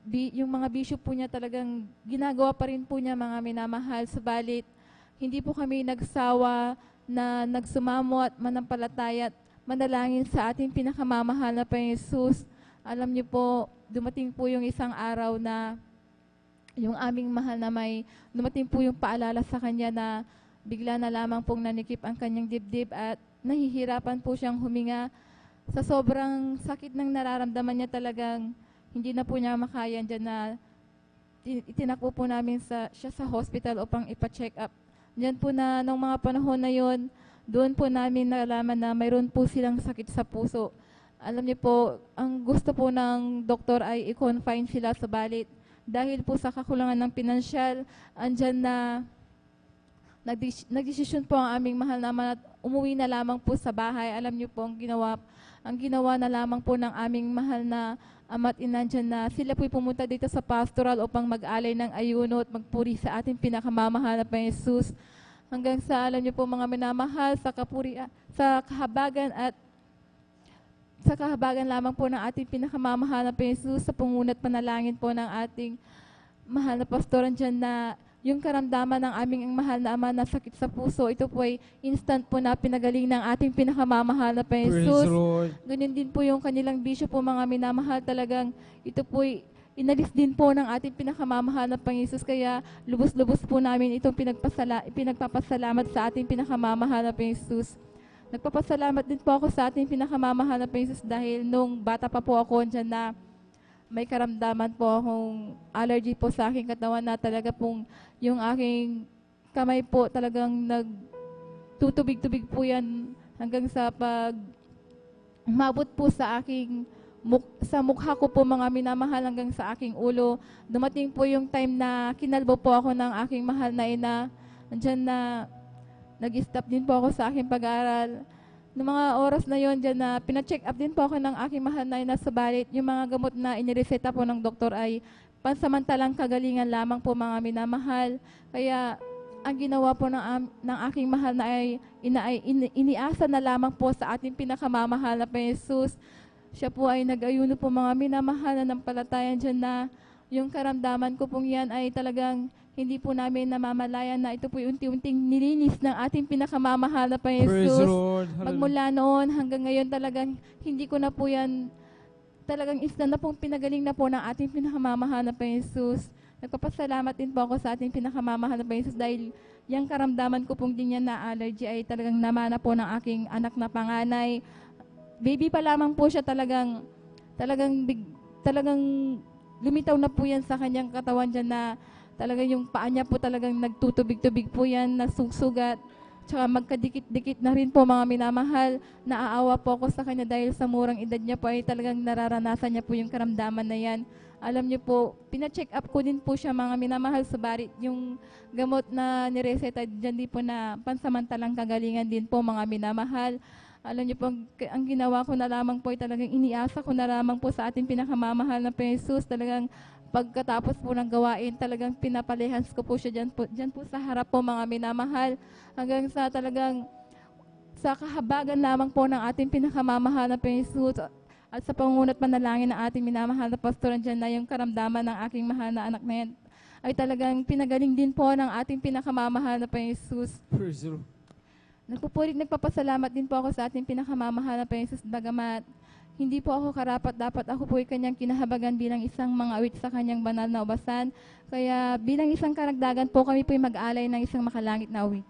yung mga bisyo po niya talagang ginagawa pa rin po niya, mga minamahal. Subalit, hindi po kami nagsawa na nagsumamo at manampalataya at manalangin sa ating pinakamamahal na Panginoong Hesus. Alam niyo po, dumating po yung isang araw na yung aming mahal na dumating po yung paalala sa kanya na bigla na lamang pong nanikip ang kanyang dibdib at nahihirapan po siyang huminga. Sa sobrang sakit ng nararamdaman niya talagang hindi na po niya makaya dyan na itinakbo po namin siya sa hospital upang ipa-check up. Diyan po na nung mga panahon na yon, doon po namin nalaman na mayroon po silang sakit sa puso. Alam niyo po, ang gusto po ng doktor ay i-confine sila sa balit. Dahil po sa kakulangan ng pinansyal, andyan na nagdesisyon po ang aming mahal naman at umuwi na lamang po sa bahay. Alam niyo po, ang ginawa na lamang po ng aming mahal na ama't ina dyan na sila po'y pumunta dito sa pastoral upang mag-alay ng ayuno at magpuri sa ating pinakamamahal na Panginoong Hesus. Hanggang sa, alam niyo po, mga minamahal, sa kahabagan lamang po ng ating pinakamamahal na Panginoong Hesus, sa pungunat panalangin po ng ating mahal na pastoran dyan na yung karamdaman ng aming mahal na ama na sakit sa puso, ito po ay instant po na pinagaling ng ating pinakamamahal na Panginoong Hesus. Ganyan din po yung kanilang bisyo po, mga minamahal. Talagang ito po ay inalis din po ng ating pinakamamahal na Panginoong Hesus. Kaya lubos-lubos po namin itong pinagpapasalamat sa ating pinakamamahal na Panginoong Hesus. Nagpapasalamat din po ako sa ating pinakamamahal na Panginoong Hesus dahil nung bata pa po ako dyan na may karamdaman po akong allergy po sa aking katawan na talaga pong yung aking kamay po talagang nagtutubig-tubig po yan hanggang sa pag mabot po sa aking sa mukha ko po, mga minamahal, hanggang sa aking ulo. Dumating po yung time na kinalbo po ako ng aking mahal na ina. Andyan na nag-stop din po ako sa aking pag-aaral. Noong mga oras na yon dyan na pina-check up din po ako ng aking mahal na ina, subalit yung mga gamot na inireseta po ng doktor ay pansamantalang kagalingan lamang po, mga minamahal. Kaya ang ginawa po ng aking mahal na ay iniasa na lamang po sa ating pinakamamahal na Panginoong Hesus. Siya po ay nag-ayuno po, mga minamahal, na ng palatayan dyan na yung karamdaman ko pong yan ay talagang hindi po namin namamalayan na ito po yung unti-unting nilinis ng ating pinakamamahal na Panginoong Hesus. Magmula noon hanggang ngayon talagang hindi ko na po yan, talagang instant na pong pinagaling na po ng ating pinakamamahal na Panginoong Hesus. Nagpapasalamat din po ako sa ating pinakamamahal na Panginoong Hesus dahil yung karamdaman ko pong din yan na allergy ay talagang namana po ng aking anak na panganay. Baby pa lamang po siya, talagang lumitaw na po yan sa kanyang katawan dyan na talagang yung paa niya po talagang nagtutubig-tubig po yan, nasugsugat. Tsaka magkadikit-dikit na rin po, mga minamahal. Naaawa po ako sa kanya dahil sa murang edad niya po ay talagang nararanasan niya po yung karamdaman na yan. Alam niyo po, pina-check up ko din po siya, mga minamahal, subalit yung gamot na nireseta dyan din po na pansamantalang kagalingan din po, mga minamahal. Alam niyo po, ang ginawa ko na lamang po ay talagang iniasa ko na lamang po sa ating pinakamamahal na Panginoong Hesus. Talagang pagkatapos po ng gawain, talagang pinapalehans ko po siya dyan po sa harap po, mga minamahal. Hanggang sa talagang sa kahabagan lamang po ng ating pinakamamahal na Panginoong Hesus at sa pangunat manalangin ng ating minamahal na pastoran dyan na yung karamdaman ng aking mahal na anak na yan ay talagang pinagaling din po ng ating pinakamamahal na Panginoong Jesus. Praise the Lord. Nagpapasalamat din po ako sa ating pinakamamahal na Panginoong Jesus, bagamat hindi po ako karapat-dapat, ako po ay kanyang kinahabagan bilang isang mga awit sa kanyang banal na ubasan. Kaya bilang isang karagdagan po, kami po ay mag-alay ng isang makalangit na awit.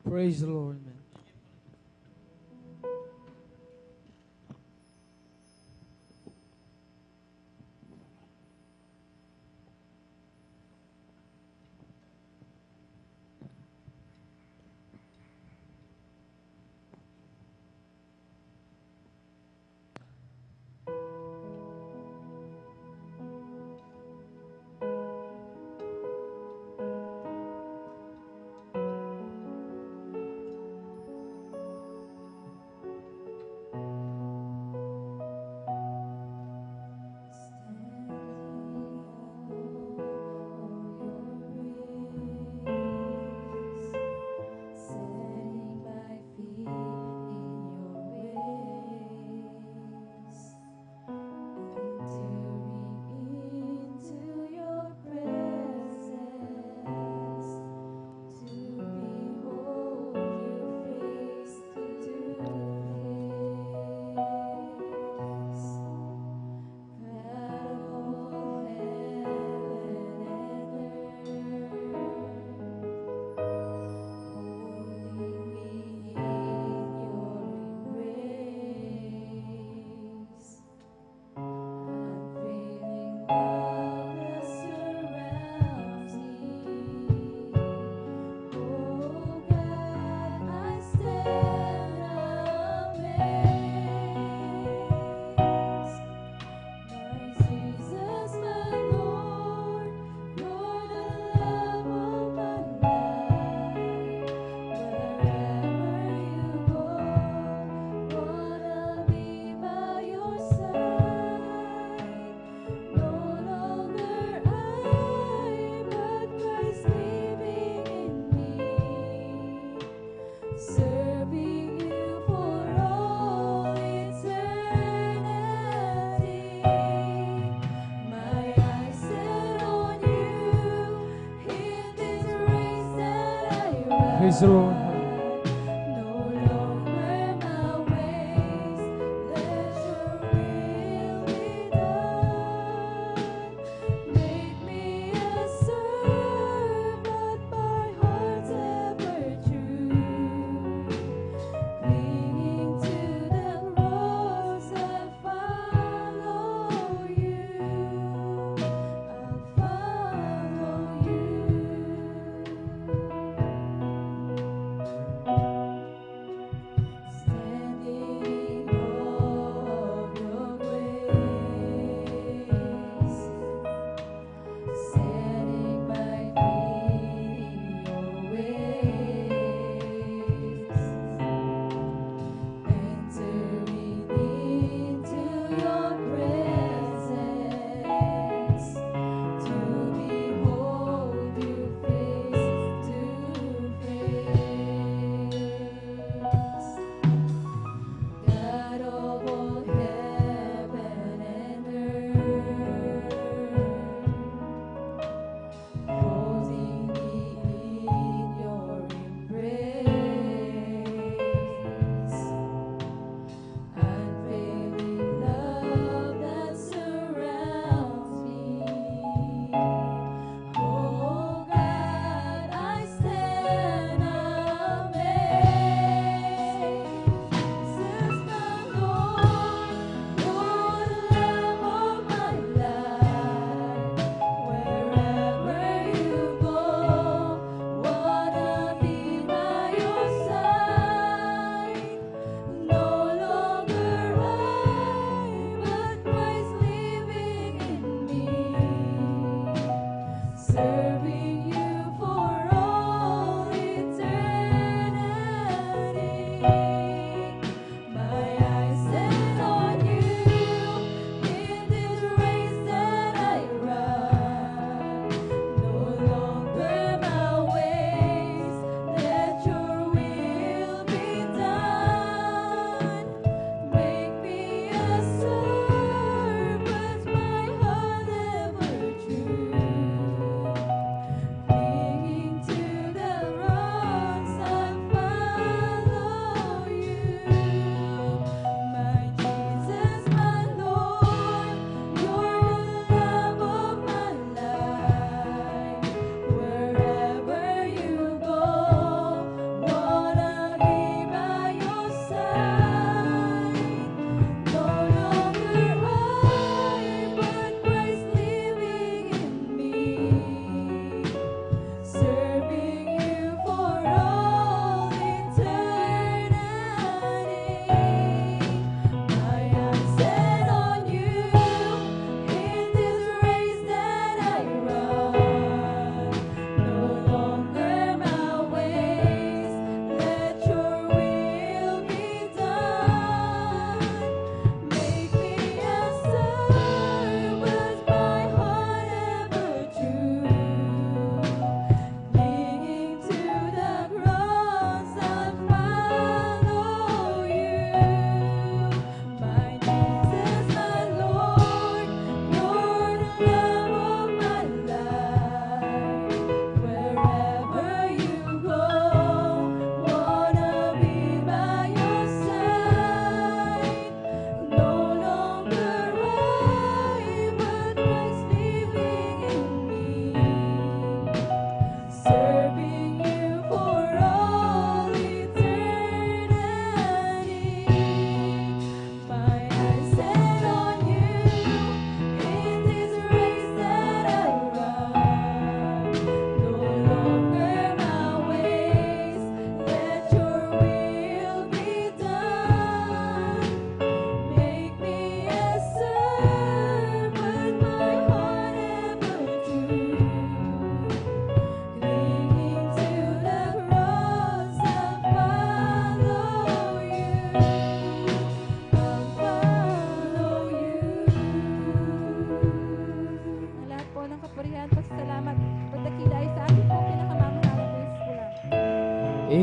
Praise the Lord, man. Praise the Lord.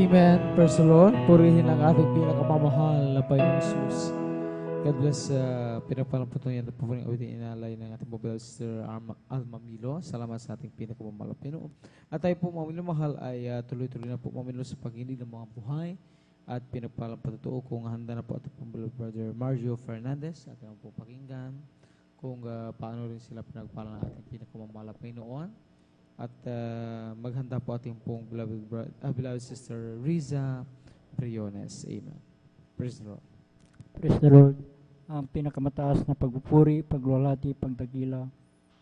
Amen. Praise the Lord. Purihin ang ating pinakamamahal na Panginoon Jesus. God bless. Pinagpalamputong yan at pupuling awitin inalay ng ating mobile sister Alma Milo. Salamat sa ating pinakamamahal na Panginoon. At tayo po mga minamahal ay tuloy-tuloy na po mamilo sa pag-inig ng mga buhay. At pinagpalamputong kung handa na po ating pamilya brother Marjo Fernandez. At naman po pakinggan kung paano rin sila pinagpala ng ating pinakamamahal na Panginoon. At maghanda po ating pong beloved sister Riza Briones. Amen. Praise the Lord. Praise the Lord. Ang pinakamataas na pagpupuri, pagluwalhati, pagdagila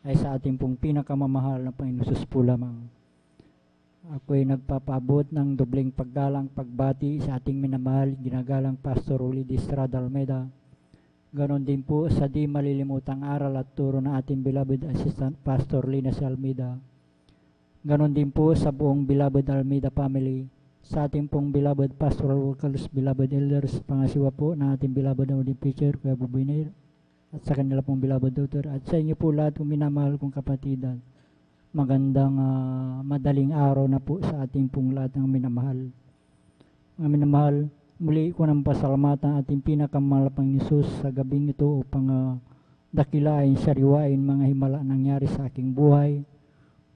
ay sa ating pong pinakamamahal na Panginoon Jesus po lamang. Ako ay nagpapaabot ng dobleng paggalang pagbati sa ating minamahal, ginagalang Pastor Uli de Estrada Almeida. Ganon din po sa di malilimutang aral at turo ng ating beloved assistant Pastor Lina Almeida. Ganon din po sa buong beloved Almeida family, sa ating pong beloved pastoral workers, beloved elders, pangasiwa po na ating beloved audio preacher, Kuya Buboy Nair, at sa kanila pong beloved daughter, at sa inyo po lahat kong minamahal kong kapatidan. Magandang madaling araw na po sa ating pong lahat ng minamahal. Mga minamahal, muli ko ng pasalamatan ating pinakamahal pang Jesus sa gabing ito upang dakilain, sariwain mga himala nangyari sa aking buhay.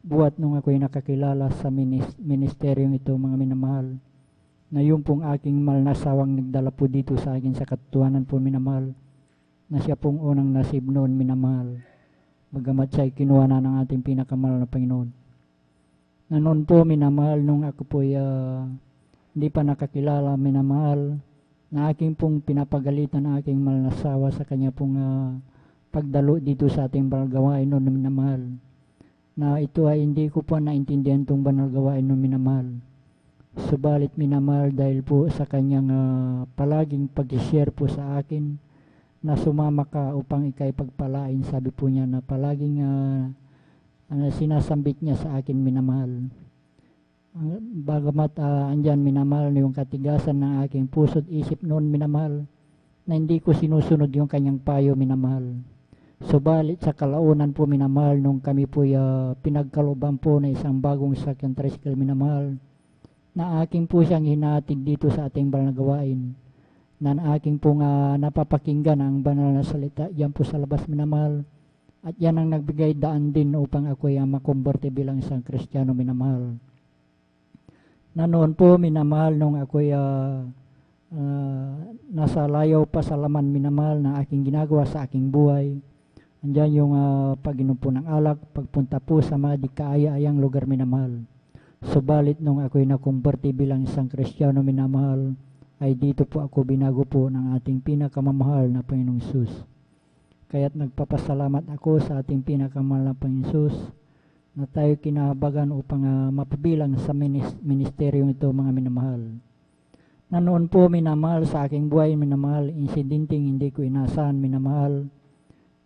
Buhat nung ako'y nakakilala sa ministeryong ito, mga minamahal, na yung pong aking mahal na asawang nagdala po dito sa akin sa katuwanan po, minamahal, na siya pong unang nasib noon, minamahal, bagamat siya'y kinuha na ng ating pinakamahal na Panginoon. Na noon po, minamahal, nung ako po'y hindi pa nakakilala, minamahal, na aking pong pinapagalitan ang aking mahal na asawa sa kanya pong pagdalo dito sa ating banal gawain noon, minamahal, na ito ay hindi ko pa naintindihan itong banal gawain ng minamahal. Subalit minamahal dahil po sa kanyang palaging pag-share po sa akin na sumama ka upang ikay pagpalain, sabi po niya na palaging sinasambit niya sa akin, minamahal. Bagamat andyan, minamahal, na yung katigasan ng aking puso't isip noon, minamahal, na hindi ko sinusunod yung kanyang payo, minamahal. Subalit sa kalaunan po, minamahal, nung kami po pinagkalooban po na isang bagong sakyan tricycle, minamahal, na aking po siyang hinahatid dito sa ating banal na gawain, na aking po napapakinggan ang banal na salita yan po sa labas, minamahal, at yan ang nagbigay daan din upang ako ay makumberte bilang isang Kristiyano, minamahal. Na noon po, minamahal, nung ako ay nasa layaw pa sa laman, minamahal, na aking ginagawa sa aking buhay. Andyan yung pag-inom po ng alak, pagpunta po sa mga di kaaya-ayang lugar, minamahal. Subalit nung ako'y nakumberte bilang isang Kristiyano, minamahal, ay dito po ako binago po ng ating pinakamamahal na Panginoong Hesus. Kaya't nagpapasalamat ako sa ating pinakamamahal na Panginoong Hesus na tayo kinahabagan upang mapabilang sa ministeryong ito, mga minamahal. Na noon po, minamahal, sa aking buhay, minamahal, insidenteng hindi ko inasahan, minamahal,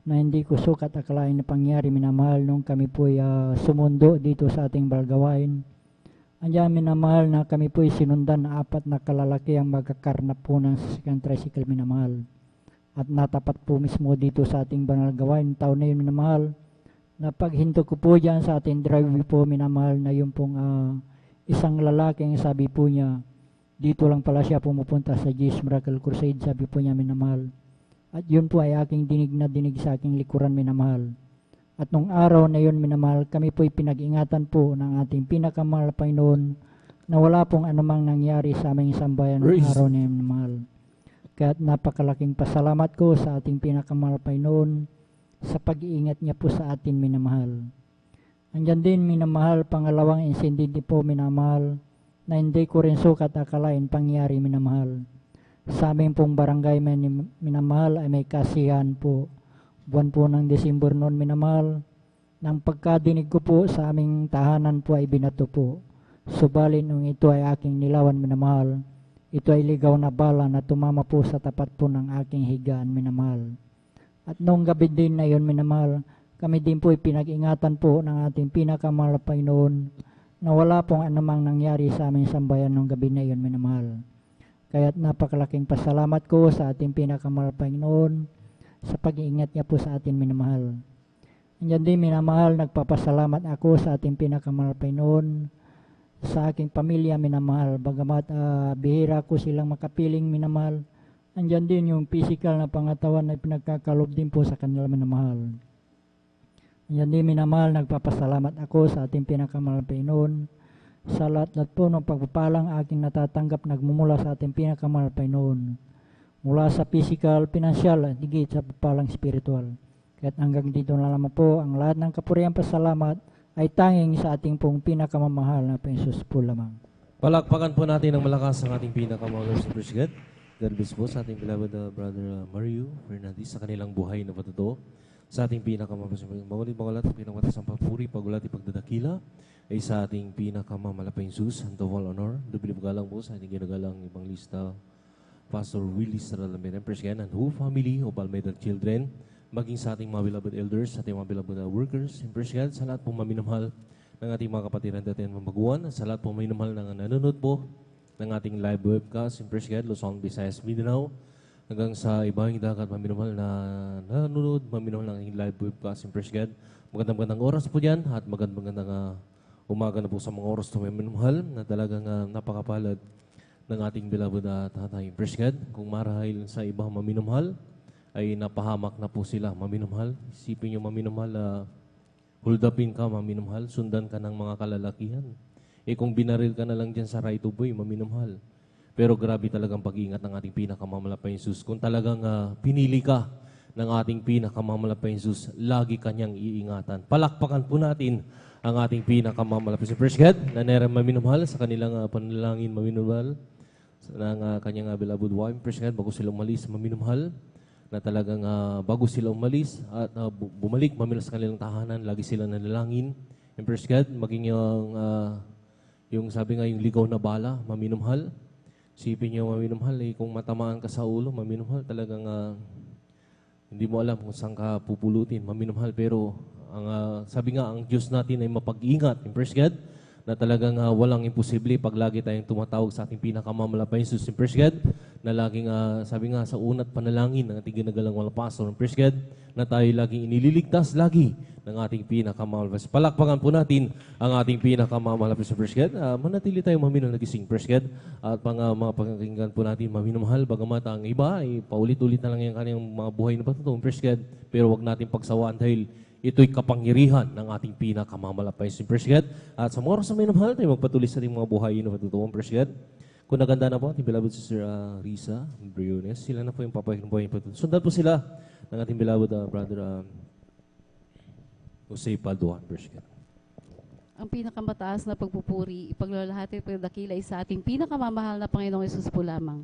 na hindi ko sukat akalain na pangyari, minamahal, nung kami po'y sumundo dito sa ating balgawain. Andiyan, minamahal, na kami po'y sinundan na 4 na kalalaki ang magkakarnap po ng sasakyan tricycle, minamahal. At natapat po mismo dito sa ating banal gawain, taon na yun, minamahal, na paghinto ko po dyan sa ating driveway po, minamahal, na yung pong isang lalaki, ang sabi po niya, dito lang pala siya pumupunta sa Jesus Miracle Crusade, sabi po niya, minamahal. At yun po ay aking dinig na dinig sa aking likuran, minamahal. At nung araw na yun, minamahal, kami po'y pinag-ingatan po ng ating pinakamahal na Panginoon na wala pong anumang nangyari sa aming sambayan ng araw na yun, minamahal. Kaya't napakalaking pasalamat ko sa ating pinakamahal na Panginoon sa pag-iingat niya po sa atin, minamahal. Andyan din, minamahal, pangalawang insidente po, minamahal, na hindi ko rin sukat akalain pangyari, minamahal. Sa aming pong barangay, minamahal, ay may kasiyahan po. Buwan po ng Desember noon, minamahal, nang pagkadinig ko po sa aming tahanan po ay binato po. Subalit nung ito ay aking nilawan, minamahal, ito ay ligaw na bala na tumama po sa tapat po ng aking higaan, minamahal. At noong gabi din na yun, minamahal, kami din po ay pinag-ingatan po ng ating pinakamahal na Panginoon na wala pong anumang nangyari sa aming sambayan noong gabi na yun, minamahal. Kaya't napakalaking pasalamat ko sa ating pinakamahal Panginoon sa pag-iingat niya po sa atin, minamahal. Andyan din, minamahal, nagpapasalamat ako sa ating pinakamahal Panginoon sa aking pamilya minamahal. Bagamat bihira ko silang makapiling minamahal, andyan din yung physical na pangatawan na pinagkakalob din po sa kanila minamahal. Andyan din minamahal, nagpapasalamat ako sa ating pinakamahal na Panginoon sa lahat po ng pagpapalang aking natatanggap nagmumula sa ating pinakamahal na Panginoon. Mula sa physical, financial, at higit sa pagpapalang spiritual. Kaya't hanggang dito na lamang po ang lahat ng kapurihan pasalamat ay tanging sa ating pong pinakamamahal na Panginoon po lamang. Palakpakan po natin ng malakas ang ating pinakamahal sa President. God bless po sa ating beloved brother Mario Fernandez sa kanilang buhay na patuto. Sa ating pinakamamahal, magulit at pinamatas ang papuri, pagulat at pagdadakila ay sa ating pinakamamalapay Jesus, and of all honor, dubilib galang po sa ating ginagalang ibang lista, Pastor Willie Saralamen, President, and whole family of Almeida children, maging sa ating mga beloved elders, sa ating mga beloved workers, and President, sa lahat pong maminamahal ng ating mga kapatiran dati at mamaguan, sa lahat pong maminamahal ng nanonood po ng ating live webcast, and President, Luzon, Visayas, Mindanao, hanggang sa ibang dagat maminamahal na nanonood, maminamahal ng ating live webcast, and President, magandang oras po dyan, at magandang umaga na po sa mga oras na maminamahal na talagang napakapalad ng ating beloved tatay. President, kung marahil sa ibang maminamahal, ay napahamak na po sila, maminamahal. Isipin nyo, maminamahal, hold upin ka, maminamahal, sundan ka ng mga kalalakihan. Kung binaril ka na lang dyan sa right of way, maminamahal. Pero grabe talagang pag-iingat ng ating pinakamamalapay Jesus. Kung talagang pinili ka ng ating pinakamamalapay Jesus, lagi kanyang iingatan. Palakpakan po natin ang ating pinakamamalapay Jesus. President, na nera maminamahal sa kanilang panalangin maminamahal ng kanyang beloved wife. President, bago sila umalis, maminamahal na talagang bago sila umalis at bumalik, mamilas sa kanilang tahanan, lagi sila nanalangin. And President, maging yung sabi nga, yung ligaw na bala, maminamahal. Sipin niyo, maminamahal, kung matamaan ka sa ulo, maminamahal, talagang hindi mo alam kung saan ka pupulutin, maminamahal. Pero sabi nga, ang Diyos natin ay mapag-ingat. Impress God, na talagang walang imposible pag lagi tayong tumatawag sa ating pinakamamalapay Jesus. Impress God, na laging, sabi nga, sa unat panalangin ng ating ginagalang walang pastor. Impress God, na tayo laging inililigtas lagi ng ating pinakamamalapay. Palakpakan po natin ang ating pinakamamalapay sa Impress God. Manatili tayo maminang nagising, Impress God. At mga pakinggan po natin maminamahal, bagamat ang iba ay paulit-ulit na lang yung kanyang mga buhay na patuto, Impress God. Pero wag natin pagsawaan dahil ito'y kapangyarihan ng ating pinakamamalapay sa Impress God. At sa mga oras na minamahal, tayo magpatuloy sa ating mga buhay na patuto, Impress God. Kung naganda na po, ating beloved Sister Risa Briones, sila na po yung papayag ng buhay na patuto. Sundan po sila ng ating beloved brother Jose Paduan, Impress God. Ang pinakamataas na pagpupuri, ipaglalahati at pagdakila sa ating pinakamamahal na Panginoong Yesus po lamang.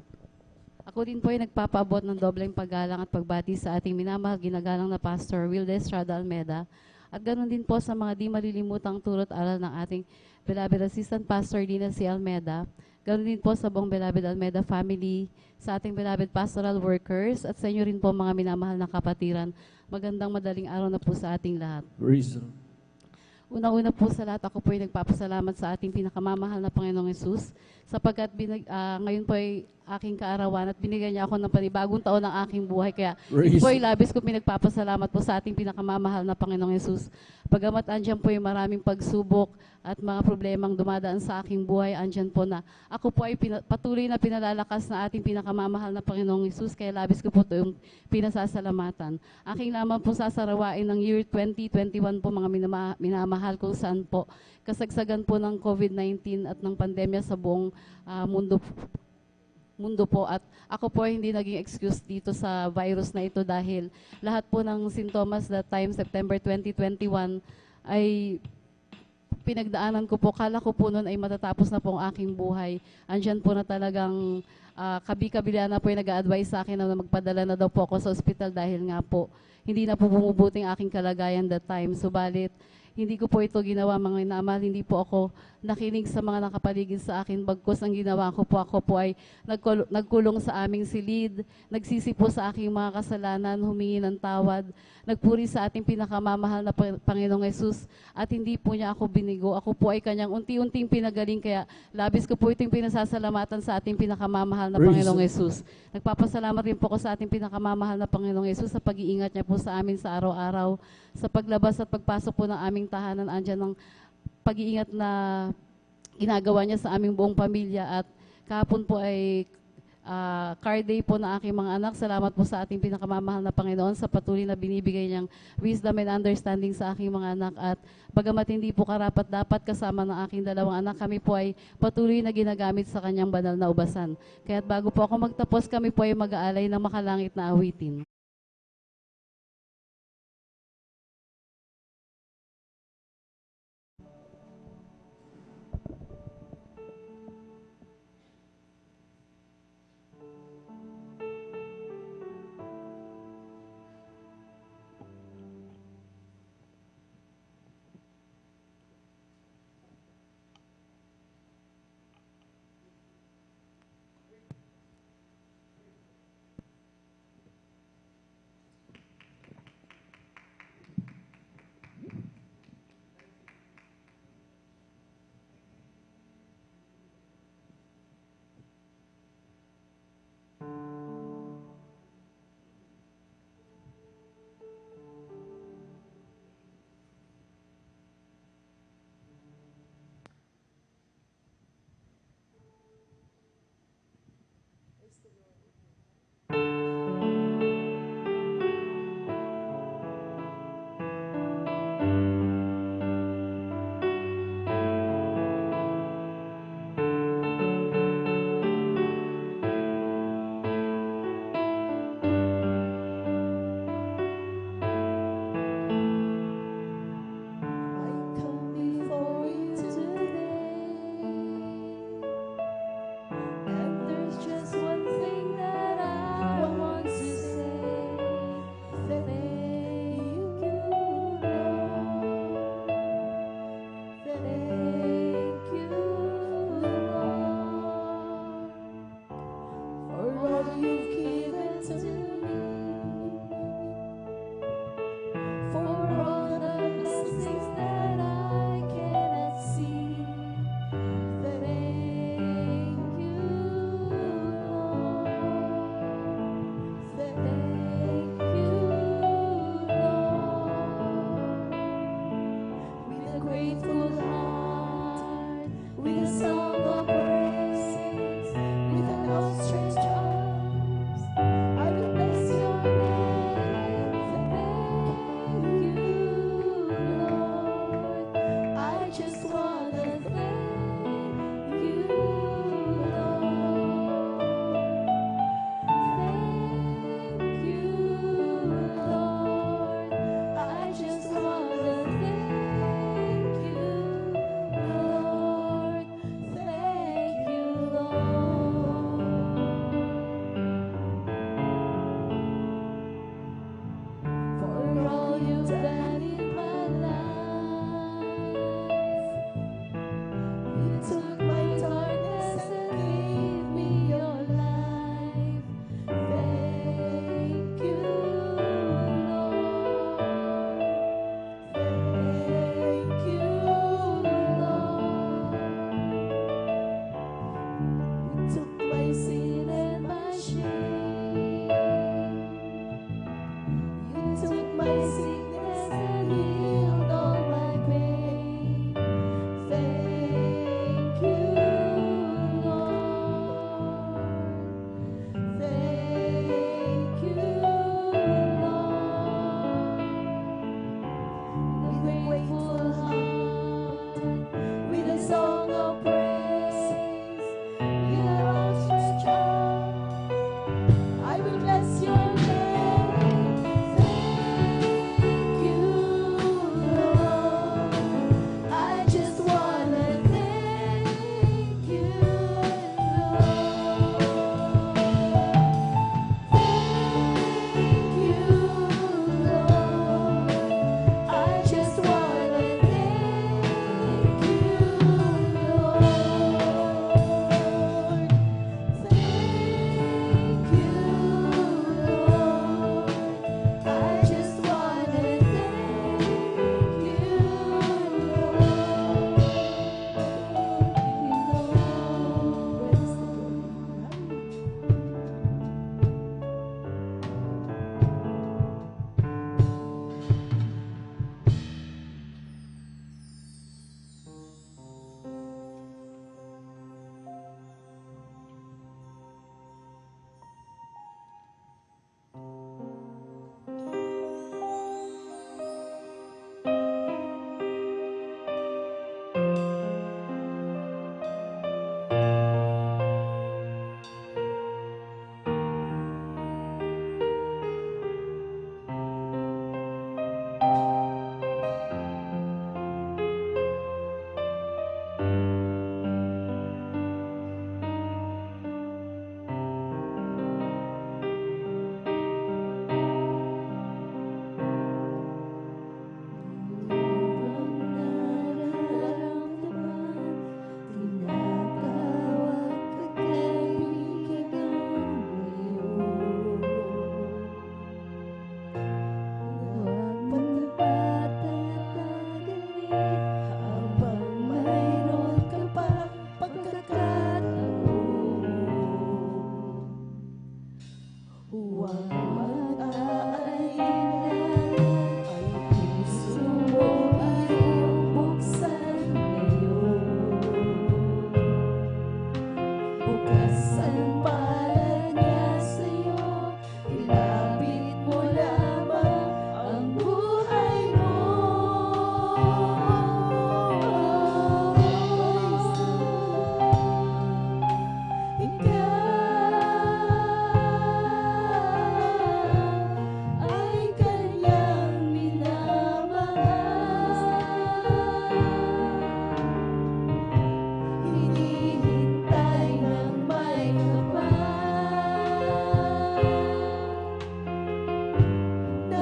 Ako din po ay nagpapaabot ng dobleng paggalang at pagbati sa ating minamahal ginagalang na Pastor Wilde Estrada Almeda at ganoon din po sa mga di malilimutang turot aral ng ating beloved Assistant Pastor Dina C. Almeda. Ganoon din po sa buong beloved Almeda family, sa ating beloved pastoral workers at sa inyo rin po mga minamahal na kapatiran. Magandang madaling araw na po sa ating lahat. Una-una po sa lahat, ako po ay nagpapasalamat sa ating pinakamamahal na Panginoong Yesus sapagkat ngayon po ay aking kaarawan at binigyan niya ako ng panibagong taon ng aking buhay. Kaya ito po ay labis ko pinagpapasalamat po sa ating pinakamamahal na Panginoong Yesus. Pagamat andyan po yung maraming pagsubok at mga problemang dumadaan sa aking buhay, andyan po na ako po ay patuloy na pinalalakas na ating pinakamamahal na Panginoong Yesus. Kaya labis ko po ito yung pinasasalamatan. Aking naman po sasarawain ng year 2021 po mga minamahal kung saan po kasagsagan po ng COVID-19 at ng pandemya sa buong mundo po at ako po ay hindi naging excuse dito sa virus na ito dahil lahat po ng sintomas that time, September 2021, ay pinagdaanan ko po. Kala ko po noon ay matatapos na po ang aking buhay. Andyan po na talagang kabi-kabila na po yung nag-a-advise sa akin na magpadala na daw po ako sa ospital dahil nga po hindi na po bumubuting aking kalagayan that time. Subalit, hindi ko po ito ginawa mga inaamal, hindi po ako nakinig sa mga nakapaligid sa akin. Bagkus ang ginawa ko po, ako po ay nagkulong sa aming silid, nagsisi po sa aking mga kasalanan, humingi ng tawad, nagpuri sa ating pinakamamahal na Panginoong Yesus at hindi po niya ako binigo. Ako po ay kanyang unti-unting pinagaling kaya labis ko po itong pinasasalamatan sa ating pinakamamahal na Panginoong Yesus. Nagpapasalamat rin po ko sa ating pinakamamahal na Panginoong Yesus sa pag-iingat niya po sa amin sa araw-araw, sa paglabas at pagpasok po ng aming tahanan, andyan ng pag-iingat na ginagawa niya sa aming buong pamilya. At kahapon po ay car day po na aking mga anak. Salamat po sa ating pinakamamahal na Panginoon sa patuloy na binibigay niyang wisdom and understanding sa aking mga anak. At bagamat hindi po karapat dapat kasama ng aking dalawang anak, kami po ay patuloy na ginagamit sa kanyang banal na ubasan. Kaya't bago po ako magtapos, kami po ay mag-aalay ng makalangit na awitin.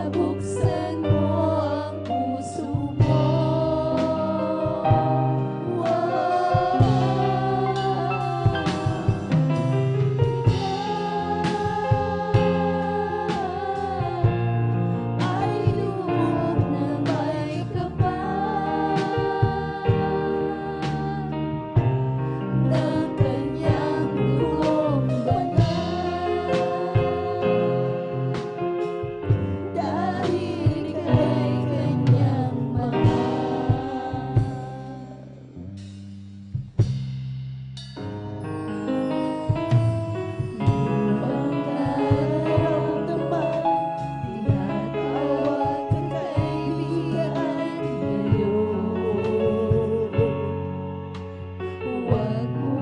nabuksan mo ang puso mo. Ay lubog na may kapal ng kanyang dugong banal, dahil ika'y kanyang mahal. Lubang nararamdaman, tinatawag kang kaibigan ngayon. Huwag mo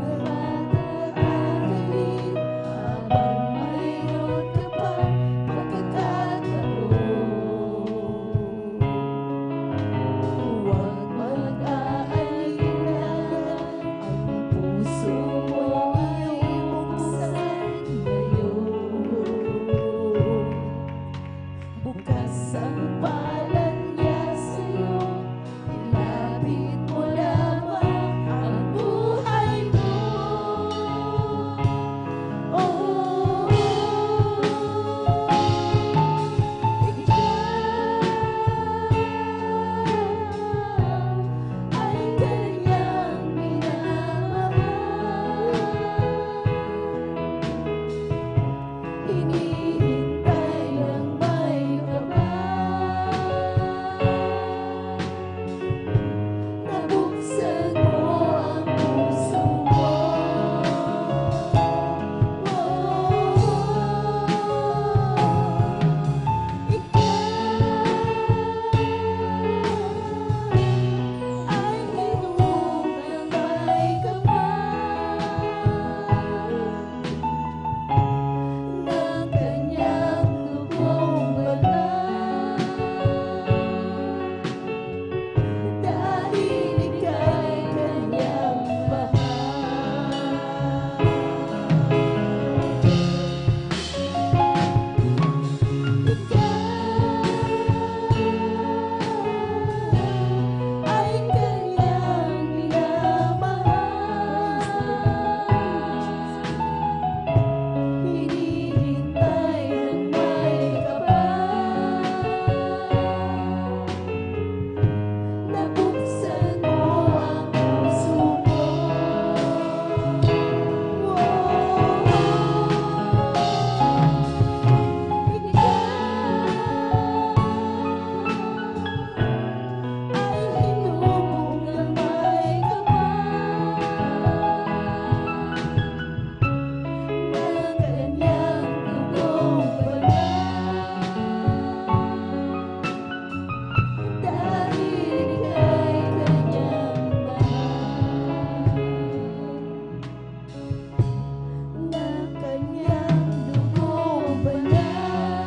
kakakalin habang mayroon ka pang pagkakataon. Huwag mag-aalala, ang puso mo ay buksan ngayon. Bukas ang palad niya sa'yo, ilapit mo lamang ang buhay mo. Oh, ikaw ay kanyang minamahal. Hinihintay ng may kapal, nabuksan mo ang puso mo. Ikaw ay hinubog ng may kapal ng kanyang dugong banal, dahil ika'y kanyang mahal. Ikaw ay kanyang minamahal. Hinihintay ng may kapal, nabuksan mo ang puso mo. Ikaw ay hinubog ng may kapal ng kanyang dugong banal, dahil ika'y kanyang mahal. Ng kanyang dugong banal,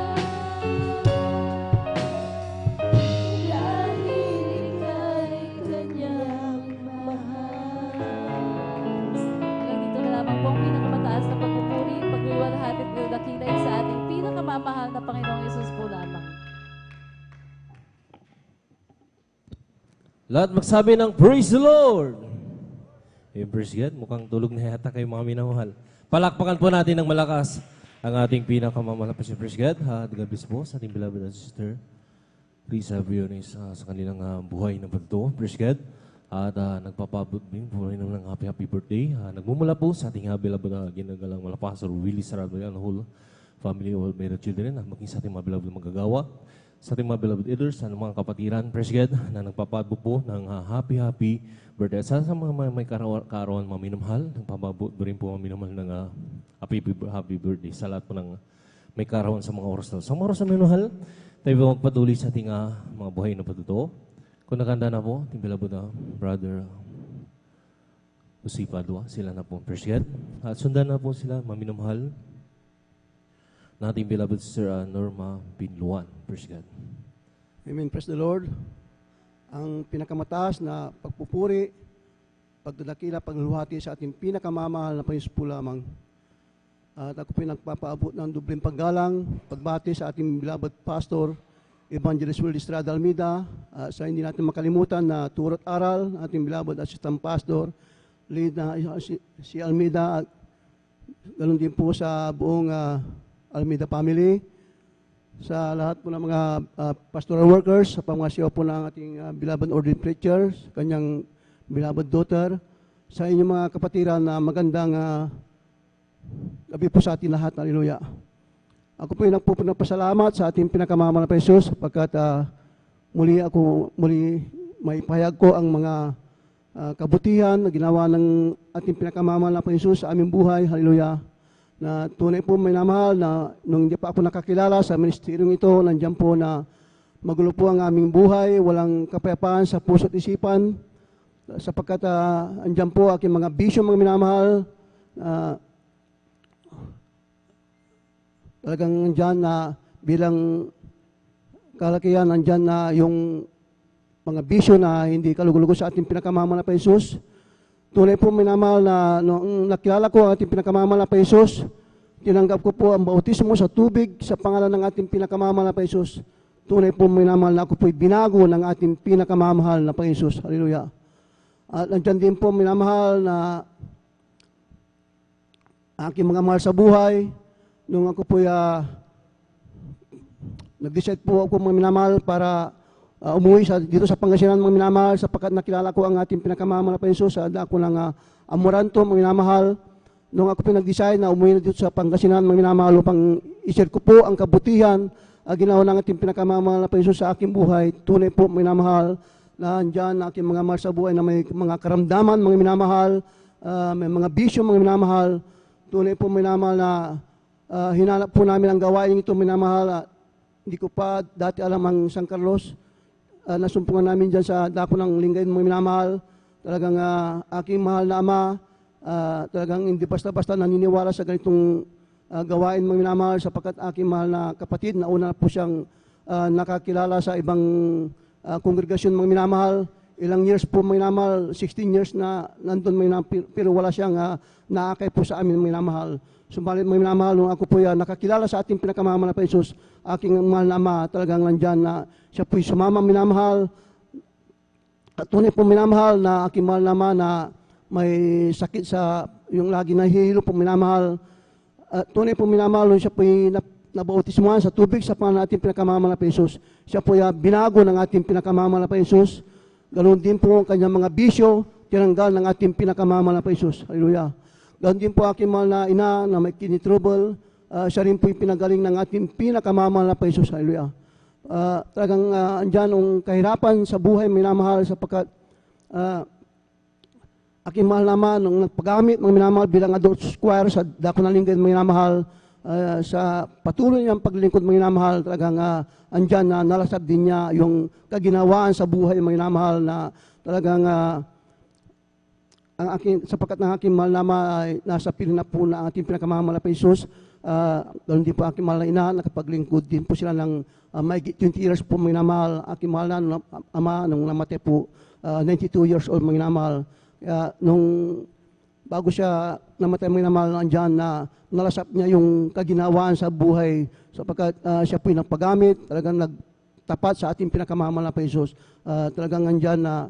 dahil ika'y kanyang mahal. Ganito na lamang po ang pinakamataas na pagpupuri, pagluluwalhati at dakilay sa ating pinakamamahal na Panginoong Yesus po lamang. Lahat magsabi ng Praise the Lord! Praise God, mukhang tulog na yata kayo mga minamahal. Palakpakan po natin ng malakas ang ating pinakamamahal na Praise God. God bless po sa ating beloved na sister Risa Briones sa kanilang buhay na pagto. Praise God. At nagpapabot din po rin ng happy birthday. Nagmumula po sa ating beloved na ginagalang Pastor Willie Sarado and whole family of Mera Children, maging sa ating mga beloved na magagawa, sa ating mga beloved elders, sa mga kapatiran, praise God, na nagpapabot po ng happy birthday. Sa mga may kaarawan mga minamahal, nagpapabot rin po mga minamahal ng happy birthday sa lahat po ng may kaarawan sa mga oras na. Sa mga oras na minamahal, tayo po magpatuloy sa ating mga buhay na patuto. Kung nakanda na po, ating beloved na brother Jose Padua, sila na po, praise God. At sundan na po sila, mga minamahal, na ating beloved Sister Norma Binluan. Praise God. Amen. Praise the Lord. Ang pinakamataas na pagpupuri, pagdadakila, pagluluhati sa ating pinakamamahal na Panginoon po lamang. At ako po nagpapaabot ng dobleng paggalang, pagbati sa ating beloved pastor, Evangelist Will Estrada Almeida, sa hindi natin makalimutan na turot aral, ating beloved Assistant Pastor, lead na si Almeida, at ganoon din po sa buong Almeida family, sa lahat po ng mga pastoral workers, sa pangasiwa po ng ating beloved ordained preacher, kanyang beloved daughter, sa inyong mga kapatiran na magandang gabi po sa ating lahat. Hallelujah. Ako po yung nagpapasalamat sa ating pinakamamahal na Jesus sapagkat muli may pahayag ko ang mga kabutihan na ginawa ng ating pinakamamahal na Jesus sa aming buhay. Hallelujah. Na tunay po minamahal na nung hindi pa ako nakakilala sa ministeryong ito, nandiyan po na magulo po ang aming buhay, walang kapayapaan sa puso at isipan, sapagkat andyan po aking mga bisyo, mga minamahal, talagang andyan na bilang kalakihan, andyan na yung mga bisyo na hindi kalugulugo sa ating pinakamamahal na Jesus. Tunay po minamahal na nung nakilala ko ang ating pinakamamahal na Jesus, tinanggap ko po ang bautismo sa tubig sa pangalan ng ating pinakamamahal na Jesus. Tunay po minamahal na ako po'y binago ng ating pinakamamahal na Jesus. Hallelujah. At andyan din po minamahal na aking mga mahal sa buhay, nung ako po'y nag-decide po ako mga minamahal para umuwi dito sa Pangasinan mga minamahal sapagkat nakilala ko ang ating pinakamamahal na Jesus sa ako ng Amoranto mga minamahal. Nung ako po nag-decide na umuwi na dito sa Pangasinan mga minamahal upang i-share ko po ang kabutihan ginawa ng ating pinakamamahal na Jesus sa aking buhay. Tunay po mga minamahal na andyan na aking mga mahal sa buhay na may mga karamdaman mga minamahal, may mga bisyo mga minamahal. Tunay po mga minamahal na hinanap po namin ang gawain ito minamahal. Hindi ko pa dati alam ang San Carlos. Nasumpungan namin dyan sa dako ng Lingayen mga minamahal. Talagang aking mahal na ama, talagang hindi basta-basta naniniwala sa ganitong gawain mga minamahal sapagkat aking mahal na kapatid na una po siyang nakakilala sa ibang kongregasyon mga minamahal. Ilang years po mga minamahal, 16 years na nandun mga minamahal, pero wala siyang naakay po sa amin mga minamahal. Subalit mga minamahal, nung ako po nakakilala sa ating pinakamamahal na Jesus, aking mahal na ama, talagang nandyan na siya po'y sumama minamahal. At tunay po minamahal na aking mahal na ama na may sakit sa yung lagi nahihilo po minamahal. At tunay po minamahal, siya po'y nabautismuhan sa tubig sa pangalan ng ating pinakamamahal na Jesus. Siya po'y binago ng ating pinakamamahal na Jesus. Ganoon din po ang kanyang mga bisyo, tinanggal ng ating pinakamamahal na Jesus. Hallelujah. Ganoon din po aking mahal na ina na may kidney trouble, siya rin po'y pinagaling ng ating pinakamamahal na Jesus. Hallelujah. Talagang andyan ang kahirapan sa buhay minamahal sapagkat aking mahal naman nung nagpagamit mga minamahal bilang adult choir sa dako ng Lingayen mga minamahal, sa patuloy niyang paglilingkod mga minamahal, talagang andyan na nalasab din niya yung kaginawaan sa buhay mga minamahal na talagang sapagkat ng aking mahal naman ay nasa piling na po na ating pinakamamahal na Jesus. Ganoon din po aking mahal na ina, nakapaglingkod din po sila ng may 20 years po mga minamahal. Aking mahal na ama nung namatay po, 92 years old mga minamahal. Kaya nung bago siya namatay mga minamahal, andyan na nalasap niya yung kaginawaan sa buhay sapagkat siya po'y nagpagamit, talagang nagtapat sa ating pinakamamahal na Jesus. Talagang andyan na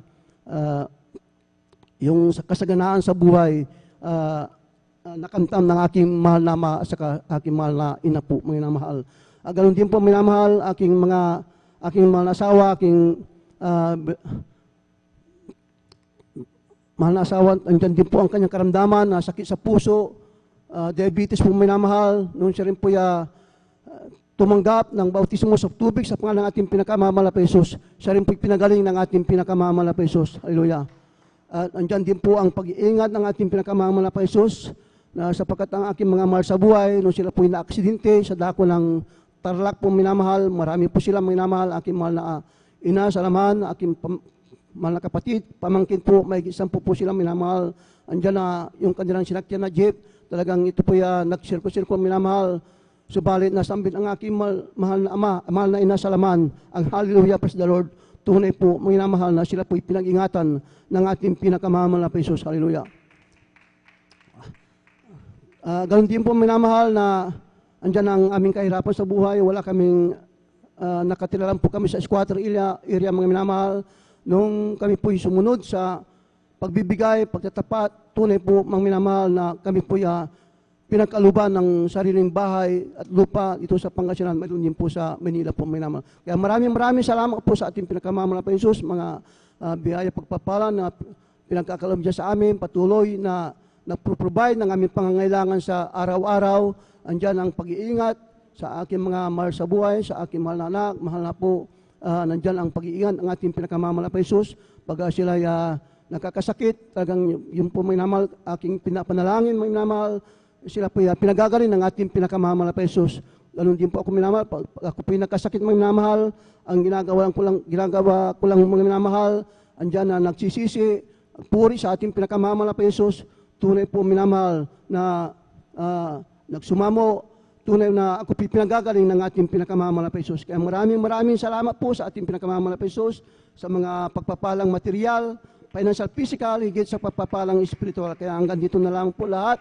yung kasaganaan sa buhay nakamtam ng aking mahal na ama at saka aking mahal na ina po mga minamahal. Ganoon din po minamahal aking mahal na asawa, aking mahal na asawa, andyan din po ang kanyang karamdaman na sakit sa puso, diabetes po minamahal. Noon siya rin po tumanggap ng bautismo sa tubig sa pangalan ng ating pinakamamahal na Jesus. Siya rin po pinagaling ng ating pinakamamahal na Jesus. Hallelujah. At andyan din po ang pag-iingat ng ating pinakamamahal na Jesus na sapagkat ang aking mga mahal sa buhay, nung sila po na-aksidente sa dako ng Tarlac po minamahal, marami po sila minamahal, aking mahal na ina sa laman, aking mahal na kapatid, pamangkin po, may 10 po sila minamahal. Andyan na yung kanilang sinakyan na jeep, talagang ito po nagsirko-sirko minamahal. Subalit nasambit ang aking mahal na ama, mahal na ina sa laman, ang hallelujah, praise the Lord. Tunay po, minamahal na sila po'y pinag-ingatan ng ating pinakamamahal na Jesus. Hallelujah. Ganoon din po minamahal na andyan ang aming kahirapan sa buhay. Wala kaming nakatira lang po kami sa squatter area mga minamahal. Nung kami po sumunod sa pagbibigay, pagtatapat, tunay po mga minamahal na kami po pinagkaluban ng sariling bahay at lupa dito sa Pangasinan, mayroon din po sa Manila po mga minamahal. Kaya maraming salamat po sa ating pinakamamahal na Panginoon, mga biyaya pagpapala na pinagkakalam dyan sa amin, patuloy na nagpro-provide ng aming pangangailangan sa araw-araw. Andyan ang pag-iingat sa aking mga mahal sa buhay, sa aking mahal na anak, mahal na po, nandyan ang pag-iingat ng ating pinakamamahal na Panginoon. Pag sila nakakasakit, talagang yun po may namal, aking pinapanalangin, may namal, sila po pinagagaling ng ating pinakamamahal na Panginoon. Ganun din po ako minamahal. Pag ako po nakasakit mga minamahal, ang ginagawa ko lang mga minamahal, andyan na nagsisisi, puri sa ating pinakamamahal na Panginoon. Tunay po minamahal na nagsumamo, tunay na ako pinagagaling ng ating pinakamamahal na Panginoon. Kaya maraming salamat po sa ating pinakamamahal na Panginoon sa mga pagpapalang material, financial, physical, higit sa pagpapalang spiritual. Kaya hanggang dito na lang po lahat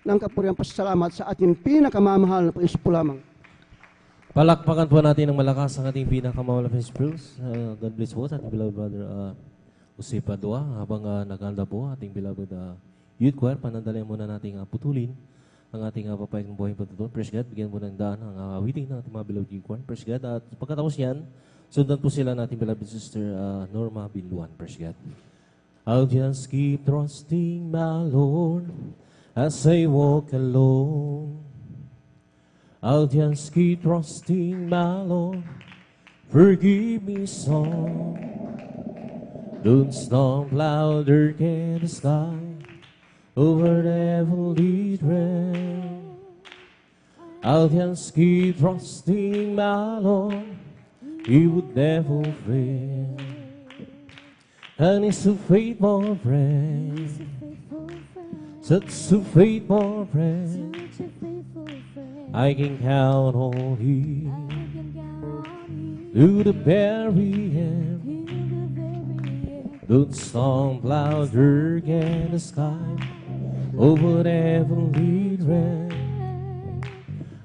ng kapuriang pasasalamat sa ating pinakamamahal na Panginoon po lamang. Palakpakan po natin ng malakas ang ating pinakamamahal na Panginoon. God bless po sa ating beloved brother Jose Padua. Habang naganda po ating beloved youth choir, panandalian muna nating putulin ang ating papayag ng buhay patutunan. Praise God, bigyan mo ng daan ang awiting ng ating mga beloved youth choir. Praise God. At pagkatapos yan, sundan po sila nating beloved sister Norma Binluan. Praise God. I'll just keep trusting my Lord as I walk alone. I'll just keep trusting my Lord. Forgive me some. Don't storm louder than the sky over the heavenly realm. I'll just keep trusting my Lord. He would never fail. And He's a faithful friend. Such a faithful friend. I can count on Him to the very end. Don't storm louder than the sky over the heavenly realm.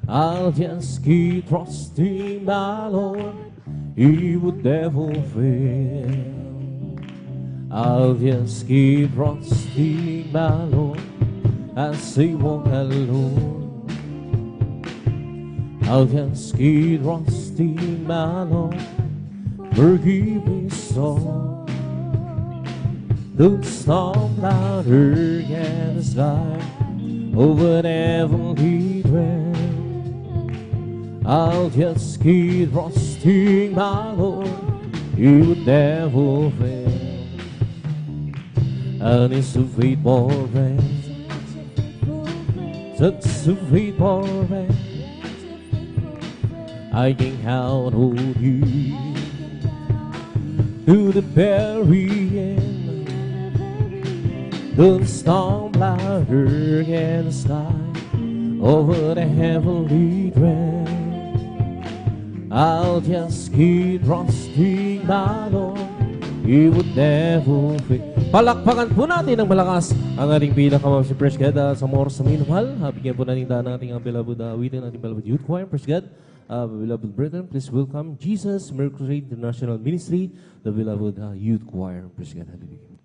I'll just keep trusting my Lord. He would never fail. I'll just keep trusting my Lord as I walk alone. I'll just keep trusting my Lord. Forgive me so. Don't storm louder than the sky over the heavenly realm. I'll just keep trusting my Lord. He would never fail. And He's a faithful friend. Such a faithful friend. I can count on You to the very end. Don't storm louder than the sky over the heavenly realm. I'll just keep trusting my Lord. He would never fail. Palakpakan po natin ng malakas ang ating pinakamamahal si Praise God sa mga oras na minamahal. Bigyan po natin daan ng ating beloved awitin, ating beloved youth choir. Praise God. Beloved brethren, please welcome Jesus Mercury International Ministry, the beloved youth choir. Praise God. Hallelujah.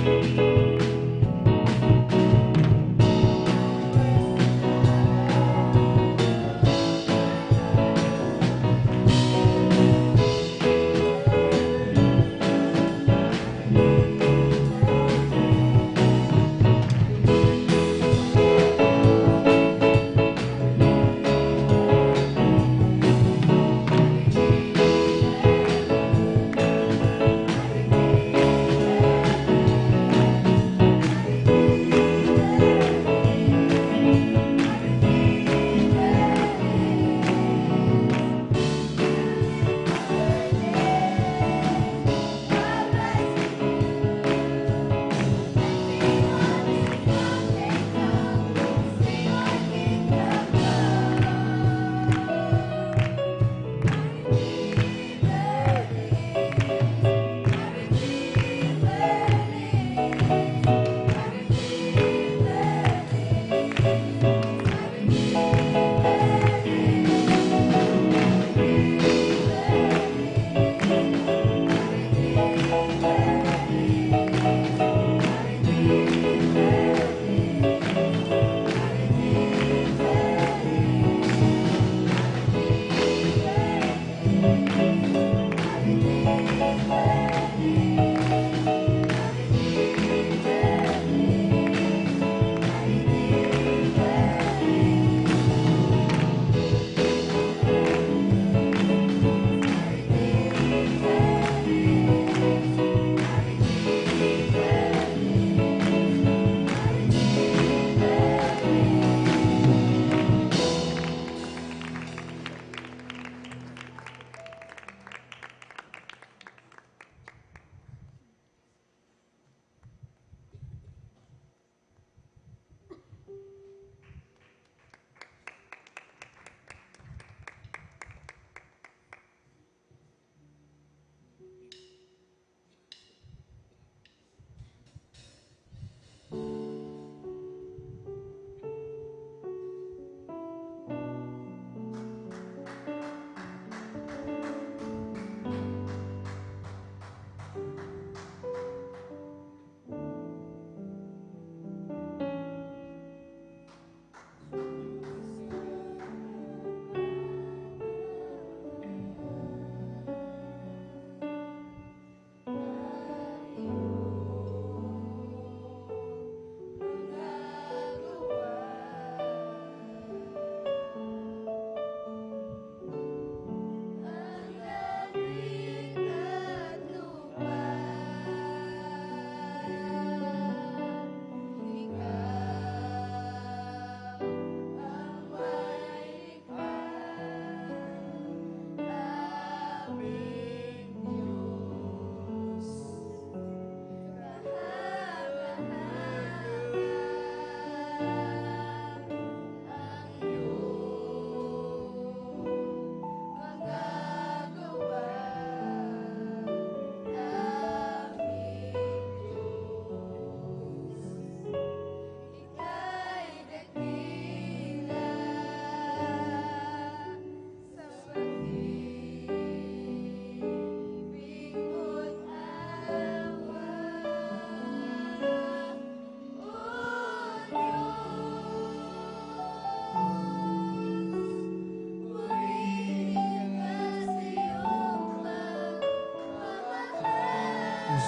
Praise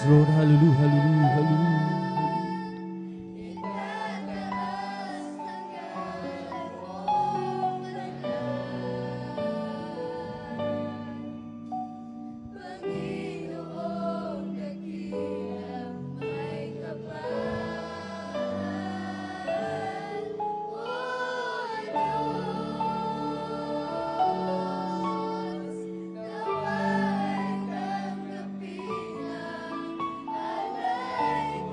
the Lord. Hallelujah, hallelujah, hallelujah. Alay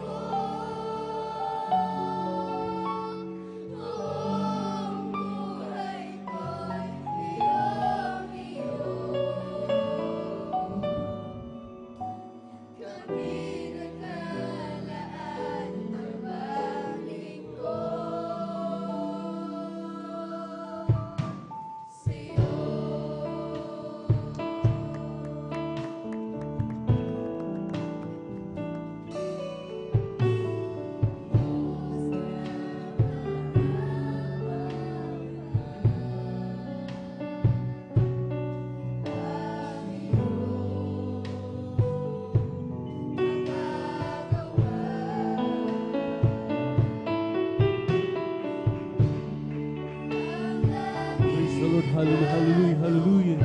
hallelujah, hallelujah, hallelujah.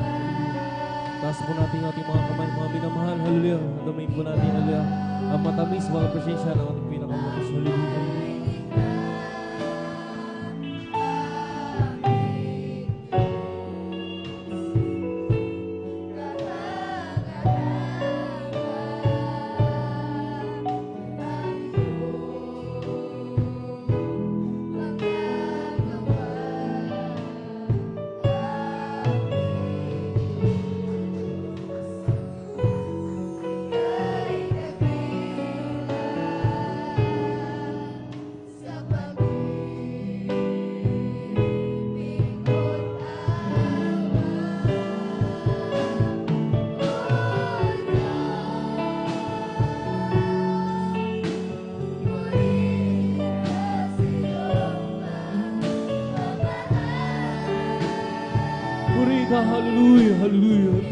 Taas po natin ang ating mga kamay, mga minamahal, hallelujah. Damayin po natin, hallelujah. Ang matamis, mga presensya ng ating pinakamatis, hallelujah. Purika, hallelujah, hallelujah.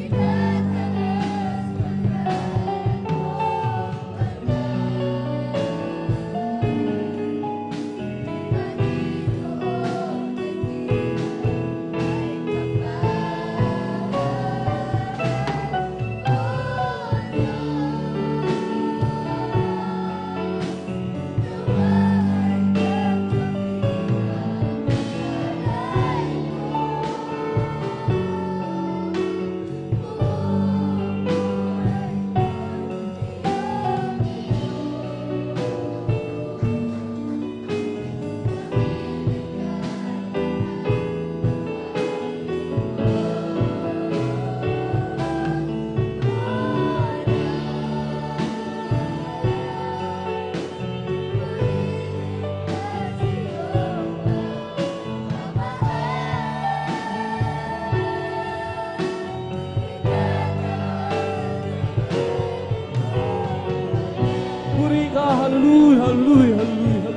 Hallelujah, hallelujah, hallelujah,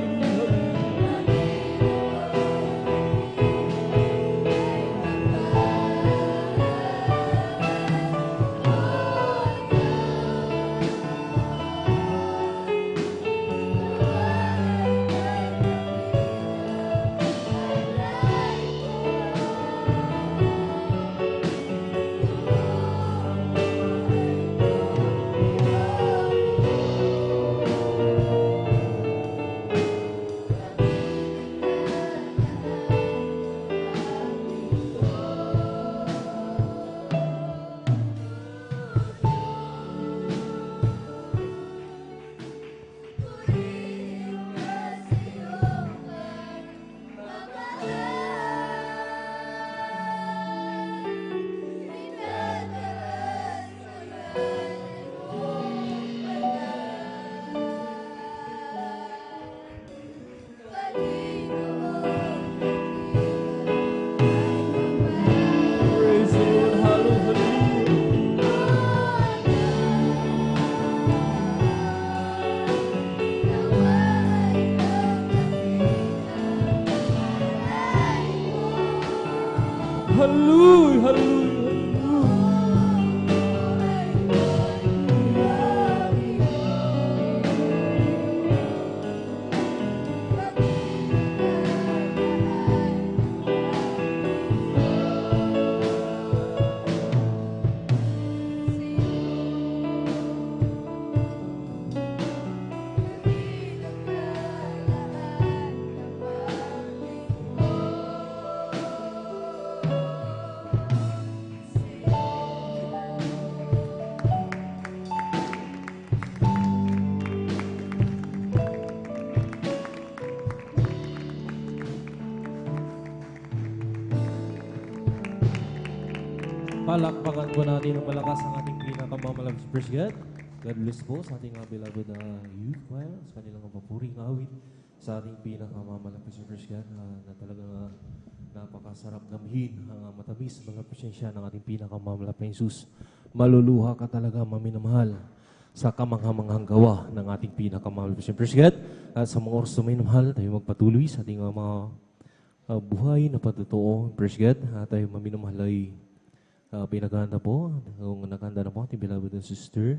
hallelujah, hallelujah. Palakpakan po natin ng malakas ang ating pinakamamalakas Praise God. God bless po sa ating beloved youth choir, sa kanilang papuring awit, sa ating pinakamamalakas Praise God na talagang napakasarap damhin ang matamis mga presensya ng ating pinakamamalakas Jesus. Maluluha ka talaga maminamahal sa kamanghamanghang gawa ng ating pinakamamalakas Praise God. At sa mga oras na may namahal, tayo magpatuloy sa ating mga buhay na patotoo Praise God. At tayo maminamahal ay pinaganda po, kung nakanda na po ating beloved and sister,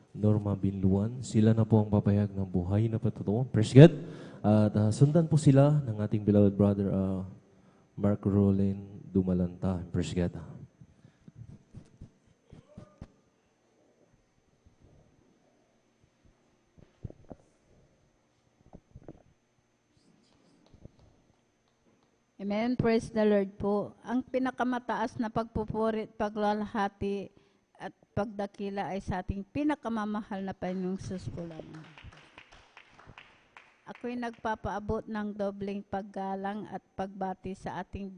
Norma Binluan. Sila na po ang papayag ng buhay na patotoo. Praise God. At sundan po sila ng ating beloved brother Mark Roland dumalanta. Praise God. Amen. Praise the Lord po. Ang pinakamataas na pagpupuri, paglalahati at pagdakila ay sa ating pinakamamahal na Panginoong Sus po lamang. Ako'y nagpapaabot ng dobleng paggalang at pagbati sa ating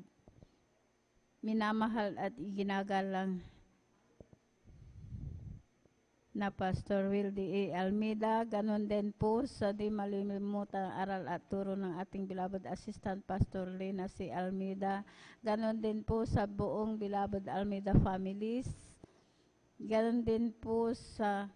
minamahal at iginagalang na Pastor Wildy A. Almeida, ganon din po sa di malilimutang aral at turo ng ating beloved Assistant Pastor Lina C. Almeida, ganon din po sa buong beloved Almeida families, ganon din po sa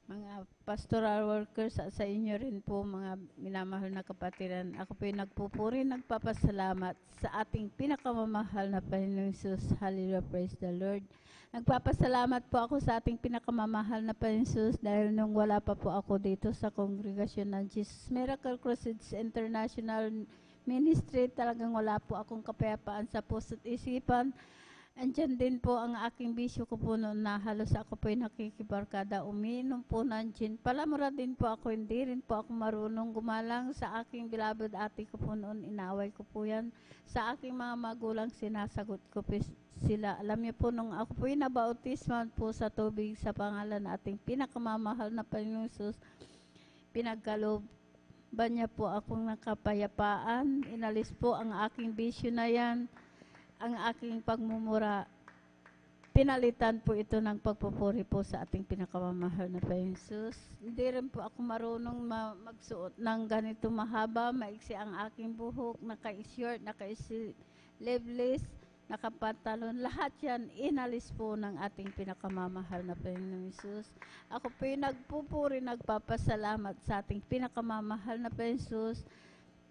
mga pastoral workers at sa inyo rin po mga minamahal na kapatiran. Ako po yung nagpupuri, nagpapasalamat sa ating pinakamamahal na Panginoong Jesus. Hallelujah, praise the Lord. Nagpapasalamat po ako sa ating pinakamamahal na Panginoong Jesus dahil nung wala pa po ako dito sa kongregasyon ng Jesus Miracle Crusades International Ministry, talagang wala po akong kapayapaan sa puso't isipan. Andyan din po ang aking bisyo ko po noon na halos ako po nakikibarkada, umiinom po ng gin. Palamura din po ako, hindi rin po ako marunong gumalang sa aking beloved ate ko po noon, inaway ko po yan. Sa aking mga magulang, sinasagot ko po sila. Alam niyo po, nung ako po nabautisman po sa tubig sa pangalan na ating pinakamamahal na Panginoong Jesus, pinagkalooban niya po akong nakapayapaan. Inalis po ang aking bisyo na yan, ang aking pagmumura, pinalitan po ito ng pagpupuri po sa ating pinakamamahal na Panginoong Jesus. Hindi rin po ako marunong magsuot ng ganito mahaba, maiksi ang aking buhok, naka-short, naka-sleeveless, nakapantalon, lahat yan inalis po ng ating pinakamamahal na Panginoong Jesus. Ako po yung nagpupuri, nagpapasalamat sa ating pinakamamahal na Panginoong Jesus.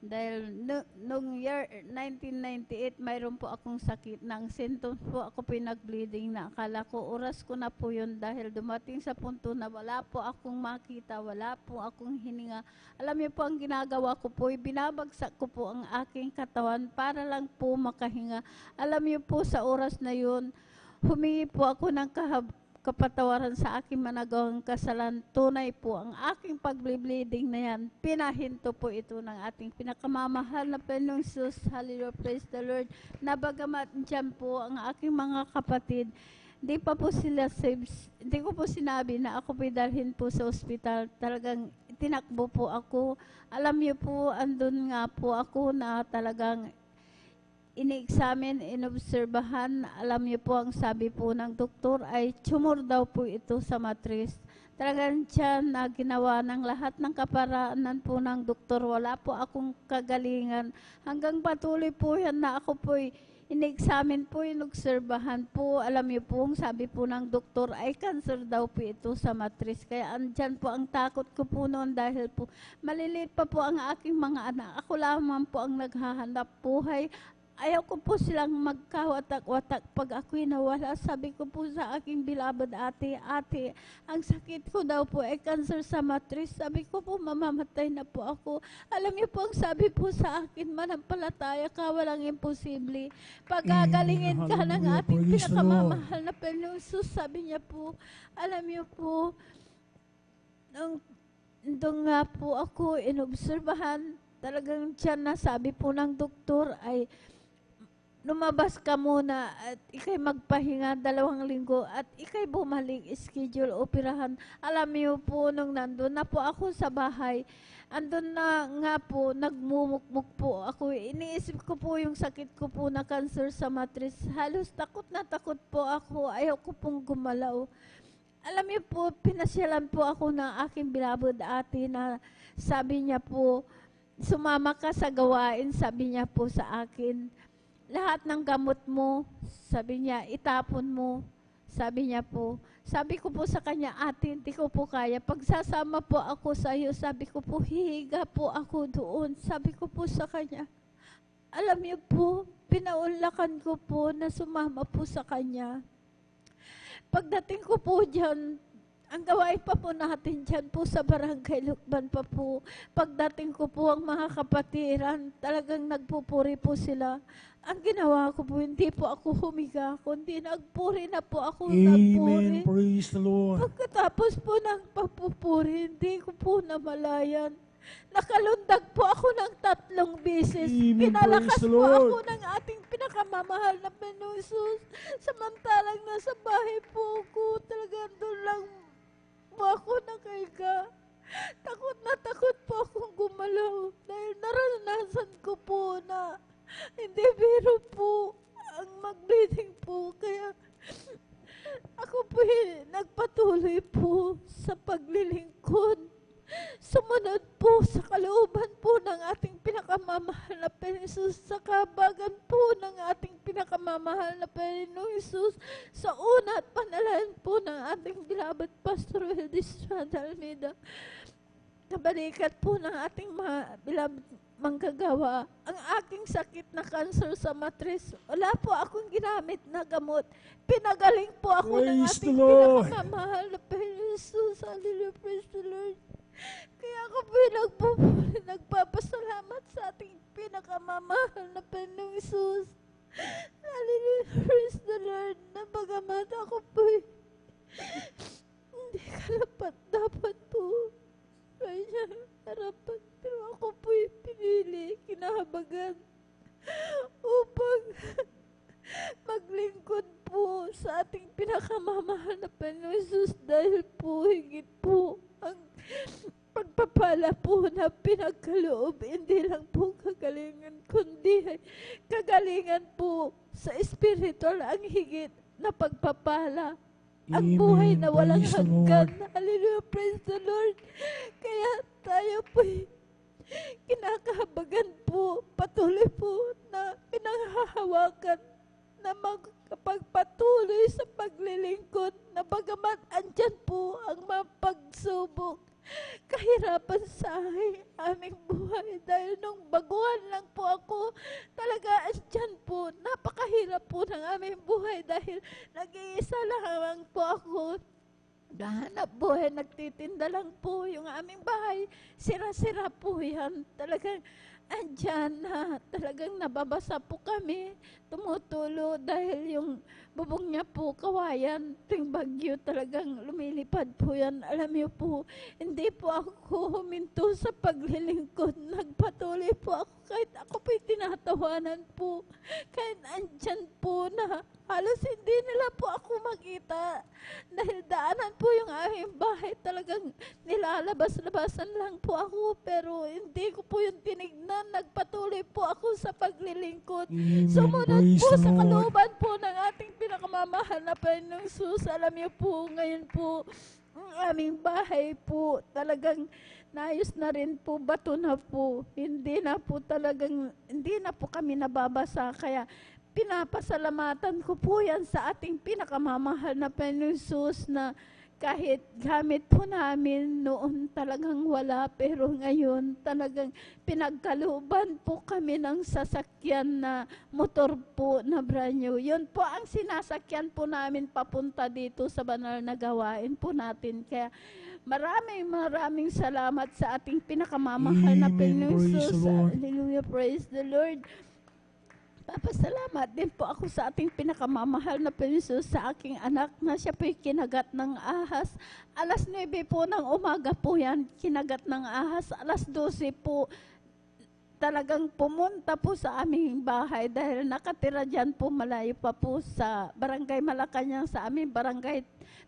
Dahil noong year 1998, mayroon po akong sakit ng symptoms po. Ako po nag-bleeding na akala ko, oras ko na po yun dahil dumating sa punto na wala po akong makita, wala po akong hininga. Alam niyo po ang ginagawa ko po, binabagsak ko po ang aking katawan para lang po makahinga. Alam niyo po sa oras na yun, humingi po ako ng kapatawaran sa aking managawang kasalan. Tunay po ang aking pag-bleeding na yan. Pinahinto po ito ng ating pinakamamahal na Panginoong Jesus. Hallelujah, praise the Lord. Nabagamat dyan po ang aking mga kapatid, hindi pa po sila saved. Hindi ko po sinabi na ako po dalhin po sa ospital. Talagang tinakbo po ako. Alam niyo po, andun nga po ako na talagang ini-examine, inobserbahan. Alam niyo po, ang sabi po ng doktor ay tumor daw po ito sa matris. Talagang tiyan na ginawa ng lahat ng kaparaanan po ng doktor. Wala po akong kagalingan. Hanggang patuloy po yan na ako po ini-examine po, inobserbahan po. Alam niyo po, ang sabi po ng doktor ay cancer daw po ito sa matris. Kaya andyan po ang takot ko po noon dahil po maliliit pa po ang aking mga anak. Ako lamang po ang naghahanap buhay. Ayaw ko po silang magkawatak-watak pag ako'y nawala. Sabi ko po sa aking beloved ate, ang sakit ko daw po ay cancer sa matris. Sabi ko po, mamamatay na po ako. Alam niyo po, ang sabi po sa akin, manampalataya ka, walang imposible. Pagagalingin ka ng ating pinakamamahal na Panginoong Jesus. Sabi niya po, alam niyo po, nung nga po ako inobserbahan, talagang tiyan na sabi po ng doktor ay lumabas ka muna at ikay magpahinga 2 linggo at ikay bumalik schedule operahan. Alam niyo po, nung nandun na po ako sa bahay, andun na nga po, nagmumukmuk po ako. Iniisip ko po yung sakit ko po na cancer sa matris. Halos takot na takot po ako. Ayaw ko pong gumalaw. Alam niyo po, pinasyalan po ako ng aking beloved ate na sabi niya po, sumama ka sa gawain, sabi niya po sa akin. Lahat ng gamot mo, sabi niya, itapon mo. Sabi niya po, sabi ko po sa kanya, ate, hindi ko po kaya. Pagsasama po ako sa iyo, sabi ko po, hihiga po ako doon. Sabi ko po sa kanya, alam niyo po, pinaunlakan ko po na sumama po sa kanya. Pagdating ko po dyan, Ang gawain pa po natin dyan po sa Barangay Lukban pa po. Pagdating ko po ang mga kapatiran, talagang nagpupuri po sila. Ang ginawa ko po, hindi po ako humiga, kundi nagpuri na po ako. Amen. Praise the Lord. Pagkatapos po ng pagpupuri, hindi ko po namalayan. Nakalundag po ako ng 3 beses. Amen. Pinalakas Praise the po Lord. ako ng ating pinakamamahal na Panginoong Jesus. Samantalang nasa bahay po ako, talagang doon lang po ako nakahiga. Takot po akong gumalaw dahil naranasan ko po na hindi biro po ang mag-bleeding po. Kaya ako po nagpatuloy po sa paglilingkod. Sumunod po sa kalooban po ng ating pinakamamahal na Panginoon Jesus, sa kabagan po ng ating pinakamamahal na Panginoong Jesus, sa una at panalangin po ng ating beloved Pastor Wildy Estrada Almeida. Kabalikat po ng ating mga beloved manggagawa, ang aking sakit na cancer sa matris, wala po akong ginamit na gamot. Pinagaling po ako ng Praise the ating Lord. pinakamamahal na Panginoong Jesus. Hallelujah, praise the Lord. Kaya ako po nagpapasalamat sa ating pinakamamahal na Panginoong Jesus. Hallelujah, praise the Lord. Na bagamat ako po hindi dapat po kanya harapan, pero ako po pinili, kinahabagan upang maglingkod po sa ating pinakamamahal na Panginoong Jesus, dahil po higit po ang pagpapala po na pinagkaloob, hindi lang po kagalingan, kundi kagalingan po sa spiritual ang higit na pagpapala. Ang buhay na walang Praise the hanggan. Lord. Hallelujah, praise the Lord. Kaya tayo po kinakahabagan po, patuloy po na pinanghahawakan na magpagpatuloy sa paglilingkod, na bagamat andyan po ang mga pagsubok, kahirapan sa aming buhay, dahil nung baguhan lang po ako, talaga andyan po, napakahirap po ng aming buhay dahil nag-iisa lang po ako. Nahanap buhay, nagtitinda lang po yung aming bahay. Sira-sira po yan. Talagang andyan na, talagang nababasa po kami. Tumutulo dahil yung bubong niya po, kawayan, tuwing bagyo talagang lumilipad po yan. Alam niyo po, hindi po ako huminto sa paglilingkod. Nagpatuloy po ako kahit ako po'y tinatawanan po. Kahit andyan po na halos hindi nila po ako makita. Dahil daanan po yung aming bahay, talagang nilalabas-labasan lang po ako. Pero hindi ko po yung tinignan. Nagpatuloy po ako sa paglilingkod. Amen. Sumunod Praise po the sa Lord. kalooban po ng ating pinakamamahal na Panginoong Jesus. Alam niyo po, ngayon po, ang aming bahay po, talagang naayos na rin po, bato na po. Hindi na po kami nababasa. Kaya pinapasalamatan ko po yan sa ating pinakamamahal na Panginoong Jesus, na kahit gamit po namin noon talagang wala, pero ngayon talagang pinagkalooban po kami ng sasakyan na motor po na brand new. Yun po ang sinasakyan po namin papunta dito sa banal na gawain po natin. Kaya maraming salamat sa ating pinakamamahal na Panginoong Praise Jesus. the Lord. Hallelujah, praise the Lord. Papasalamat din po ako sa ating pinakamamahal na Panginoong Jesus, sa aking anak na siya po'y kinagat ng ahas. Alas 9 po ng umaga po yan, kinagat ng ahas. Alas 12 po, talagang pumunta po sa aming bahay dahil nakatira dyan po, malayo pa po sa Barangay Malacanang, sa aming barangay.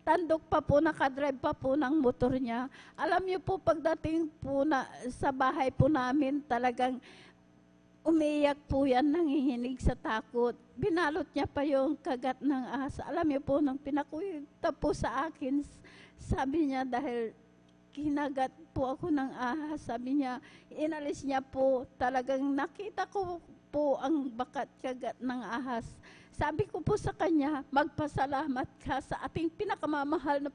Tandok pa po, nakadrive pa po ng motor niya. Alam niyo po, pagdating po sa bahay po namin, talagang umiyak po yan, nangihinig sa takot. Binalot niya pa yung kagat ng ahas. Alam niyo po, nang pinakwenta po sa akin, sabi niya, dahil kinagat po ako ng ahas, sabi niya, inalis niya po, talagang nakita ko po ang bakat kagat ng ahas. Sabi ko po sa kanya, magpasalamat ka sa ating pinakamamahal na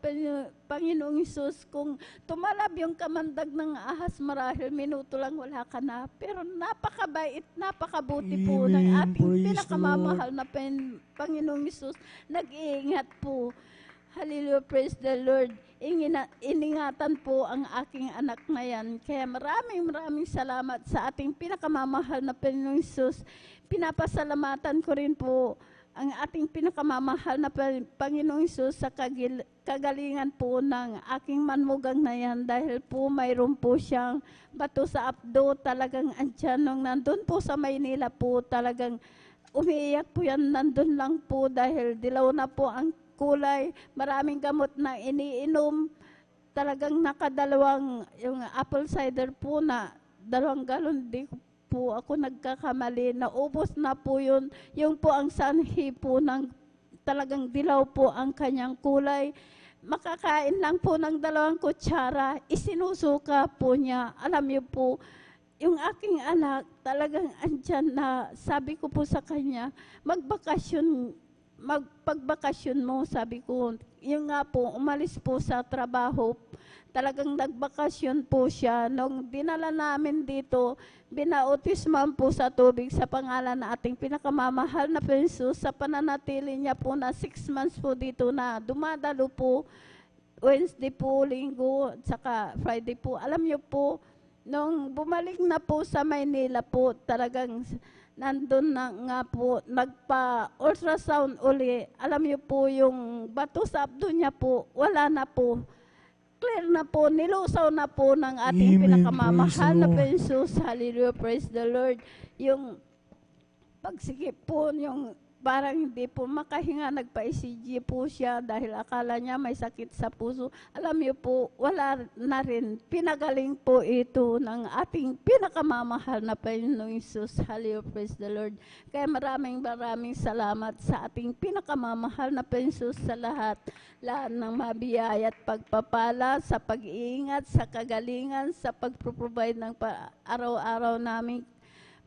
Panginoong Hesus. Kung tumalab yung kamandag ng ahas, marahil minuto lang wala ka na. Pero napakabait, napakabuti po ng Amen. ating Praise the pinakamamahal na Panginoong Hesus. Nag-iingat po. Hallelujah, praise the Lord. Iningatan po ang aking anak na yan. Kaya maraming salamat sa ating pinakamamahal na Panginoong Hesus. Pinapasalamatan ko rin po ang ating pinakamamahal na Panginoong Hesus sa kagalingan po ng aking manmugang na yan. Dahil po mayroon po siyang bato sa abdo, talagang andyan. Nung nandun po sa Maynila po, talagang umiiyak po yan, nandun lang po dahil dilaw na po ang kulay, maraming gamot na iniinom, talagang nakadalawang yung apple cider po na 2 galon, di po ako nagkakamali, naubos na po yun, yung po ang sanhi po ng talagang dilaw po ang kanyang kulay, makakain lang po ng 2 kutsara, isinusuka po niya, alam niyo po, yung aking anak talagang andyan na sabi ko po sa kanya, magpagbakasyon mo, sabi ko, yung nga po, umalis po sa trabaho, talagang nagbakasyon po siya. Nung dinala namin dito, binautisman po sa tubig sa pangalan na ating pinakamamahal na Jesus, sa pananatili niya po na 6 months po dito na dumadalo po, Wednesday po, Linggo, saka Friday po. Alam niyo po, nung bumalik na po sa Maynila po, talagang nandun na nga po, nagpa-ultrasound uli. Alam niyo po yung bato sa abdo niya po, wala na po. Clear na po, nilusaw na po ng ating pinakamamahal na Jesus. Hallelujah, praise the Lord. Yung pagsikip po, yung parang hindi po makahinga, nagpa-ECG po siya dahil akala niya may sakit sa puso. Alam niyo po, wala na rin. Pinagaling po ito ng ating pinakamamahal na Panginoong Hesus. Hallelujah, praise the Lord. Kaya maraming salamat sa ating pinakamamahal na Panginoong Hesus sa lahat ng mabiyaya at pagpapala, sa pag-iingat, sa kagalingan, sa pag-provide ng araw-araw naming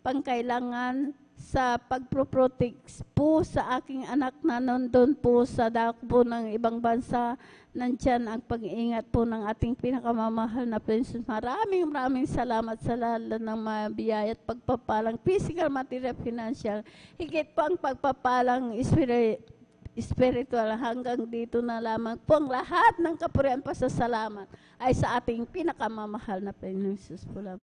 pangkailangan, sa pagproprotect po sa aking anak na nandun po sa dako ng ibang bansa. Nandyan ang pag-iingat po ng ating pinakamamahal na Prince. Maraming salamat sa lahat ng mabiyaya at pagpapalang physical, material, financial. Higit po ang pagpapalang spiritual. Hanggang dito na lamang po ang lahat ng kapurihan pasasalamat ay sa ating pinakamamahal na Panginoong Jesus po lang.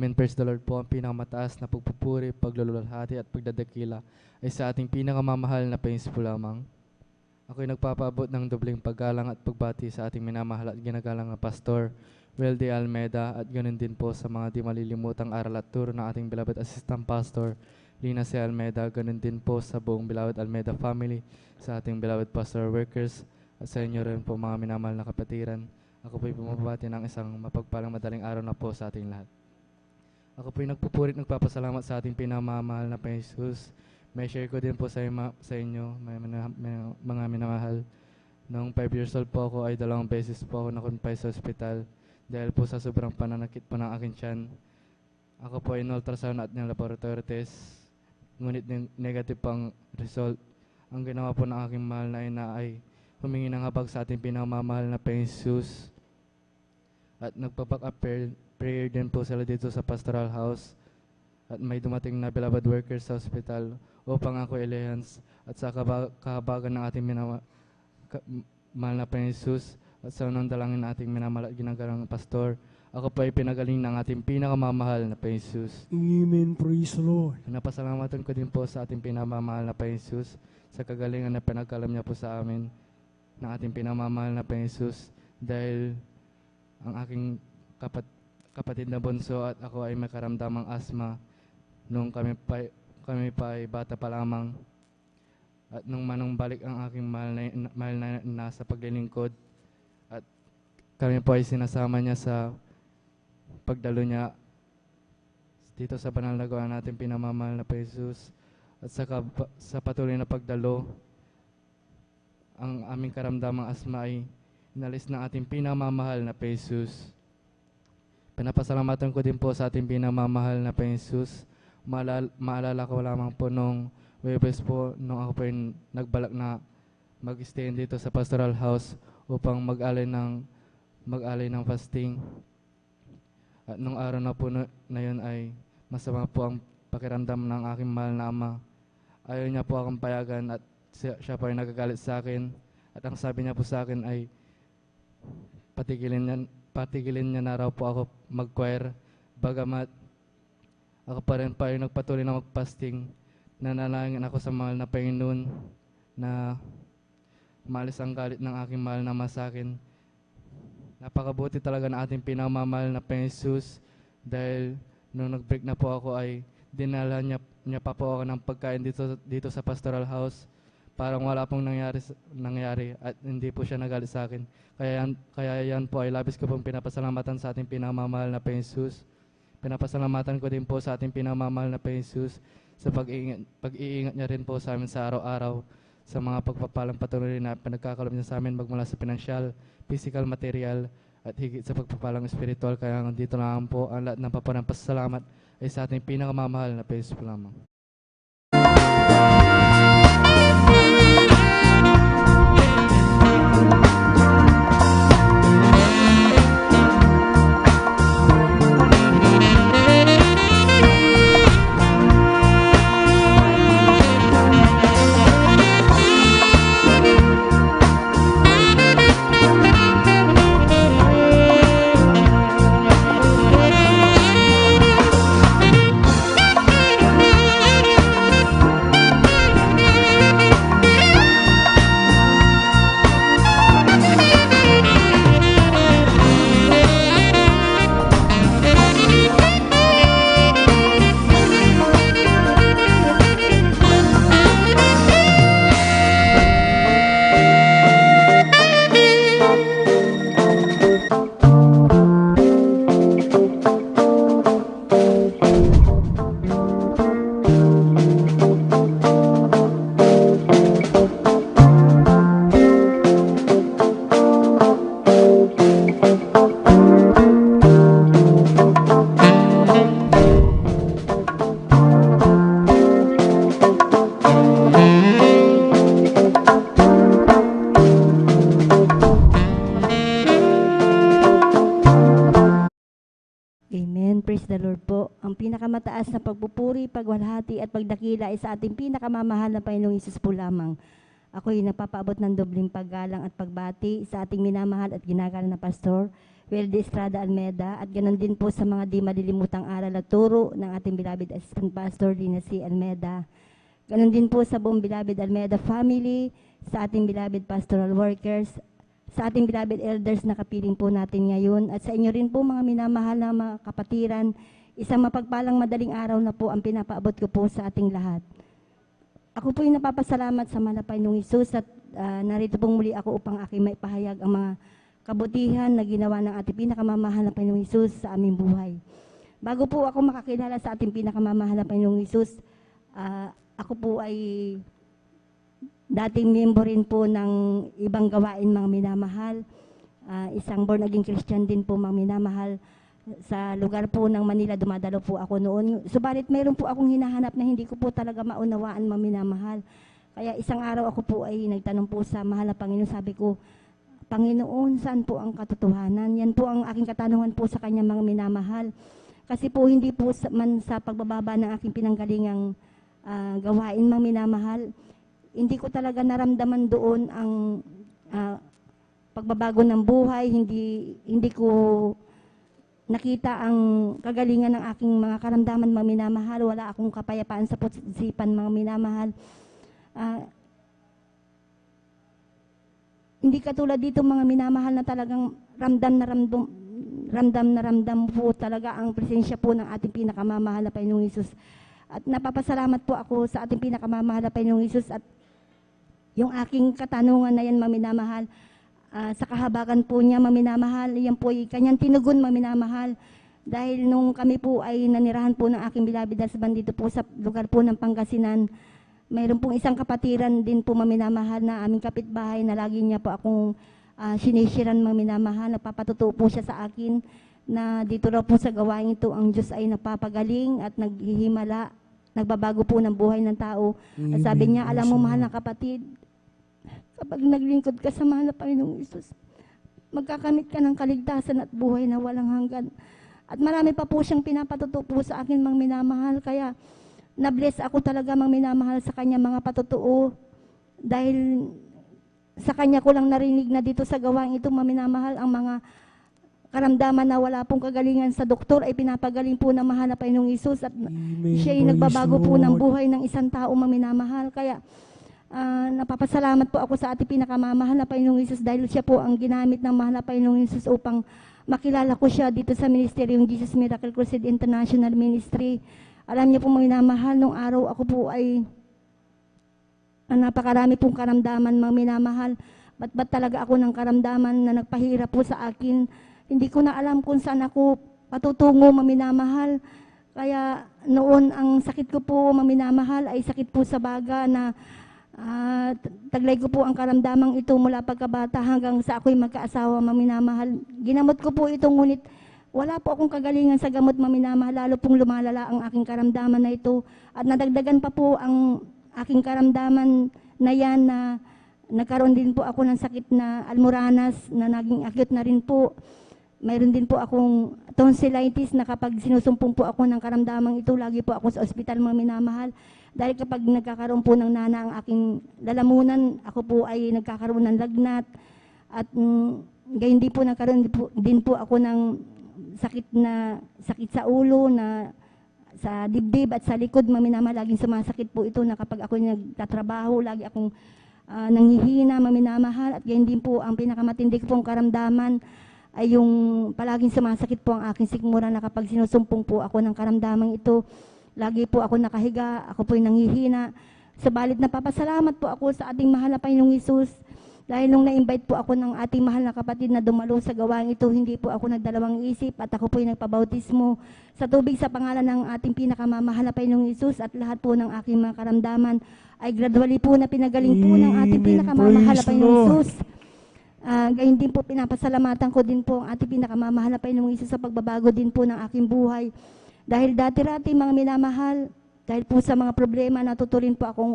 Amen. Praise the Lord po. Ang pinakamataas na pagpupuri, pagluluwalhati at pagdadakila ay sa ating pinakamamahal na Panginoon po lamang. Ako'y nagpapaabot ng dobleng paggalang at pagbati sa ating minamahal at ginagalang na Pastor Will D. Almeida at ganoon din po sa mga di malilimutang aral at turo ng ating beloved Assistant Pastor Lina C. Almeida, ganoon din po sa buong beloved Almeida family, sa ating beloved pastor workers at sa inyo rin po mga minamahal na kapatiran. Ako po'y bumabati ng isang mapagpalang madaling araw na po sa ating lahat. Ako po'y nagpupurit, nagpapasalamat sa ating pinamamahal na Panginoon Jesus. May share ko din po sa inyo, mga minamahal. Noong 5 years old po ako ay 2 beses po ako nakonfine sa ospital dahil po sa sobrang pananakit po ng aking tiyan. Ako po ay in-ultrasound at ng laboratory test, ngunit negative pang result. Ang ginawa po ng aking mahal na ina ay humingi ng habag sa ating pinamamahal na Panginoon Jesus. At nagpa-back up prayer din po sila dito sa pastoral house. At may dumating na beloved workers sa hospital upang ako ilehans at sa kahabagan ng ating mahal na Panginoon Jesus at sa unang dalangin na ating minamahal at ginagalang pastor, ako po ay pinagaling ng ating pinakamamahal na Panginoon Jesus. Amen. Praise the Lord. Napasalamatan ko din po sa ating pinamamahal na Panginoon Jesus sa kagalingan na pinagkalam niya po sa amin ng ating pinamamahal na Panginoon Jesus, dahil ang aking kapatid na bunso at ako ay may karamdamang asma nung kami pa ay bata pa lamang. At nung manong balik ang aking mahal na nasa paglilingkod at kami po ay sinasama niya sa pagdalo niya dito sa banal na gawa natin pinamamahal na Panginoon Jesus, at sa patuloy na pagdalo ang aming karamdamang asma ay inalis ng ating pinamamahal na Panginoon Jesus. Pinapasalamatan ko din po sa ating pinamamahal na Panginoon Jesus. Maalala ko lamang po nung Webes po, nung ako po yung nagbalak na mag-stay dito sa pastoral house upang mag-alay ng fasting. At nung araw na po na yun ay masama po ang pakiramdam ng aking mahal na ama. Ayaw niya po akong payagan at siya po ay nagagalit sa akin. At ang sabi niya po sa akin ay patigilin niya na raw po ako mag-choir. Bagamat ako pa rin pa ay nagpatuloy na mag-fasting. Nanalangin ako sa mahal na Panginoon na malis ang galit ng aking mahal na ama sa akin. Napakabuti talaga ng ating pinamamahal na Panginoon Jesus, dahil nung nag-break na po ako ay dinala niya pa po ako ng pagkain dito sa pastoral house. Parang wala pong nangyari at hindi po siya nagalit sa akin. Kaya yan po ay labis ko pong pinapasalamatan sa ating pinamamahal na Panginoon Jesus. Pinapasalamatan ko din po sa ating pinamamahal na Panginoon Jesus sa pag-iingat niya rin po sa amin sa araw-araw, sa mga pagpapalang patuloy na pinagkakalob niya sa amin magmula sa pinansyal, physical, material, at higit sa pagpapalang espiritual. Kaya dito lang po ang lahat ng paparang pasasalamat ay sa ating pinakamamahal na Panginoon po lamang. Praise the Lord po. Ang pinakamataas na pagpupuri, pagwalhati at pagdakila ay sa ating pinakamamahal na Panginoong Hesus po lamang. Ako'y nagpapaabot ng dobling paggalang at pagbati sa ating minamahal at ginagalang na Pastor Weldy Estrada Almeda, at ganoon din po sa mga di malilimutang aral at turo ng ating beloved Assistant Pastor Lina C. Almeda. Ganoon din po sa buong beloved Almeda family, sa ating beloved pastoral workers, sa ating beloved elders na kapiling po natin ngayon, at sa inyo rin po mga minamahal na mga kapatiran, isang mapagpalang madaling araw na po ang pinapaabot ko po sa ating lahat. Ako po yung napapasalamat sa mahal na Panginoong Hesus at narito pong muli ako upang aking maipahayag ang mga kabutihan na ginawa ng ating pinakamamahal na Panginoong Hesus sa aming buhay. Bago po ako makakilala sa ating pinakamamahal na Panginoong Hesus, ako po ay dating member rin po ng ibang gawain mga minamahal. Isang born again Christian din po mga minamahal. Sa lugar po ng Manila, dumadalo po ako noon. Subalit mayroon po akong hinahanap na hindi ko po talaga maunawaan mga minamahal. Kaya isang araw ako po ay nagtanong po sa mahal na Panginoon. Sabi ko, Panginoon, saan po ang katotohanan? Yan po ang aking katanungan po sa kanya mga minamahal. Kasi po hindi po man sa pagbababa ng aking pinanggalingang gawain mga minamahal, hindi ko talaga naramdaman doon ang pagbabago ng buhay, hindi ko nakita ang kagalingan ng aking mga karamdaman mga minamahal, wala akong kapayapaan sa pusipan mga minamahal. Hindi katulad dito mga minamahal na talagang ramdam na ramdam po talaga ang presensya po ng ating pinakamamahal na Panginoong Hesus. At napapasalamat po ako sa ating pinakamamahal na Panginoong Hesus at yung aking katanungan na yan mga minamahal, sa kahabagan po niya maminamahal, yan po ay kanyang tinugon maminamahal. Dahil nung kami po ay nanirahan po ng aking beloved husband dito po sa lugar po ng Pangasinan, mayroon pong isang kapatiran din po maminamahal na aming kapitbahay na lagi niya po akong sinisiran maminamahal. Nagpapatutuo po siya sa akin na dito raw po sa gawain ito ang Diyos ay napapagaling at naghihimala, nagbabago po ng buhay ng tao. At sabi niya, alam mo mahal na kapatid, kapag naglingkod ka sa mahal na Panginoong Hesus, magkakamit ka ng kaligtasan at buhay na walang hanggan. At marami pa po siyang pinapatutuo po sa akin mga minamahal. Kaya na-bless ako talaga mga minamahal sa kanya mga patutuo. Dahil sa kanya ko lang narinig na dito sa gawain ito mga minamahal, ang mga karamdaman na wala pong kagalingan sa doktor ay pinapagaling po ng mahal na Panginoong Hesus. At siya ay nagbabago po ng buhay ng isang tao mga minamahal. Kaya napapasalamat po ako sa ating pinakamamahal na Panginoong Hesus dahil siya po ang ginamit ng mahal na Panginoong Hesus upang makilala ko siya dito sa ministeryong Jesus Miracle Crusade International Ministry. Alam niyo po mga minamahal, nung araw ako po ay napakarami pong karamdaman mga minamahal. Ba't talaga ako ng karamdaman na nagpahirap po sa akin. Hindi ko na alam kung saan ako patutungo mga minamahal. Kaya noon ang sakit ko po mga minamahal ay sakit po sa baga na taglay ko po ang karamdamang ito mula pagkabata hanggang sa ako'y magkaasawa maminamahal. Ginamot ko po ito ngunit wala po akong kagalingan sa gamot maminamahal, lalo pong lumalala ang aking karamdaman na ito. At nadagdagan pa po ang aking karamdaman na yan na nagkaroon din po ako ng sakit na almoranas na naging acute na rin po. Mayroon din po akong tonsillitis na kapag sinusumpong po ako ng karamdamang ito, lagi po ako sa ospital maminamahal. Dahil kapag nagkakaroon po ng nana ang aking lalamunan, ako po ay nagkakaroon ng lagnat. At gayon din po nagkaroon din po ako ng sakit sa ulo, na sa dibdib at sa likod maminamahal. Laging sumasakit po ito na kapag ako nagtatrabaho, lagi akong nanghihina maminamahal. At gayon din po ang pinakamatindi ko pong karamdaman ay yung palaging sumasakit po ang aking sikmura na kapag sinusumpong po ako ng karamdamang ito, lagi po ako nakahiga, ako po'y nanghihina. Subalit napapasalamat po ako sa ating mahal na Panginoong Hesus dahil nung na-invite po ako ng ating mahal na kapatid na dumalo sa gawain ito, hindi po ako nagdalawang isip at ako po'y nagpabautismo sa tubig sa pangalan ng ating pinakamamahal na Panginoong Hesus, at lahat po ng aking mga karamdaman ay gradually po na pinagaling po ng ating pinakamamahal na Panginoong Hesus. Gayon din po pinapasalamatan ko din po ang ating pinakamamahal na Panginoong Hesus sa pagbabago din po ng aking buhay. Dahil dati-rati mga minamahal, dahil po sa mga problema, natuturin po akong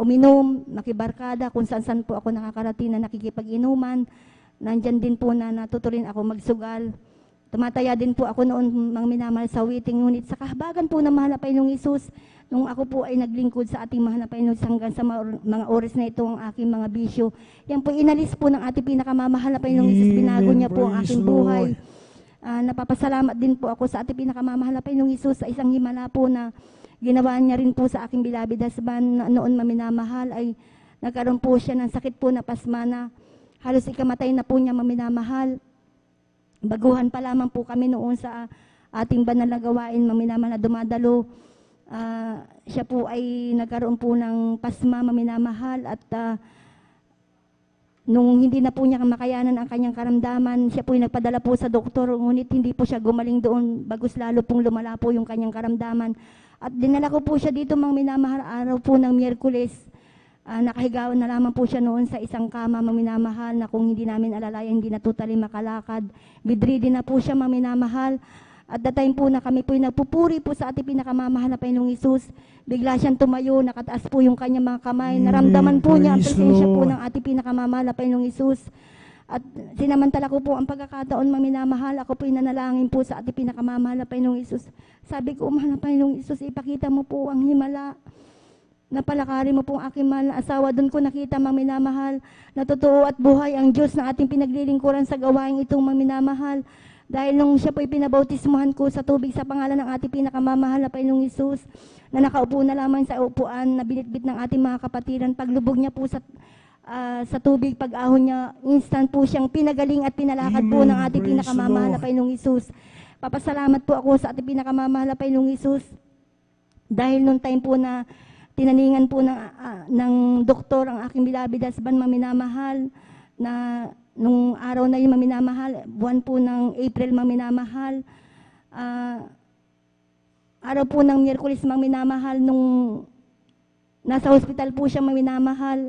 uminom, makibarkada, kung saan-saan po ako nakakarating na nakikipag-inuman. Nandyan din po na natuturin ako magsugal. Tumataya din po ako noon mga minamahal sa waiting, ngunit sa kahabagan po ng mahal na Panginoong Hesus, nung ako po ay naglingkod sa ating mahal na Panginoon hanggang sa mga oras na ito ang aking mga bisyo. Yan po inalis po ng ating pinakamamahal na Panginoong Isus. Binago niya po ang aking buhay. Napapasalamat din po ako sa ating pinakamamahal na Panginoong Isus sa isang himala po na ginawa niya rin po sa aking beloved husband na noon maminamahal ay nagkaroon po siya ng sakit po na pasmana. Halos ikamatay na po niya maminamahal. Baguhan pa lamang po kami noon sa ating banal na gawain maminamahal na dumadalo. Siya po ay nagkaroon po ng pasma maminamahal at nung hindi na po niya makayanan ang kanyang karamdaman, siya po ay nagpadala po sa doktor, ngunit hindi po siya gumaling doon, bagus lalo pong lumala po yung kanyang karamdaman. At dinala ko po siya dito maminamahal araw po ng Miyerkules. Nakahigawan na lamang po siya noon sa isang kama maminamahal na kung hindi namin alalayan, hindi na totally makalakad. Bedridden na po siya maminamahal. At that time po na kami po nagpupuri po sa ating pinakamamahal na Panginoong Isus. Bigla siyang tumayo, nakataas po yung kanyang mga kamay. Naramdaman po niya ang presensya po ng ating pinakamamahal na Panginoong Isus. At sinamantala ko po ang pagkakataon maminamahal. Ako po nanalangin po sa ating pinakamamahal na Panginoong Isus. Sabi ko, mahal na Panginoong Isus, ipakita mo po ang himala. Napalakari mo po ang aking mahal na asawa. Doon ko nakita maminamahal na totoo at buhay ang Diyos na ating pinaglilingkuran sa gawain itong maminamahal. Dahil nung siya po'y pinabautismuhan ko sa tubig sa pangalan ng ating pinakamamahal na Panginoong Isus, na nakaupo na lamang sa upuan, na binitbit ng ating mga kapatiran, paglubog niya po sa tubig, pag-ahon niya, instant po siyang pinagaling at pinalakad po ng ating pinakamamahal na Panginoong Isus. Papasalamat po ako sa ating pinakamamahal na Panginoong Isus. Dahil nung time po na tinaningan po ng doktor ang aking beloved husband maminamahal, na nung araw na yun maminamahal, buwan po ng April maminamahal, araw po ng Miyerkules maminamahal, nung nasa hospital po siya maminamahal,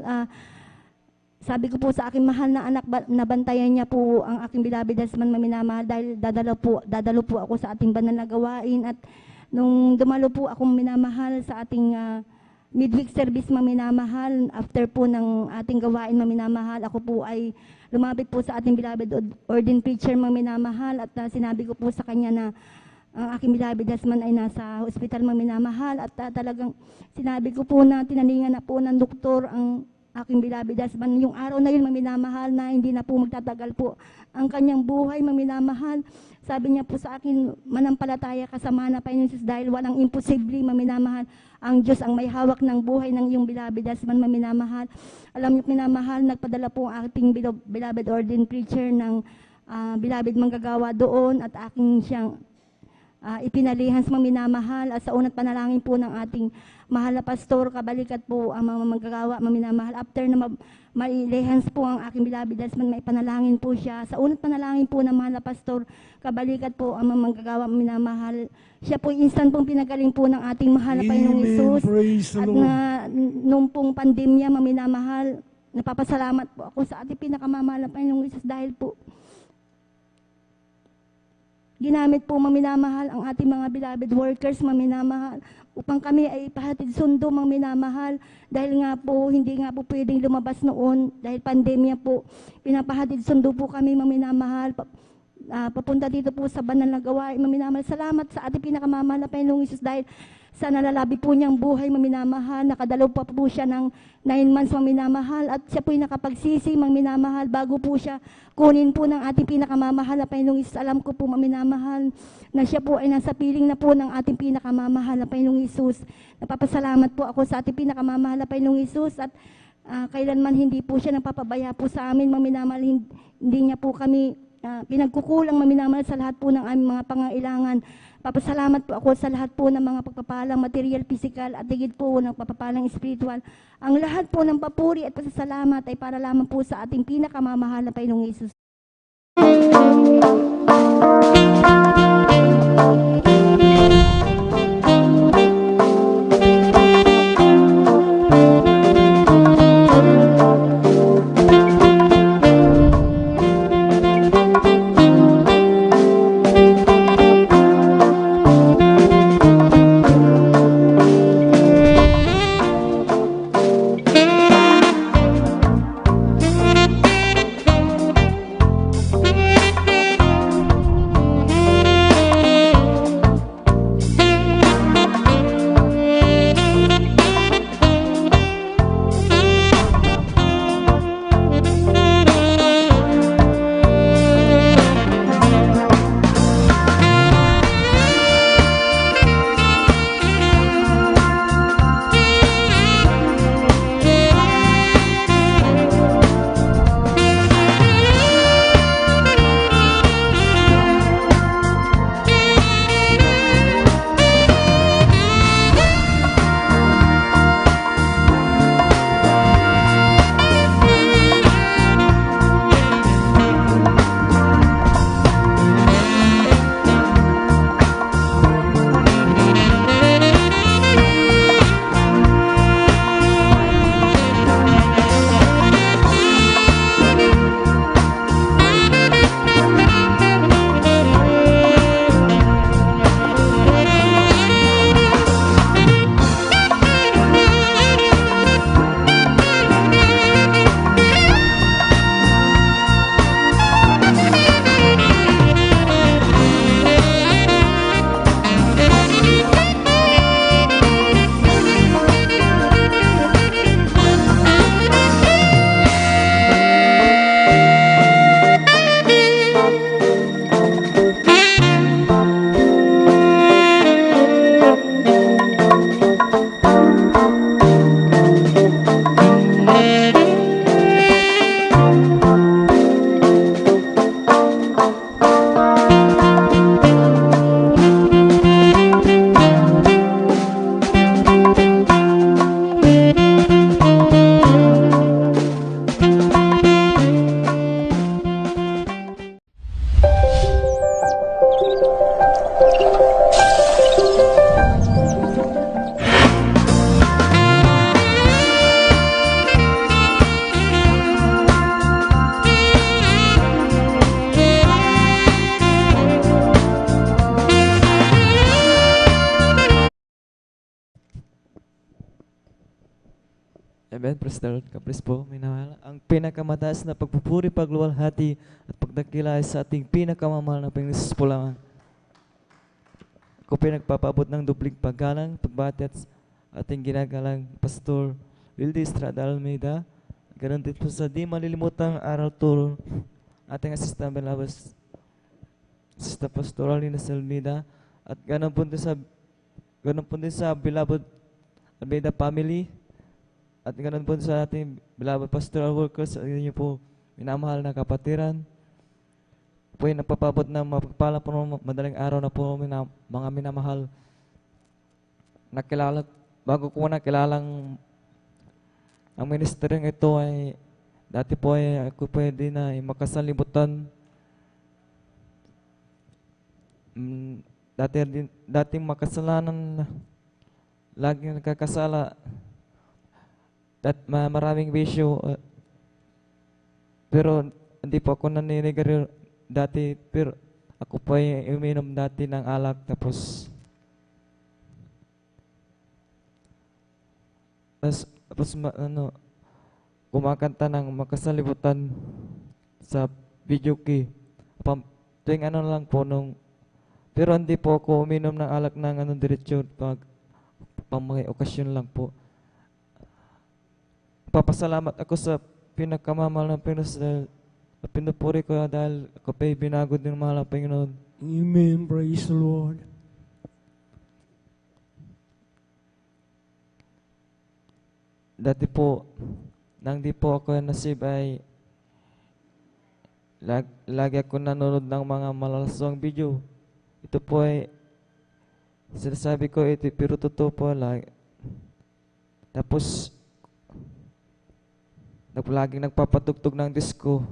sabi ko po sa aking mahal na anak, nabantayan niya po ang aking beloved husband maminamahal dahil dadalo po ako sa ating banal na gawain. At nung dumalo po akong minamahal sa ating midweek service maminamahal, after po ng ating gawain maminamahal, ako po ay lumapit po sa ating beloved ordained preacher maminamahal at sinabi ko po sa kanya na ang aking beloved husband ay nasa hospital maminamahal at talagang sinabi ko po na tinaningan na po ng doktor ang aking beloved husband. Yung araw na yun maminamahal na hindi na po magtatagal po ang kanyang buhay maminamahal. Sabi niya po sa akin, manampalataya ka sa mana Panginoon Diyos dahil walang imposible maminamahal. Ang Diyos ang may hawak ng buhay ng iyong beloved husband maminamahal. Alam niyo minamahal, nagpadala po ang ating beloved ordained preacher ng beloved manggagawa doon at aking siyang ipinalihans maminamahal at sa unat panalangin po ng ating mahal na pastor, kabalikat po ang mga manggagawa maminamahal. After na mailihans po ang aking beloved husband, may panalangin po siya. Sa unat panalangin po ng mahal na pastor, kabalikat po ang mga manggagawa maminamahal. Siya po instant pong pinagaling po ng ating mahal na Panginoong Isus. At nung pong pandemya maminamahal, napapasalamat po ako sa ating pinakamamahal na Panginoong Isus dahil po ginamit po maminamahal ang ating mga beloved workers maminamahal upang kami ay pahatid sundo maminamahal dahil nga po hindi nga po pwedeng lumabas noon dahil pandemya po. Pinapahatid sundo po kami maminamahal papunta dito po sa banal na gawain maminamahal. Salamat sa ating pinakamamahal na Panginoong Isus dahil sa nalalabi po niyang buhay maminamahal, nakadalaw pa po siya ng 9 months maminamahal at siya po'y nakapagsisi maminamahal bago po siya kunin po ng ating pinakamamahal na Panginoong Isus. Alam ko po maminamahal na siya po ay nasa piling na po ng ating pinakamamahal na Panginoong Isus. Napapasalamat po ako sa ating pinakamamahal na Panginoong Isus at kailanman hindi po siya napapabaya po sa amin maminamahal. Hindi niya po kami pinagkukulang maminamahal sa lahat po ng aming mga pangailangan. Papasalamat po ako sa lahat po ng mga pagpapalang material, physical at higit po ng pagpapalang spiritual. Ang lahat po ng papuri at pasasalamat ay para lamang po sa ating pinakamamahal na Panginoong Hesus. Amen. Praise the Lord. God bless po. Minamahal. Ang pinakamataas na pagpupuri, pagluwalhati at pagdakila ay sa ating pinakamamahal na Panginoon Jesus po lamang. Ako pinagpapaabot ng dubling paggalang, pagbati at ating ginagalang Pastor Wildy Estrada Almeida. Ganon din po sa di malilimutang aral turo ating Assistant Beloved Assistant Pastoral Lina Almeida. At ganon po din sa Beloved Almeida family. At ganoon po sa ating beloved pastoral workers, at inyo po minamahal na kapatiran. Po yung nagpapabot na mapagpala po madaling araw na po mga minamahal. Nakilala, bago ko nakilalang ang ministeryong ito ay dati po ay ako pwede na makasalimutan. Dating makasalanan, laging nagkakasala. Maraming bisyo, pero hindi po ako naninigarilyo dati, pero ako po ay uminom dati ng alak, tapos kumakanta ng makasalibutan sa video key. Tuwing lang po pero hindi po ako uminom ng alak ng diretsyo pag mga okasyon lang po. Papasalamat ako sa pinakamamahal ng Panginoon dahil pinupuri ko dahil ako pa'y binagod ng mahal ng Panginoon. Amen. Praise the Lord. Dati po, nang di po ako nasib ay lagi ako nanonood ng mga malalaswang video. Ito po ay sinasabi ko ito, pero totoo po lagi. Tapos laging nagpapatugtog ng disco.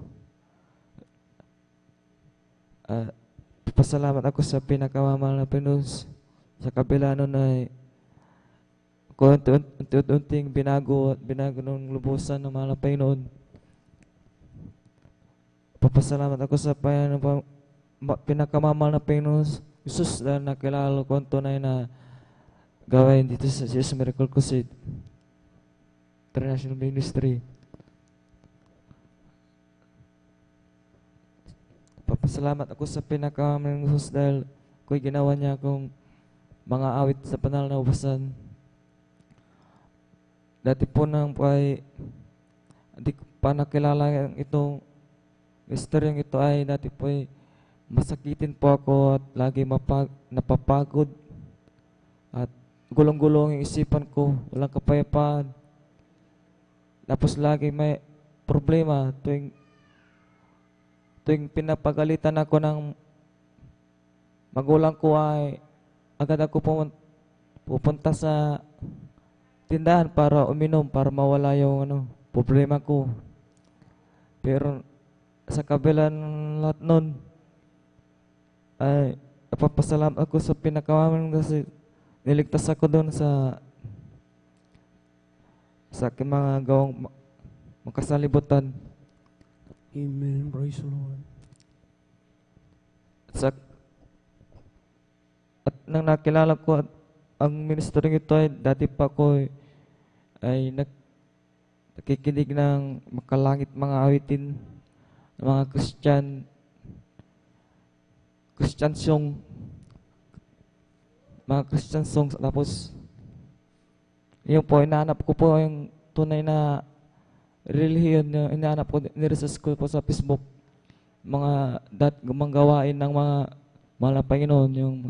Pasalamat ako sa pinakamamahal na Panginoon. Sa kabila nun ay unti-unting binago ng lubusan ng mahal na Panginoon. Papasalamat ako sa pinakamamahal na Panginoon Jesus dahil nakilala ko ang tunay na gawain dito sa Jesus Miracle Crusade International Ministry. Papasalamat ako sa pinakamamahal ng Jesus dahil ako'y ginawa niya akong mga awit sa banal na ubasan. Dati po nang po ay hindi ko pa nakilala itong misteryong ito ay dati po ay masakitin po ako at lagi napapagod at gulong-gulong yung isipan ko, walang kapayapaan. Tapos lagi may problema tuwing pinapagalitan ako ng magulang ko ay agad ako pupunta sa tindahan para uminom, para mawala yung problema ko. Pero sa kabila ng lahat nun, ay napapasalamat ako sa pinakamamahal kasi niligtas ako doon sa aking mga gawang makasalibutan. Amen. Praise the Lord. At nang nakilala ko ang ministeryong ito ay dati pa ko ay nakikinig ng makalangit mga awitin ng mga Christian song, mga Christian songs. Tapos yun po, inaanap ko po yung tunay na relihiyon na inaanap ko, niresearch ko po sa Facebook mga gawain ng mga mahal na Panginoon, yung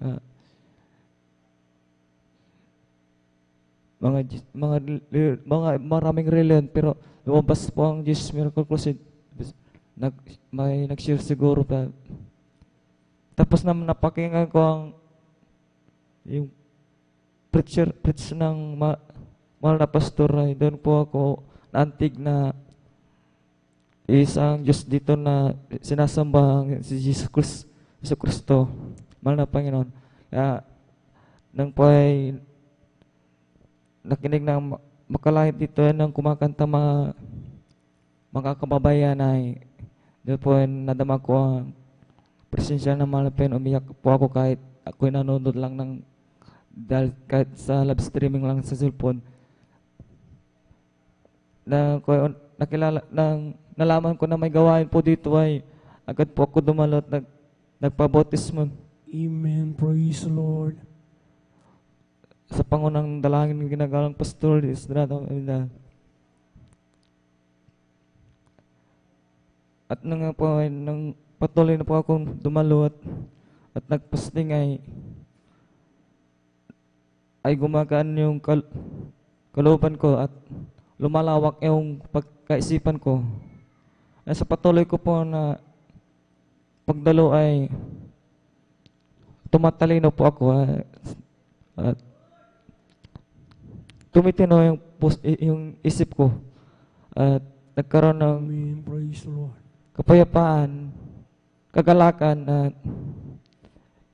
maraming relihiyon, pero lumabas po ang Jesus Miracle Crusade. May nag-share siguro pa. Tapos naman napakinggan ko yung preach ng mahal na pastor ay doon po ako naantig na isang Diyos dito na sinasamba si Jesus Kristo, mahal na Panginoon. Kaya nang po ay nakinig ng makalahit dito ng kumakanta mga kababayan ay doon po ay nadama ko ang presensya ng mahal na Panginoon. Umiyak po ako kahit ako'y nanonood lang dahil kahit sa live streaming lang sa cellphone. nalaman ko na may gawain po dito ay agad po ako dumalo at nagpabautismo. Amen. Praise the Lord. Sa pangunang dalangin ng ginagalang pastor Estrada. At nang patuloy na po akong dumalo at nagpasting ay gumagaan yung kalooban ko at lumalawak yung pagkaisipan ko. Ay sa patuloy ko po na pagdalo ay tumatalino po ako at tumitino yung isip ko at nagkaroon ng Praise the Lord. kapayapaan, kagalakan at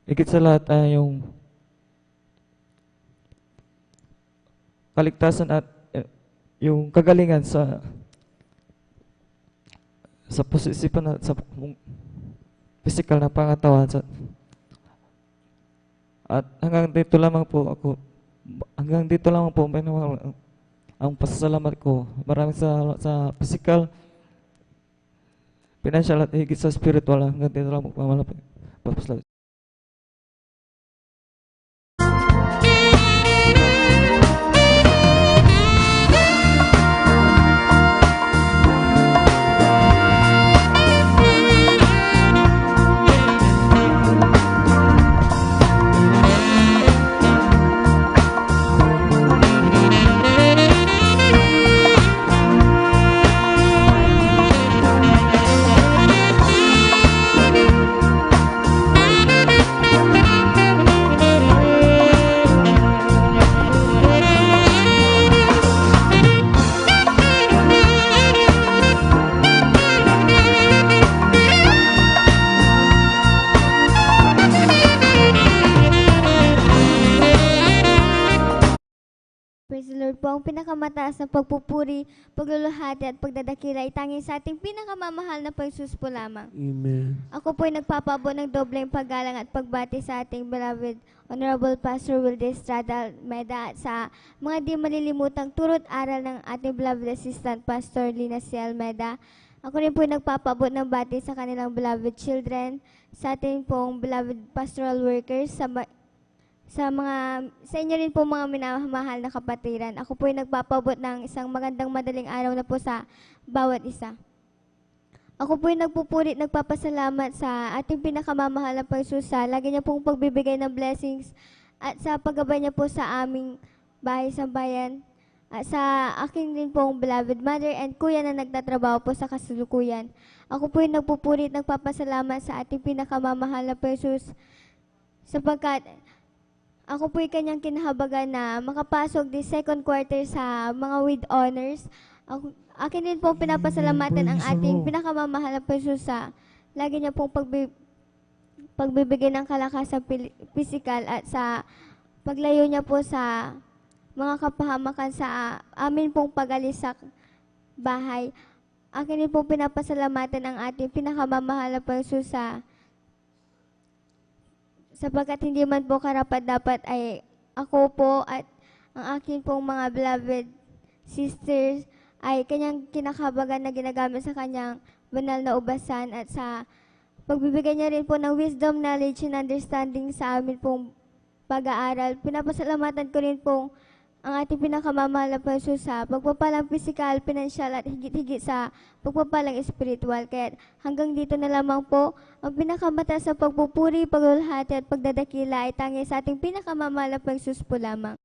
higit sa lahat ay yung kaligtasan at yung kagalingan sa posisipan at sa physical na pangatawan. At hanggang dito lamang po ang pasasalamat ko. Maraming sa physical, financial at higit sa spiritual. Hanggang dito lang po papasalamat. Praise the Lord po. Ang pinakamataas na pagpupuri, pagluluhati at pagdadakila ay tanging sa ating pinakamamahal na Panginoon po lamang. Amen. Ako po ay nagpapabot ng dobleng paggalang at pagbati sa ating beloved Honorable Pastor Wilde Estrada Meda at sa mga di malilimutang turo't aral ng ating beloved Assistant Pastor Lina C. Almeda. Ako rin po ay nagpapabot ng bati sa kanilang beloved children, sa ating pong beloved pastoral workers, sa inyo rin po mga minamahal na kapatiran. Ako po ay nagpapabot ng isang magandang madaling araw na po sa bawat isa. Ako po ay nagpupuri, nagpapasalamat sa ating pinakamamahal na Panginoon sa lagi niya pong pagbibigay ng blessings at sa paggabay niya po sa aming bahay sa bayan at sa aking din pong beloved mother and kuya na nagtatrabaho po sa kasalukuyan. Ako po ay nagpupuri, nagpapasalamat sa ating pinakamamahal na Panginoon sapagkat ako po'y kanyang kinahabagan na makapasok di second quarter sa mga with honors. Akin din pong pinapasalamatan ang ating pinakamamahal na Panginoon sa lagi niya pong pagbibigay ng kalakasan physical at sa paglayo niya po sa mga kapahamakan sa amin pong pag-alis sa bahay. Akin din pong pinapasalamatan ang ating pinakamamahal na Panginoon sapagkat hindi man po karapat-dapat ay ako po at ang aking pong mga beloved sisters ay kanyang kinakabagan na ginagamit sa kanyang banal na ubasan at sa pagbibigay niya rin po ng wisdom, knowledge, and understanding sa amin pong pag-aaral. Pinapasalamatan ko rin pong ang ating pinakamamahal na Panginoon sa pagpapalang physical, financial at higit-higit sa pagpapalang spiritual. Kaya hanggang dito na lamang po, ang pinakamataas sa pagpupuri, pagluluhati at pagdadakila ay tanging sa ating pinakamamahal na Panginoon po lamang.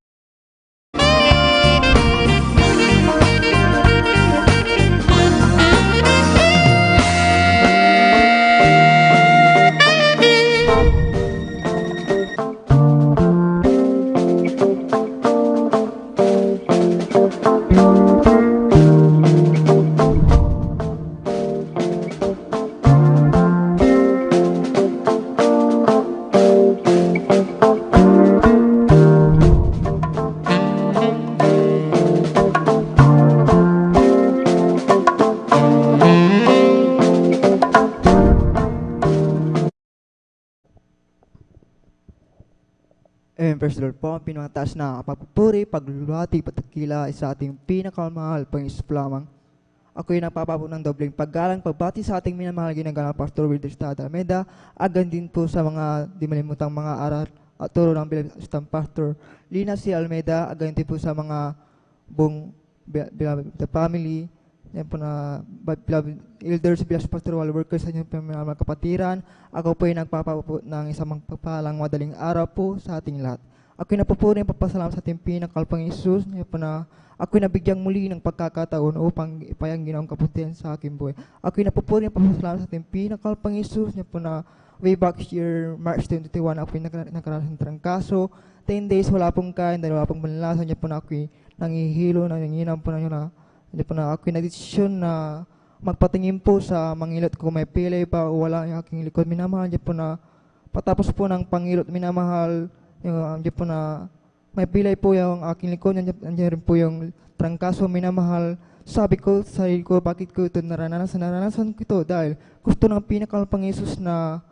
Amen, praise the Lord po. Ang pinakataas na pagpupuri, pagluluhati, patakila ay sa ating pinakamahal, Panginoon lamang. Ako'y napapabot ng dobleng paggalang, pagbati sa ating minamahal ginagalang Pastor Wilder Estrada Almeida, agan din po sa mga di malimutang mga aral at turo ng Bilang Pastor Lina C. Almeida, agan din po sa mga buong the family, yan po na elders, bilang pastoral workers sa inyong mga kapatiran. Ako po ay nagpapabot ng isang magpapalang madaling araw po sa ating lahat. Ako'y napupuri ng papasalamat sa ating pinakalpang Isus, yan po na ako'y nabigyang muli ng pagkakataon upang ipayang ginawang kabutihan sa aking buhay. Ako'y napupuri ng papasalamat sa ating pinakalpang Isus, yan po na way back year, March 2021, ako'y nagkaroon ng trangkaso. 10 days wala pong kain, dahil wala pong banlasan, yan po na ako'y nangihilo, nanginginam po na yun na hindi po na ako'y nagdesisyon na magpatingin po sa mangilot ko may pilay pa o wala yung aking likod minamahal. Hindi po na patapos po ng pangilot minamahal, yung hindi po na may pilay po yung aking likod. Nandiyan rin po yung trangkaso minamahal. Sabi ko sa sarili ko, bakit ko ito naranasan ko ito? Dahil gusto ng pinakalpang Isus na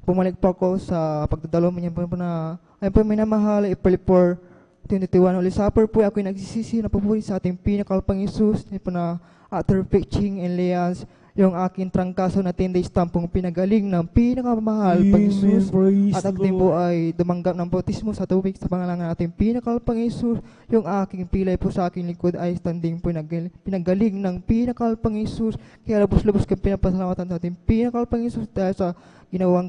bumalik po ako sa pagdadalo. Yan po na, ayun po minamahal, April 4, 2021, Holy Supper po, ako'y nagsisisi na papuri sa ating pinakalpang Isus. Hindi po na after preaching and layans, yung aking trangkaso na 10 days tampong pinagaling ng pinakamahal pang Isus. At ako din po ay dumanggap ng bautismo sa tubig sa pangalan ng ating pinakalpang Isus. Yung aking pilay po sa aking likod ay standing po pinagaling ng pinakalpang Isus. Kaya lubos-lubos kang pinapasalamatan sa ating pinakalpang Isus dahil sa ginawang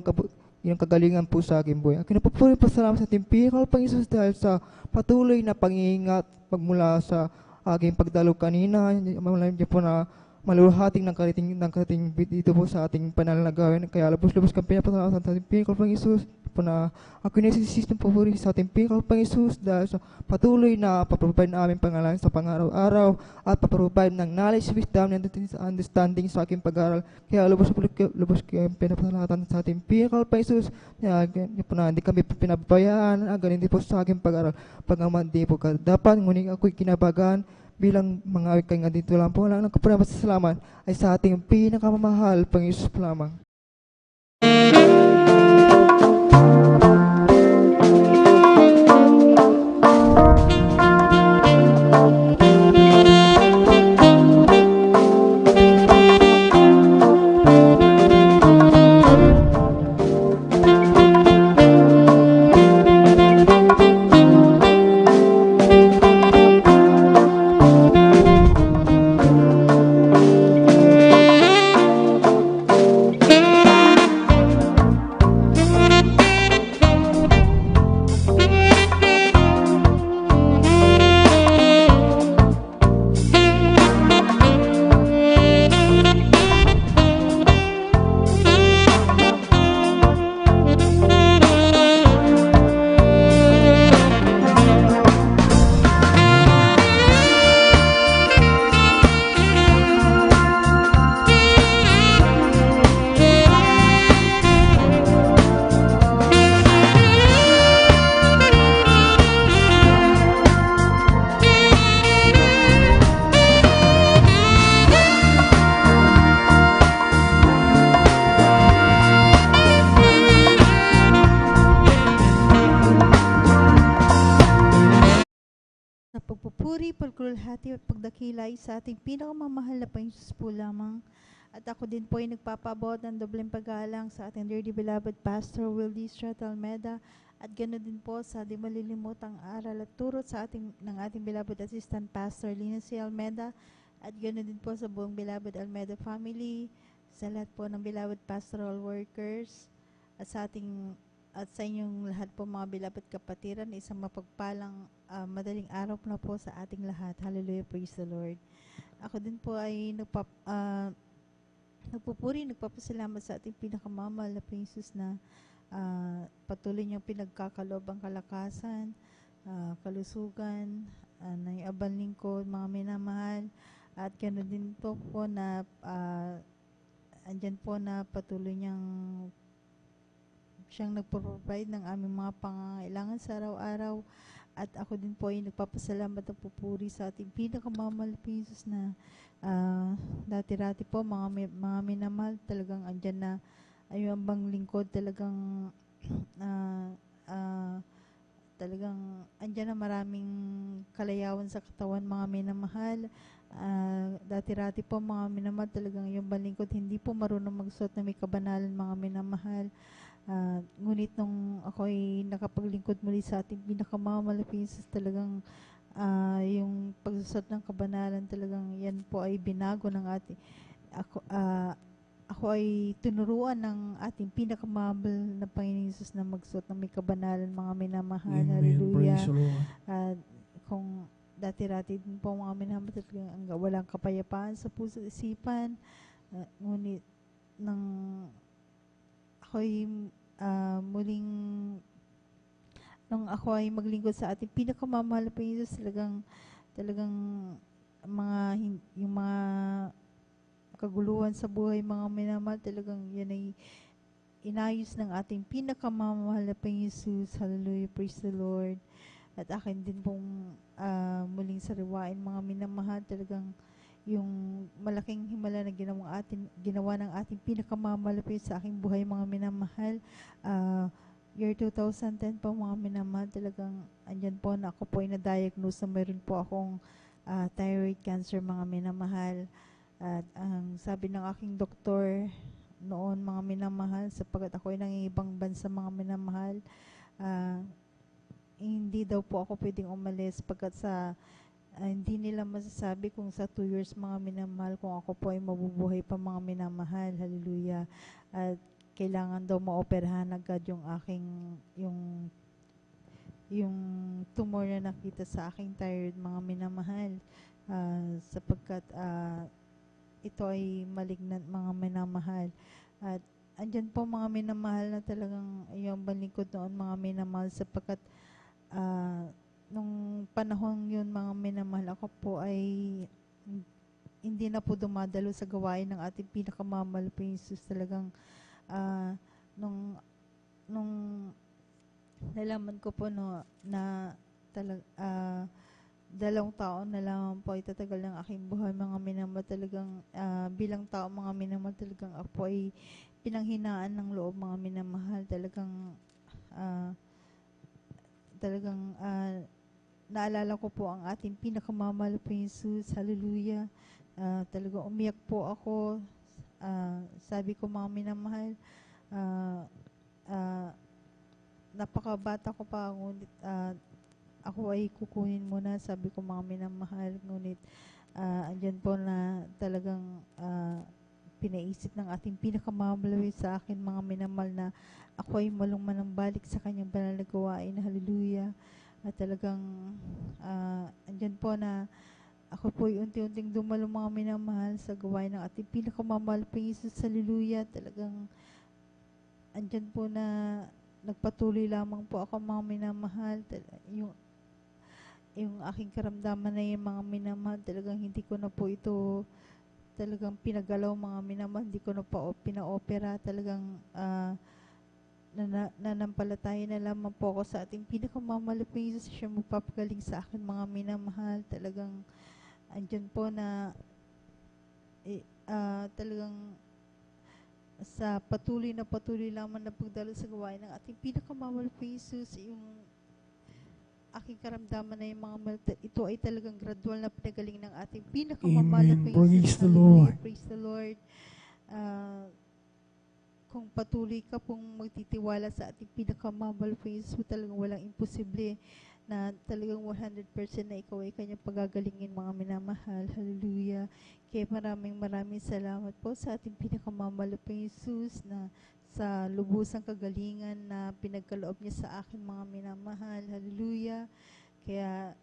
yung kagalingan po sa aking buhay. Aking napupuri pasalamat sa ating pinakalpang Isus dahil sa patuloy na pag-iingat magmula sa aking pagdalo kanina. Hindi po na maluluhating ng karating dito po sa ating pananalagawin. Kaya lubos-lubos kang pinapasalamat sa ating pinakalpang Isus. Po na ako'y nagsisisi ng papuri sa ating pinakalpang Isus dahil sa patuloy na paprovide na aming pangalan sa pang-araw-araw at paprovide ng knowledge, wisdom, and understanding sa aking pag-aaral. Kaya lubos kang pinapasalamatan sa ating pinakalpang Isus. Hindi kami pinabayaan, ganun din po sa aking pag-aaral. Pagaman di po dapat, ngunit ako'y kinabagan bilang mga kay nga dito lang po. Wala nang kapasalamat ay sa ating pinakamamahal pang Isus lamang. Pagpupuri, pagkulhati at pagdakilay sa ating pinakamamahal na Panginoon po lamang. At ako din po ay nagpapabot ng dobleng paggalang sa ating dearly beloved Pastor Wilder Estrada Almeida at ganoon din po sa di malilimutang aral at turo sa ng ating beloved Assistant Pastor Lina C. Almeida at ganoon din po sa buong beloved Almeida family, sa lahat po ng beloved pastoral workers at sa inyong lahat po mga beloved kapatiran, isang mapagpalang madaling araw na po sa ating lahat. Hallelujah, praise the Lord. Ako din po ay nagpupuri, nagpapasalamat sa ating pinakamamahal na Panginoon na patuloy niyang pinagkakalob ang kalakasan, kalusugan, ng abang lingkod, mga minamahal, at ganoon din po na andyan po na patuloy siyang nagpo-provide ng aming mga pangangailangan sa araw-araw. At ako din po ay nagpapasalamat at pupuri sa ating pinakamamahal na Panginoon na dati-rati po mga minamahal talagang andyan na ay ang bang lingkod talagang talagang andyan na maraming kalayawan sa katawan, mga minamahal. Dati-rati po mga minamahal, talagang yung balingkod hindi po marunong magsuot na may kabanalan, mga minamahal. Ngunit nung ako ay nakapaglingkod muli sa ating pinakamamahal na Jesus, talagang yung pagsusot ng kabanalan, talagang yan po ay binago ng ating ako ay tunuruan ng ating pinakamahal na Panginoon Jesus na magsuot ng may kabanalan, mga minamahal. Amen. Hallelujah. Praise the Lord. Kung dati-rati din po mga minamahal, talagang walang kapayapaan sa puso at isipan. Ngunit nang ako'y nung ako ay maglingkod sa ating pinakamamahal na Panginoon Jesus, talagang yung mga kaguluhan sa buhay, mga minamahal, talagang yan ay inayos ng ating pinakamamahal na Panginoon Jesus. Hallelujah, praise the Lord. At akin din pong muling sariwain, mga minamahal, talagang yung malaking himala na ginawa ng ating pinakamamahal na Panginoon sa aking buhay, mga minamahal. Year 2010 po, mga minamahal, talagang andyan po na ako po ay na-diagnose na mayroon po akong thyroid cancer, mga minamahal. At ang sabi ng aking doktor noon, mga minamahal, sapagkat ako ay nangingibang bansa, mga minamahal, hindi daw po ako pwedeng umalis pagkat hindi nila masasabi kung sa 2 years, mga minamahal, kung ako po ay mabubuhay pa, mga minamahal. Hallelujah. At kailangan daw maoperahan agad yung tumor na nakita sa aking thyroid, mga minamahal, sapagkat ito ay malignant, mga minamahal. At andyan po, mga minamahal, na talagang yung balingkod noon, mga minamahal, sapagkat nung panahon yun, mga minamahal, ako po ay hindi na po dumadalo sa gawain ng ating pinakamamahal na Jesus. Talagang nung nalaman ko po na 2 taon na lang po ay tatagal ng aking buhay, mga minamahal. Talagang bilang tao, mga minamahal, talagang ako ay pinanghinaan ng loob, mga minamahal. Talagang naalala ko po ang ating pinakamamahal na Jesus. Hallelujah. Talagang umiyak po ako. Sabi ko, mga minamahal, napakabata ko pa, ngunit ako ay kukunin mo na, sabi ko, mga minamahal. Ngunit andyan po na talagang pinaisip ng ating pinakamamahal sa akin, mga minamahal, na ako ay malummanambalik sa kanyang banal na gawain. Hallelujah. At talagang andyan po na ako po ay unti-unting dumalo, mga minamahal, sa gawain ng ating pinakamamahal pa Jesus. Hallelujah. Talagang andyan po na nagpatuloy lamang po ako, mga minamahal. Yung aking karamdaman na yung mga minamahal, talagang hindi ko na po ito talagang pinagalaw, mga minamahal. Hindi ko na po pinaopera. Talagang nanampalataya na lamang po ako sa ating pinakamamahal po Jesus. Siya magpapagaling sa akin, mga minamahal. Talagang andyan po na talagang sa patuloy lamang na pagdalo sa gawain ng ating pinakamamahal po Jesus, yung aking karamdaman na yung mga ito ay talagang gradual na pinagaling ng ating pinakamamahal po Jesus. Praise the Lord. Praise the Lord. Kung patuloy ka pong magtitiwala sa ating pinakamamahal po Jesus, talagang walang imposible, na talagang 100% na ikaw ay kanyang pagagalingin, mga minamahal. Hallelujah. Kaya maraming salamat po sa ating pinakamamahal po Jesus, na sa lubusang kagalingan na pinagkaloob niya sa akin, mga minamahal. Hallelujah. Kaya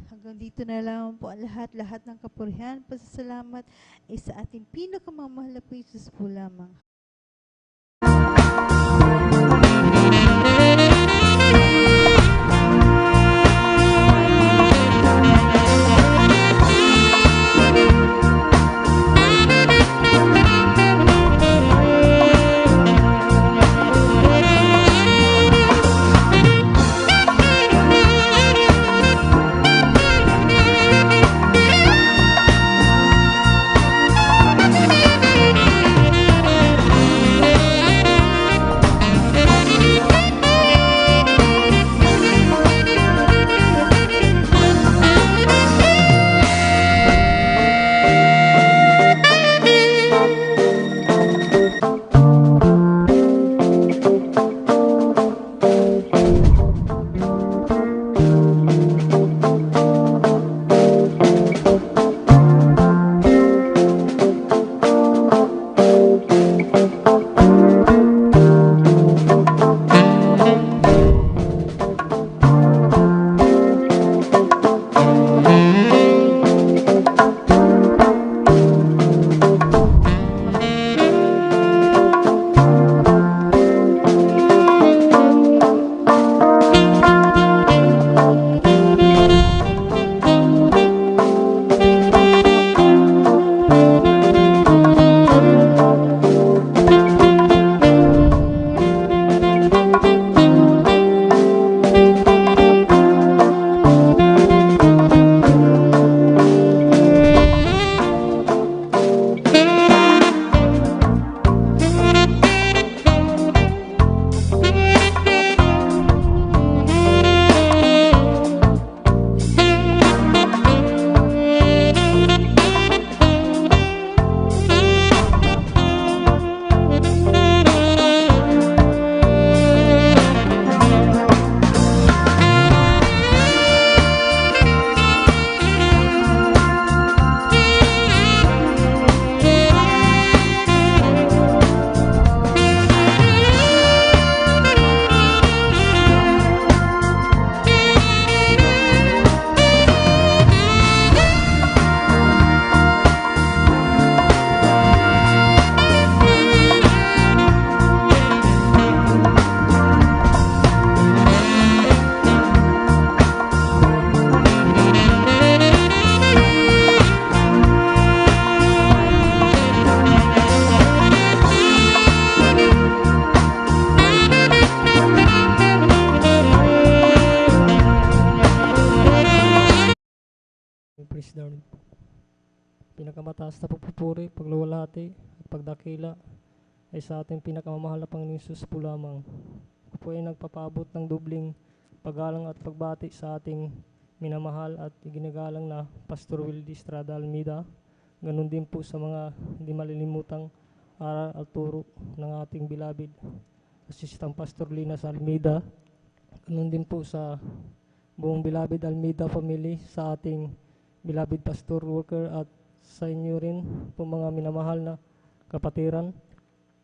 hanggang dito na lang po ang lahat ng kapurihan, pasasalamat ay sa ating pinakamamahal na po Jesus po lamang. Lord. Pinakamataas na pagpupuri, pagluwalhati at pagdakila ay sa ating pinakamamahal na Panginoon Hesus po lamang. Ako po ay nagpapaabot ng dubling paggalang at pagbati sa ating minamahal at iginagalang na Pastor Wildy Estrada Almeida. Ganun din po sa mga hindi malilimutang aral at turo ng ating beloved Assistant Pastor Linas Almeida. Ganun din po sa buong beloved Almeida family, sa ating beloved pastor worker at sa inyo rin po mga minamahal na kapatiran.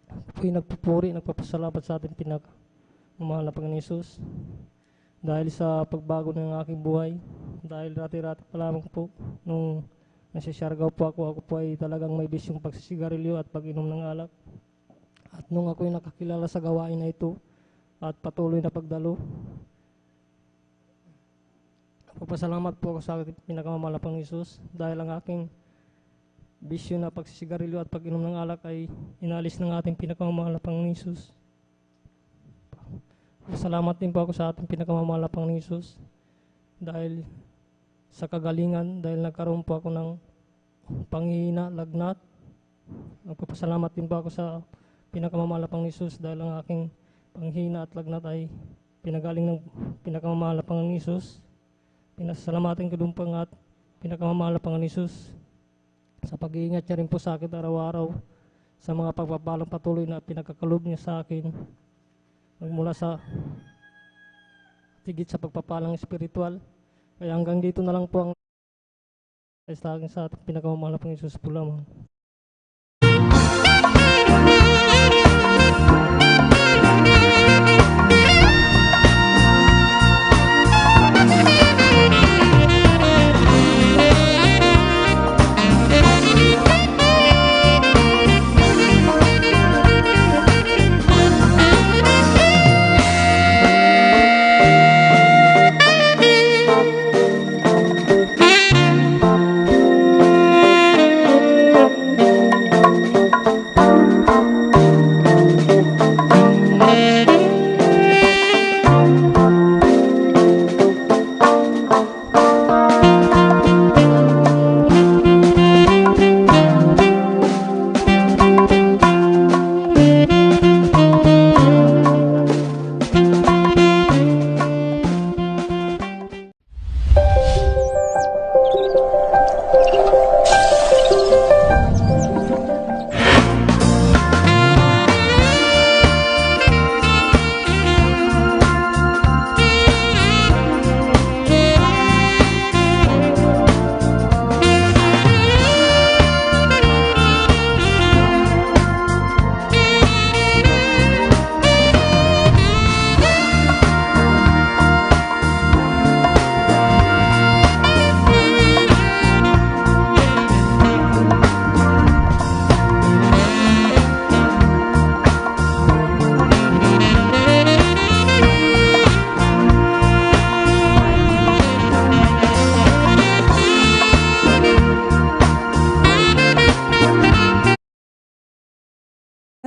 Ako po'y nagpupuri, nagpapasalamat sa ating pinakamamahal na Panginoon Hesus dahil sa pagbago ng aking buhay. Dahil rati-rati pa lamang po nung nagsisiyargaw po ako po ay talagang may bisyong pagsisigarilyo at pag-inom ng alak. At nung ako'y nakakilala sa gawain na ito at patuloy na pagdalo, papasalamat po ako sa ating pinakamamahal na Panginoon Hesus dahil ang aking bisyo na pagsisigarilyo at pag-inom ng alak ay inalis ng ating pinakamamahal na Panginoon Hesus. Salamat din po ako sa ating pinakamamahal na Panginoon Hesus dahil sa kagalingan, dahil nagkaroon po ako ng panghihina, lagnat. Nagpapasalamat din po ako sa pinakamamahal na Panginoon Hesus dahil ang aking panghihina at lagnat ay pinagaling ng pinakamamahal na Panginoon Hesus. Pinasalamatan ko din po ang pinakamamahal na Panginoon Hesus sa pag-iingat niya rin po sa akin araw-araw sa mga pagpapalang patuloy na pinagkakalob niya sa akin magmula sa tigit sa pagpapalang espiritual. Kaya hanggang dito na lang po ang sa akin sa ating pinakamamahal na Panginoon Hesus po lamang.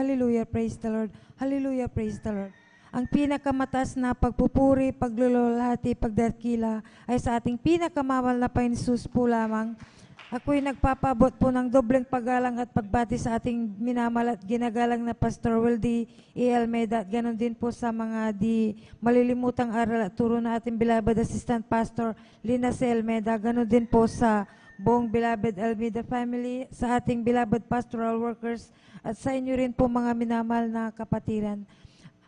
Hallelujah, praise the Lord. Hallelujah, praise the Lord. Ang pinakamataas na pagpupuri, paglululhati, pagdakila ay sa ating pinakamamahal na Panginoon Hesus po lamang. Ako'y nagpapabot po ng dobleng paggalang at pagbati sa ating minamahal at ginagalang na Pastor Wildy E. Almeida. Ganon din po sa mga di malilimutang aral at turo na ating beloved Assistant Pastor Linas Almeida. Ganon din po sa buong beloved Almeida family, sa ating beloved pastoral workers, at sa inyo rin po mga minamahal na kapatiran.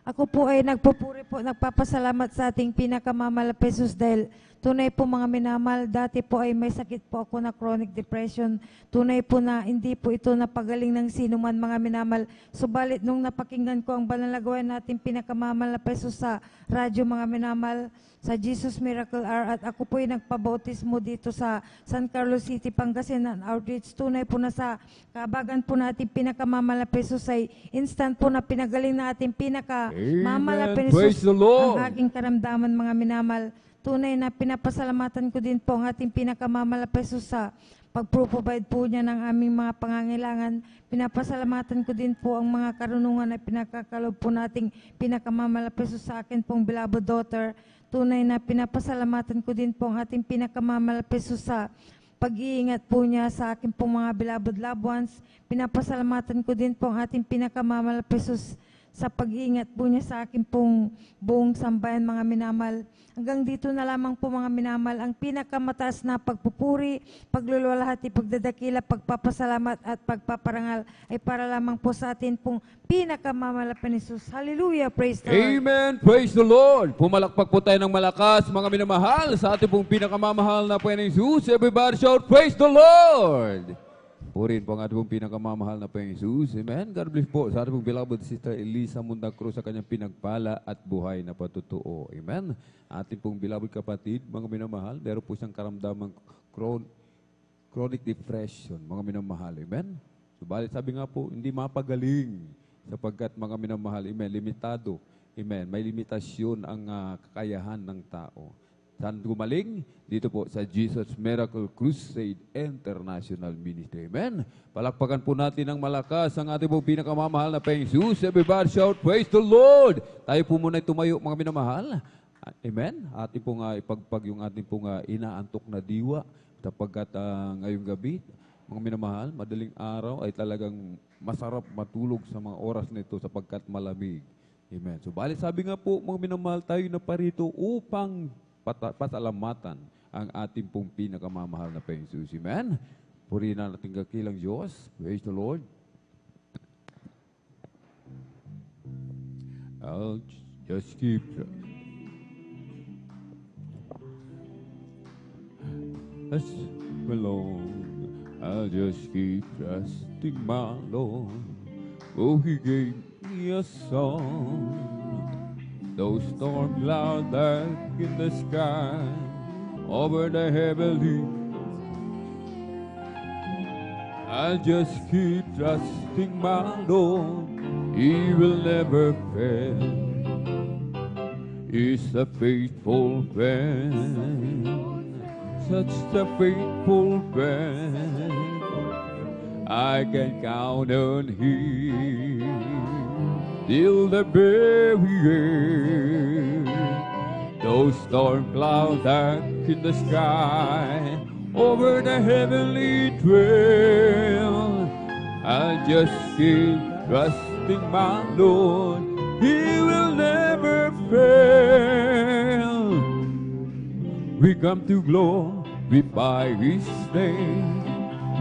Ako po ay nagpupuri po, nagpapasalamat sa ating pinakamamahal na Hesus dahil tunay po mga minamahal, dati po ay may sakit po ako na chronic depression. Tunay po na hindi po ito napagaling ng sino man mga minamahal. Subalit nung napakinggan ko ang banal na gawain natin pinakamamahal na Hesus sa radyo mga minamahal, sa Jesus Miracle Hour, at ako po ay nagpabautismo dito sa San Carlos City, Pangasinan Outreach. Tunay po na sa kabagan po natin pinakamamahal na Hesus ay instant po na pinagaling na ating pinakamamahal na Praise the Lord. ang aking karamdaman mga minamahal. Tunay na pinapasalamatan ko din po ang ating pinakamamahal na Hesus sa pag-provide po niya ng aming mga pangangailangan. Pinapasalamatan ko din po ang mga karunungan na pinakakalob po nating pinakamamahal na Hesus sa akin pong beloved daughter. Tunay na pinapasalamatan ko din po ang ating pinakamamahal na Hesus sa pag-iingat po niya sa akin pong mga beloved loved ones. Pinapasalamatan ko din po ang ating pinakamamahal na Jesus sa pag-iingat po niya sa akin pong buong sambayan, mga minamahal. Hanggang dito na lamang po, mga minamahal, ang pinakamataas na pagpupuri, pagluluwalhati, pagdadakila, pagpapasalamat at pagpaparangal ay para lamang po sa atin pong pinakamamahal na Jesus. Hallelujah, praise the Lord. Amen. Praise the Lord. Pumalakpak po tayo ng malakas, mga minamahal, sa ating pong pinakamamahal na Panginoong Jesus. Everybody shout, praise the Lord. Purihin po ang ating pong pinakamamahal na Panginoong Jesus. Amen. God bless po sa ating pong beloved Sister Elisa Mundacruz sa kanyang pinagpala at buhay na patutuo. Amen. Ating pong beloved kapatid, mga minamahal, meron po siyang karamdamang chronic depression, mga minamahal. Amen. Subalit sabi nga po, hindi mapagaling sapagkat mga minamahal, amen, limitado. Amen. May limitasyon ang kakayahan ng tao. Saan gumaling? Dito po sa Jesus Miracle Crusade International Ministry. Amen. Palakpakan po natin ng malakas ang ating pong pinakamamahal na Panginoong Jesus. Everybody shout, praise the Lord. Tayo po muna tumayo, mga minamahal. Amen. Ating pong ipagpag yung ating pong inaantok na diwa. Sapagkat ngayong gabi, mga minamahal, madaling araw ay talagang masarap matulog sa mga oras nito sapagkat malamig. Amen. So, bali sabi nga po, mga minamahal, tayo na parito upang pasalamatan ang ating pong pinakamamahal na Panginoong Jesus. Amen. Purihin na natin kakilang Diyos. Praise the Lord. I'll just keep alone. I'll just keep trusting my Lord. Oh, He gave me a song. Those storm clouds dark in the sky, over the heavenly, I'll just keep trusting my Lord. He will never fail. He's a faithful friend, such a faithful friend. I can count on Him till the very end. Those storm clouds dark in the sky, over the heavenly trail, I'll just keep trusting my Lord. He will never fail. We come to glorify His name.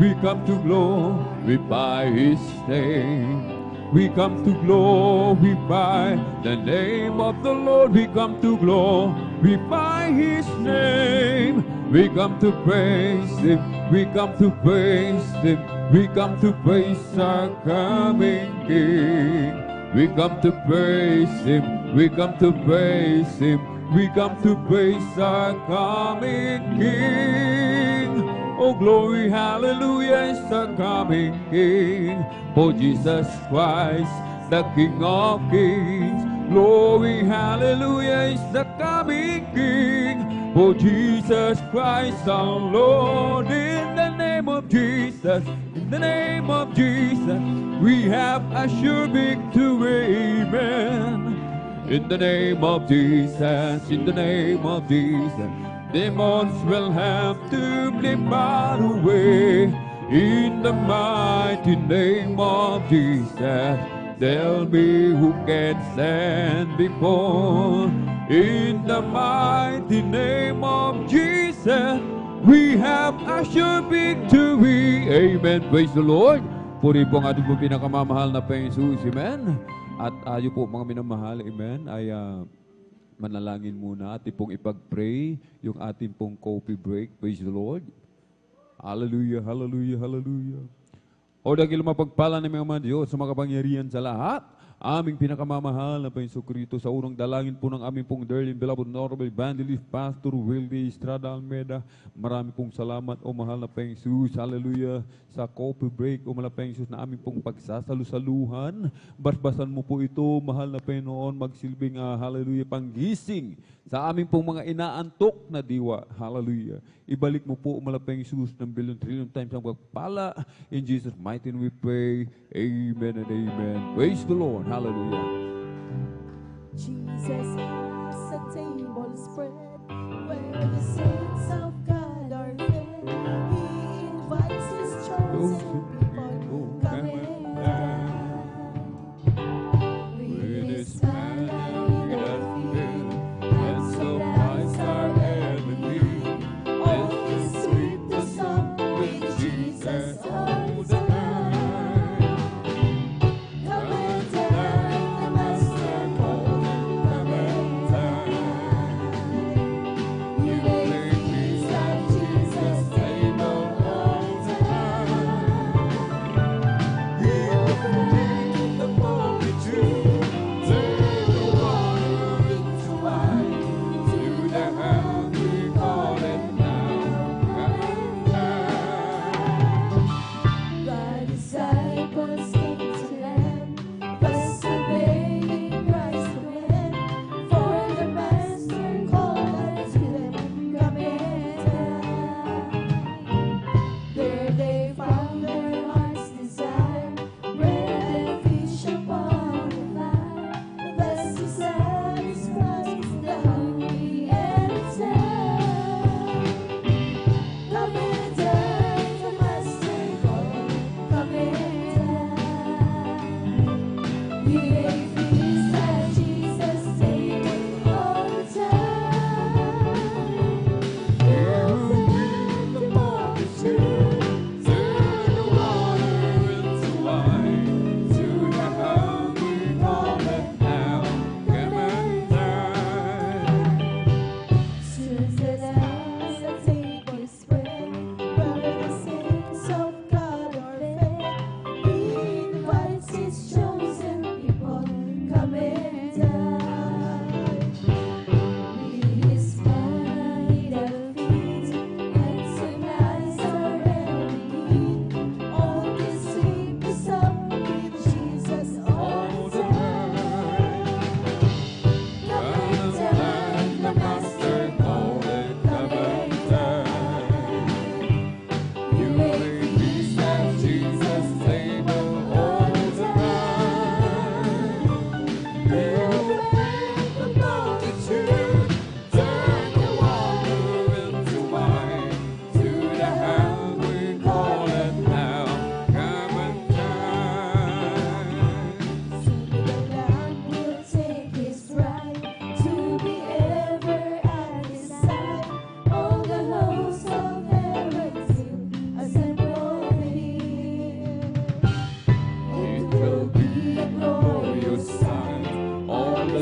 We come to glorify His name. We come to glorify the name of the Lord. We come to glorify His name. We come to praise Him. We come to praise Him. We come to praise our coming King. We come to praise Him. We come to praise Him. We come to praise our coming King. Oh, glory, hallelujah, is the coming King. For Jesus Christ, the King of Kings. Glory, hallelujah, is the coming King. For Jesus Christ, our Lord. In the name of Jesus, in the name of Jesus, we have a sure victory, amen. In the name of Jesus, in the name of Jesus, demons will have to be barred away. In the mighty name of Jesus, tell me who can stand before. In the mighty name of Jesus, we have a sure victory. Amen. Praise the Lord. Puri po ang ating po pinakamamahal na Panginoon Jesus. Amen. At ayo po mga minamahal, amen, ay manalangin muna, ating pong ipag-pray yung ating pong coffee break. Praise the Lord. Hallelujah, hallelujah, hallelujah. O dahil mapagpala ng mga Diyos sa makapangyarihan sa lahat, aming pinakamamahal na Panginoon Kristo, sa unang dalangin po ng aming pong dearly beloved Honorable Evangelist Pastor Wildy Estrada Almeda, marami pong salamat, o mahal na Panginoon, hallelujah, sa coffee break, o mahal na Panginoon, na aming pong pagsasalusaluhan. Basbasan mo po ito, mahal na Panginoon, magsilbing, hallelujah, panggising sa aming pong mga inaantok na diwa, hallelujah. Ibalik mo po, mahal na Panginoon, ng billion-trillion times ang pagpala. In Jesus' mighty name we pray, amen and amen. Praise the Lord, hallelujah. Jesus has a table spread where the saints of God are fed. He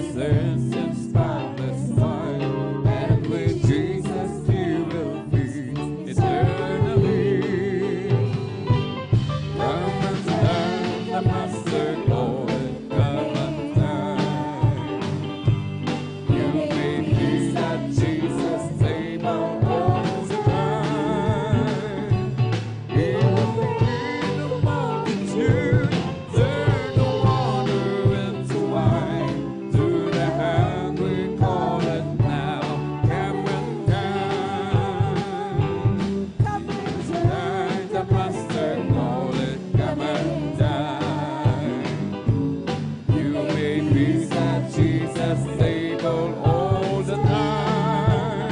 Jesus is His spotless white, and with Jesus you will be eternally. Come and learn the Master Lord, come and learn. You may be at Jesus' table all the time. He will feed the multitude, turn the water into wine. To the hungry call it now, come and dine. Dine, the Master call it, come and dine. You may be at Jesus' table all the time.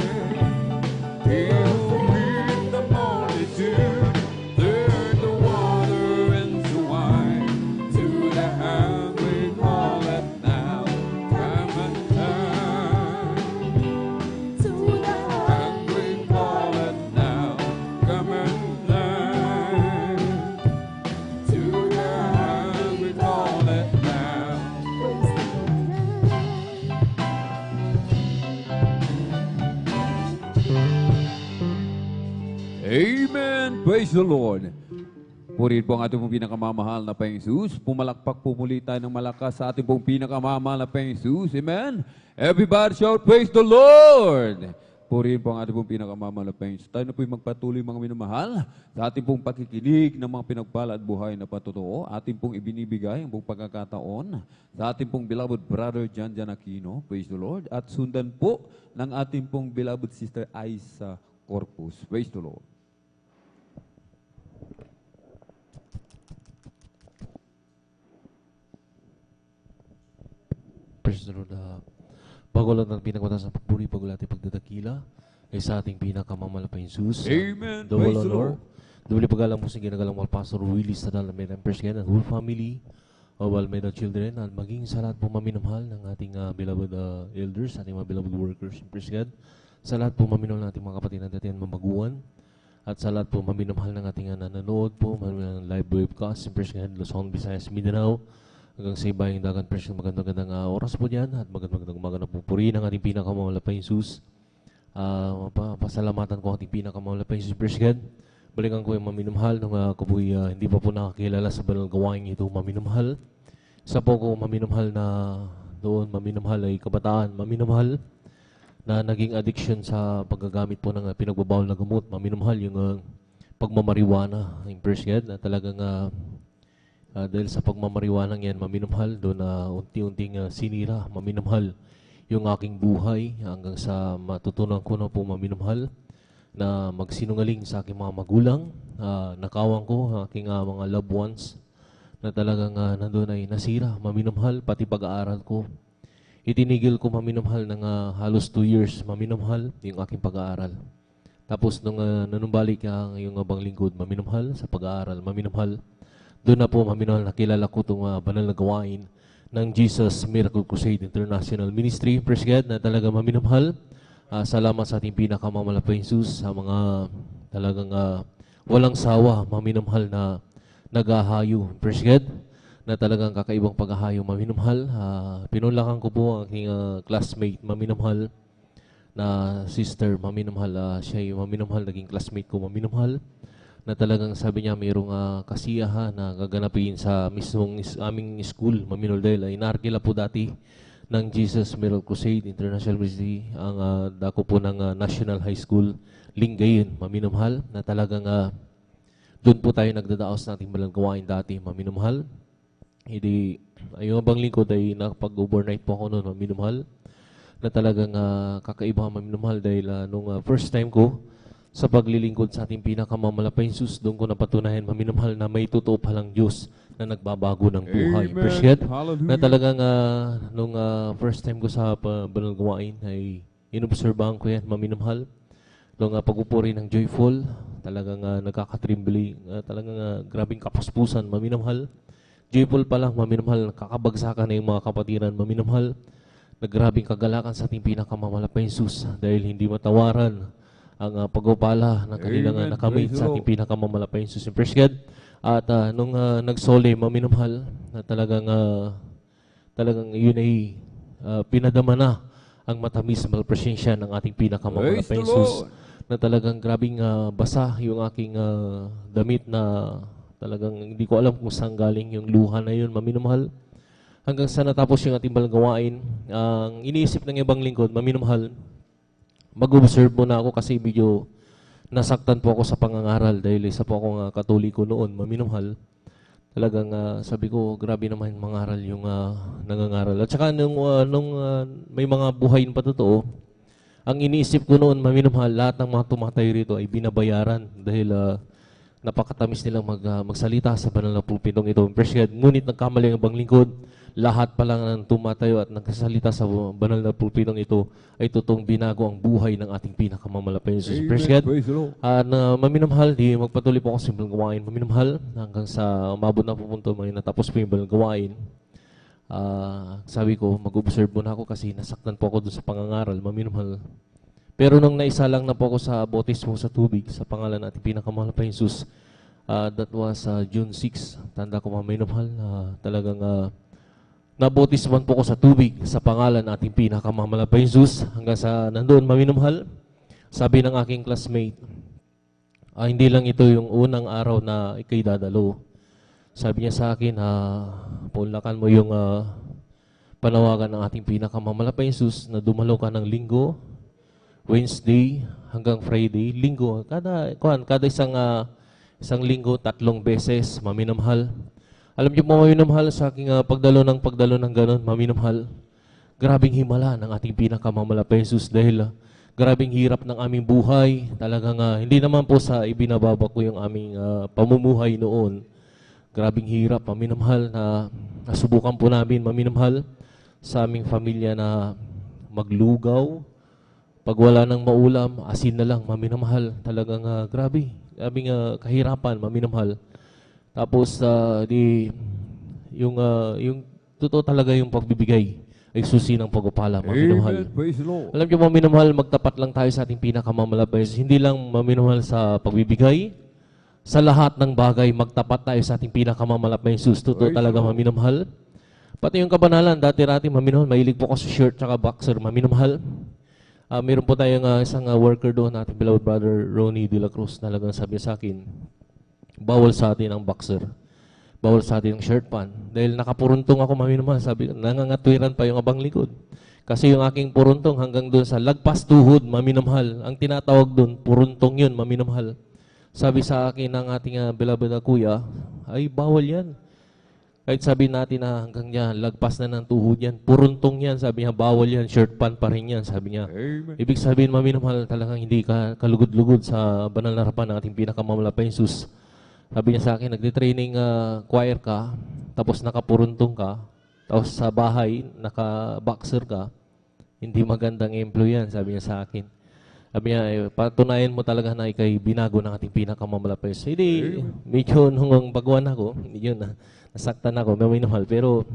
He will feed the multitude, turn the water into wine. To the hungry call it now, come and dine. To the hungry call it now, come and dine. To the hungry call it now. Amen! Praise the Lord! Purihin po ang ating pong pinakamamahal na Panginoong Jesus. Pumalakpak po muli tayo ng malakas sa ating pong pinakamamahal na Panginoong Jesus. Amen! Everybody shout, praise the Lord! Purihin po ang ating pong pinakamamahal na Panginoong Jesus. Tayo na po yung magpatuloy mga minamahal sa ating pong pakikinig ng mga pinagpala at buhay na patotoo. Ating pong ibinibigay ang pong pagkakataon sa ating pong beloved brother Jan Aquino. Praise the Lord! At sundan po ng ating pong beloved sister Aisa Corpus. Praise the Lord! Praise the Lord. Bago lang ng pinagmataas ng pagpuri, pagulati, pagdadakila, ay sa ating pinakamamalaking Jesus. Amen. Double Praise the honor. Lord. Double ipagalang po sa ginagalang mga Pastor Willie sa Almeida Presgen and whole family of Almeida children at maging sa lahat po maminamahal ng ating beloved elders, ating mga beloved workers in Presgen, sa lahat po maminamahal ng ating mga kapatid na dati mamaguan, at sa lahat po maminamahal ng ating nanonood po, ng live webcast in Presgen, Luzon, Visayas, Mindanao, hanggang sa ibayang dagat Presgen. Magandang oras po dyan at magandang pupuri ng ating pinakamamalaking Jesus. Pasalamatan ko ang ating pinakamamalaking Jesus Presgen. Balikan ko yung maminamahal nung ako po hindi pa po nakakilala sa banal gawain ito maminamahal. Isa po ko maminamahal na doon, maminamahal ay kabataan, maminamahal na naging addiction sa paggagamit po ng pinagbabawal na gamot. Maminamahal yung pagmamariwana in Presgen na talagang dahil sa pagmamariwanang yan, maminamahal, doon na unti-unting sinira, maminamahal yung aking buhay hanggang sa matutunan ko na po maminamahal na magsinungaling sa aking mga magulang, nakawang ko ang aking mga loved ones na talagang nandun ay nasira, maminamahal, pati pag-aaral ko. Itinigil ko maminamahal ng halos 2 years, maminamahal yung aking pag-aaral. Tapos nung nanumbalik ang yung abang lingkod, maminamahal sa pag-aaral, maminamahal. Doon na po maminamahal nakilala ko itong banal na gawain ng Jesus Miracle Crusade International Ministry. Praise God na talaga maminamahal. Salamat sa ating pinakamamalaking Jesus sa mga talagang walang sawa, maminamahal na naghahayo. Praise God na talagang kakaibang paghahayo, maminamahal. Pinunlakan ko po ang aking classmate, maminamahal na sister, maminamahal. Siya yung maminamahal, naging classmate ko, maminamahal. Na talagang sabi niya mayroong kasiyahan na gaganapin sa mismong aming school, maminol dahil inarkila po dati ng Jesus Miracle Crusade International Ministry ang dako po ng National High School Lingayen, maminamahal, na talagang doon po tayo nagdadaos ng ating malang gawain dati, maminamahal. Hindi, yung abang lingkod ay nakapag-overnight po ako noon, maminamahal, na talagang kakaiba, maminamahal, dahil nung first time ko sa paglilingkod sa ating pinakamamalaking Jesus, doon ko napatunayan, maminamahal, na may totoo palang Diyos na nagbabago ng buhay. Appreciate na talagang nung first time ko sa banal gawain ay inobserbahan ko yan, maminamahal. Nung pagpupuri ng joyful, talagang nagkakatrimbling, talagang grabing kapuspusan, maminamahal. Joyful pa lang, maminamahal, kakabagsakan na yung mga kapatiran, maminamahal. Naggrabing kagalakan sa ating pinakamamalaking Jesus dahil hindi matawaran ang pagpapala ng kanilang nakamit sa ating pinakamamalaking Jesus. Appreciate. At nung nagsole, maminamahal, na talagang yun ay pinadama na ang matamis na presensya ng ating pinakamamahal Praise na the Jesus, Lord. na talagang grabing basa yung aking damit na talagang hindi ko alam kung saan galing yung luha na yun, maminumahal. Hanggang sa natapos yung ating balgawain, ang iniisip ng ibang lingkod, maminumahal, mag-observe muna ako kasi medyo nasaktan po ako sa pangangaral dahil isa po akong katoliko noon, maminumahal. Talagang sabi ko, grabe naman mangaral yung nangangaral. At saka nung may mga buhayin pa totoo, ang iniisip ko noon, maminumahal, lahat ng mga tumatay rito ay binabayaran dahil napakatamis nilang magsalita sa banal na pulpitong ito. Ngunit nagkamali ang ibang lingkod, lahat pa lang ng tumatayo at nagsasalita sa banal na pulpitong ito ay totoong binago ang buhay ng ating pinakamamalapay Jesus. Praise God. Maminamahal, di magpatuloy po ako sa balgawain. Maminamahal, hanggang sa umabot na pupunto, may natapos po yung balgawain. Sabi ko, mag-observe muna ako kasi nasaktan po ako doon sa pangangaral. Maminamahal. Pero nung naisa lang na po ako sa bautismo sa tubig, sa pangalan natin pinakamahal Jesus, that was June 6. Tanda ko maminamahal, talagang nabautisman po ako sa tubig sa pangalan nating pinakamamahal na Jesus. Hanggang sa nandoon, maminamahal, sabi ng aking classmate, hindi lang ito yung unang araw na ikay dadalo. Sabi niya sa akin, paunlakan mo yung panawagan ng ating pinakamamahal na Jesus na dumalo ka ng linggo, Wednesday hanggang Friday, linggo, kada isang linggo, 3 beses, maminamahal. Alam niyo po, maminamahal, sa aking pagdalo ng ganon, maminamahal, grabing himala ng ating pinakamamahal na Jesus dahil grabing hirap ng aming buhay. Talagang hindi naman po sa ibinababa ko yung aming pamumuhay noon. Grabing hirap, maminamahal, na nasubukan po namin, maminamahal, sa aming pamilya na maglugaw. Pag wala nang maulam, asin na lang, maminamahal. Talagang grabe, grabing kahirapan, maminamahal. Tapos, yung totoo talaga yung pagbibigay ay susi ng pagpapala, maminamahal. Alam niyo, maminamahal, magtapat lang tayo sa ating pinakamamahal. Hindi lang maminamahal sa pagbibigay, sa lahat ng bagay, magtapat tayo sa ating pinakamamahal na Jesus. Totoo talaga, maminamahal. Pati yung kabanalan, dati-rati, maminamahal, mahilig po ako sa shirt tsaka boxer, maminamahal. Meron po tayong isang worker doon, ating beloved brother Ronnie De La Cruz, talagang sabi sa akin, bawal sa atin ang boxer. Bawal sa atin ang shirt pan. Dahil nakapuruntong ako, maminamahal, sabi ko, nangangatwiran pa yung abang likod. Kasi yung aking puruntong hanggang doon sa lagpas tuhod, maminamahal. Ang tinatawag doon, puruntong yun, maminamahal. Sabi sa akin ng ating beloved na kuya, ay bawal yan. Kahit sabi natin na hanggang niya, lagpas na ng tuhod yan, puruntong yan, sabi niya, bawal yan, shirt pan pa rin yan, sabi niya. Amen. Ibig sabihin, maminamahal, talagang hindi ka kalugod-lugod sa banal na harapan ng ating pinakamamahal na Jesus. Sabi niya sa akin, nagde-training choir ka, tapos nakapuruntong ka, tapos sa bahay, naka-boxer ka, hindi magandang employee yan, sabi niya sa akin. Sabi niya, patunayan mo talaga na ikay binago ng ating pinakamamahal na Jesus. Hindi, medyo nung baguhan ako, yun na. Nasaktan ako, maminamahal. Pero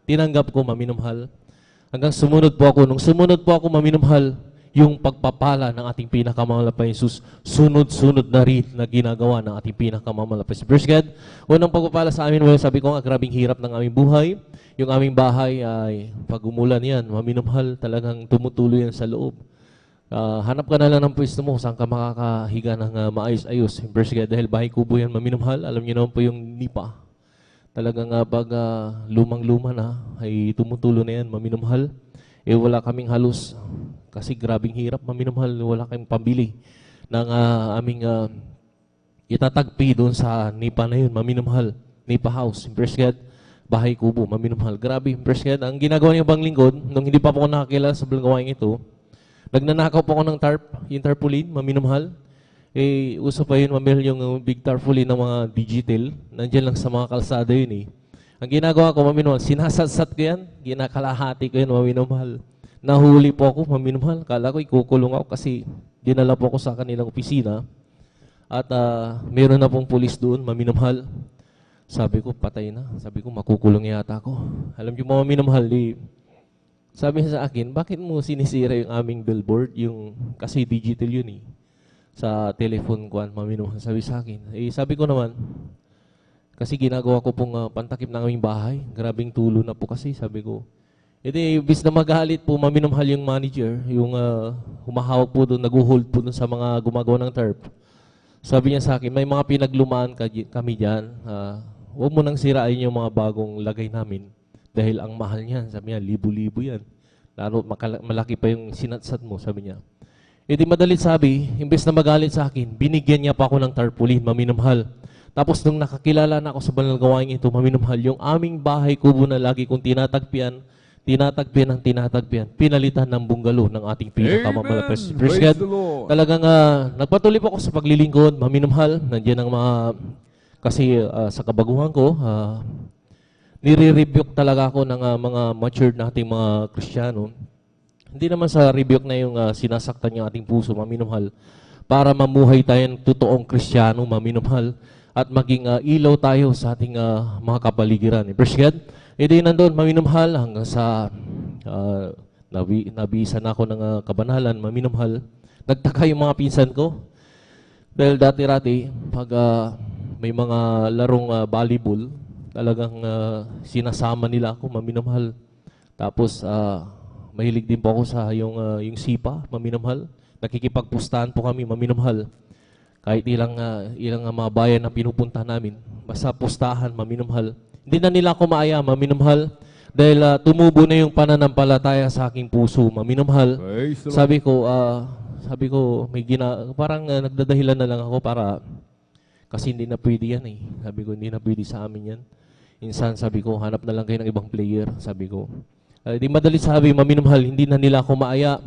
tinanggap ko, maminamahal. Hanggang sumunod po ako. Nung sumunod po ako, maminamahal, yung pagpapala ng ating pinakamamahal na Jesus, sunod-sunod na rin na ginagawa ng ating pinakamamahal na Jesus. Praise God. Unang pagpapala sa amin, sabi ko nga, grabing hirap ng aming buhay. Yung aming bahay ay, pag umulan yan, maminamahal, talagang tumutuloy yan sa loob. Hanap ka na lang ng pwesto mo, saan ka makakahiga ng maayos-ayos. Praise God. Dahil bahay kubo yan, maminamahal. Alam niyo naman po yung nipa. Talagang pag lumang-luma na, ay tumutulo na yan, maminamahal. Wala kaming halos, kasi grabing hirap, maminamahal, wala kaming pambili ng aming itatagpi doon sa nipa na yun, maminamahal. Nipa house, praise God, bahay kubo, maminamahal. Grabe, praise God. Ang ginagawa niyo bang lingkod, nung hindi pa po ako nakakilala sa balgawain ito, nagnanakaw po ako ng tarp, yung tarpaulin, maminamahal. Uso pa yun, mamahal, yung big tarpaulin ng mga digital. Nandiyan lang sa mga kalsada yun eh. Ang ginagawa ko, maminamahal, sinasatsat ko yan, ginakalahati ko yan, maminamahal. Nahuli po ako, maminamahal. Kala ko ikukulong ako kasi dinala po ako sa kanilang opisina. At meron na pong pulis doon, maminamahal. Sabi ko, patay na. Sabi ko, makukulong yata ako. Alam niyo, maminamahal, sabi sa akin, bakit mo sinisira yung aming billboard? Kasi digital yun eh. Sa telephone ko, maminamahal, sabi sa akin. Sabi ko naman, kasi ginagawa ko pong pantakip ng aming bahay. Grabing tulo na po kasi, sabi ko. Bis na magalit po, maminumhal yung manager, yung humahawak po doon, nag-hold po doon sa mga gumagawa ng turf. Sabi niya sa akin, may mga pinaglumaan kami dyan. Huwag mo nang sirain yung mga bagong lagay namin. Dahil ang mahal niyan, sabi niya, libo-libo yan. Lalo malaki pa yung sinatsat mo, sabi niya. Madalit sabi, imbes na magalit sa akin, binigyan niya pa ako ng tarpaulin, maminumhal. Tapos nung nakakilala na ako sa banal gawain ito, maminumhal, yung aming bahay kubo na lagi kong tinatagpian, pinalitan ng bungalow ng ating pinakamamalakas. Praise God. Talagang nagpatuloy po ako sa paglilingkod, maminumhal, nandiyan ang mga, kasi sa kabaguhan ko, nire-rebuke talaga ako ng mga matured nating mga Kristiyano. Hindi naman sa rebuke na yung sinasaktan yung ating puso, maminumhal, para mamuhay tayo ng totoong Kristiyano, maminumhal, at maging ilaw tayo sa ating mga kapaligiran. Praise God. Nandun, maminumhal, hanggang sa nabisan ako ng kabanalan, maminumhal. Nagtaka yung mga pinsan ko. Dahil dati-rati, pag may mga larong volleyball, talagang sinasama nila ako, maminumhal. Tapos, mahilig din po ako sa yung sipa, maminumhal. Nakikipagpustahan po kami, maminumhal. Kahit ilang mga bayan na pinupunta namin, basta pustahan, maminumhal. Hindi na nila ako maaya, maminumhal. Dahil tumubo na yung pananampalataya sa aking puso, maminumhal. Sabi ko, parang nagdadahilan na lang ako para, kasi hindi na pwede yan eh. Sabi ko, hindi na pwede sa amin yan. Insan, sabi ko, hanap na lang kayo ng ibang player, sabi ko. Di madali sabi, maminumhal, hindi na nila ako maaya.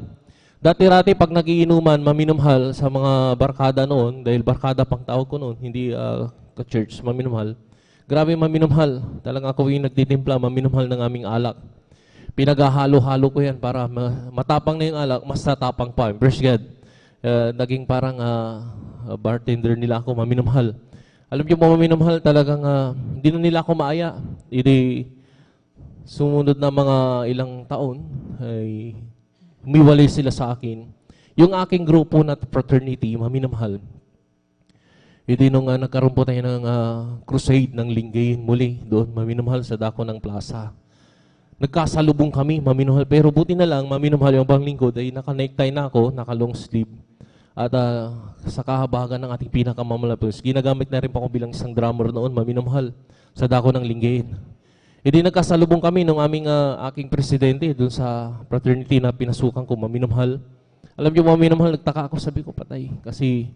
Dati-rati, pag nagiinuman, maminumhal sa mga barkada noon, dahil barkada pang tawag ko noon, hindi ka-church, maminumhal. Grabe maminumhal. Talagang ako yung nagtitimpla, maminumhal ng aming alak. Pinaghahalo-halo ko yan para matapang na yung alak, mas tatapang pa. Praise God. Naging parang bartender nila ako, maminumhal. Alam niyo mo, maminumhal, talagang hindi na nila ako maaya. Sumunod na mga ilang taon, ay humiwalay sila sa akin. Yung aking grupo na fraternity, maminumhal. Nung nagkaroon po tayo ng crusade ng Linggayin muli doon, maminumhal sa dako ng plaza. Nagkasalubong kami, maminumhal. Pero buti na lang, maminumhal yung bang lingkod ay naka-necktie na ako, naka-long sleeve. At sa kahabagan ng ating pinakamamalapos, ginagamit na rin po ako bilang isang drummer noon, maminumhal, sa dako ng Linggayin. Nagkasalubong kami ng aking presidente doon sa fraternity na pinasukan ko, maminumhal. Alam niyo, maminumhal, nagtaka ako, sabi ko, patay. Kasi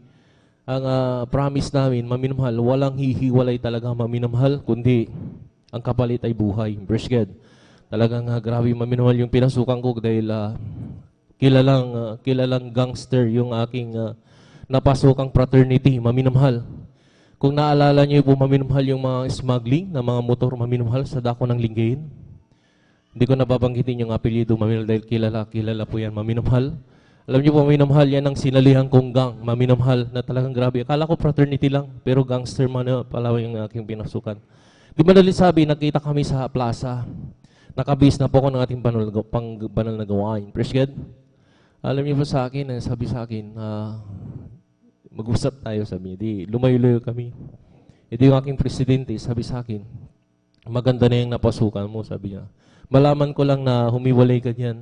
ang promise namin, maminumhal, walang hihiwalay talaga, maminumhal, kundi ang kapalit ay buhay. Praise God. Talagang grabe maminumhal yung pinasukan ko dahil kilalang gangster yung aking napasukang fraternity, maminumhal. Kung naalala niyo po, maminumhal yung mga smuggling na mga motor, maminumhal sa dako ng Linggayin. Hindi ko nababanggitin yung apelyido, maminumhal, dahil kilala po yan, maminumhal. Alam niyo po, maminumhal yan ang sinalihan kong gang, maminumhal, na talagang grabe. Akala ko fraternity lang, pero gangster man pala yung aking pinasukan. Di madali sabi, nakita kami sa plaza. Nakabis na po ako ng ating banal na gawain. Praise God. Alam niyo po sa akin, sabi sa akin, mag-usap tayo, sabi niya. Di lumayo-layo kami. Yung aking presidente, sabi sa akin, maganda na yung napasukan mo, sabi niya. Malaman ko lang na humiwalay ka diyan,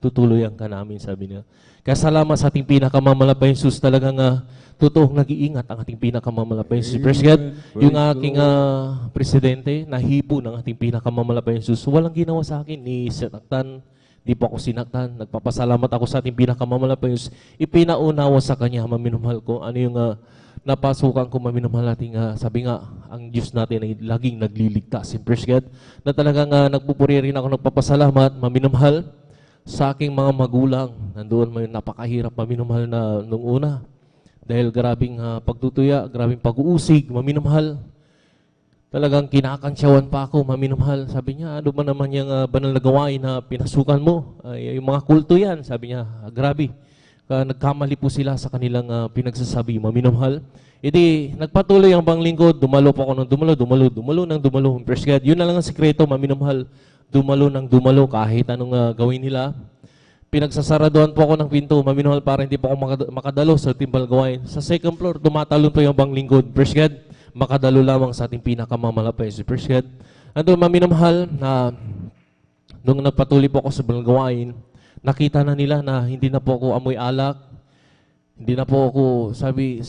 tutuluyan ka namin, sabi niya. Kaya salamat sa ating pinakamamalapay Jesus, talagang totoong nag-iingat ang ating pinakamamalapay Jesus. Praise God. Yung aking presidente, nahipo ng ating pinakamamalapay Jesus. Walang ginawa sa akin, ni sinaktan, di po ako sinaktan. Nagpapasalamat ako sa ating pinakamamalapay Jesus. Ipinaunawa sa Kanya, maminumhal ko. Ano yung napasukan ko, maminumhal natin, sabi nga, ang Diyos natin ay laging nagliligtas. Praise God. Na talagang nagpupuri rin ako, nagpapasalamat, maminumhal sa aking mga magulang. Nandoon may napakahirap, maminumhal na nung una. Dahil grabing pagtutuya, grabing pag-uusig, maminumhal. Talagang kinakansyawan pa ako, maminumhal. Sabi niya, ano ba naman yung banal na gawain na pinasukan mo? Yung mga kulto yan, sabi niya, grabe. Nagkamali po sila sa kanilang pinagsasabi, maminumhal. Nagpatuloy ang bang lingkod, dumalo po ako ng dumalo ng dumalo. Praise God. Yun na lang ang sikreto, maminumhal. Dumalo ng dumalo kahit anong gawin nila. Pinagsasaraduhan po ako ng pinto, maminumhal, para hindi po ako makadalo sa timbal gawain. Sa second floor, tumatalon po yung bang lingkod. Praise God. Makadalo lamang sa ating pinakamamalapay. Praise God. Ando, maminumhal na nung nagpatuloy po ako sa banal gawain, nakita na nila na hindi na po ako amoy alak, hindi na po ako,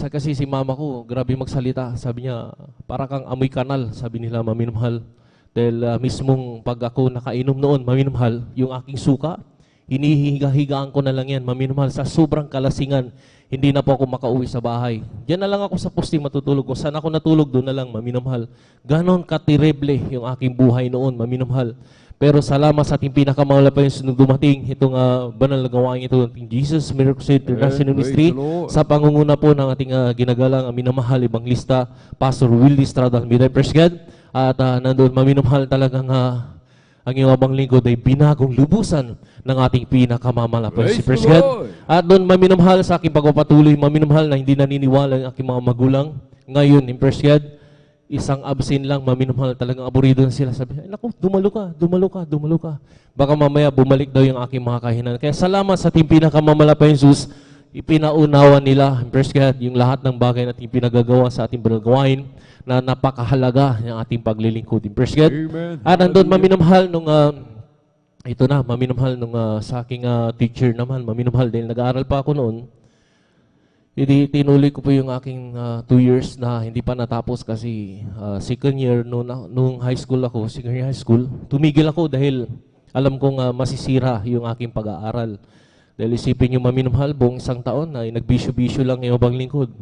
kasi si mama ko, grabe magsalita. Sabi niya, para kang amoy kanal, sabi nila, maminumhal. Dahil mismong pag ako nakainom noon, maminumhal, yung aking suka, hinihiga-higaan ko na lang yan, maminumhal, sa sobrang kalasingan, hindi na po ako makauwi sa bahay. Diyan na lang ako sa posting matutulog. Kung saan ako natulog, doon na lang, maminumhal. Ganon katirible yung aking buhay noon, maminumhal. Pero salamat sa ating pinakamahal pa yung sunod dumating, itong banal na gawain ito, ating Jesus Miracle International Ministry, sa pangunguna po ng ating ginagalang, minamahal, Ebanglista, Pastor Willie Estrada, Almeida, praise God. At nandun, maminamahal talagang ang iyong abang lingkod ay binagong lubusan ng ating pinakamamalapan si praise God. At doon, maminamahal sa aking pagpapatuloy, maminamahal na hindi naniniwala ang aking mga magulang. Ngayon, in praise God, isang absent lang, maminumhal, talagang aburido na sila. Sabi, ay naku, dumalo ka. Baka mamaya bumalik daw yung aking mga kahinan. Kaya salamat sa ating pinakamamalapay Jesus, ipinaunawa nila, praise God, yung lahat ng bagay na ating pinagagawa sa ating banal gawain na napakahalaga ng ating paglilingkod. Praise God. Amen. At andun, maminumhal nung, maminumhal nung sa aking teacher naman, maminumhal dahil nag-aaral pa ako noon. Hindi, tinuloy ko po yung aking 2 years na hindi pa natapos kasi second year nung high school ako, second year high school, tumigil ako dahil alam kong masisira yung aking pag-aaral. Dahil isipin nyo, maminumhal, buong isang taon na nagbisyo-bisyo lang yung abang lingkod.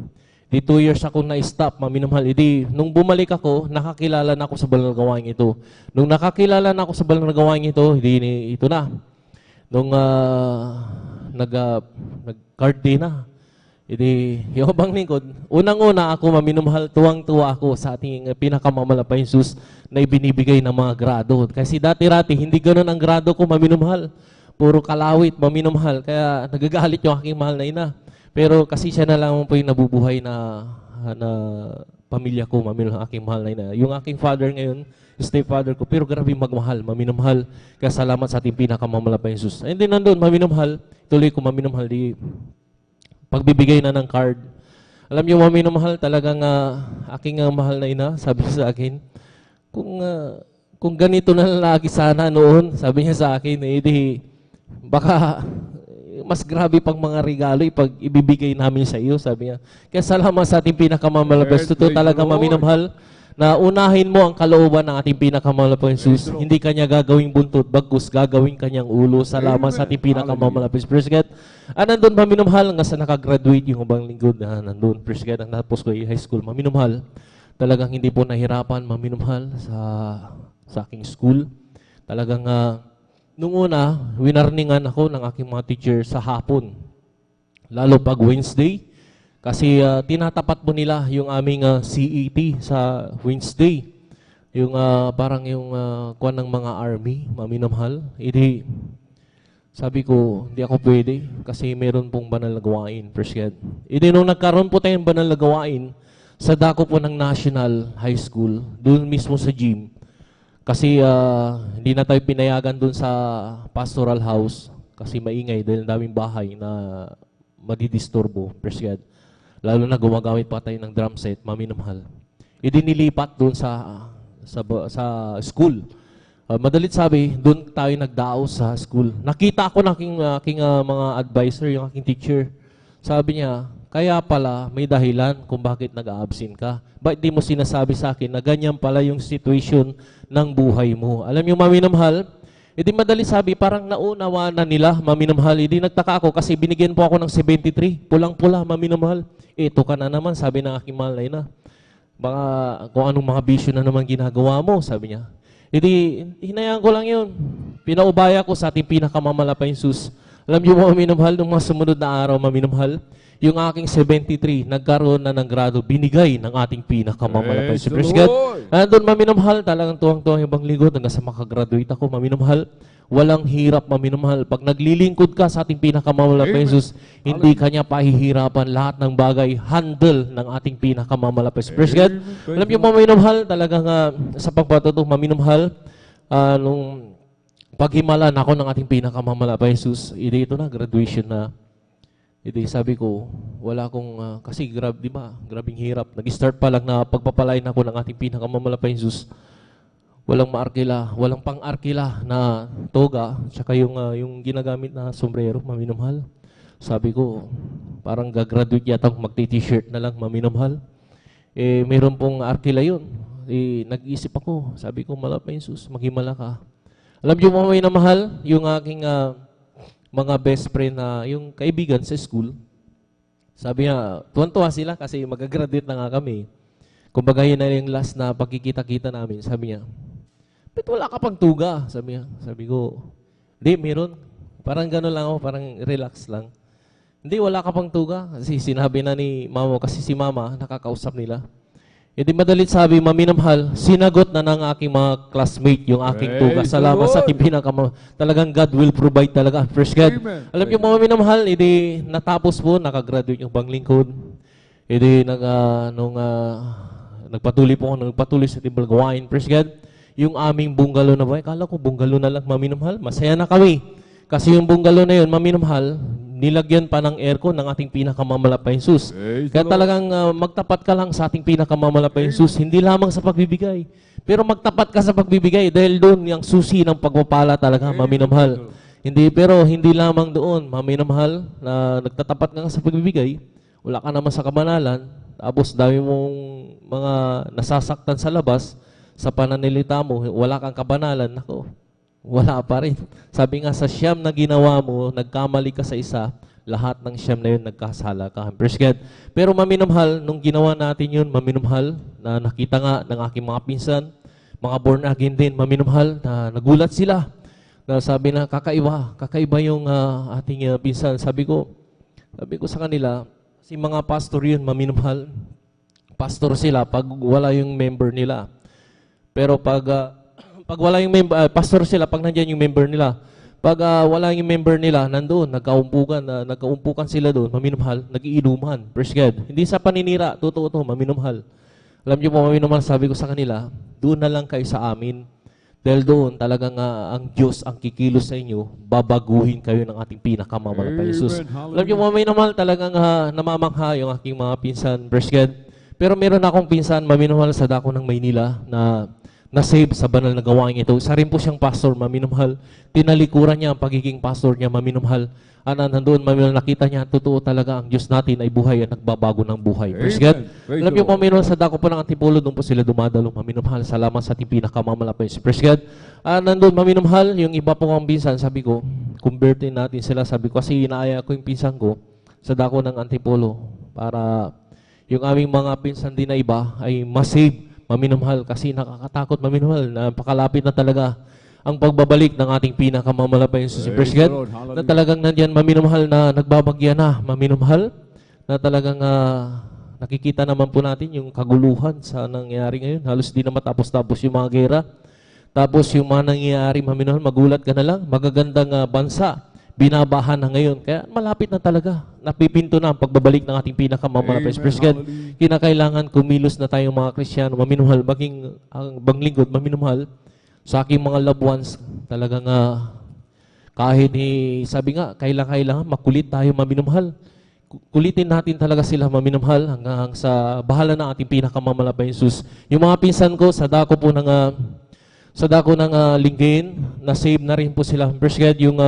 Di 2 years ako na-stop, maminumhal. Hindi, nung bumalik ako, nakakilala na ako sa banal na gawain ito. Nung nakakilala na ako sa banal na gawain ito, ito na. Nung nag-card day na, yung abang lingkod, unang-una ako maminumhal, tuwang-tuwa ako sa ating pinakamamalapay Jesus na ibinibigay ng mga grado. Kasi dati-rati, hindi ganun ang grado ko maminumhal. Puro kalawit, maminumhal. Kaya nagagalit yung aking mahal na ina. Pero kasi siya na lang po yung nabubuhay na pamilya ko, maminumhal, aking mahal na ina. Yung aking father ngayon, stepfather ko, pero grabe magmahal, maminumhal. Kaya salamat sa ating pinakamamalapay Jesus. And then nandun, maminumhal, tuloy ko maminumhal, pagbibigay na ng card. Alam niyo, maminumahal, talagang aking mahal na ina, sabi niya sa akin, kung ganito na lagi sana noon, sabi niya sa akin, baka mas grabe pang mga regalo pag ibibigay namin sa iyo, sabi niya. Kaya salamat sa ating pinakamalapay. Totoo talaga, maminumahal, na unahin mo ang kalooban ng ating pinakamalapay Jesus. Hindi kanya gagawing buntot, bagus gagawing kanyang ulo. Salamat sa ating pinakamalapay. Praise God. Nandun, maminumhal, hanggang sa nakagraduate yung abang lingkod na nandun. Praise God. Ang natapos ko high school, maminumhal. Talagang hindi po nahirapan, maminumhal sa aking school. Talagang nung una, winarningan ako ng aking mga teacher sa hapon. Lalo pag Wednesday, kasi tinatapat mo nila yung aming CET sa Wednesday. Yung parang yung kuwan ng mga army, maminamahal. Sabi ko, hindi ako pwede kasi meron pong banal na gawain. Praise God. Nung nagkaroon po tayong banal na gawain, sa dako po ng National High School, doon mismo sa gym, kasi hindi na tayo pinayagan doon sa pastoral house kasi maingay dahil daming bahay na madidisturbo. Praise God. Lalo na gumagamit pa tayo ng drum set, maminamahal. Nilipat doon sa school. Madalit sabi, doon tayo nagdao sa school. Nakita ko ng aking mga advisor, yung aking teacher. Sabi niya, kaya pala may dahilan kung bakit nag-a-absent ka. Bakit di mo sinasabi sa akin na ganyan pala yung situation ng buhay mo? Alam niyo, maminamahal, madali sabi, parang naunawa na nila, maminamahal. Nagtaka ako kasi binigyan po ako ng 73. Pulang-pula, maminamahal. Ito ka na naman, sabi ng aking mahal na ina. Baka kung anong mga bisyo na naman ginagawa mo, sabi niya. Hinayaan ko lang yun. Pinaubaya ko sa ating pinakamamalapay Jesus. Alam niyo mo, maminamahal, nung mga sumunod na araw, maminamahal, yung aking 73, nagkaroon na ng grado, binigay ng ating pinakamamalapay Jesus. Praise God. Nandun, maminamahal, talagang tuwang-tuwang yung bang lingkod, hanggang sa makagraduate ako, maminamahal. Walang hirap, maminamahal. Pag naglilingkod ka sa ating pinakamamalapay Jesus, hindi kanya pahihirapan lahat ng bagay, handle ng ating pinakamamalapay. Praise God. Alam niyo, maminamahal, talagang sa pagpatuto, maminamahal, nung paghimalan ako ng ating pinakamamalapay Jesus, ito na, graduation na. Sabi ko, wala akong, kasi grabing hirap. Nag-start pa lang na pagpapalain ako ng ating pinakamamalapay Jesus. walang maarkila, walang pang-arkila na toga, tsaka yung ginagamit na sombrero, maminamahal. Sabi ko, parang gagraduate yata kung magti-t-shirt na lang, maminamahal. Eh, mayroon pong arkila yun. Eh, nag-iisip ako, sabi ko, malapay Jesus, maghimala ka. Alam niyo mga minamahal, yung aking mga best friend na, yung kaibigan sa school, sabi niya, tuwan-tuwa sila kasi mag-graduate na nga kami. Kumbaga yun na yung last na pagkikita-kita namin. Sabi niya, ba't wala ka pang tuga? Sabi niya. Sabi ko, hindi, meron. Parang gano'n lang ako, parang relax lang. Hindi, wala ka pang tuga. Kasi sinabi na ni mama, kasi si mama, nakakausap nila. E di madalit sabi, maminamahal, sinagot na ng aking mga classmate yung aking tuga. Salamat sa ating talagang God will provide talaga. First God. Amen. Alam niyo mga minamahal, edi natapos po, nakagraduate yung panglingkod. Edi nagpatuloy po ako, nagpatuloy sa timbal gawain. First God, yung aming bungalow na ba, kala ko bungalow na lang, maminamahal. Masaya na kami. Kasi yung bungalow na yun, maminamahal, nilagyan pa ng aircon ng ating pinakamamamalapay Jesus. Kaya talagang magtapat ka lang sa ating pinakamamamalapay Jesus, hindi lamang sa pagbibigay. Pero magtapat ka sa pagbibigay dahil doon yung susi ng pagpapala talaga, maminamahal. Hindi lamang doon, maminamahal, na nagtatapat ka sa pagbibigay, wala ka naman sa kabanalan, tapos dami mong mga nasasaktan sa labas, sa pananalita mo, wala kang kabanalan, nako, wala pa rin. Sabi nga, sa siyam na ginawa mo, nagkamali ka sa isa, lahat ng siyam na yun, nagkasala ka. Praise God. Pero maminamahal, nung ginawa natin yun, maminamahal, na nakita nga ng aking mga pinsan, mga born again din, maminamahal, na nagulat sila. Na sabi na, kakaiba yung ating pinsan. Sabi ko sa kanila, si mga pastor yun, maminamahal, pastor sila pag wala yung member nila. Pero pag wala yung member, pastor sila pag nandiyan yung member nila. Pag wala yung member nila, nandoon, nagkaumpukan sila doon, maminamahal, nagiinuman. Praise God. Hindi sa paninira, totoo to, maminamahal. Alam niyo po, maminamahal, sabi ko sa kanila, doon na lang kayo sa amin. Dahil doon, talagang ang Diyos ang kikilos sa inyo, babaguhin kayo ng ating pinakamamalapay Jesus. Alam niyo, maminamahal, talagang namamangha yung aking mga pinsan. Praise God. Pero meron akong pinsan, maminamahal, sa dako ng Maynila, na-save sa banal na gawain ito. Isa rin po siyang pastor, maminamahal. Tinalikuran niya ang pagiging pastor niya, maminamahal. Nandoon, maminamahal, nakita niya, totoo talaga ang Diyos natin ay buhay at nagbabago ng buhay. Praise God. Alam niyo, maminamahal, sa dako po ng Antipolo, doon po sila dumadalo, maminamahal. Salamat sa ating pinakamamalapay. Praise God. Nandoon, maminamahal, yung iba po kong pinsan, sabi ko, convertin natin sila. Sabi ko, kasi inaaya ko yung pinsan ko sa dako ng Antipolo para yung aming mga pinsan din na iba ay masave, maminamahal, kasi nakakatakot, maminamahal, napakalapit na talaga ang pagbabalik ng ating pinakamamalapay Jesus. Praise God, na talagang nandyan, maminamahal, na nagbabagya na, maminamahal, na talagang nakikita naman po natin yung kaguluhan sa nangyayari ngayon. Halos di na matapos-tapos yung mga gera. Tapos yung mga nangyayari, maminamahal, magulat ka na lang, magagandang bansa, binabahan na ngayon. Kaya malapit na talaga. Napipinto na ang pagbabalik ng ating pinakamamalapay. Praise God. Kinakailangan kumilos na tayong mga Kristiyano, maminamahal, maging ang banglingkod, maminamahal, sa aking mga loved ones, talagang kahit sabi nga, kailangan makulit tayo, maminamahal. Kulitin natin talaga sila, maminamahal, hanggang sa bahala ng ating pinakamamalapay Jesus. Yung mga pinsan ko, sa dako ng Lingayen, na-save na rin po sila. Praise God, yung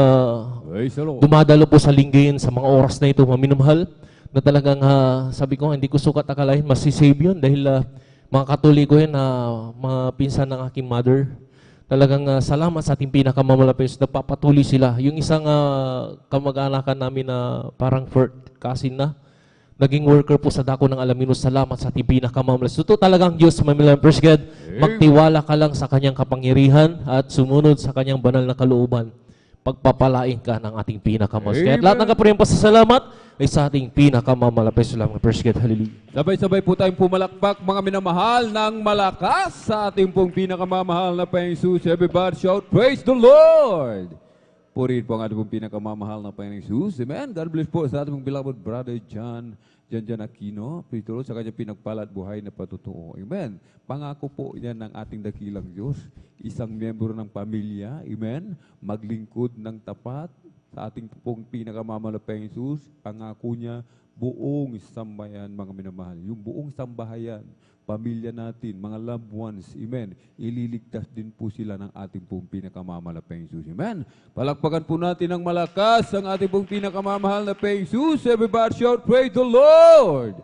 dumadalo po sa Lingayen sa mga oras na ito, maminamahal, na talagang sabi ko, hindi ko sukat akalain, masisave yun dahil mga Katoliko yan, mga pinsan ng aking mother. Talagang salamat sa ating pinakamamalapay, nagpapatuloy sila. Yung isang kamag-anakan namin na parang cousin na, naging worker po sa dako ng Alaminos. Salamat sa ating pinakamamalas. Totoo talagang Diyos, mamilang praise God. Magtiwala ka lang sa kanyang kapangyarihan at sumunod sa kanyang banal na kalooban. Pagpapalain ka ng ating pinakamamalas. Kaya lahat ng kapriyang pasasalamat ay sa ating pinakamamalas. Salamat, praise God. Hallelujah. Sabay-sabay po tayong pumalakpak, mga minamahal, ng malakas sa ating pong pinakamamahal na Panginoon Jesus. Everybody shout, praise the Lord! Purihin po ang ating pong pinakamamahal na Panginoon Jesus. Amen. God bless po sa ating pong beloved brother John Aquino. Prituro sa kanyang pinagpala at buhay na patutuo. Amen. Pangako po yan ng ating dakilang Diyos. Isang miyembro ng pamilya. Amen. Maglingkod ng tapat sa ating pong pinakamamahal na Panginoon Jesus. Pangako niya, buong sambayan, mga minamahal. Yung buong sambahayan, pamilya natin, mga loved ones, amen, ililigtas din po sila ng ating pong pinakamamahal na Panginoong Jesus. Amen. Palakpakan po natin ng malakas ang ating pong pinakamamahal na Panginoong Jesus. Everybody shout, praise the Lord!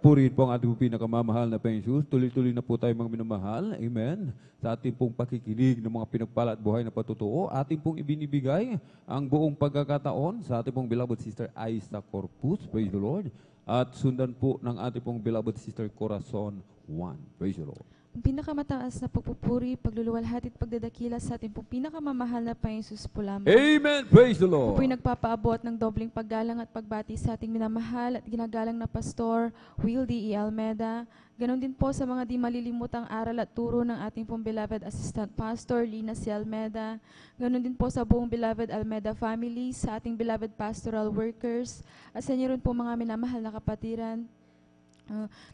Purihin po ang ating pong pinakamamahal na Panginoong Jesus. Tuloy-tuloy na po tayo mga minamahal. Amen. Sa ating pong pakikinig ng mga pinagpala at buhay na patutuo, ating pong ibinibigay ang buong pagkakataon sa ating pong beloved sister Aisa Corpus. Praise the Lord. At sundan po ng ating pong beloved sister Corazon 1. Praise the Lord. Ang pinakamataas na pagpupuri, pagluluwalhati at pagdadakila sa ating pong pinakamamahal na Panginoon Jesus po lamang. Amen. Praise the Ako Lord. po'y nagpapaabot ng dobling paggalang at pagbati sa ating minamahal at ginagalang na Pastor Will D. E. Almeda. Ganon din po sa mga di malilimutang aral at turo ng ating pong beloved Assistant Pastor Lina C. Almeda. Ganon din po sa buong beloved Almeda family, sa ating beloved pastoral workers, at sa inyo rin po mga minamahal na kapatiran.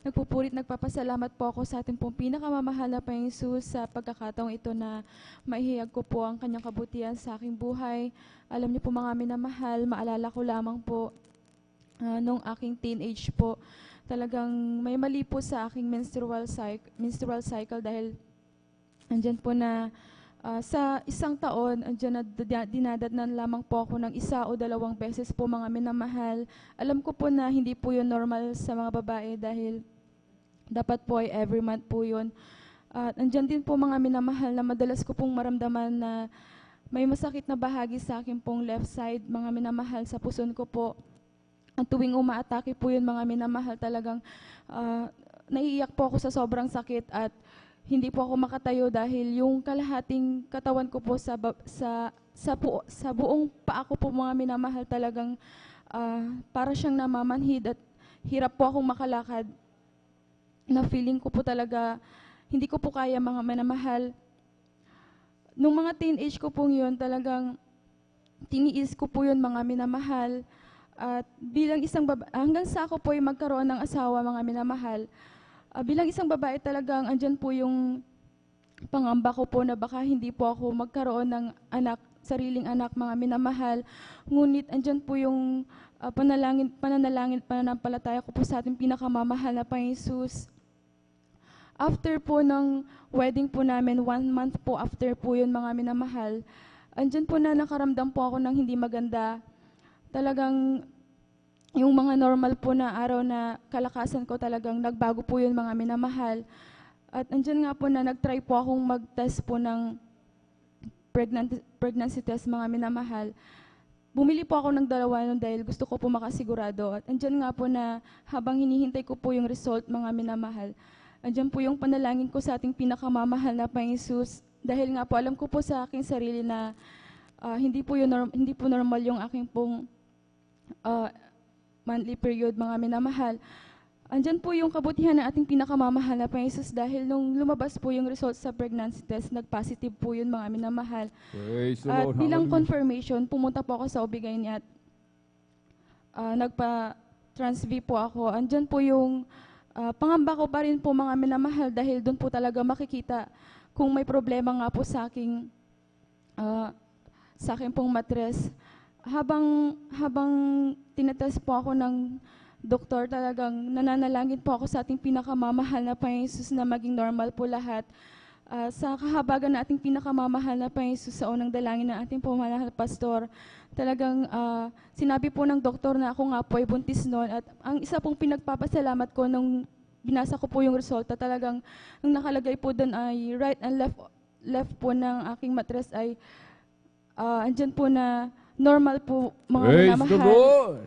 Nagpupurit, nagpapasalamat po ako sa ating pong pinakamamahal na Panginoon Jesus sa pagkakataong ito na maihiyag ko po ang kanyang kabutihan sa aking buhay. Alam niyo po mga minamahal, maalala ko lamang po nung aking teenage po, talagang may mali po sa aking menstrual cycle dahil andyan po na sa isang taon, andyan na dinadatnan lamang po ako ng 1 o 2 beses po mga minamahal. Alam ko po na hindi po yun normal sa mga babae dahil dapat po ay every month po yun. At andyan din po mga minamahal na madalas ko pong maramdaman na may masakit na bahagi sa akin pong left side, mga minamahal, sa puson ko po. At tuwing umaatake po yun mga minamahal, talagang naiiyak po ako sa sobrang sakit at hindi po ako makatayo dahil yung kalahating katawan ko po sa buong paa ko po mga minamahal, talagang para siyang namamanhid at hirap po akong makalakad, na feeling ko po talaga hindi ko po kaya mga minamahal. Nung mga teenage ko pong yun, talagang tiniis ko po yun mga minamahal. At bilang isang babae, hanggang sa ako po ay magkaroon ng asawa mga minamahal, bilang isang babae talagang andyan po yung pangamba ko po na baka hindi po ako magkaroon ng anak, sariling anak mga minamahal. Ngunit andyan po yung pananampalataya ko po sa ating pinakamamahal na Panginoon Jesus. After po ng wedding po namin, 1 month po after po yun mga minamahal, andyan po na nakaramdam po ako ng hindi maganda. Talagang yung mga normal po na araw na kalakasan ko, talagang nagbago po yun mga minamahal. At andyan nga po na nag-try po akong mag-test po ng pregnancy test mga minamahal. Bumili po ako ng 2 nun dahil gusto ko po makasigurado. At andyan nga po na habang hinihintay ko po yung result mga minamahal, andyan po yung panalangin ko sa ating pinakamamahal na Panginoon Jesus. Dahil nga po alam ko po sa aking sarili na hindi po normal yung aking pong monthly period mga minamahal. Andyan po yung kabutihan ng ating pinakamamahal na Panginoon Jesus dahil nung lumabas po yung result sa pregnancy test, nag-positive po yun mga minamahal. Praise the At Lord. bilang Hallelujah. confirmation, pumunta po ako sa OB-GYN at nagpa-trans-V po ako. Andyan po yung pangamba ko pa rin po mga minamahal dahil doon po talaga makikita kung may problema nga po sa aking pong matres. Habang tinetest po ako ng doktor, talagang nananalangin po ako sa ating pinakamamahal na Panginoon Jesus na maging normal po lahat. Sa kahabagan na ating pinakamamahal na Panginoon Jesus sa unang dalangin ng ating pumamahal na pastor, talagang sinabi po ng doktor na ako nga po ay buntis noon. At ang isa pong pinagpapasalamat ko nung binasa ko po yung resulta, talagang ang nakalagay po doon ay right and left po ng aking matres ay andyan po na normal po mga Praise minamahal. the Lord.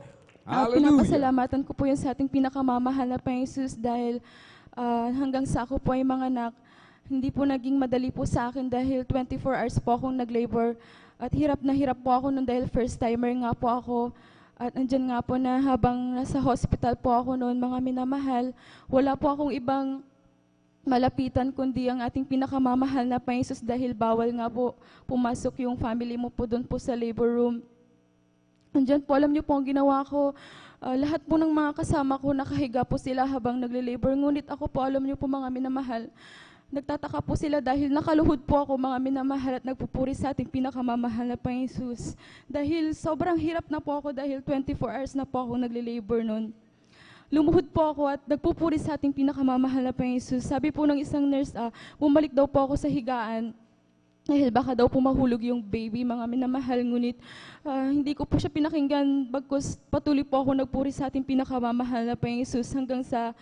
Hallelujah. Pinapasalamatan ko po yun sa ating pinakamamahal na Panginoon Jesus dahil hanggang sa ako po ay manganak, hindi po naging madali po sa akin dahil 24 hours po akong nag-labor at hirap na hirap po ako noon dahil first timer nga po ako. At andyan nga po na habang nasa hospital po ako noon mga minamahal, wala po akong ibang malapitan kundi ang ating pinakamamahal na Panginoon Jesus dahil bawal nga po pumasok yung family mo po doon po sa labor room. Andyan po, alam niyo po ang ginawa ko, lahat po ng mga kasama ko nakahiga po sila habang nagle-labor. Ngunit ako po, alam niyo po mga minamahal, nagtataka po sila dahil nakaluhod po ako mga minamahal at nagpupuri sa ating pinakamamahal na Panginoon Jesus. Dahil sobrang hirap na po ako dahil 24 hours na po ako nagle-labor noon. lumuhod po ako at nagpupuri sa ating pinakamamahal na Panginoong Jesus. Sabi po ng isang nurse, bumalik daw po ako sa higaan dahil baka daw po mahulog yung baby, mga minamahal. Ngunit hindi ko po siya pinakinggan, bagkus patuloy po ako nagpuri sa ating pinakamamahal na Panginoong Jesus hanggang sa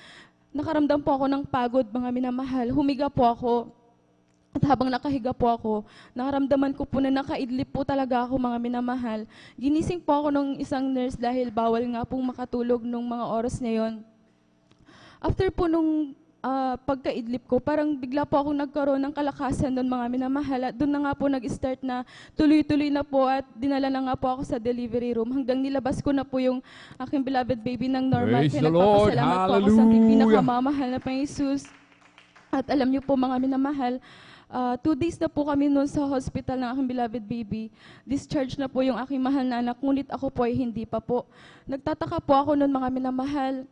nakaramdam po ako ng pagod, mga minamahal. Humiga po ako. At habang nakahiga po ako, nakaramdaman ko po na nakaidlip po talaga ako, mga minamahal. Ginising po ako ng isang nurse dahil bawal nga pong makatulog nung mga oras na yon. After po nung pagkaidlip ko, parang bigla po akong nagkaroon ng kalakasan doon, mga minamahal. At doon na nga po nag-start na tuloy-tuloy na po at dinala na nga po ako sa delivery room hanggang nilabas ko na po yung aking beloved baby ng normal. Praise Kaya the Lord. nagpapasalamat po ako sa aking pinakamamahal na Panginoong Jesus. At alam niyo po, mga minamahal, 2 days na po kami noon sa hospital ng aking beloved baby. Discharge na po yung aking mahal na anak, ngunit ako po ay hindi pa po. Nagtataka po ako noon, mga minamahal.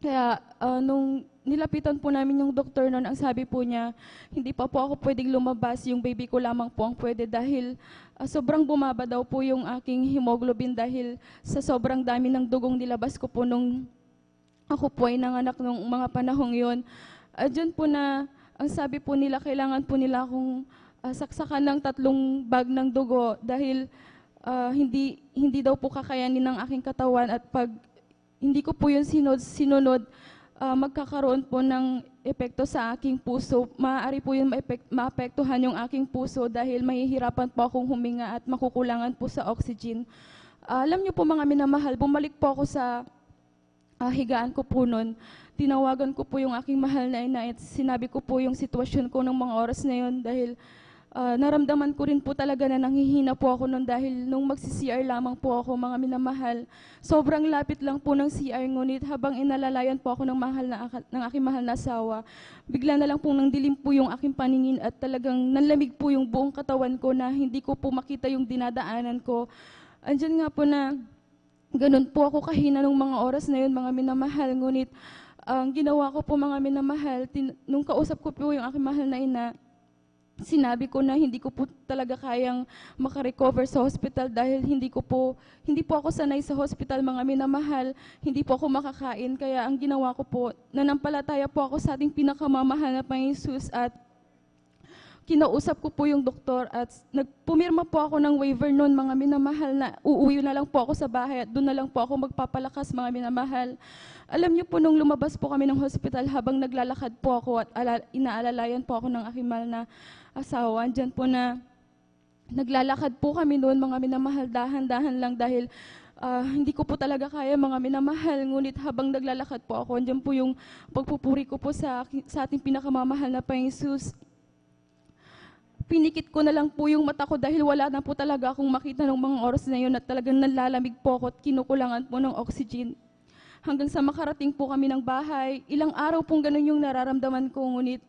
Kaya nung nilapitan po namin yung doktor noon, ang sabi po niya, hindi pa po ako pwedeng lumabas, yung baby ko lamang po ang pwede dahil sobrang bumaba daw po yung aking hemoglobin dahil sa sobrang dami ng dugong nilabas ko po nung ako po ay nanganak nung mga panahong yon. Diyan po na, ang sabi po nila, kailangan po nila akong saksakan ng 3 bag ng dugo dahil hindi daw po kakayanin ng aking katawan at pag hindi ko po yun sinunod, magkakaroon po ng epekto sa aking puso. Maaari po yun maapektuhan yung aking puso dahil mahihirapan po akong huminga at makukulangan po sa oxygen. Alam niyo po, mga minamahal, bumalik po ako sa higaan ko po noon. Tinawagan ko po yung aking mahal na ina at sinabi ko po yung sitwasyon ko ng mga oras na yun dahil naramdaman ko rin po talaga na nanghihina po ako noon dahil nung magsi-CR lamang po ako, mga minamahal. Sobrang lapit lang po ng CR, ngunit habang inalalayan po ako ng aking mahal na asawa, bigla na lang po nang dilim po yung aking paningin at talagang nanlamig po yung buong katawan ko na hindi ko po makita yung dinadaanan ko. Andyan nga po na ganun po ako kahina nung mga oras na yun, mga minamahal, ngunit ang ginawa ko po, mga minamahal, nung kausap ko po yung aking mahal na ina, sinabi ko na hindi ko po talaga kayang makarecover sa hospital dahil hindi po ako sanay sa hospital, mga minamahal, hindi po ako makakain. Kaya ang ginawa ko po, nanampalataya po ako sa ating pinakamamahal na Panginoong Jesus at kinausap ko po yung doktor at pumirma po ako ng waiver noon, mga minamahal, na uuwi na lang po ako sa bahay at doon na lang po ako magpapalakas, mga minamahal. Alam niyo po, nung lumabas po kami ng hospital, habang naglalakad po ako at inaalalayan po ako ng aking mahal na asawa, andyan po na naglalakad po kami noon, mga minamahal, dahan-dahan lang dahil hindi ko po talaga kaya, mga minamahal. Ngunit habang naglalakad po ako, andyan po yung pagpupuri ko po sa ating pinakamamahal na Panginoong Jesus. Pinikit ko na lang po yung mata ko dahil wala na po talaga akong makita ng mga oras na yun at talagang nalalamig po ako at kinukulangan po ng oxygen. Hanggang sa makarating po kami ng bahay, ilang araw pong ganun yung nararamdaman ko, ngunit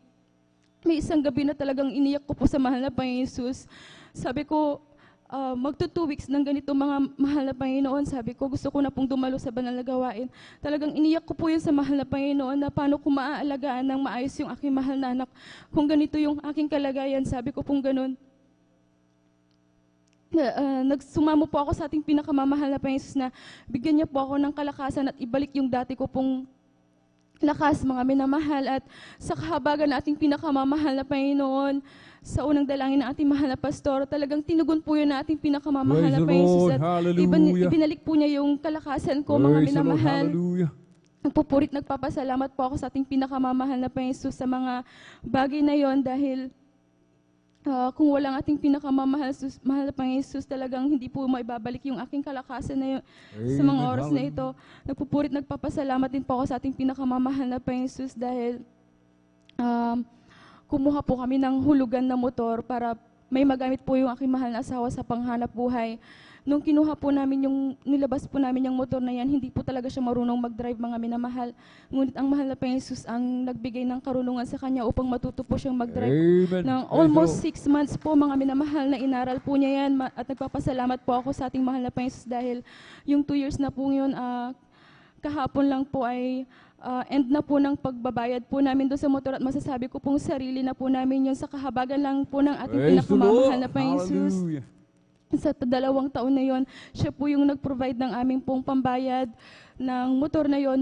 may isang gabi na talagang iniyak ko po sa mahal na Panginoon Jesus. Sabi ko, magto 2 weeks ng ganito, mga mahal na Panginoon. Sabi ko, gusto ko na pong dumalo sa banal na gawain. Talagang iniyak ko po yun sa mahal na Panginoon na paano ko maaalagaan ng maayos yung aking mahal na anak. Kung ganito yung aking kalagayan, sabi ko pong ganun. Nagsumamo po ako sa ating pinakamamahal na Panginoon Jesus na bigyan niya po ako ng kalakasan at ibalik yung dati ko pong lakas, mga minamahal. At sa kahabagan na ating pinakamamahal na Panginoon, sa unang dalangin ng ating mahal na pastor, talagang tinugon po yun na ating pinakamamahal na Panginoon Jesus at ibinalik po niya yung kalakasan ko, mga minamahal. Nagpupurit, nagpapasalamat po ako sa ating pinakamamahal na Panginoon Jesus sa mga bagay na yon dahil kung walang ating pinakamamahal mahal na Panginoon Jesus, talagang hindi po maibabalik yung aking kalakasan na yun sa mga oras na ito. Nagpupurit, nagpapasalamat din po ako sa ating pinakamamahal na Panginoon Jesus dahil kumuha po kami ng hulugan na motor para may magamit po yung aking mahal na asawa sa panghanap buhay. Nung kinuha po namin nilabas po namin yung motor na yan, hindi po talaga siya marunong mag-drive, mga minamahal. Ngunit ang mahal na Panginoon Jesus ang nagbigay ng karunungan sa kanya upang matuto po siyang mag-drive. Ng almost 6 months po, mga minamahal, na inaral po niya yan at nagpapasalamat po ako sa ating mahal na Panginoon Jesus dahil yung 2 years na po yun, kahapon lang po ay end na po ng pagbabayad po namin doon sa motor at masasabi ko pong sarili na po namin yun sa kahabagan lang po ng ating pinakamamahal na Panginoon Jesus. sa 2 taon na yon, siya po yung nag-provide ng aming pong pambayad ng motor na yon.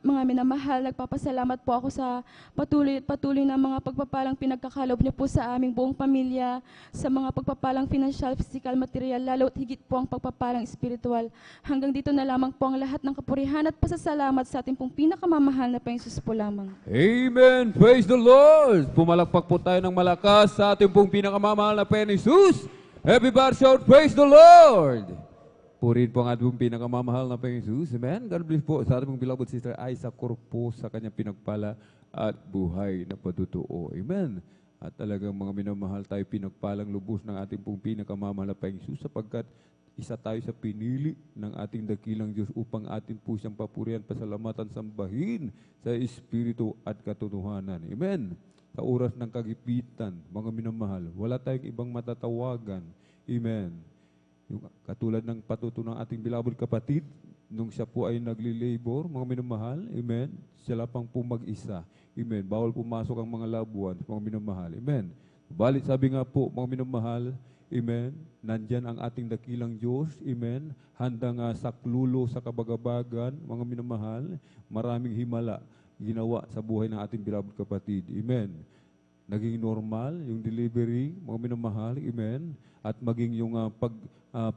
Mga minamahal, nagpapasalamat po ako sa patuloy na mga pagpapalang pinagkakalob niyo po sa aming buong pamilya, sa mga pagpapalang financial, physical, material, lalo at higit po ang pagpapalang spiritual. Hanggang dito na lamang po ang lahat ng kapurihan at pasasalamat sa ating pong pinakamamahal na Panginoon po lamang. Amen! Praise the Lord! Pumalakpak po tayo ng malakas sa ating pong pinakamamahal na Panginoon. Everybody shout, praise the Lord! Purihin po ang ating pinakamamahal na Panginoon. Amen. God bless po sa ating beloved sister Isa Corpo sa kanyang pinagpala at buhay na patutuo. Amen. At talagang mga minamahal tayo, pinagpalang lubos ng ating pong pinakamamahal na Panginoon sapagkat isa tayo sa pinili ng ating dakilang Diyos upang atin po siyang papurihan, pasalamatan, sambahin sa Espiritu at katotohanan. Amen. Sa oras ng kagipitan, mga minamahal, wala tayong ibang matatawagan. Amen. Yung katulad ng patuto ng ating beloved kapatid, nung siya po ay nagli-labor, mga minamahal, amen, sila pang po mag-isa. Amen. Bawal pumasok ang mga loved ones, mga minamahal. Amen. Balit sabi nga po, mga minamahal, amen, nandyan ang ating dakilang Diyos, amen, handang saklulo sa kabagabagan, mga minamahal, maraming himala ginawa sa buhay ng ating beloved kapatid. Amen. Naging normal yung delivery, mga minamahal, amen, at maging yung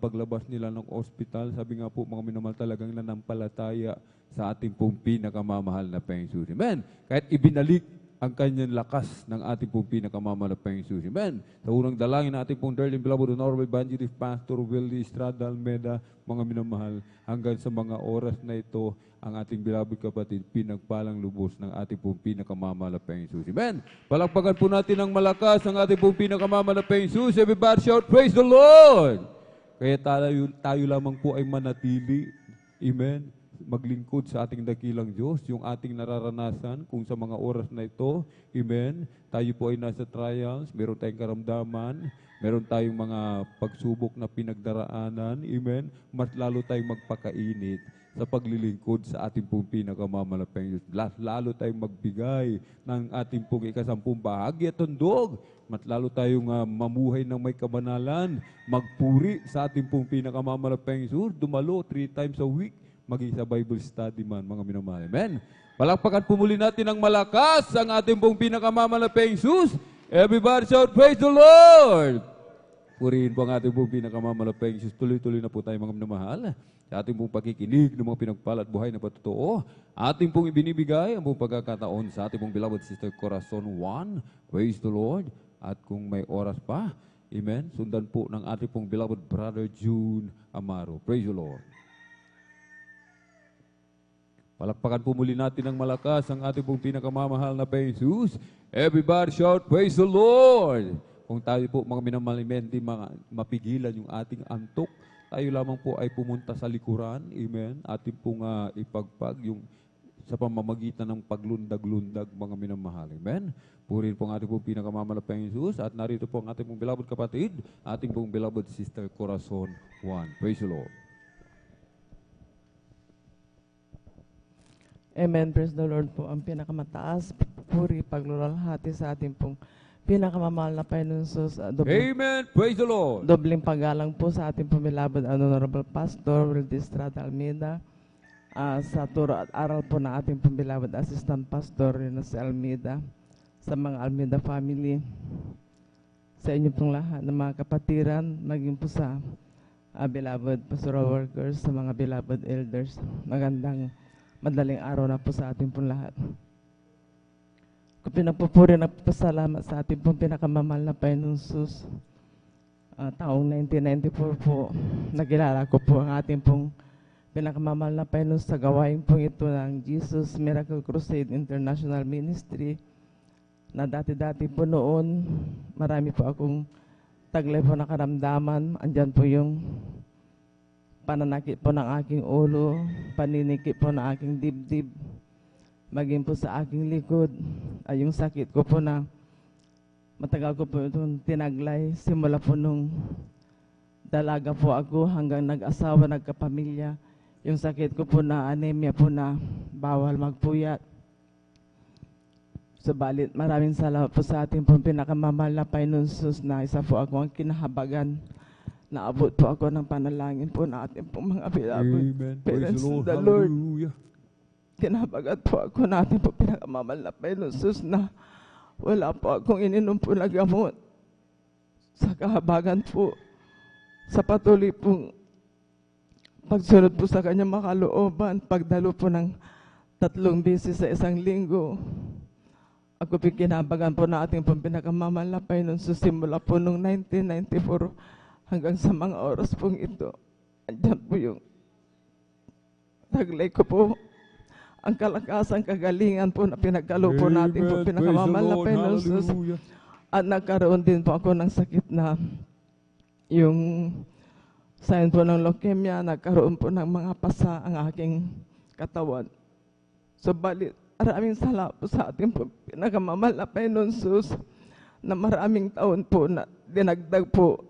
paglabas nila ng ospital, sabi nga po mga minamahal, talagang nanampalataya sa ating pong pinakamamahal na Panginoon. Amen. Kahit ibinalik ang kanyang lakas ng ating pong pinakamamahal na Panginoon. Amen. Sa unang dalangin na ating pong darling beloved Honorable Evangelist Pastor Willie Estrada Almeda, mga minamahal, hanggang sa mga oras na ito, ang ating beloved kapatid, pinagpalang lubos ng ating pong pinakamamahal na Panginoon. Amen. Palakpakan po natin ng malakas ang ating pong pinakamamahal na Panginoon. Everybody shout, praise the Lord! Kaya tayo lamang po ay manatili, amen, maglingkod sa ating dakilang Diyos, yung ating nararanasan kung sa mga oras na ito, amen, tayo po ay nasa trials, meron tayong karamdaman, meron tayong mga pagsubok na pinagdaraanan, amen, mas lalo tayong magpakainit sa paglilingkod sa ating pong pinakamalapang Diyos. Lalo tayong magbigay ng ating pong ikasampung bahagi at tundog. Mas lalo tayong mamuhay ng may kabanalan, magpuri sa ating pong pinakamalapang Diyos, dumalo 3 times a week, maging sa Bible study man, mga minamahal. Amen. Palakpakan po muli natin ng malakas ang ating pong pinakamalapang Diyos. Everybody shout, praise the Lord! Purihin po ang ating pong pinakamalapang Diyos. Tuloy-tuloy na po tayo, mga minamahal, sa ating pong pakikinig ng mga pinagpala at buhay na patotoo. Ating pong ibinibigay ang pong pagkakataon sa ating pong beloved sister Corazon Juan. Praise the Lord. At kung may oras pa, amen, sundan po ng ating pong beloved brother June Amaro. Praise the Lord. Palakpakan po muli natin ng malakas ang ating pong pinakamamahal na Jesus. Everybody shout, praise the Lord! Kung tayo po mga minamahal, hindi mapigilan yung ating antok, tayo lamang po ay pumunta sa likuran, amen, ating pong ipagpag yung sa pamamagitan ng paglundag-lundag, mga minamahal, amen. Purihin po ang ating pong pinakamamalapang Jesus at narito po ang ating pong beloved kapatid, ating pong beloved sister Corazon Juan. Praise the Lord. Amen. Praise the Lord po. Ang pinakamataas, puri, paglulwalhati sa ating pong pinakamamahal na Panginoon Jesus. Amen. Praise the Lord. Dobling paggalang po sa ating pumilabad Honorable Pastor Wildy Estrada Almeda, sa turo at aral po ng ating pumilabad Assistant Pastor Renas Almeda, sa mga Almeda family, sa inyo pong lahat ng mga kapatiran, maging po sa beloved pastoral workers, sa mga beloved elders. Magandang madaling araw na po sa ating pong lahat. Kung pinagpupuri na pasalamat sa ating pong pinakamamahal na Panginoon Jesus, taong 1994 po, nagilala ko po ang ating pong pinakamamahal na Panginoon sa gawain pong ito ng Jesus Miracle Crusade International Ministry, na dati-dati po noon, marami po akong taglay po na karamdaman. Andyan po yung pananakit po ng aking ulo, paninikip po ng aking dibdib, maging po sa aking likod, ay yung sakit ko po na matagal ko po itong tinaglay, simula po nung dalaga po ako hanggang nag-asawa, nagkapamilya, yung sakit ko po na anemia po na bawal magpuyat. Subalit, maraming salamat po sa ating pong pinakamamahal na Panginoon Jesus na isa po ako ang kinahabagan naabot po ako ng panalangin po natin po mga beloved Amen. Praise parents the in Lord. the Lord. Hallelujah. Kinabagat po ako natin po pinakamamahal na Panginoon Jesus na wala po akong ininom po na gamot sa kahabagan po sa patuloy pong pagsunod po sa kanyang makalooban, pagdalo po ng 3 beses sa isang linggo. Ako po kinabagan po na ating pong pinakamamahal na Panginoon Jesus simula po noong 1994 hanggang sa mga oras pong ito. Andyan po yung taglay ko po ang kalakasan, kagalingan po na pinagkalo po natin po pinakamamahal na Panginoon Jesus. At nagkaroon din po ako ng sakit na yung sign po ng leukemia, nagkaroon po ng mga pasa ang aking katawan. So balit, maraming salamat po sa ating po pinakamamahal na Panginoon Jesus na maraming taon po na dinagdag po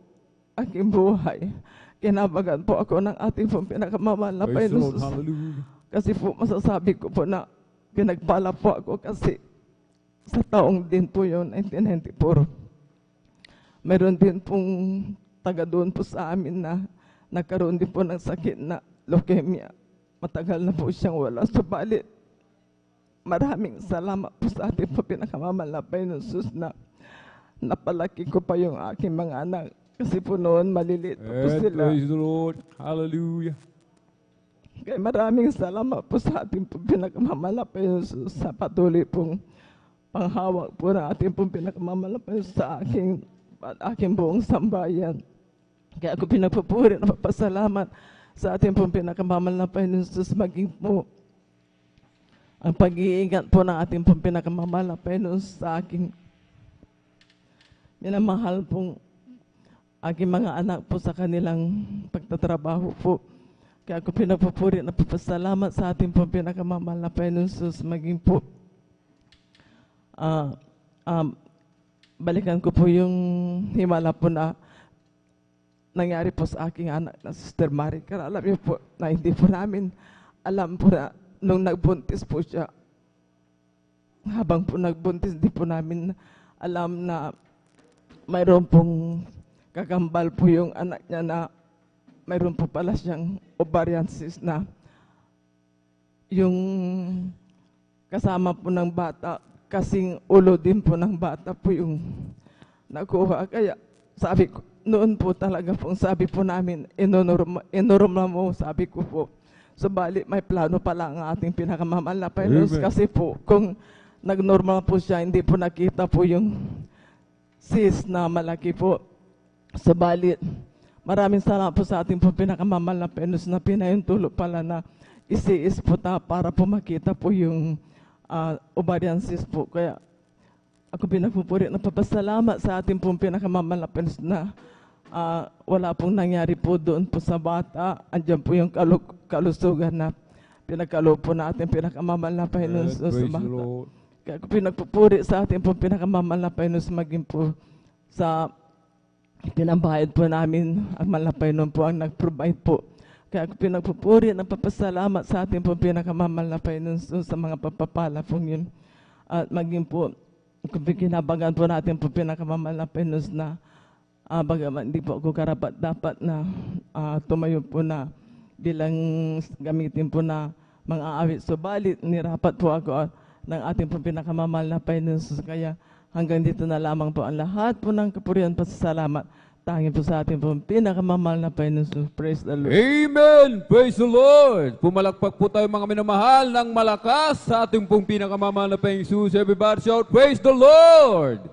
aking buhay. Kinabagan po ako ng ating po pinakamamahal na Panginoon Jesus. Kasi po masasabi ko po na pinagpala po ako kasi sa taong din po yung 1994. Meron din pong taga doon po sa amin na nagkaroon din po ng sakit na leukemia. Matagal na po siyang wala. Subalit, maraming salamat po sa ating po pinakamamahal na Panginoon Jesus na napalaki ko pa yung aking mga anak. Kasi po noon maliliit pa po sila. Praise the Lord. Hallelujah. Kaya maraming salamat po sa ating pong pinakamamahal na Panginoon Jesus sa patuloy pong panghawak po ng ating pong pinakamamahal na Panginoon sa aking buong sambayan. Kaya ako pinagpupuri na papasalamat sa ating pong pinakamamahal na Panginoon Jesus maging po ang pag-iingat po ng ating pong pinakamamahal na Panginoon sa aking minamahal pong aking mga anak po sa kanilang pagtatrabaho po. Kaya ako pinagpupuri na papasalamat sa ating pong pinakamamahal na Panginoon Jesus maging po balikan ko po yung himala po na nangyari po sa aking anak na Sister Maricar. Alam niyo po na hindi po namin alam po na nung nagbuntis po siya, habang po nagbuntis, hindi po namin alam na mayroon pong kakambal po yung anak niya na mayroon po pala siyang ovarian cyst na yung kasama po ng bata, kasing ulo din po ng bata po yung nakuha. Kaya sabi ko, noon po talaga pong sabi po namin, inormal mo, sabi ko po. Subalit may plano pala ang ating pinakamamahal na Panginoon. Kasi po, kung nag-normal po siya, hindi po nakita po yung cyst na malaki po. Subalit, maraming salamat po sa ating po pinakamamahal na Panginoon na pinahintulot pala na isiis po para po makita po yung ovarian cyst po. Kaya ako pinagpupuri na papasalamat sa ating pong pinakamamahal na Panginoon na wala pong nangyari po doon po sa bata. Andiyan po yung kalusugan na pinagkaloob po natin pinakamamahal na Panginoon sa bata. Kaya ako pinagpupuri sa ating pong pinakamamahal na Panginoon maging po sa pinambayad po namin ang malapay noon po ang nag-provide po. Kaya ako pinagpupuri at papasalamat sa ating po pinakamamahal na Panginoon sa mga papapala po yun. At maging po, kinabagan po natin po pinakamamahal na Panginoon na bagaman hindi po ako karapat dapat na tumayo po na bilang gamitin po na mga awit. Subalit, nirapat po ako ng ating po pinakamamahal na Panginoon. Kaya hanggang dito na lamang po ang lahat po ng kapurihan pasasalamat. Tangin po sa ating po pinakamamahal na Panginoon. Praise the Lord. Amen! Praise the Lord! Pumalakpak po tayo mga minamahal ng malakas sa ating pong pinakamamahal na Panginoon. Everybody shout, praise the Lord!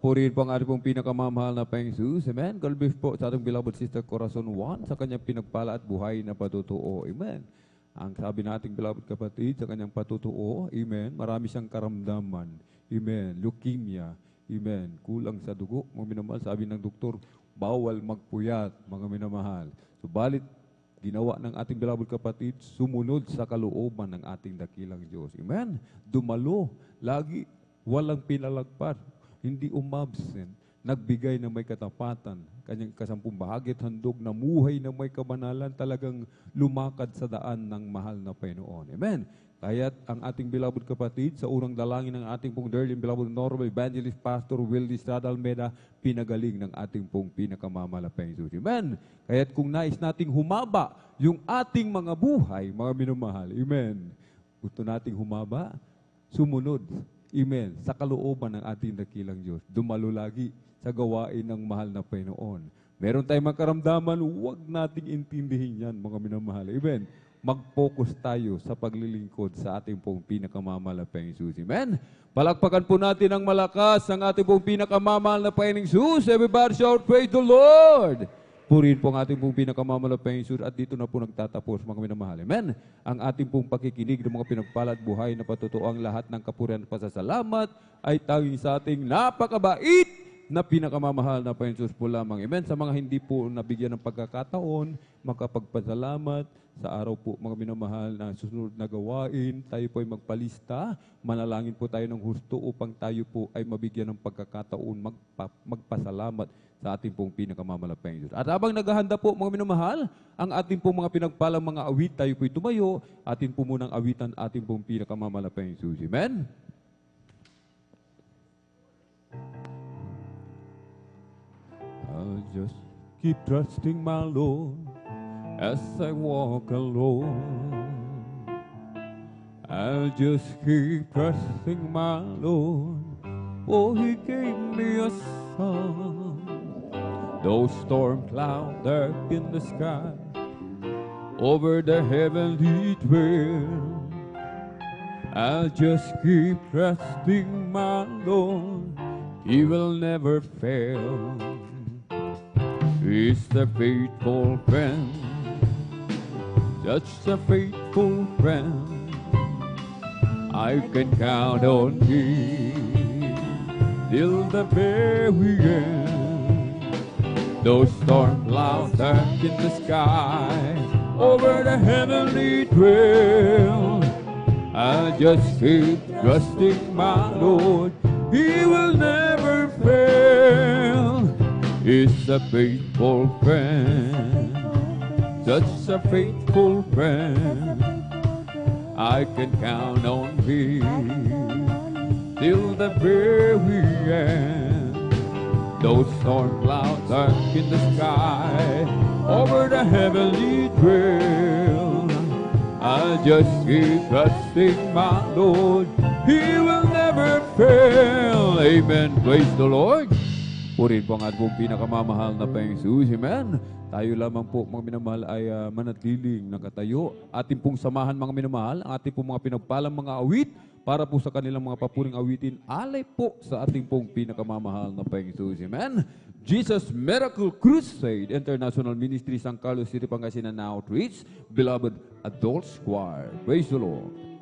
Purihin po ang ating pong pinakamamahal na Panginoon. Amen. Galbif po sa ating beloved sister Corazon Juan sa kanyang pinagpala at buhay na patutuo. Amen. Ang sabi nating beloved kapatid sa kanyang patutuo, amen, marami siyang karamdaman. Amen. Leukemia. Amen. Kulang sa dugo. Mga minamahal, sabi ng doktor, bawal magpuyat, mga minamahal. Subalit, ginawa ng ating beloved kapatid, sumunod sa kalooban ng ating dakilang Diyos. Amen. Dumalo. Lagi, walang pinalagpad. Hindi umabsent. Nagbigay ng may katapatan. Kanyang kasampung bahagi at handog na muhay na may kabanalan, talagang lumakad sa daan ng mahal na Panginoon. Amen. Kaya't ang ating beloved kapatid, sa unang dalangin ng ating pong dearly beloved Honorable Evangelist Pastor Wildy Estrada Almeda, pinagaling ng ating pong pinakamamalapayang Jesus. Amen. Kaya't kung nais nating humaba yung ating mga buhay, mga minamahal, amen. Gusto nating humaba, sumunod, amen, sa kalooban ng ating dakilang Diyos. Dumalo lagi sa gawain ng mahal na Panginoon. Meron tayong makaramdaman, huwag nating intindihin yan, mga minamahal. Amen. Mag-focus tayo sa paglilingkod sa ating pong pinakamamalapayang Jesus. Amen? Palakpakan po natin ng malakas ang ating pong pinakamamahal na Panginoong Jesus. Everybody shout, praise the Lord! Purihin po ang ating pong pinakamamalapayang Jesus at dito na po nagtatapos, mga minamahal. Amen? Ang ating pong pakikinig ng mga pinagpala at buhay na patutuang lahat ng kapurihan at pasasalamat ay tanging sa ating napakabait na pinakamamahal na Panginoon Jesus po lamang. Amen. Sa mga hindi po nabigyan ng pagkakataon, makapagpasalamat sa araw po, mga minamahal na susunod na gawain, tayo po ay magpalista, manalangin po tayo ng husto upang tayo po ay mabigyan ng pagkakataon magpasalamat sa ating pong pinakamamalapayang Diyos. At habang naghahanda po, mga minamahal, ang ating pong mga pinagpalang mga awit, tayo po tumayo, atin po munang awitan ating pong pinakamamalapayang Diyos. Amen. I'll just keep trusting my Lord as I walk alone. I'll just keep trusting my Lord, for He gave me a song. Those storm clouds dark in the sky, over the heavenly dwell. I'll just keep trusting my Lord, He will never fail. He's the faithful friend, such a faithful friend. I can count on Him till the very end. Those storm clouds dark in the sky, over the heavenly dwell. I'll just keep trusting my Lord, He will never fail. He's a faithful friend, such a faithful friend. I can count on Him till the very end. Those storm clouds dark in the sky, over the heavenly dwell. I'll just keep trusting my Lord, He will never fail. Amen. Praise the Lord. Purihin po ang ating pinakamamahal na Panginoong Jesus. Amen. Tayo lamang po, mga minamahal, ay manatiling nakatayo. Ating pong samahan, mga minamahal, ang ating pong mga pinagpalang mga awit para po sa kanilang mga papuring awitin, alay po sa ating pong pinakamamahal na Panginoong Jesus. Amen. Jesus Miracle Crusade International Ministry, San Carlos City, Pangasinan Outreach, Beloved Adults Choir. Praise the Lord.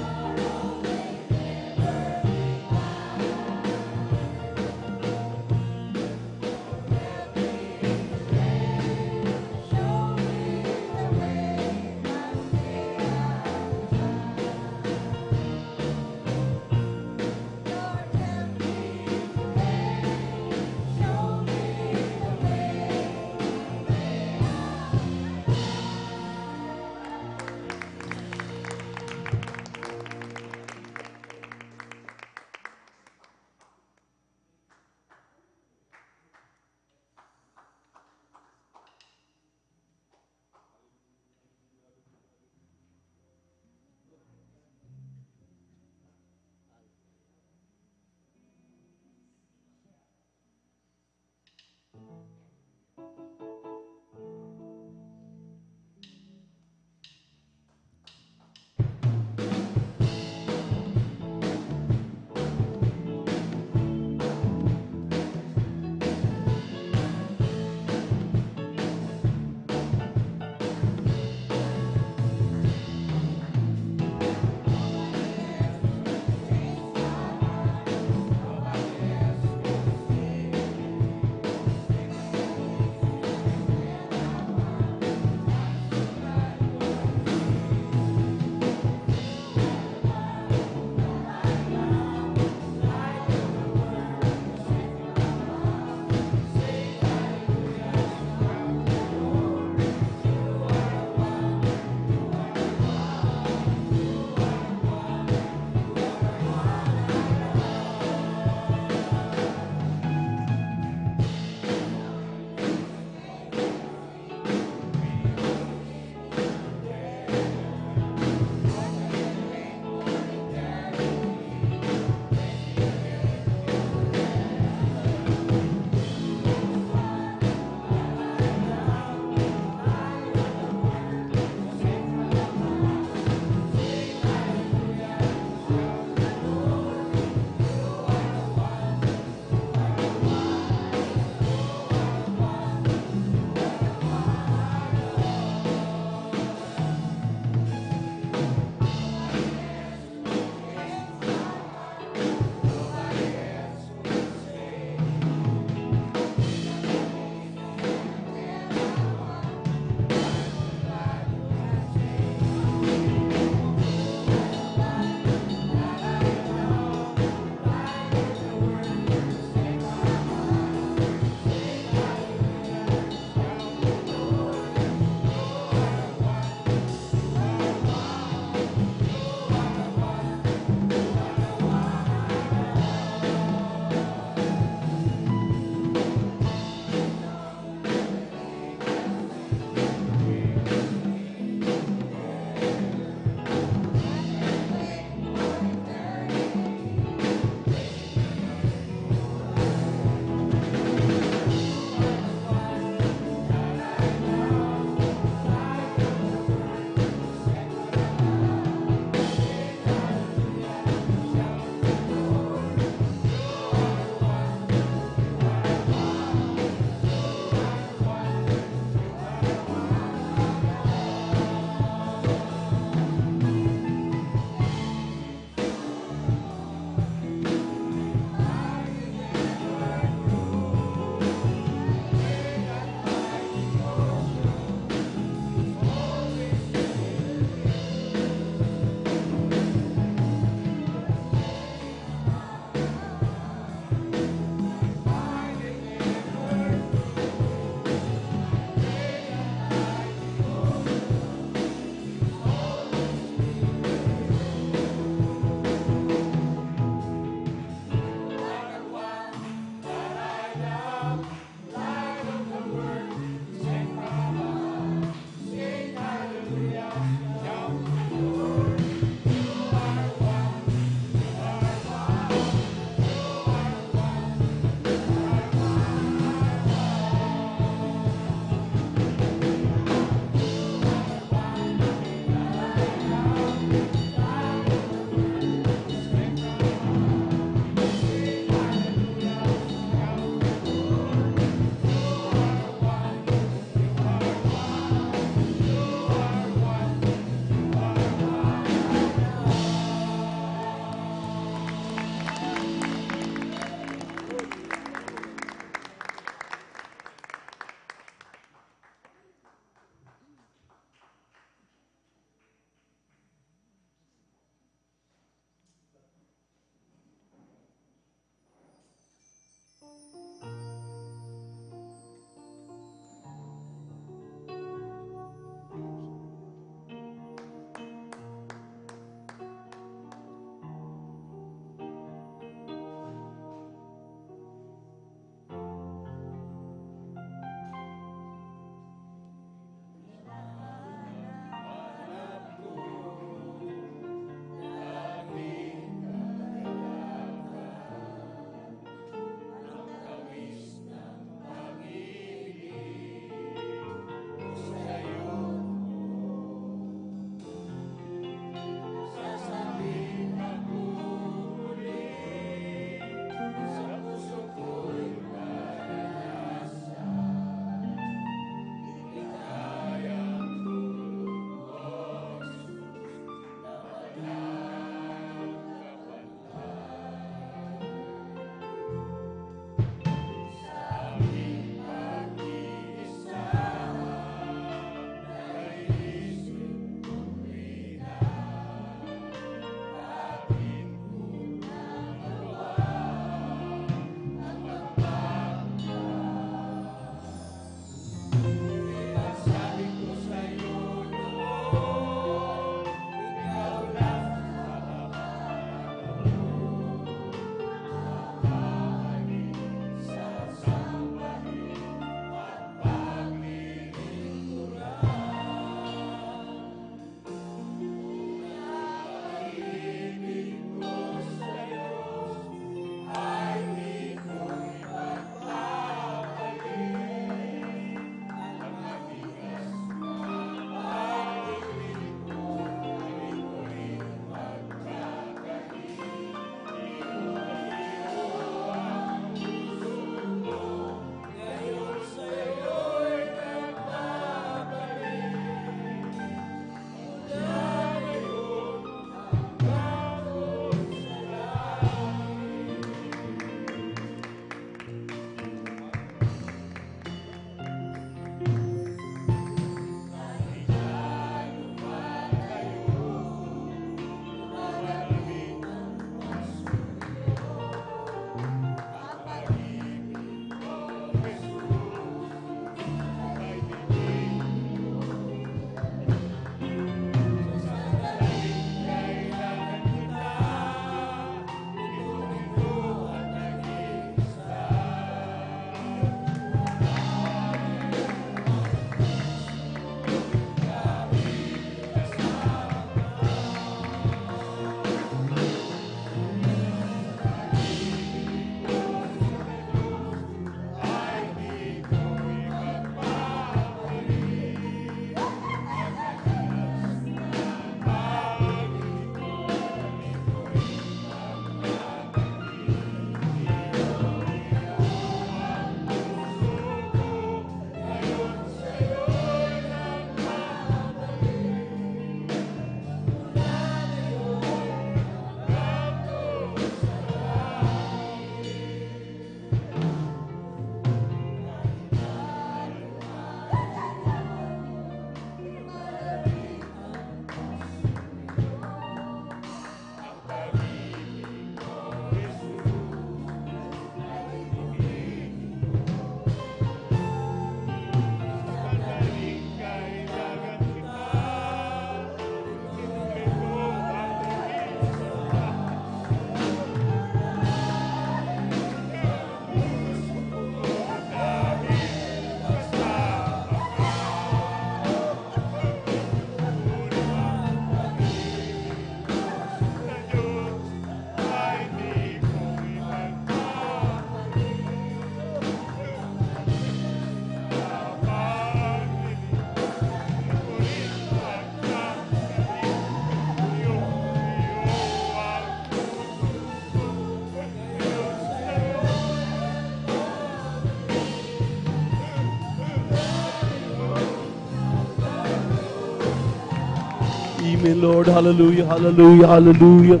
Amen, Lord. Hallelujah, hallelujah, hallelujah.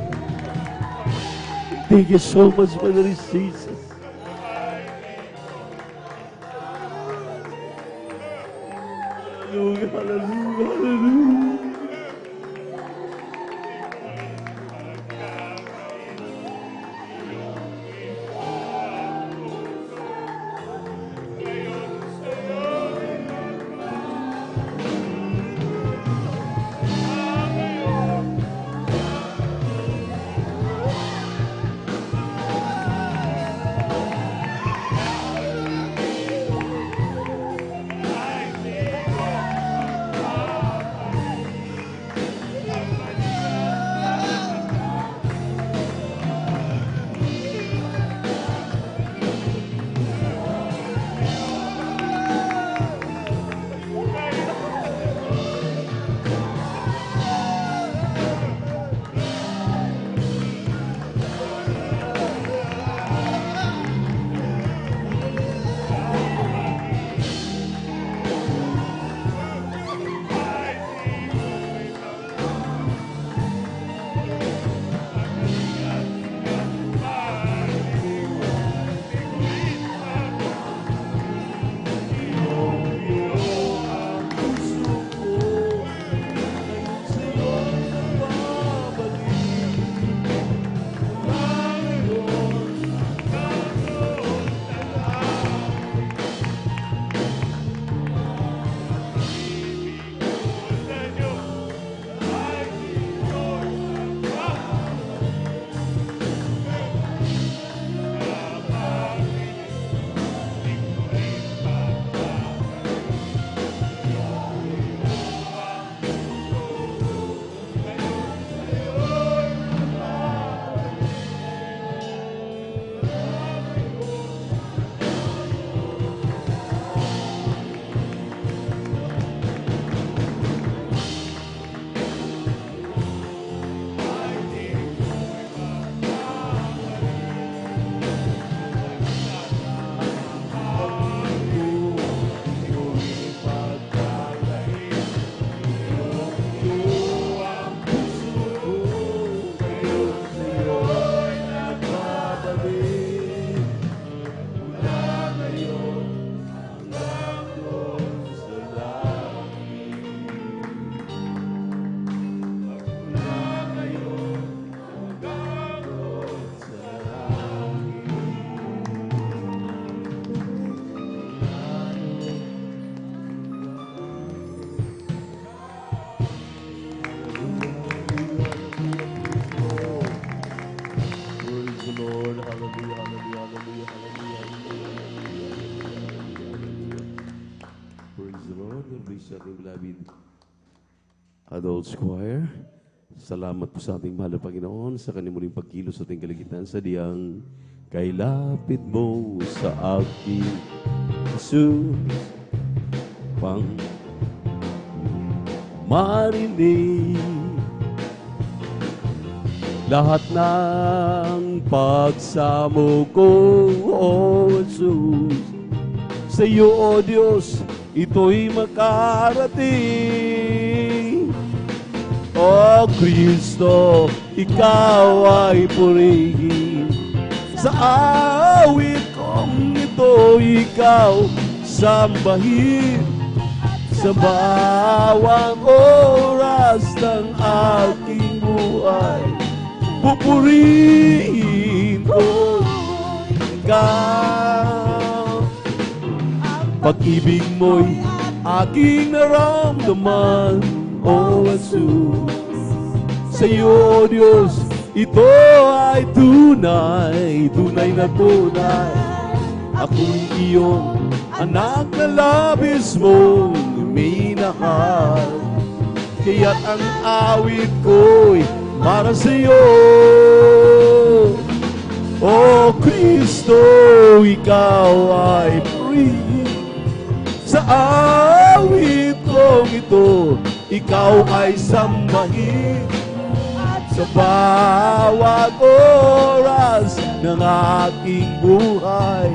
Thank you so much, Brother Jesus. Hallelujah, hallelujah, hallelujah. Adults Choir, salamat po sa ating mahal na Panginoon sa kanyang muling pagkilos sa ating kaligtaan sa diyang kay lapit mo sa aking Jesus pang marinig lahat ng pagsamo ko, O Jesus. Sa iyo, O Diyos, ito'y makarating. O Kristo, ikaw ay purihin. Sa awit kong ito, ikaw sambahin. Sa bawang oras ng aking buhay, pupurihin ko ikaw. Pag-ibig mo'y aking naramdaman, O Jesus. Sa iyo, O Diyos, ito ay tunay, tunay na tunay. Ako'y iyong anak na labis mong minahal. Kaya't ang awit ko'y para sa iyo. O Kristo, ikaw ay free. Sa awit kong ito, ikaw ay sambahin. Sa bawat oras ng aking buhay,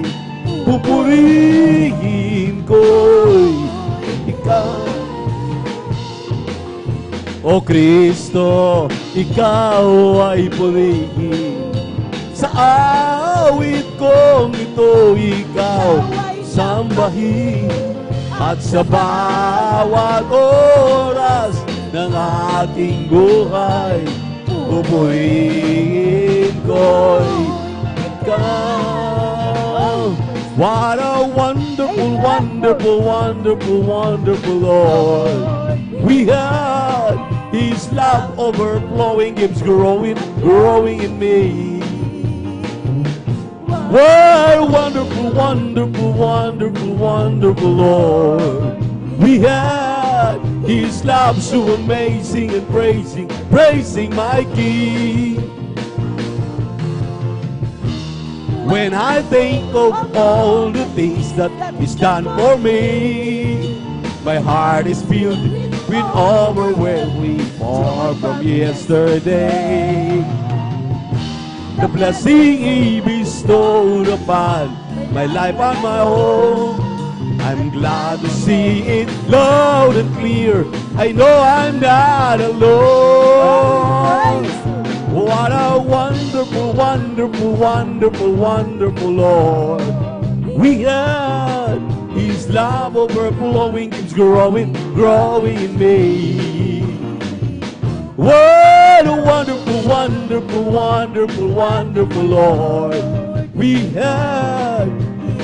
pupurihin ko'y ikaw. O Kristo, Ikaw ay pumigil. Sa awit kong ito, Ikaw sambahin. At sa bawat oras ng aking buhay, pupurihin ko'y Ikaw. What a wonderful, wonderful, wonderful, wonderful Lord we had. His love overflowing keeps growing, growing in me. What a wonderful, wonderful, wonderful, wonderful Lord we had. His love so amazing and praising, praising my King. When I think of all the things that He's done for me, my heart is filled with overwhelming far from yesterday. The blessing He bestowed upon my life and my home, I'm glad to see it loud and clear. I know I'm not alone. What a wonderful, wonderful, wonderful, wonderful Lord we had. His love overflowing keeps growing, growing in me. What a wonderful, wonderful, wonderful, wonderful Lord we had.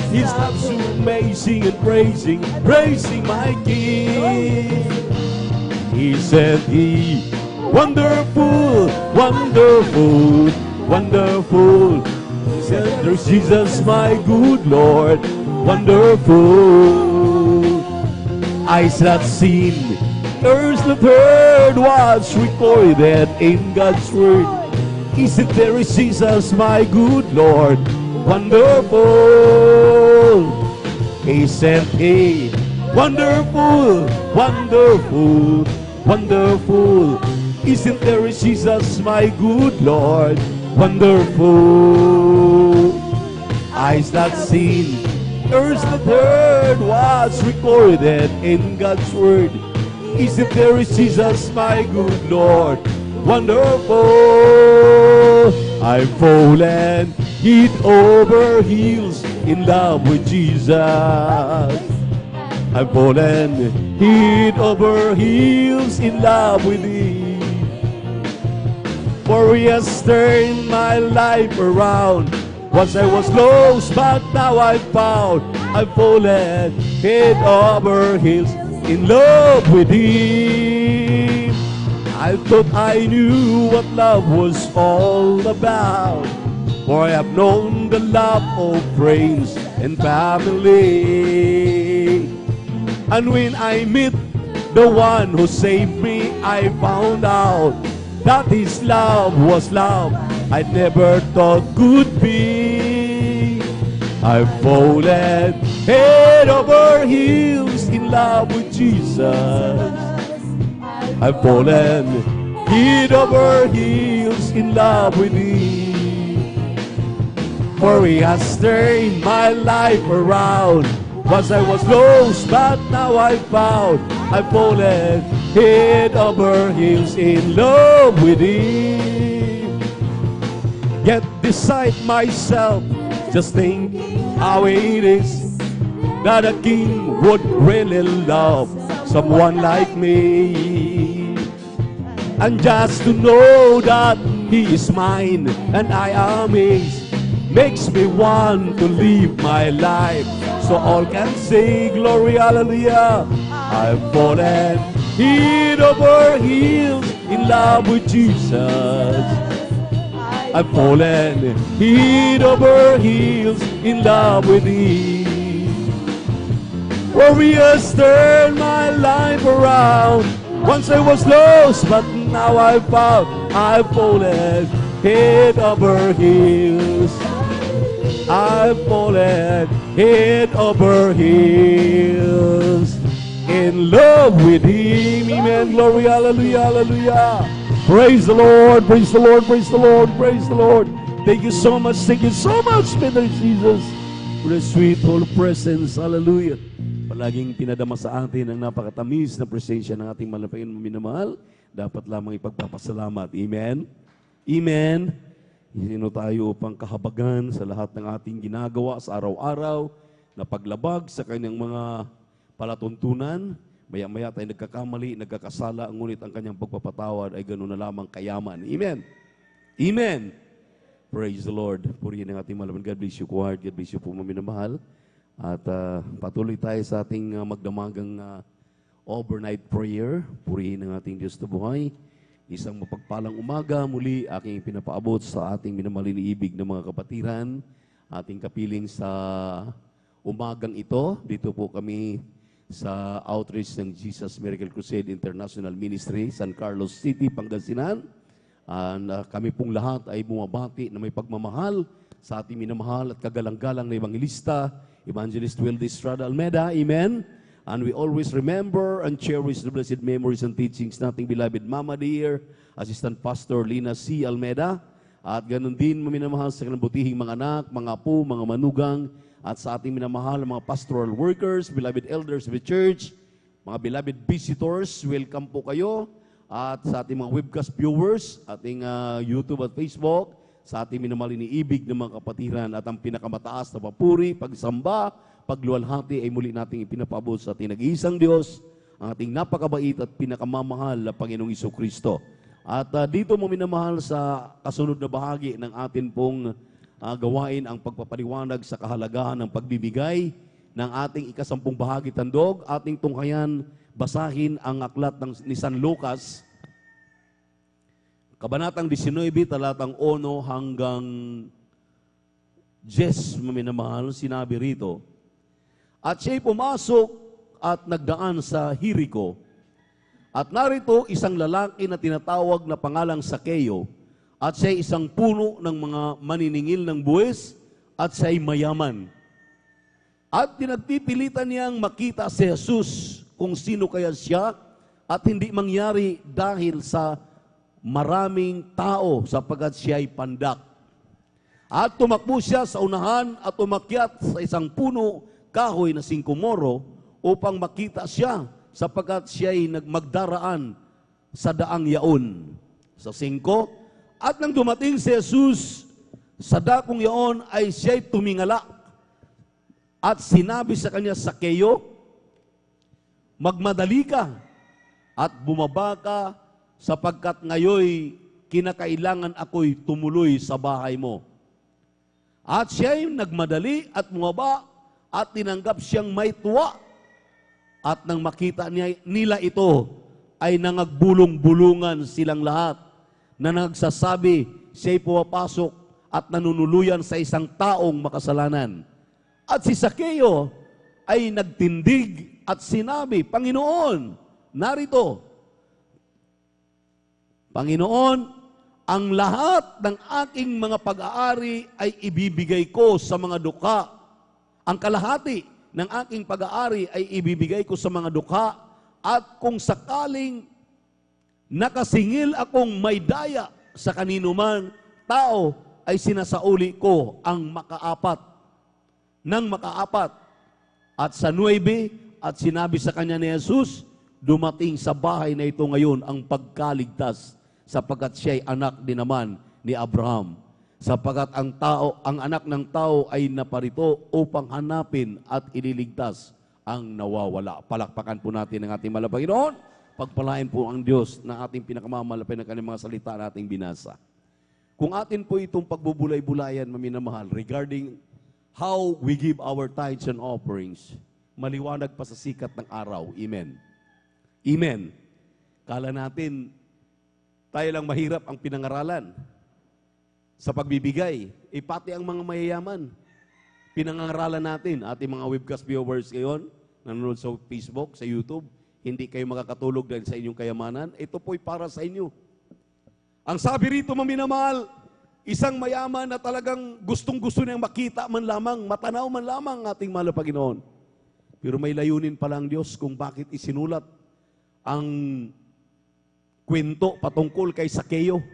His love so amazing and praising, praising my King. He said He wonderful, wonderful, wonderful. He said, there's Jesus, my good Lord, wonderful. Eyes not seen, ears not heard, what's recorded in God's word. Isn't there is Jesus, my good Lord, wonderful. He said, He wonderful, wonderful, wonderful. Isn't there is Jesus, my good Lord, wonderful. Eyes not seen, ears not heard, what's recorded in God's word. Isn't there is Jesus, my good Lord, wonderful. I've fallen head over heels in love with Jesus. I've fallen head over heels in love with Him. For He has turned my life around. Once I was lost, but now I'm found. I've fallen head over heels in love with Him. I thought I knew what love was all about, for I have known the love of friends and family. And when I met the one who saved me, I found out that His love was love I never thought could be. I've fallen head over heels in love with Jesus. I've fallen head over heels in love with Him. For He has turned my life around. Once I was lost, but now I'm found. I've fallen head over heels in love with Him. Yet beside myself, just think how it is that a king would really love someone like me. And just to know that He is mine and I am His makes me want to live my life so all can say glory, hallelujah. I've fallen head over heels in love with Jesus. I've fallen head over heels in love with Him. For He has turned my life around. Once I was lost, but now I'm found. I've fallen head over heels. I've fallen head over heels in love with Him. Amen. Glory, hallelujah, hallelujah. Praise the Lord, praise the Lord, praise the Lord, praise the Lord. Thank you so much, Brother Jesus, for the sweet whole presence. Hallelujah. Palaging pinadama sa atin ang napakatamis na presensya ng ating malapangin minamahal dapat lamang ipagpapasalamat. Amen? Amen? Sino tayo upang kahabagan sa lahat ng ating ginagawa sa araw-araw na paglabag sa kanyang mga palatuntunan. Maya-maya tayo nagkakamali, nagkakasala, ngunit ang kanyang pagpapatawad ay gano'n na lamang kayaman. Amen? Amen? Praise the Lord. Purihin ang ating malaman. God bless you, choir. God bless you po, maminamahal. At patuloy tayo sa ating magdamagang overnight prayer. Purihin ang ating Diyos na buhay. Isang mapagpalang umaga, muli aking pinapaabot sa ating minamahal-iniibig na mga kapatiran. Ating kapiling sa umagang ito. Dito po kami sa outreach ng Jesus Miracle Crusade International Ministry, San Carlos City, Pangasinan. Kami pong lahat ay bumabati na may pagmamahal sa ating minamahal at kagalang-galang na Evangelista, Evangelist Wildy Estrada Almeda. Amen. And we always remember and cherish the blessed memories and teachings nating beloved Mama Dear, Assistant Pastor Lina C. Almeda. At ganun din maminamahal sa kanilang butihing mga anak, mga apo, mga manugang, at sa ating minamahal mga pastoral workers, beloved elders of the church, mga beloved visitors, welcome po kayo. At sa ating mga webcast viewers, ating YouTube at Facebook, sa ating minamahal iniibig ng mga kapatiran at ang pinakamataas na papuri, pagsamba, pagluwalhati ay muli nating ipinapaabot sa ating nag-iisang Diyos, ang ating napakabait at pinakamamahal na Panginoong Jesucristo. At dito mo minamahal sa kasunod na bahagi ng atin pong gawain ang pagpapaliwanag sa kahalagahan ng pagbibigay ng ating ikasampung bahagi tandog, ating tunghayan basahin ang aklat ni San Lucas, Kabanatang 19, talatang 1 hanggang 10, maminamahal, sinabi rito, at siya'y pumasok at nagdaan sa Jericho, at narito isang lalaki na tinatawag na pangalang Sakeo, at siya'y isang puno ng mga maniningil ng buwis, at siya'y mayaman. At pinagpipilitan niyang makita si Jesus kung sino kaya siya, at hindi mangyari dahil sa maraming tao sapagkat siya'y pandak. At tumakbo siya sa unahan at umakyat sa isang puno kahoy na singkomoro upang makita siya sapagkat siya'y magdaraan sa daang yaon. Sa 5, at nang dumating si Jesus sa dakong yaon ay siya'y tumingala at sinabi sa kanya, Sakeo, magmadali ka at bumaba ka sapagkat ngayoy kinakailangan ako'y tumuloy sa bahay mo. At siya'y nagmadali at bumaba at tinanggap siyang may tuwa. At nang makita nila ito, ay nangagbulong-bulungan silang lahat na nagsasabi, siya'y pumapasok at nanunuluyan sa isang taong makasalanan. At si Sakeo ay nagtindig at sinabi, Panginoon, narito, Panginoon, ang lahat ng aking mga pag-aari ay ibibigay ko sa mga dukha. Ang kalahati ng aking pag-aari ay ibibigay ko sa mga dukha. At kung sakaling nakasingil akong may daya sa kanino man tao, ay sinasauli ko ang makaapat ng makaapat. At sa 9, at sinabi sa kanya ni Jesus, dumating sa bahay na ito ngayon ang pagkaligtas, sapagkat siya'y anak din naman ni Abraham. Sapagkat ang anak ng tao ay naparito upang hanapin at ililigtas ang nawawala. Palakpakan po natin ang ating mahal na Panginoon. Pagpalain po ang Diyos na ating pinakamalapit ng kanyang mga salita na ating binasa. Kung atin po itong pagbubulay-bulayan, maminamahal, regarding how we give our tithes and offerings, maliwanag pa sa sikat ng araw. Amen. Amen. Kala natin, tayo lang mahirap ang pinangaralan sa pagbibigay. Pati ang mga mayayaman, pinangaralan natin. Ating mga webcast viewers ngayon, nanonood sa Facebook, sa YouTube, hindi kayo makakatulog dahil sa inyong kayamanan. Ito po'y para sa inyo. Ang sabi rito, maminamahal, isang mayaman na talagang gustong-gusto niyang makita man lamang, matanaw man lamang ating mahal na Panginoon. Pero may layunin pala ang Diyos kung bakit isinulat ang kwento patungkol kay Sakeo.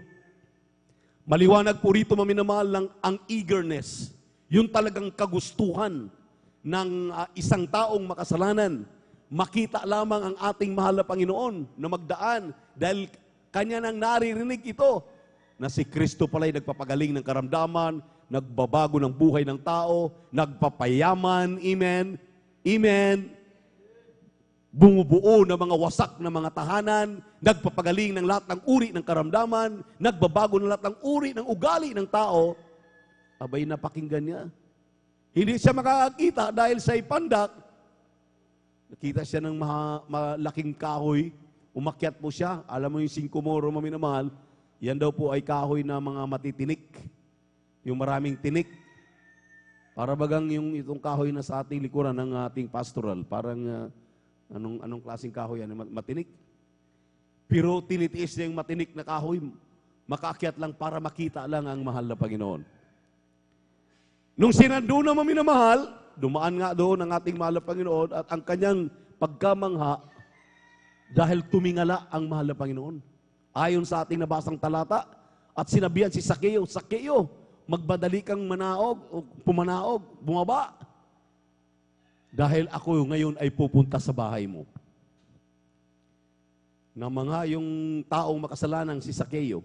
Maliwanag po rito, maminamahal, lang ang eagerness, yung talagang kagustuhan ng isang taong makasalanan. Makita lamang ang ating mahal na Panginoon na magdaan dahil Kanya nang naririnig ito na si Kristo pala'y nagpapagaling ng karamdaman, nagbabago ng buhay ng tao, nagpapayaman, amen, amen, bumubuo ng mga wasak na mga tahanan, nagpapagaling ng lahat ng uri ng karamdaman, nagbabago ng lahat ng uri ng ugali ng tao, abay napakinggan niya. Hindi siya makakakita dahil sa ipandak. Nakita siya ng malaking kahoy, umakyat po siya. Alam mo yung singkomoro, maminamahal, yan daw po ay kahoy na mga matitinik. Yung maraming tinik. Para bagang yung itong kahoy na sa ating likuran ng ating pastoral. Parang anong klaseng kahoy yan? Matinik. Pero tinitiis niya yung matinik na kahoy. Makaakyat lang para makita lang ang mahal na Panginoon. Nung sinando na maminamahal, dumaan nga doon ang ating mahal na Panginoon at ang kanyang pagkamangha dahil tumingala ang mahal na Panginoon. Ayon sa ating nabasang talata, at sinabihan si Sakeo, Sakeo, magbadali kang manaog o pumanaog, bumaba. Dahil ako ngayon ay pupunta sa bahay mo. Na mga yung taong makasalanang si Sakeo,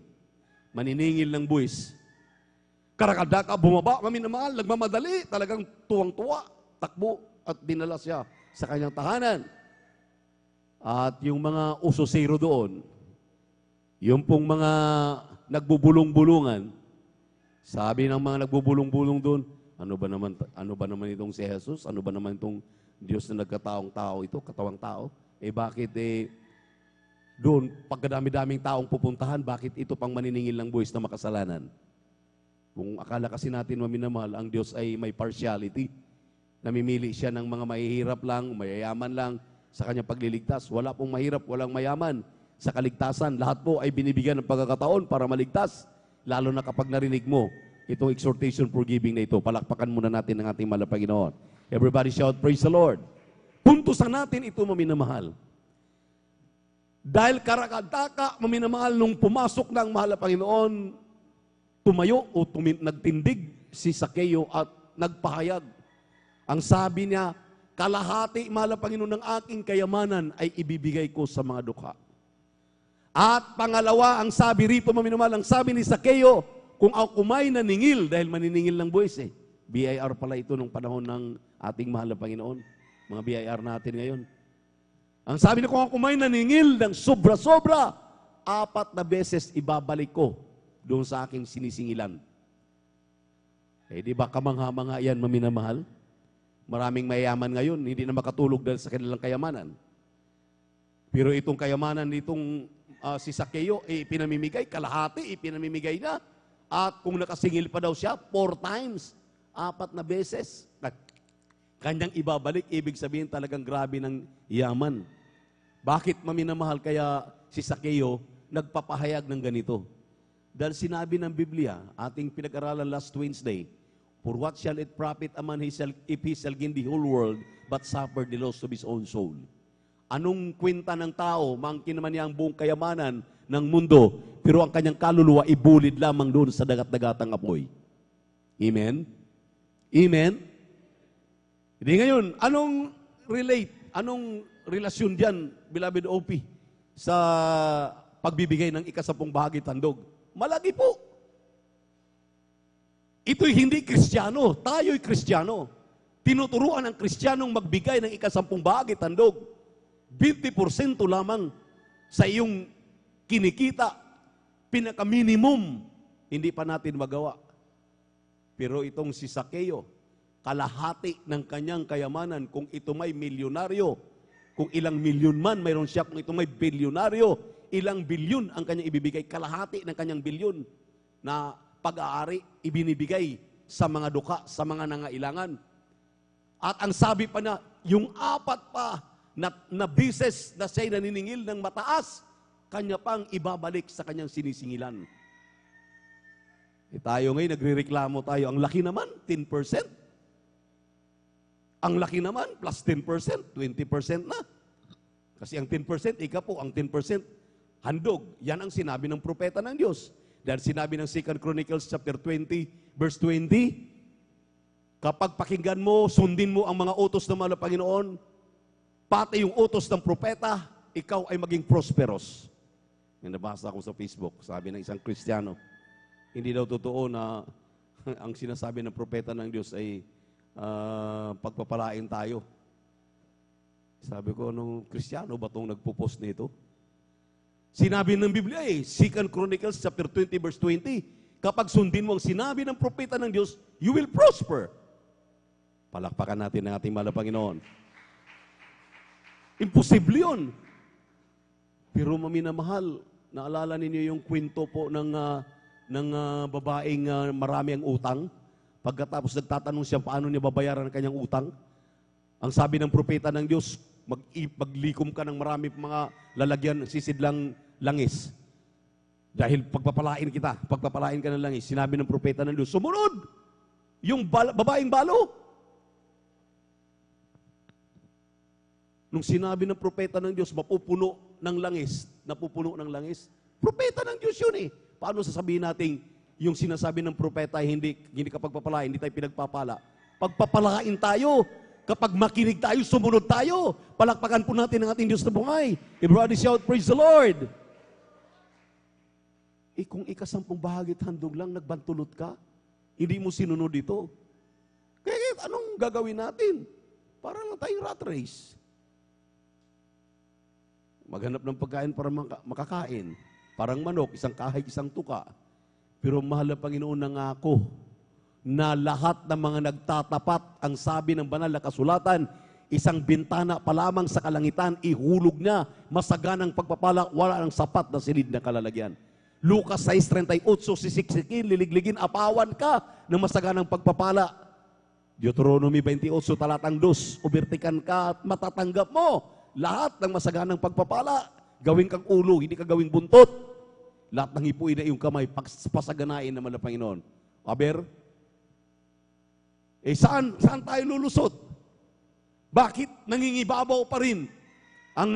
maniningil ng buwis, karakadaka, bumaba, maminamahal, nagmamadali, talagang tuwang-tuwa, takbo, at dinala siya sa kanyang tahanan. At yung mga usosero doon, yung pong mga nagbubulong-bulungan, sabi ng mga nagbubulong-bulong doon, ano ba naman itong si Jesus? Ano ba naman itong Diyos na nagkataong tao ito, katawang tao? Bakit doon, pagkadami-daming taong pupuntahan, bakit ito pang maniningil ng buwis na makasalanan? Kung akala kasi natin maminamahal, ang Diyos ay may partiality. Namimili siya ng mga mahihirap lang, mayayaman lang sa kanyang pagliligtas. Wala pong mahirap, walang mayaman sa kaligtasan. Lahat po ay binibigyan ng pagkakataon para maligtas. Lalo na kapag narinig mo itong exhortation for giving na ito. Palakpakan muna natin ang ating mahal na Panginoon. Everybody shout, praise the Lord. Puntusan natin ito maminamahal. Dahil karakadaka maminamahal nung pumasok ng mahal na Panginoon, tumayo o nagtindig si Sakeo at nagpahayag. Ang sabi niya, kalahati, mahal na Panginoon, ng aking kayamanan ay ibibigay ko sa mga dukha. At pangalawa, ang sabi rito, maminamahal, ang sabi ni Sakeo, kung ako may naningil, dahil maniningil ng buwis BIR pala ito nung panahon ng ating mahal na Panginoon. Mga BIR natin ngayon. Ang sabi niya, kung ako may naningil ng sobra-sobra, 4 na beses ibabalik ko doon sa aking sinisingilan. Di ba kamangha-mangha yan, maminamahal? Maraming mayaman ngayon, hindi na makatulog dahil sa kanilang kayamanan. Pero itong kayamanan nitong si Sakeo, ipinamimigay, kalahati, ipinamimigay na. At kung nakasingil pa daw siya, 4 times, 4 na beses. Kanyang ibabalik, ibig sabihin talagang grabe ng yaman. Bakit maminamahal kaya si Sakeo nagpapahayag ng ganito? Dahil sinabi ng Biblia, ating pinag-aralan last Wednesday, for what shall it profit a man if he shall gain the whole world, but suffer the loss of his own soul? Anong kwenta ng tao, mangkin naman niya ang buong kayamanan ng mundo, pero ang kanyang kaluluwa ibulid lamang doon sa dagat-dagatang apoy? Amen? Amen? Hindi ngayon, anong relasyon diyan, beloved OP, sa pagbibigay ng ika-10 bahagi tandog? Malagi po. Ito'y hindi Kristiyano. Tayo'y Kristiyano. Tinuturuan ng Kristiyanong magbigay ng ika-10 bahagi tandog. 20% lamang sa iyong kinikita. Pinaka-minimum, hindi pa natin magawa. Pero itong si Sakeo, kalahati ng kanyang kayamanan, kung ito may milyonaryo, kung ilang milyon man mayroon siya, kung ito may bilyonaryo, ilang bilyon ang kanyang ibibigay, kalahati ng kanyang bilyon na pag-aari ibinibigay sa mga dukha, sa mga nangailangan. At ang sabi pa na, yung 4 pa na bises na siya'y naniningil ng mataas, kanya pang ibabalik sa kanyang sinisingilan. Tayo ngayon, nagre-reklamo tayo, ang laki naman, 10%. Ang laki naman, plus 10%, 20% na. Kasi ang 10%, ika po, ang 10%, handog. Yan ang sinabi ng propeta ng Diyos. Dahil sinabi ng 2 Chronicles chapter 20, verse 20, kapag pakinggan mo, sundin mo ang mga utos ng mga Panginoon, pati yung utos ng propeta, ikaw ay maging prosperous. May nabasa ko sa Facebook, sabi ng isang Kristiyano, hindi daw totoo na ang sinasabi ng propeta ng Diyos ay pagpapalain tayo. Sabi ko, anong Kristiyano ba itong nagpo-post nito? Sinabi ng Biblia 2 Chronicles chapter 20 verse 20, kapag sundin mo ang sinabi ng propeta ng Diyos, you will prosper. Palakpakan natin ang ating mahal na Panginoon. Imposible yun. Pero maminamahal, naalala ninyo yung kwento po ng babaeng marami ang utang? Pagkatapos nagtatanong siya paano niya babayaran ang kanyang utang? Ang sabi ng propeta ng Diyos, maglikom ka ng marami mga lalagyan, sisidlang langis. Dahil pagpapalain ka ng langis. Sinabi ng propeta ng Diyos, sumunod! Yung babaeng balo. Nung sinabi ng propeta ng Diyos, napupuno ng langis. Propeta ng Diyos yun eh. Paano sasabihin natin yung sinasabi ng propeta ay hindi ka pagpapalain, hindi tayo pinagpapala. Pagpapalain tayo. Kapag makinig tayo, sumunod tayo. Palakpakan po natin ang ating Diyos na buhay. Everybody shout, praise the Lord. Kung ikasampung bahagit handog lang, nagbantulot ka, hindi mo sinunod ito. Kaya anong gagawin natin? Para lang tayong rat race. Maghanap ng pagkain para makakain. Parang manok, isang kahig, isang tuka. Pero mahal na Panginoon nangako na lahat ng mga nagtatapat, ang sabi ng banal na kasulatan, isang bintana pa lamang sa kalangitan, ihulog niya, masaganang pagpapala, wala ng sapat na silid na kalalagyan. Lucas 6:38, sisiksikin, liligligin, apawan ka ng masaganang pagpapala. Deuteronomy 28, talatang 2, ubertikan ka at matatanggap mo lahat ng masaganang pagpapala. Gawin kang ulo, hindi ka gawing buntot. Lahat ng hipuin na iyong kamay, pasaganain naman ng Panginoon. Aber, saan tayo lulusot? Bakit nangingibabaw pa rin ang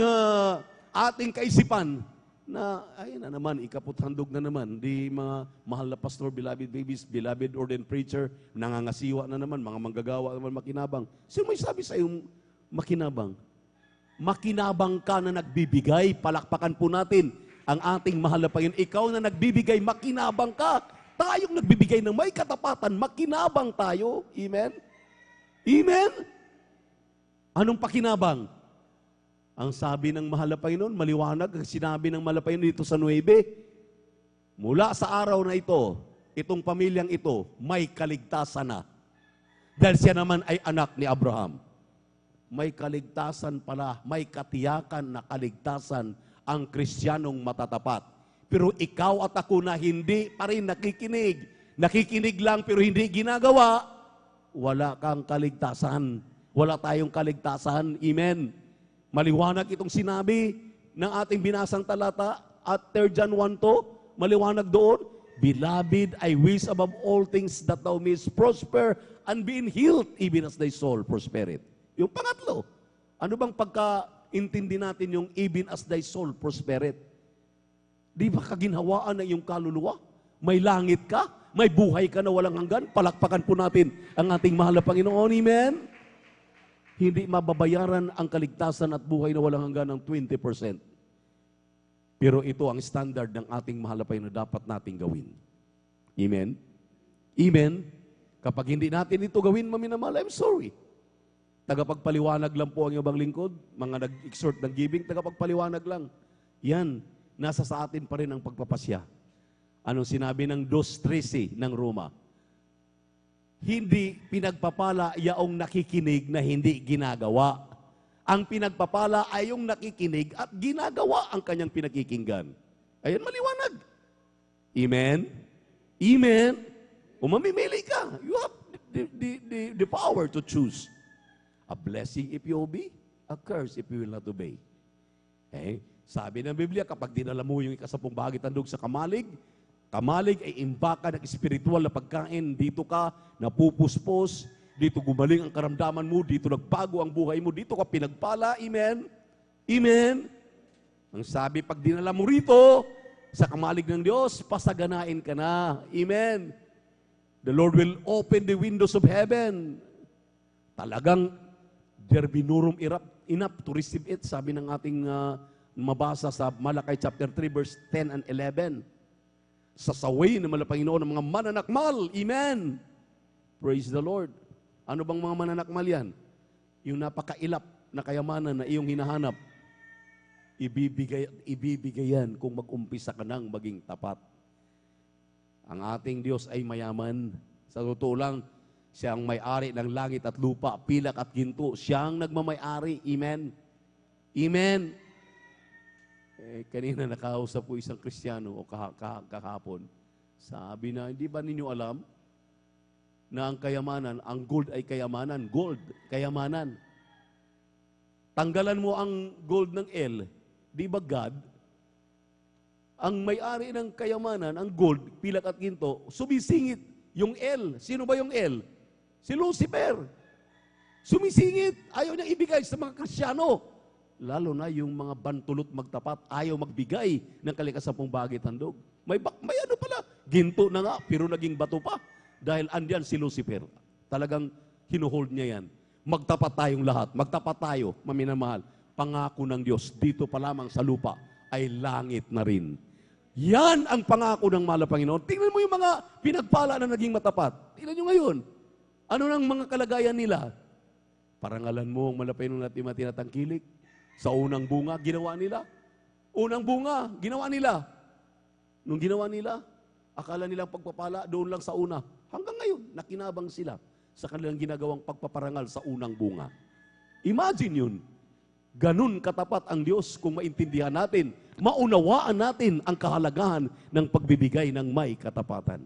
ating kaisipan na, ayun na naman, ikaputhandog na naman, di mga mahal na pastor, beloved babies, beloved ordained preacher, nangangasiwa na naman, mga manggagawa naman makinabang. Sino may sabi sa iyong makinabang? Makinabang ka na nagbibigay, palakpakan po natin ang ating mahal na Panginoon. Ikaw na nagbibigay, makinabang ka. Tayong nagbibigay ng may katapatan, makinabang tayo. Amen? Amen? Anong pakinabang? Ang sabi ng mahal na Panginoon, maliwanag, ang sinabi ng mahal na Panginoon dito sa 9, mula sa araw na ito, itong pamilyang ito, may kaligtasan na. Dahil siya naman ay anak ni Abraham. May kaligtasan pala, may katiyakan na kaligtasan ang Kristiyanong matatapat. Pero ikaw at ako na hindi pa rin nakikinig lang pero hindi ginagawa, wala kang kaligtasan. Wala tayong kaligtasan. Amen. Maliwanag itong sinabi ng ating binasang talata at 3 John 1:2, maliwanag doon, Beloved, I wish above all things that thou mayest prosper and be in health even as thy soul prospereth. Yung pangatlo, ano bang pagkaintindi natin yung even as thy soul prospereth? Di ba kaginhawaan ng iyong kaluluwa? May langit ka, may buhay ka na walang hanggan. Palakpakan po natin ang ating mahal na Panginoon. Amen? Hindi mababayaran ang kaligtasan at buhay na walang hanggan ng 20%. Pero ito ang standard ng ating mahal na Panginoon na dapat nating gawin. Amen? Amen? Kapag hindi natin ito gawin, maminamahal, I'm sorry. Tagapagpaliwanag lang po ang ibang lingkod, mga nag-exhort ng giving, tagapagpaliwanag lang. Yan, nasa sa atin pa rin ang pagpapasya. Anong sinabi ng 2:13 ng Roma? Hindi pinagpapala yaong nakikinig na hindi ginagawa. Ang pinagpapala ay yung nakikinig at ginagawa ang kanyang pinakikinggan. Ayan, maliwanag. Amen? Amen? O mamimili ka. You have the power to choose. A blessing if you obey, a curse if you will not obey. Sabi ng Biblia, kapag dinala mo yung ikasapung bahagi tandog sa kamalig ay imbaka ng espiritual na pagkain. Dito ka napupuspos, dito gumaling ang karamdaman mo, dito nagbago ang buhay mo, dito ka pinagpala. Amen? Amen? Ang sabi, pag dinala mo rito sa kamalig ng Diyos, pasaganain ka na. Amen? The Lord will open the windows of heaven. Talagang there be no room enough to receive it, sabi ng ating mabasa sa Malakay chapter 3 verse 10 and 11. Sasawayin naman ng Panginoon ng mga mananakmal. Amen. Praise the Lord. Ano bang mga mananakmal yan? Yung napakailap na kayamanan na iyong hinahanap, ibibigay yan kung mag-umpisa ka nang maging tapat. Ang ating Diyos ay mayaman. Sa totoo lang, siya ang may-ari ng langit at lupa, pilak at ginto. Siya ang nagmamay-ari. Amen. Amen. Kanina nakausap po isang Kristiyano o kahapon. Sabi na, hindi ba ninyo alam na ang kayamanan, ang gold ay kayamanan. Gold, kayamanan. Tanggalan mo ang gold ng L, di ba God? Ang may-ari ng kayamanan, ang gold, pilak at ginto, sumisingit yung L. Sino ba yung L? Si Lucifer. Sumisingit. Ayaw niyang ibigay sa mga Kristiyano. Lalo na yung mga bantulot magtapat, ayaw magbigay ng kalikasampung bagay tandog. May ano pala, ginto na nga, pero naging bato pa. Dahil andyan si Lucifer. Talagang hinuhold niya yan. Magtapat tayong lahat. Magtapat tayo, maminamahal. Pangako ng Diyos, dito pa lamang sa lupa, ay langit na rin. Yan ang pangako ng mahal na Panginoon. Tingnan mo yung mga pinagpala na naging matapat. Tingnan nyo ngayon. Ano nang mga kalagayan nila? Parangalan mo ang malapay nung natin tinatangkilik. Sa unang bunga, ginawa nila. Unang bunga, ginawa nila. Nung ginawa nila, akala nilang pagpapala doon lang sa una. Hanggang ngayon, nakinabang sila sa kanilang ginagawang pagpaparangal sa unang bunga. Imagine yun. Ganun katapat ang Diyos kung maintindihan natin, maunawaan natin ang kahalagahan ng pagbibigay ng may katapatan.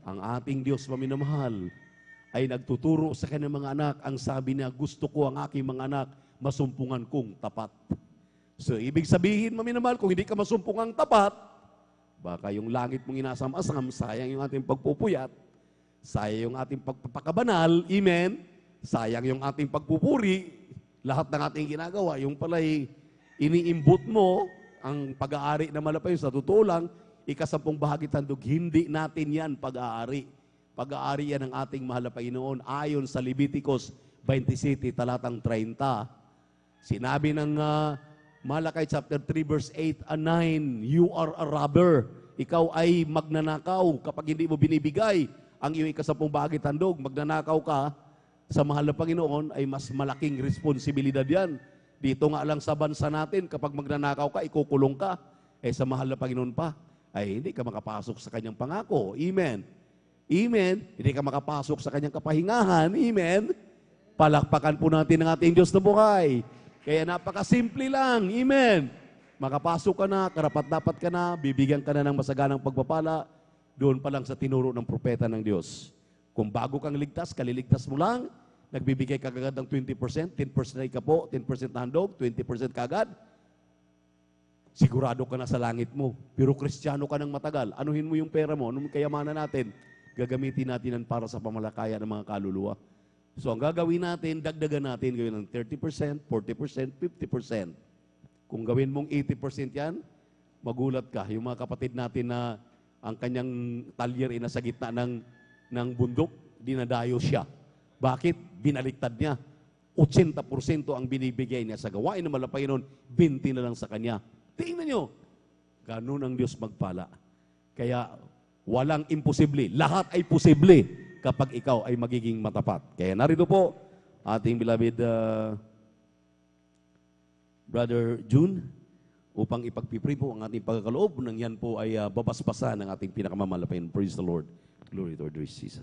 Ang ating Diyos, maminamahal, ay nagtuturo sa kanyang mga anak. Ang sabi niya, gusto ko ang aking mga anak, masumpungan kong tapat. So, ibig sabihin, maminamahal, kung hindi ka masumpungang tapat, baka yung langit mong inasam-asam, sayang yung ating pagpupuyat, sayang yung ating pagpapakabanal, amen, sayang yung ating pagpupuri, lahat ng ating ginagawa, yung pala'y iniimbot mo, ang pag-aari na malapay, sa totoo lang, ikasampung bahagi tandog, hindi natin yan pag-aari. Pag-aari yan ng ating mahal na Panginoon, ayon sa Leviticus 27, talatang 30. Sinabi ng Malakay chapter 3 verse 8 and 9, you are a robber. Ikaw ay magnanakaw kapag hindi mo binibigay ang iyong ikasampung bahagi tandog. Magnanakaw ka sa mahal na Panginoon ay mas malaking responsibilidad yan. Dito nga lang sa bansa natin, kapag magnanakaw ka, ikukulong ka. Sa mahal na Panginoon pa, ay hindi ka makapasok sa kanyang pangako. Amen. Amen. Hindi ka makapasok sa kanyang kapahingahan. Amen. Palakpakan po natin ang ating Diyos na buhay. Kaya napakasimple lang. Amen. Makapasok ka na, karapat-dapat ka na, bibigyan ka na ng masaganang pagpapala, doon pa lang sa tinuro ng propeta ng Diyos. Kung bago kang ligtas, kaliligtas mo lang, nagbibigay ka kagad ng 20%, 10% ay kapo, 10% na handog, 20% kagad, sigurado ka na sa langit mo. Pero Kristiyano ka ng matagal, anuhin mo yung pera mo, anong kayamanan natin, gagamitin natin para sa pamalakayan ng mga kaluluwa. So ang gagawin natin, dagdagan natin, gawin ng 30%, 40%, 50%. Kung gawin mong 80% yan, magulat ka. Yung mga kapatid natin na ang kanyang talyer ay nasa gitna ng bundok, dinadayo siya. Bakit? Binaliktad niya. 80% ang binibigay niya sa gawain ng mahal na Panginoon, 20 na lang sa kanya. Tingnan nyo, ganun ang Diyos magpala. Kaya walang imposible. Lahat ay posible kapag ikaw ay magiging matapat. Kaya narito po, ating beloved Brother June, upang ipagpipray po ang ating pagkakaloob nang yan po ay babasbasan ng ating pinakamamahal na Panginoon. Praise the Lord. Glory to our dear Jesus.